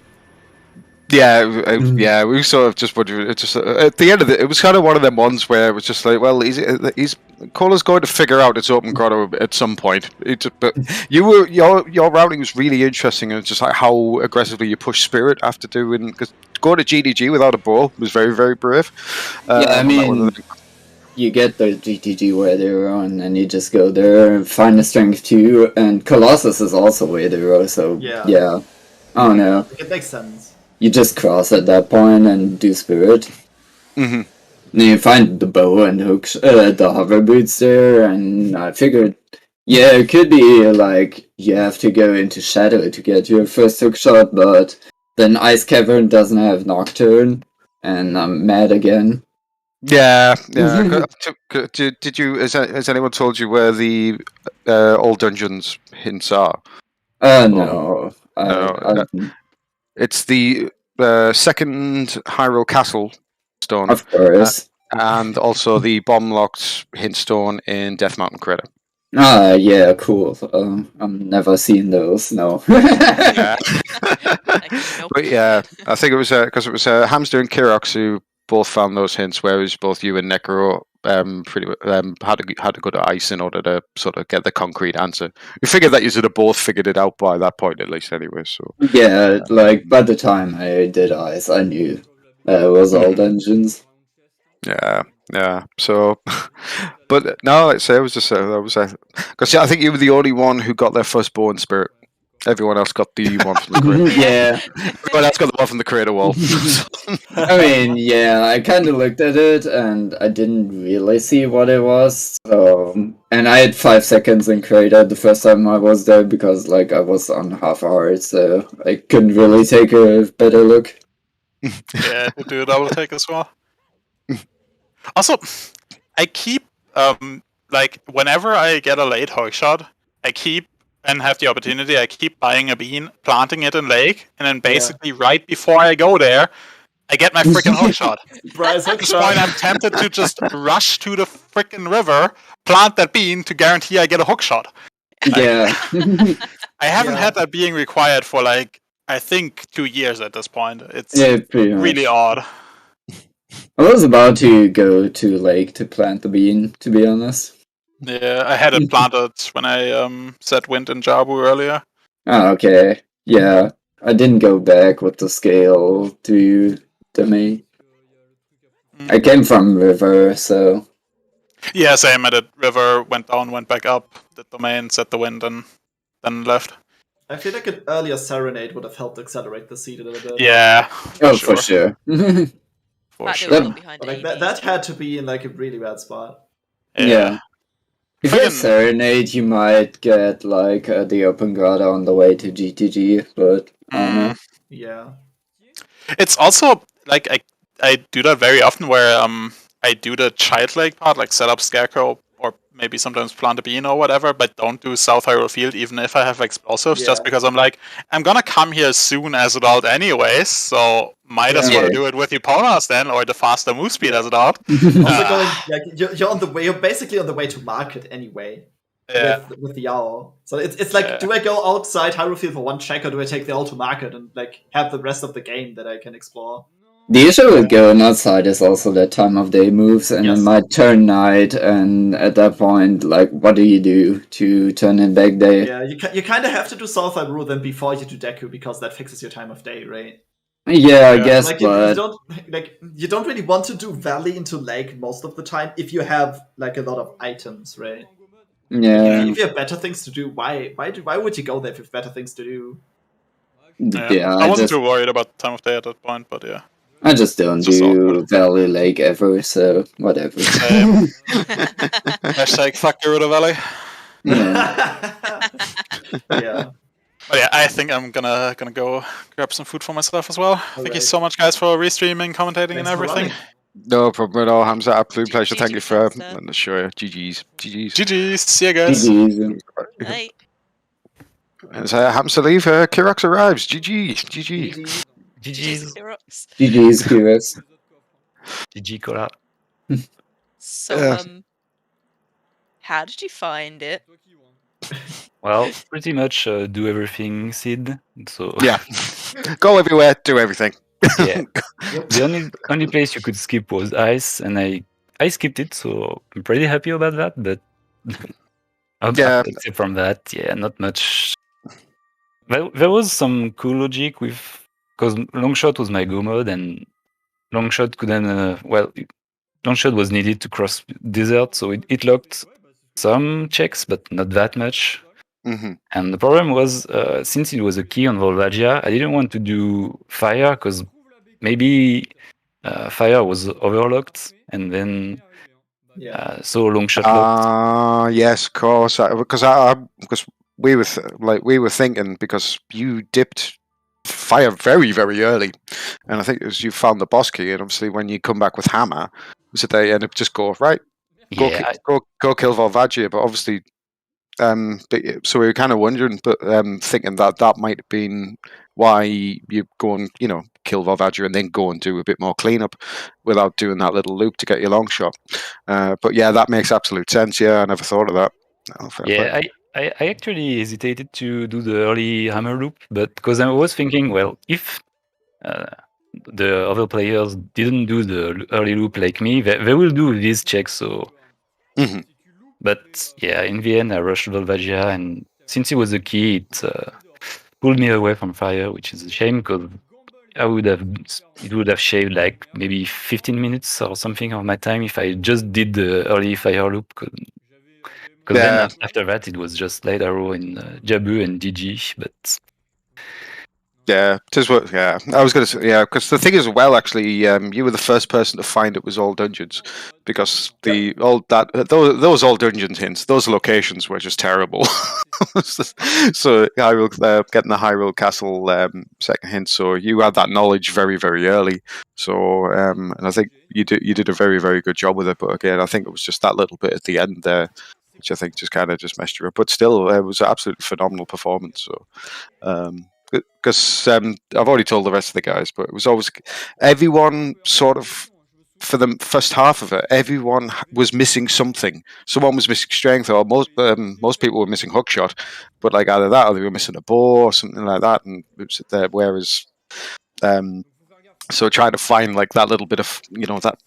Speaker 2: Yeah, we sort of just wondered. It just at the end of it was kind of one of them ones where it was just like, well, he's Cole's going to figure out its open grotto at some point. But your routing was really interesting, and it's just like how aggressively you push Spirit after doing, because going to GDG without a ball was very, very brave.
Speaker 6: I mean, you get the GTG way they're on, and you just go there and find the strength 2, and Colossus is also way there, so yeah. I don't know.
Speaker 3: It makes sense.
Speaker 6: You just cross at that point and do Spirit.
Speaker 2: Mm-hmm.
Speaker 6: And you find the bow and hook, the hover boots there, and I figured, yeah, it could be like you have to go into Shadow to get your first hook shot, but then Ice Cavern doesn't have Nocturne, and I'm mad again.
Speaker 2: Yeah. Did you? Has anyone told you where the old dungeons hints are?
Speaker 6: No.
Speaker 2: It's the second Hyrule Castle stone,
Speaker 6: Of course.
Speaker 2: and also the bomb-locked hint stone in Death Mountain Crater.
Speaker 6: Yeah, cool. I'm never seen those, no.
Speaker 2: Yeah. But yeah, I think it was because it was Hamster and Kirox who both found those hints, whereas both you and Necro had to go to ice in order to sort of get the concrete answer. We figured that you should have both figured it out by that point, at least, anyway. So
Speaker 6: Yeah, like by the time I did ice, I knew it was all dungeons.
Speaker 2: Yeah. So, but no, like I say, it was just because I think you were the only one who got their first bow in Spirit. Everyone else got the one from the crater.
Speaker 6: Yeah.
Speaker 2: Everyone else got the one from the crater wall.
Speaker 6: I mean, yeah, I kind of looked at it and I didn't really see what it was. So, and I had 5 seconds in crater the first time I was there because, like, I was on half hour, so I couldn't really take a better look.
Speaker 5: Yeah, to do a double take as well. Also, I keep like whenever I get a late hook shot, I keep and have the opportunity, I keep buying a bean, planting it in lake, and then basically right before I go there, I get my freaking hook shot. At this point, I'm tempted to just rush to the freaking river, plant that bean to guarantee I get a hook shot.
Speaker 6: Yeah.
Speaker 5: I haven't had that being required for like I think 2 years at this point. It's
Speaker 6: pretty much.
Speaker 5: really odd.
Speaker 6: I was about to go to lake to plant the bean, to be honest.
Speaker 5: Yeah, I had it planted when I set wind in Jabu earlier.
Speaker 6: Oh, okay. Yeah. I didn't go back with the scale to the main. I came from river, so...
Speaker 5: Yeah, same. I did river, went down, went back up, did the main, set the wind, and then left.
Speaker 3: I feel like an earlier Serenade would have helped accelerate the seed a little bit.
Speaker 5: Yeah.
Speaker 6: For sure.
Speaker 5: For sure.
Speaker 3: Like that had to be in like a really bad spot.
Speaker 6: Yeah. If you Serenade, you might get like the open grotto on the way to GTG, but I don't know.
Speaker 3: Yeah.
Speaker 5: It's also like I do that very often where I do the child lake part, like set up Scarecrow or maybe sometimes plant a bean or whatever, but don't do South Hyrule Field even if I have explosives, just because I'm like, I'm gonna come here as soon as adult anyways, so might as well do it with Eponas then, or the faster move speed as adult.
Speaker 3: Also going, like, you're on the way, you're basically on the way to market anyway. With the owl. So it's like, do I go outside Hyrule Field for one check, or do I take the owl to market and like have the rest of the game that I can explore?
Speaker 6: The issue with going outside is also that time of day moves, and it might turn night, and at that point, like, what do you do to turn in back day?
Speaker 3: Yeah, you kind of have to do South Hyrule then before you do Deku, because that fixes your time of day, right?
Speaker 6: Yeah, I guess,
Speaker 3: like,
Speaker 6: but...
Speaker 3: You don't really want to do Valley into Lake most of the time if you have, like, a lot of items, right?
Speaker 6: Yeah.
Speaker 3: If you have better things to do, why would you go there if you have better things to do?
Speaker 5: Yeah, I wasn't too worried about the time of day at that point, but yeah.
Speaker 6: I just don't do Valley Lake ever, so whatever.
Speaker 5: Hashtag fuck Gerudo Valley.
Speaker 3: Yeah.
Speaker 5: But yeah, I think I'm gonna go grab some food for myself as well. Thank you so much, guys, for restreaming, commentating, and everything.
Speaker 2: No problem at all, Hamza. Absolute pleasure. Thank you for
Speaker 4: Hamza.
Speaker 2: sure. GG's.
Speaker 5: GG's. See you guys.
Speaker 6: GG's.
Speaker 4: Hey.
Speaker 2: As Hamza leave, Kirox arrives. GG's.
Speaker 3: GG.
Speaker 7: GG's.
Speaker 6: GG's, Kirox.
Speaker 7: GG Cola.
Speaker 4: So, how did you find it?
Speaker 7: Well, pretty much do everything, Sid. So
Speaker 2: Yeah. Go everywhere, do everything.
Speaker 7: yeah. The only place you could skip was ice, and I skipped it, so I'm pretty happy about that. But
Speaker 2: Yeah.
Speaker 7: except from that, yeah, not much. There was some cool logic with because Longshot was my go mode, and Longshot couldn't. Longshot was needed to cross desert, so it locked some checks, but not that much.
Speaker 2: Mm-hmm.
Speaker 7: And the problem was, since it was a key on Volvagia, I didn't want to do fire because maybe fire was overlocked, and then so Longshot locked.
Speaker 2: Yes, of course. Because we were thinking because you dipped fire very, very early, and I think it was you found the boss key, and obviously when you come back with hammer, was it they end up just go right, go kill Volvagia, but obviously. So we were kind of wondering, but thinking that might have been why you go and kill Volvagia and then go and do a bit more cleanup without doing that little loop to get your long shot. But yeah, that makes absolute sense. Yeah, I never thought of that.
Speaker 7: Yeah, I actually hesitated to do the early hammer loop, but because I was thinking, well, if the other players didn't do the early loop like me, they will do these checks. So.
Speaker 2: Mm-hmm.
Speaker 7: But yeah, in the end, I rushed Volvagia, and since it was a key, it pulled me away from fire, which is a shame because it would have shaved like maybe 15 minutes or something of my time if I just did the early fire loop. Because then after that, it was just light arrow in Jabu and DG. But
Speaker 2: yeah, I was going to say, because the thing is, well, actually, you were the first person to find it was all dungeons, because those all dungeons hints, those locations were just terrible. So getting the Hyrule Castle second hint, so you had that knowledge very, very early. So and I think you did a very, very good job with it. But again, I think it was just that little bit at the end there, which I think just kind of just messed you up. But still, it was an absolutely phenomenal performance. So. Because I've already told the rest of the guys, but it was always everyone sort of for the first half of it. Everyone was missing something. Someone was missing strength, or most people were missing hookshot. But like either that, or they were missing a bow or something like that. And it was there. Whereas, so trying to find like that little bit of that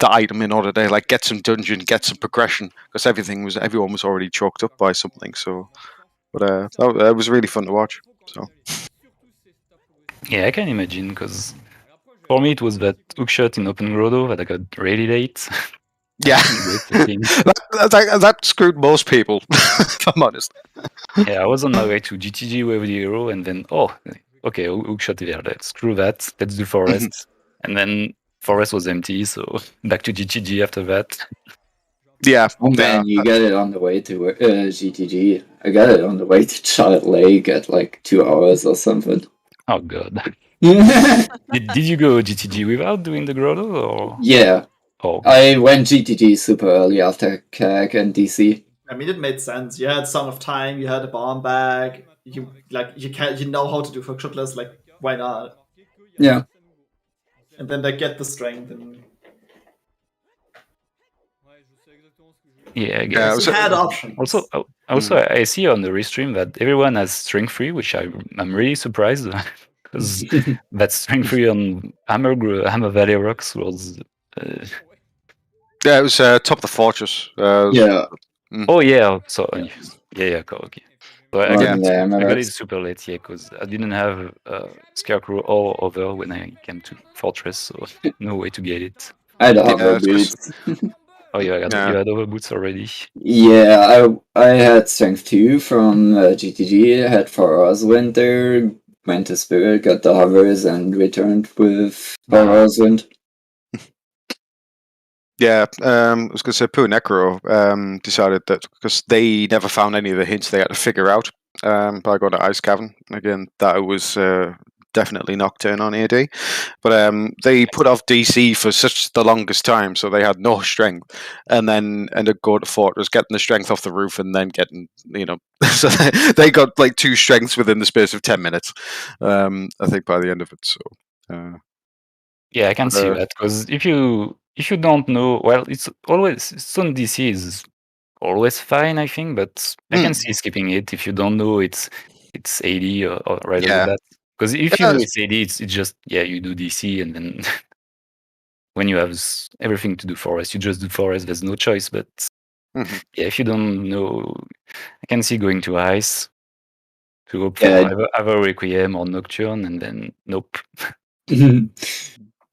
Speaker 2: item in order to like get some dungeon, get some progression, because everyone was already choked up by something. So, but that was really fun to watch. So.
Speaker 7: Yeah, I can imagine, because for me it was that hookshot in Open Grotto that I got really late.
Speaker 2: Yeah, that screwed most people, if I'm honest.
Speaker 7: Yeah, I was on my way to GTG with the hero, and then okay, hookshot there. Screw that. Let's do forest, and then forest was empty, so back to GTG after that.
Speaker 2: Yeah.
Speaker 6: Oh man, you got it on the way to GTG. I got it on the way to Charlotte Lake at like 2 hours or something.
Speaker 7: Oh god. Did you go GTG without doing the grotto, or?
Speaker 6: Yeah.
Speaker 7: Oh.
Speaker 6: I went GTG super early after CAG and DC.
Speaker 3: I mean, it made sense. You had Song of Time, you had a bomb bag. You know how to do hookshotless. Like, why not?
Speaker 6: Yeah.
Speaker 3: And then they get the strength and.
Speaker 7: Yeah, I guess.
Speaker 3: You had options.
Speaker 7: Also, I see on the restream that everyone has strength 3, which I'm really surprised because that strength 3 on Hammer Valley Rocks was.
Speaker 2: Yeah, it was top of the fortress.
Speaker 6: Yeah.
Speaker 7: Oh yeah, so yeah, okay. So I got it super late, yeah, because I didn't have Scarecrow or Over when I came to Fortress, so no way to get it.
Speaker 6: I had Hover Boots.
Speaker 7: Oh, you had Over Boots already?
Speaker 6: Yeah, I had Strength 2 from GTG, I had 4 hours Winter, went to Spirit, got the Hovers, and returned with 4 hours Wind.
Speaker 2: Yeah, I was going to say Pooh Necro decided that because they never found any of the hints they had to figure out by going to Ice Cavern. Again, that was definitely Nocturne on AD. But they put off DC for such the longest time, so they had no strength, and then ended up going to Fortress, getting the strength off the roof, and then getting, so they got like 2 strengths within the space of 10 minutes. I think by the end of it. So
Speaker 7: Yeah, I can see that, because if you don't know, well, it's Stone DC is always fine, I think, but I can see skipping it if you don't know it's AD or right over that. Because if you know it's AD, it's just you do DC, and then when you have everything to do forest, you just do forest. There's no choice. But if you don't know, I can see going to ice to hope for either Requiem or Nocturne, and then nope.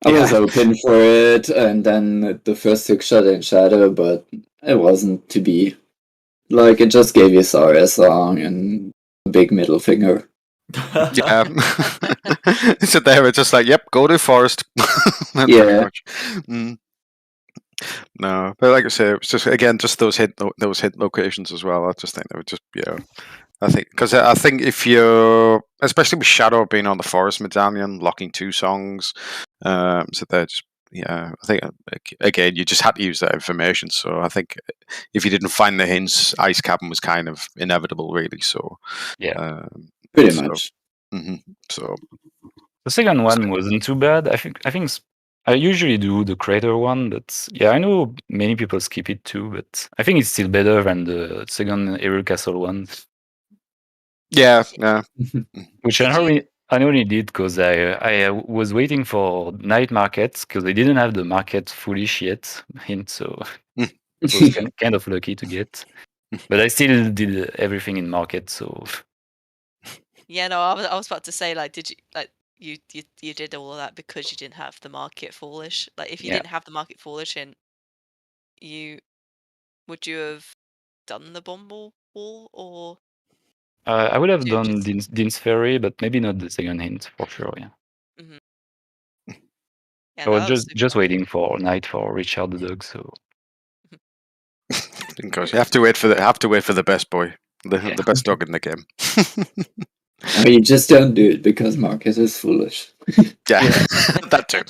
Speaker 6: I was hoping for it, and then the first hookshot in Shadow, but it wasn't to be. Like, it just gave you Sorry Song and a big middle finger.
Speaker 2: Yeah. So they were just like, yep, go to forest.
Speaker 6: Yeah.
Speaker 2: No, but like I say, it was just, again, just those hit locations as well. I just think they would just, because I think if you're, especially with Shadow being on the forest medallion, locking 2 songs, so they're just, I think, again, you just had to use that information. So I think if you didn't find the hints, Ice Cabin was kind of inevitable, really. So
Speaker 6: pretty much.
Speaker 2: So
Speaker 7: the second one wasn't too bad. I think I usually do the crater one, but I know many people skip it too. But I think it's still better than the second Hyrule Castle one.
Speaker 2: Yeah.
Speaker 7: Which I only did because I was waiting for night markets because they didn't have the market foolish yet hint, so I was kind of lucky to get. But I still did everything in market, so.
Speaker 4: Yeah, no, I was about to say, like, did you you did all of that because you didn't have the market foolish? Like, if you didn't have the market foolish hint, would you have done the Bumble Wall, or?
Speaker 7: I would have done Dean's Ferry, but maybe not the second hint for sure. Yeah. I was just waiting for night for Richard the dog. So.
Speaker 2: Because you have to wait for the best boy, the best dog in the game.
Speaker 6: You just don't do it because Marcus is foolish.
Speaker 2: Yeah, that too.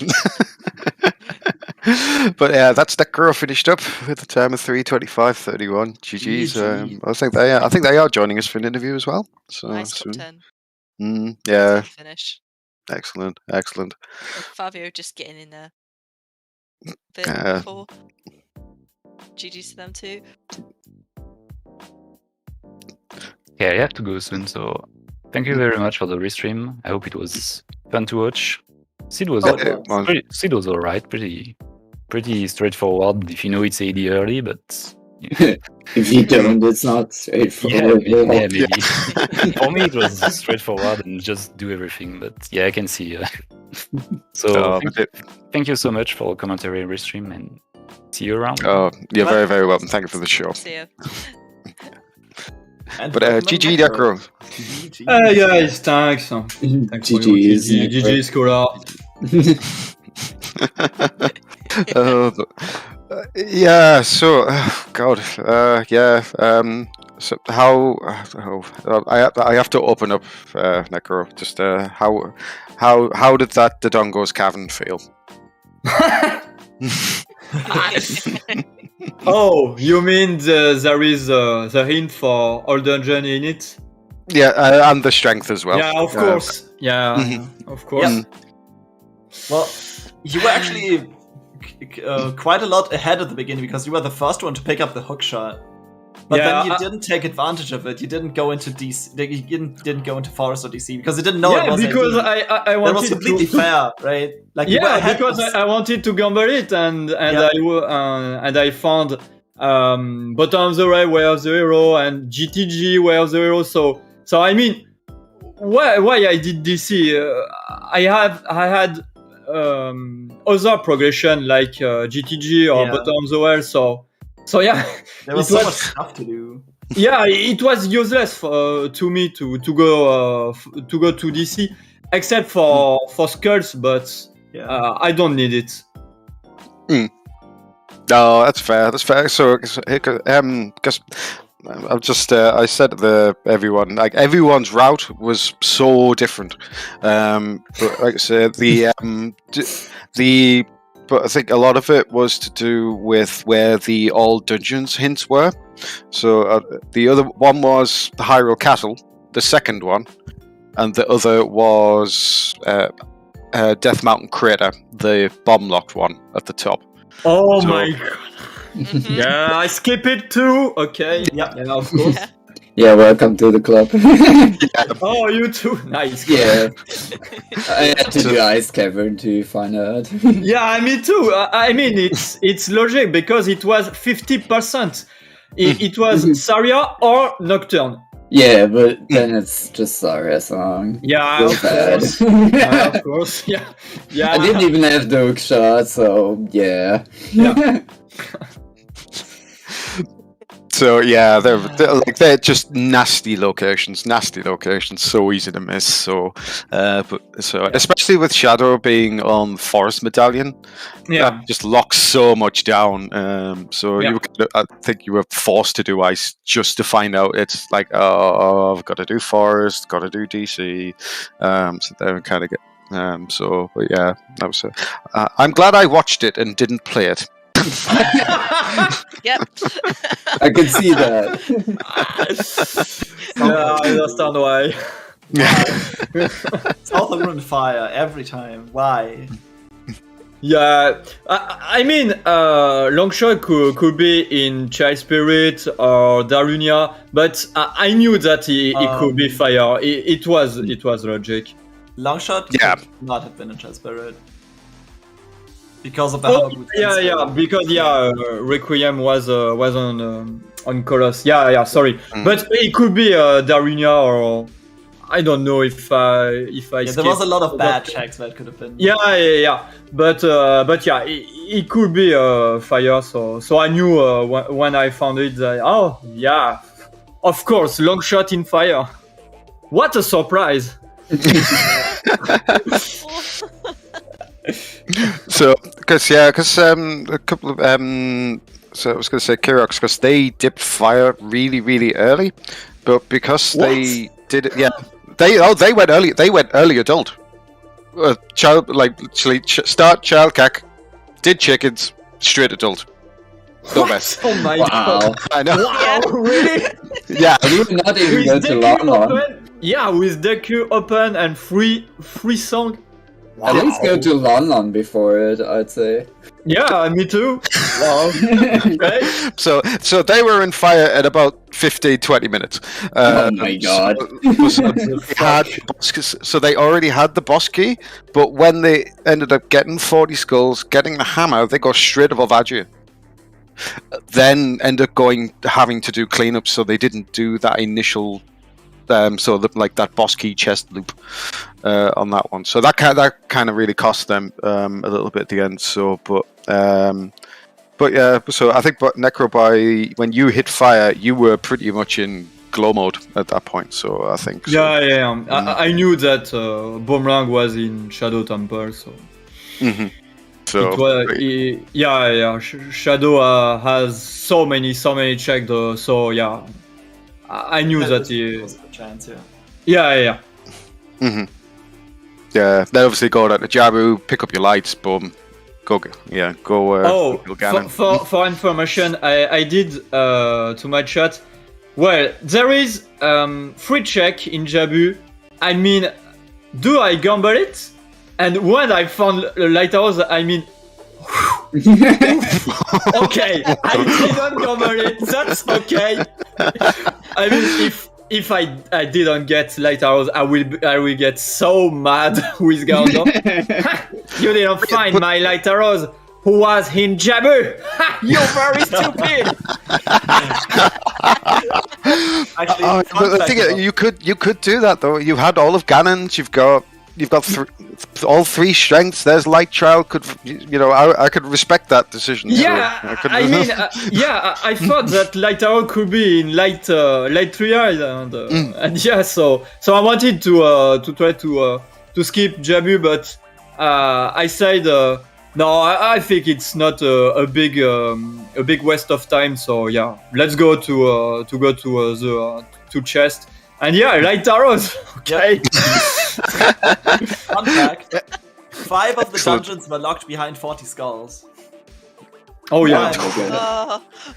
Speaker 2: But that's Necro finished up with a time of 3:25:31. GG's. I think they are joining us for an interview as well. So
Speaker 4: nice top
Speaker 2: 10. Yeah.
Speaker 4: Finish.
Speaker 2: Excellent.
Speaker 4: Fabio just getting in there. Before. GG's to them too.
Speaker 7: Yeah, I have to go soon, so thank you very much for the restream. I hope it was fun to watch. Seed was alright, pretty straightforward if you know it's AD early, but
Speaker 6: if you don't, it's not straightforward.
Speaker 7: Yeah, maybe. For me, it was straightforward and just do everything, but I can see. So thank you so much for commentary and restream, and see you around.
Speaker 2: Oh, you're very, very welcome. Thank you for the show.
Speaker 4: See you.
Speaker 2: But GG, Necro.
Speaker 8: Guys, thanks. GG, Scholar.
Speaker 2: So God, so how I have to open up Necro. Just how did that Dodongo's Cavern feel?
Speaker 8: Oh, you mean there is the hint for all dungeon in it?
Speaker 2: Yeah, and the strength as well.
Speaker 8: Yeah, of course. Of course.
Speaker 3: Yeah. Well, you were actually quite a lot ahead at the beginning because you were the first one to pick up the hook shot. But then you didn't take advantage of it. You didn't go into DC. You didn't go into Forest or DC because you didn't know it was.
Speaker 8: Because I wanted
Speaker 3: that was completely fair, right? Like
Speaker 8: because I wanted to gamble it, and I found bottom of the ray Way of the Hero and GTG Way of the Hero. So I mean, why I did DC? I had other progression like GTG or bottom of the well. So yeah,
Speaker 3: there was so much stuff to do.
Speaker 8: Yeah, it was useless to me to go to DC, except for skulls. But I don't need it.
Speaker 2: No, that's fair. So because I'm just. I said to everyone, like everyone's route was so different. But like I said, but I think a lot of it was to do with where the all dungeons hints were. So the other one was the Hyrule Castle, the second one, and the other was Death Mountain Crater, the bomb-locked one at the top.
Speaker 8: Oh
Speaker 2: So-
Speaker 8: my god. Yeah, I skip it too. Okay.
Speaker 3: Yeah.
Speaker 8: Yeah, of course.
Speaker 6: Yeah, welcome to the club.
Speaker 8: Oh, you too. Nice.
Speaker 6: Yeah. I had to do Ice Cavern to find out.
Speaker 8: Yeah, me too. I mean, it's logic because it was 50%. It was Saria or Nocturne.
Speaker 6: Yeah, but then it's just Saria song.
Speaker 8: Yeah,
Speaker 6: Real
Speaker 8: of
Speaker 6: bad.
Speaker 8: course. Yeah, of course. Yeah. Yeah.
Speaker 6: I didn't even have the hook shot, so yeah.
Speaker 8: Yeah.
Speaker 2: So yeah, they're just nasty locations, so easy to miss. So, especially with Shadow being on Forest Medallion,
Speaker 8: Yeah.
Speaker 2: that just locks so much down. So
Speaker 8: Yeah.
Speaker 2: I think you were forced to do Ice just to find out. It's like, oh, I've got to do Forest, got to do DC. So they kind of get. But yeah, that was. I'm glad I watched it and didn't play it.
Speaker 4: Yep.
Speaker 6: I can see that.
Speaker 8: Yeah, I understand why.
Speaker 3: Southern Fire every time. Why?
Speaker 8: Yeah, I mean, Longshot could be in Child Spirit or Darunia, but I knew that it could be fire. It was logic.
Speaker 3: Longshot
Speaker 2: Yeah.
Speaker 3: could not have been in Child Spirit. Because of the
Speaker 8: Oh,
Speaker 3: Hammerboot
Speaker 8: yeah, because Requiem was on Colossus. Yeah, sorry, but it could be Darunia or I don't know if I.
Speaker 3: Yeah, there was a lot of bad checks that could have been.
Speaker 8: Yeah. But yeah, it could be fire. So I knew when I found it that of course, long shot in fire. What a surprise!
Speaker 2: So, because a couple of so I was going to say Kirox because they dipped fire really, really early, but because they did it, they went early. They went early adult. Child start child cack, did chickens, straight adult. No mess.
Speaker 8: Oh my
Speaker 6: Wow.
Speaker 8: god!
Speaker 2: I know.
Speaker 8: Wow, really?
Speaker 2: Yeah.
Speaker 6: You did not even go
Speaker 8: With
Speaker 6: to
Speaker 8: Deku
Speaker 6: Lon.
Speaker 8: open? Yeah, with Deku open and free song.
Speaker 6: At least go to Lon before it, I'd say.
Speaker 8: Yeah, me too. Wow. Okay.
Speaker 2: So they were in fire at about 15-20 minutes.
Speaker 6: Oh my god.
Speaker 2: So they already had the boss key, but when they ended up getting 40 skulls, getting the hammer, they go straight above Adria. Then end up having to do cleanups, so they didn't do that initial that boss key chest loop on that one. So that kind of really cost them a little bit at the end. So, but yeah. So I think, Necro, when you hit fire, you were pretty much in glow mode at that point. So I think. So.
Speaker 8: Yeah. I knew that Boomerang was in Shadow Temple, so.
Speaker 2: Mm-hmm. So.
Speaker 8: Shadow has so many checks, so yeah. I knew that he.
Speaker 3: Was a chance,
Speaker 8: Yeah.
Speaker 2: Mm-hmm. Yeah, then obviously go down to Jabu, pick up your lights, boom, go. For
Speaker 8: information, I did to my chat. Well, there is free check in Jabu. I mean, do I gamble it? And when I found Lighthouse, I mean. Okay, I didn't gamble it. That's okay. I mean, if I didn't get Lighthouse, I will get so mad with Gandalf. You didn't find my Lighthouse, who was in Jabu. You're very stupid.
Speaker 3: Actually,
Speaker 2: but the thing is, you could do that though. You had all of Ganon's. You've got all three strengths. There's Light Child. I could respect that decision.
Speaker 8: Yeah, I thought that Light Arrow could be in Light 3 eyes, and yeah, so I wanted to try to skip Jabu, but I said No, I think it's not a big waste of time. So yeah, let's go to the to chest. And yeah, light arrows. Okay.
Speaker 3: Fun fact: 5 of the
Speaker 2: Excellent.
Speaker 3: dungeons were locked behind 40 skulls.
Speaker 8: Oh yeah.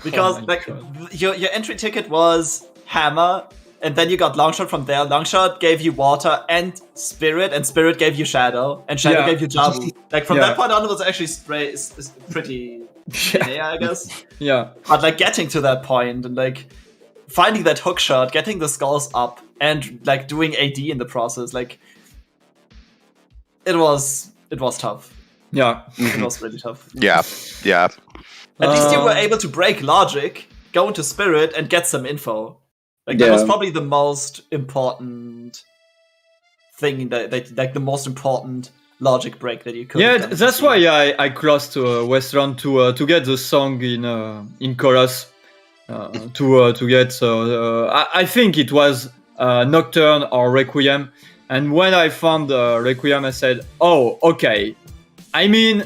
Speaker 3: Because
Speaker 8: Oh my
Speaker 3: like
Speaker 8: God.
Speaker 3: your entry ticket was hammer, and then you got longshot from there. Longshot gave you water and spirit gave you shadow, and shadow
Speaker 8: Yeah.
Speaker 3: gave you jabu. Like from
Speaker 8: Yeah.
Speaker 3: that point on, it was actually is pretty linear, I guess.
Speaker 8: Yeah.
Speaker 3: But like getting to that point and like finding that hook shot, getting the skulls up, and like doing AD in the process, like it was tough.
Speaker 8: Yeah.
Speaker 3: It was really tough.
Speaker 2: Yeah.
Speaker 3: At least you were
Speaker 8: Uh,
Speaker 3: able to break logic, go into spirit, and get some info. Like that was
Speaker 6: Yeah.
Speaker 3: probably the most important thing that like the most important logic break that you could.
Speaker 8: Yeah,
Speaker 3: have done.
Speaker 8: that's why I crossed Westland to get the song in chorus to get. I think it was Nocturne or Requiem, and when I found Requiem, I said, "Oh, okay." I mean,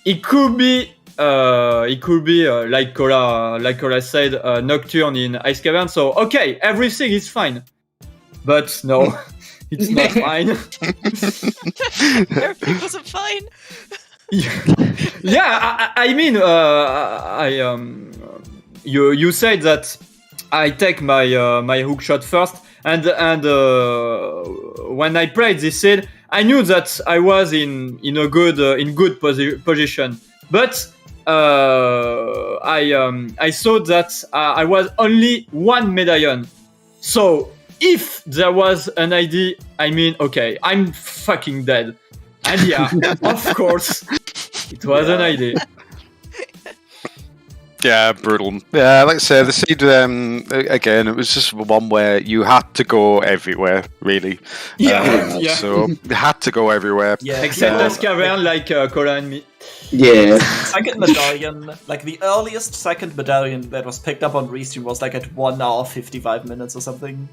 Speaker 8: it could be like Cora said, Nocturne in Ice Cavern. So okay, everything is fine, but no, it's not fine.
Speaker 4: Everything wasn't fine.
Speaker 8: Yeah, I mean, you said that I take my my hook shot first, and when I played this scene, I knew that I was in a good position, but I saw that I was only one medallion, so if there was an ID, I mean, okay, I'm fucking dead. And yeah, of course, it was an idea.
Speaker 2: Yeah, brutal. Yeah, like I said, the seed, again, it was just one where you had to go everywhere, really.
Speaker 8: Yeah.
Speaker 2: So you had to go everywhere.
Speaker 3: Yeah,
Speaker 8: Except
Speaker 3: yeah.
Speaker 8: Ice Cavern, like Cora and me.
Speaker 6: Yeah.
Speaker 3: Second medallion, like the earliest second medallion that was picked up on Restream was like at 1 hour 55 minutes or something.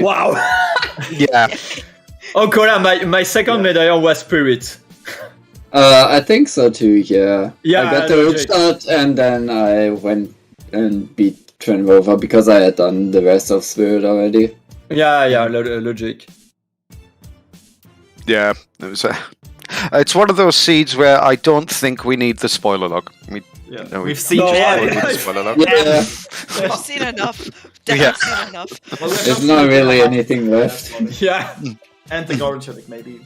Speaker 8: Wow.
Speaker 2: Yeah.
Speaker 8: Oh, Cora, my second medallion was Spirit.
Speaker 6: I think so too, yeah.
Speaker 8: Yeah,
Speaker 6: I got the hook
Speaker 8: legit.
Speaker 6: shot and then I went and beat Trenvova because I had done the rest of Spirit already.
Speaker 8: Yeah, logic.
Speaker 2: Yeah. It was, it's one of those seeds where I don't think we need the spoiler log.
Speaker 3: Yeah,
Speaker 2: No,
Speaker 3: we've seen
Speaker 8: No,
Speaker 2: we
Speaker 3: yeah,
Speaker 2: don't
Speaker 8: I-
Speaker 2: need the spoiler log.
Speaker 6: Yeah,
Speaker 4: We've seen enough.
Speaker 2: Yeah.
Speaker 4: Definitely seen enough.
Speaker 3: Well, we're
Speaker 6: there's
Speaker 3: just
Speaker 6: not
Speaker 3: looking
Speaker 6: really
Speaker 3: at
Speaker 6: anything left.
Speaker 8: Yeah,
Speaker 3: and the Goran Tunic maybe.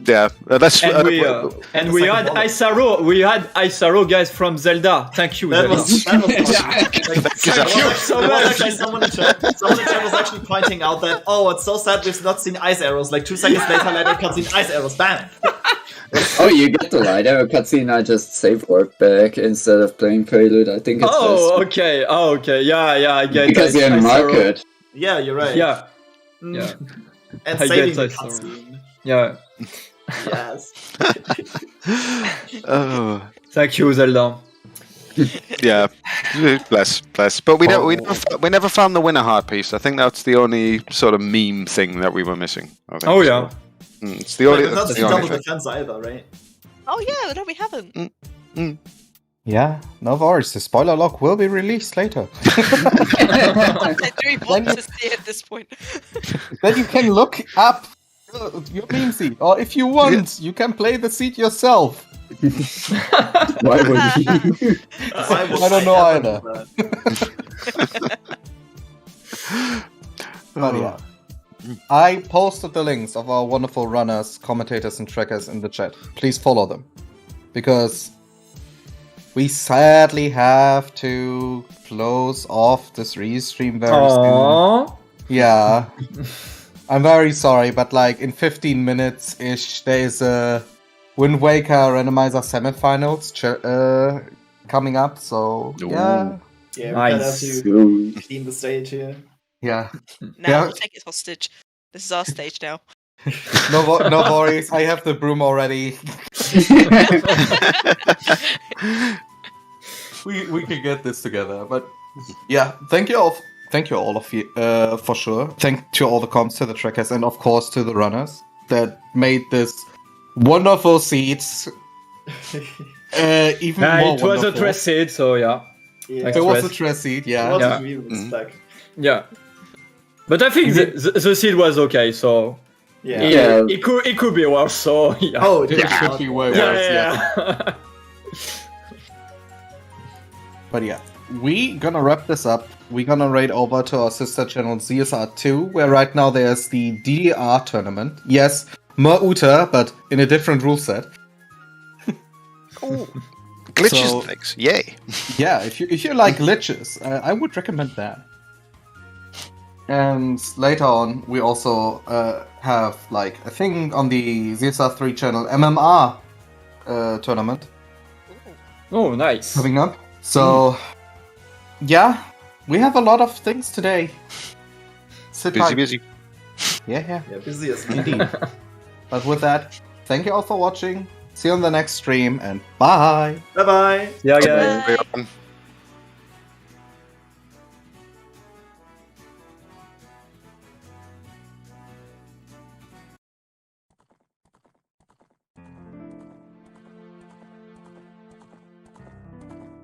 Speaker 2: Yeah. That's,
Speaker 8: and we
Speaker 3: second
Speaker 8: had
Speaker 3: one.
Speaker 8: Isaro. We had Isaro guys from Zelda. Thank you.
Speaker 3: That
Speaker 8: Zelda.
Speaker 3: was fun.
Speaker 2: Thank
Speaker 8: you so much.
Speaker 3: Someone in chat was actually pointing out that it's so sad we've not seen ice arrows. Like 2 seconds later, cutscene ice arrows. Bam.
Speaker 6: Oh, you get the light arrow cutscene, I just save work back instead of playing Prelude. I think it's
Speaker 8: Oh,
Speaker 6: faster.
Speaker 8: okay. Oh, okay. Yeah, I get
Speaker 6: Because
Speaker 8: that.
Speaker 6: you're in
Speaker 8: Isaro.
Speaker 6: market.
Speaker 3: Yeah, you're right.
Speaker 8: Yeah,
Speaker 3: Mm.
Speaker 8: yeah,
Speaker 3: And
Speaker 8: I
Speaker 3: saving
Speaker 8: get
Speaker 3: the
Speaker 8: Isaro.
Speaker 3: cutscene.
Speaker 8: yeah.
Speaker 3: Yes.
Speaker 2: Oh.
Speaker 8: Thank you, Zelda.
Speaker 2: Yeah, bless. But we never found the winner heart piece. I think that's the only sort of meme thing that we were missing. I think.
Speaker 8: Oh yeah.
Speaker 2: It's the only.
Speaker 3: We've not
Speaker 2: That's
Speaker 3: seen
Speaker 2: the only
Speaker 3: double
Speaker 2: thing.
Speaker 3: defense either, right?
Speaker 4: Oh yeah, no, we haven't.
Speaker 1: Yeah, no worries. The spoiler log will be released later.
Speaker 4: I do want to see it at this point.
Speaker 1: Then you can look up your meme seed, or if you want, you can play the seed yourself.
Speaker 6: Why would you?
Speaker 3: Why would
Speaker 1: I don't know
Speaker 3: ever
Speaker 1: either.
Speaker 3: do that?
Speaker 1: But yeah. I posted the links of our wonderful runners, commentators, and trackers in the chat. Please follow them. Because we sadly have to close off this restream very soon.
Speaker 8: Aww.
Speaker 1: Yeah. I'm very sorry, but like in 15 minutes-ish, there is a Wind Waker Randomizer semifinals coming up, so yeah.
Speaker 3: Yeah, we kind of have
Speaker 8: Nice.
Speaker 3: to clean the stage here.
Speaker 1: Yeah.
Speaker 4: Now
Speaker 1: Yeah.
Speaker 4: we'll take it hostage. This is our stage now.
Speaker 1: No worries, I have the broom already. we can get this together, but yeah, thank you all of you for sure. Thank to all the comps, to the trackers, and of course to the runners that made this wonderful seeds Even more
Speaker 8: it was a
Speaker 1: wonderful.
Speaker 8: trash seed, so yeah.
Speaker 3: Yeah.
Speaker 1: There was a
Speaker 8: Express.
Speaker 1: trash seed, yeah.
Speaker 3: What
Speaker 8: Yeah.
Speaker 3: did we even expect?
Speaker 8: Yeah. But I think the seed was okay, so
Speaker 3: Yeah.
Speaker 6: Yeah.
Speaker 8: it could be worse, so yeah.
Speaker 3: Oh,
Speaker 1: It could be way worse,
Speaker 8: yeah.
Speaker 1: But yeah, we gonna wrap this up. We're gonna raid over to our sister channel ZSR2, where right now there's the DDR tournament. Yes, more OoT, but in a different rule set.
Speaker 2: Glitches
Speaker 1: So-
Speaker 2: and things. Yay.
Speaker 1: Yeah, if you like glitches, I would recommend that. And later on, we also have like a thing on the ZSR3 channel, MMR tournament
Speaker 8: Oh, nice.
Speaker 1: coming up. So, yeah, we have a lot of things today. Sit
Speaker 2: Busy,
Speaker 1: tight.
Speaker 2: busy.
Speaker 1: Yeah.
Speaker 3: Yeah, busy as hell.
Speaker 1: Indeed. But with that, thank you all for watching. See you on the next stream, and bye!
Speaker 3: Bye bye.
Speaker 8: Yeah, guys.
Speaker 4: Bye.
Speaker 2: Everyone.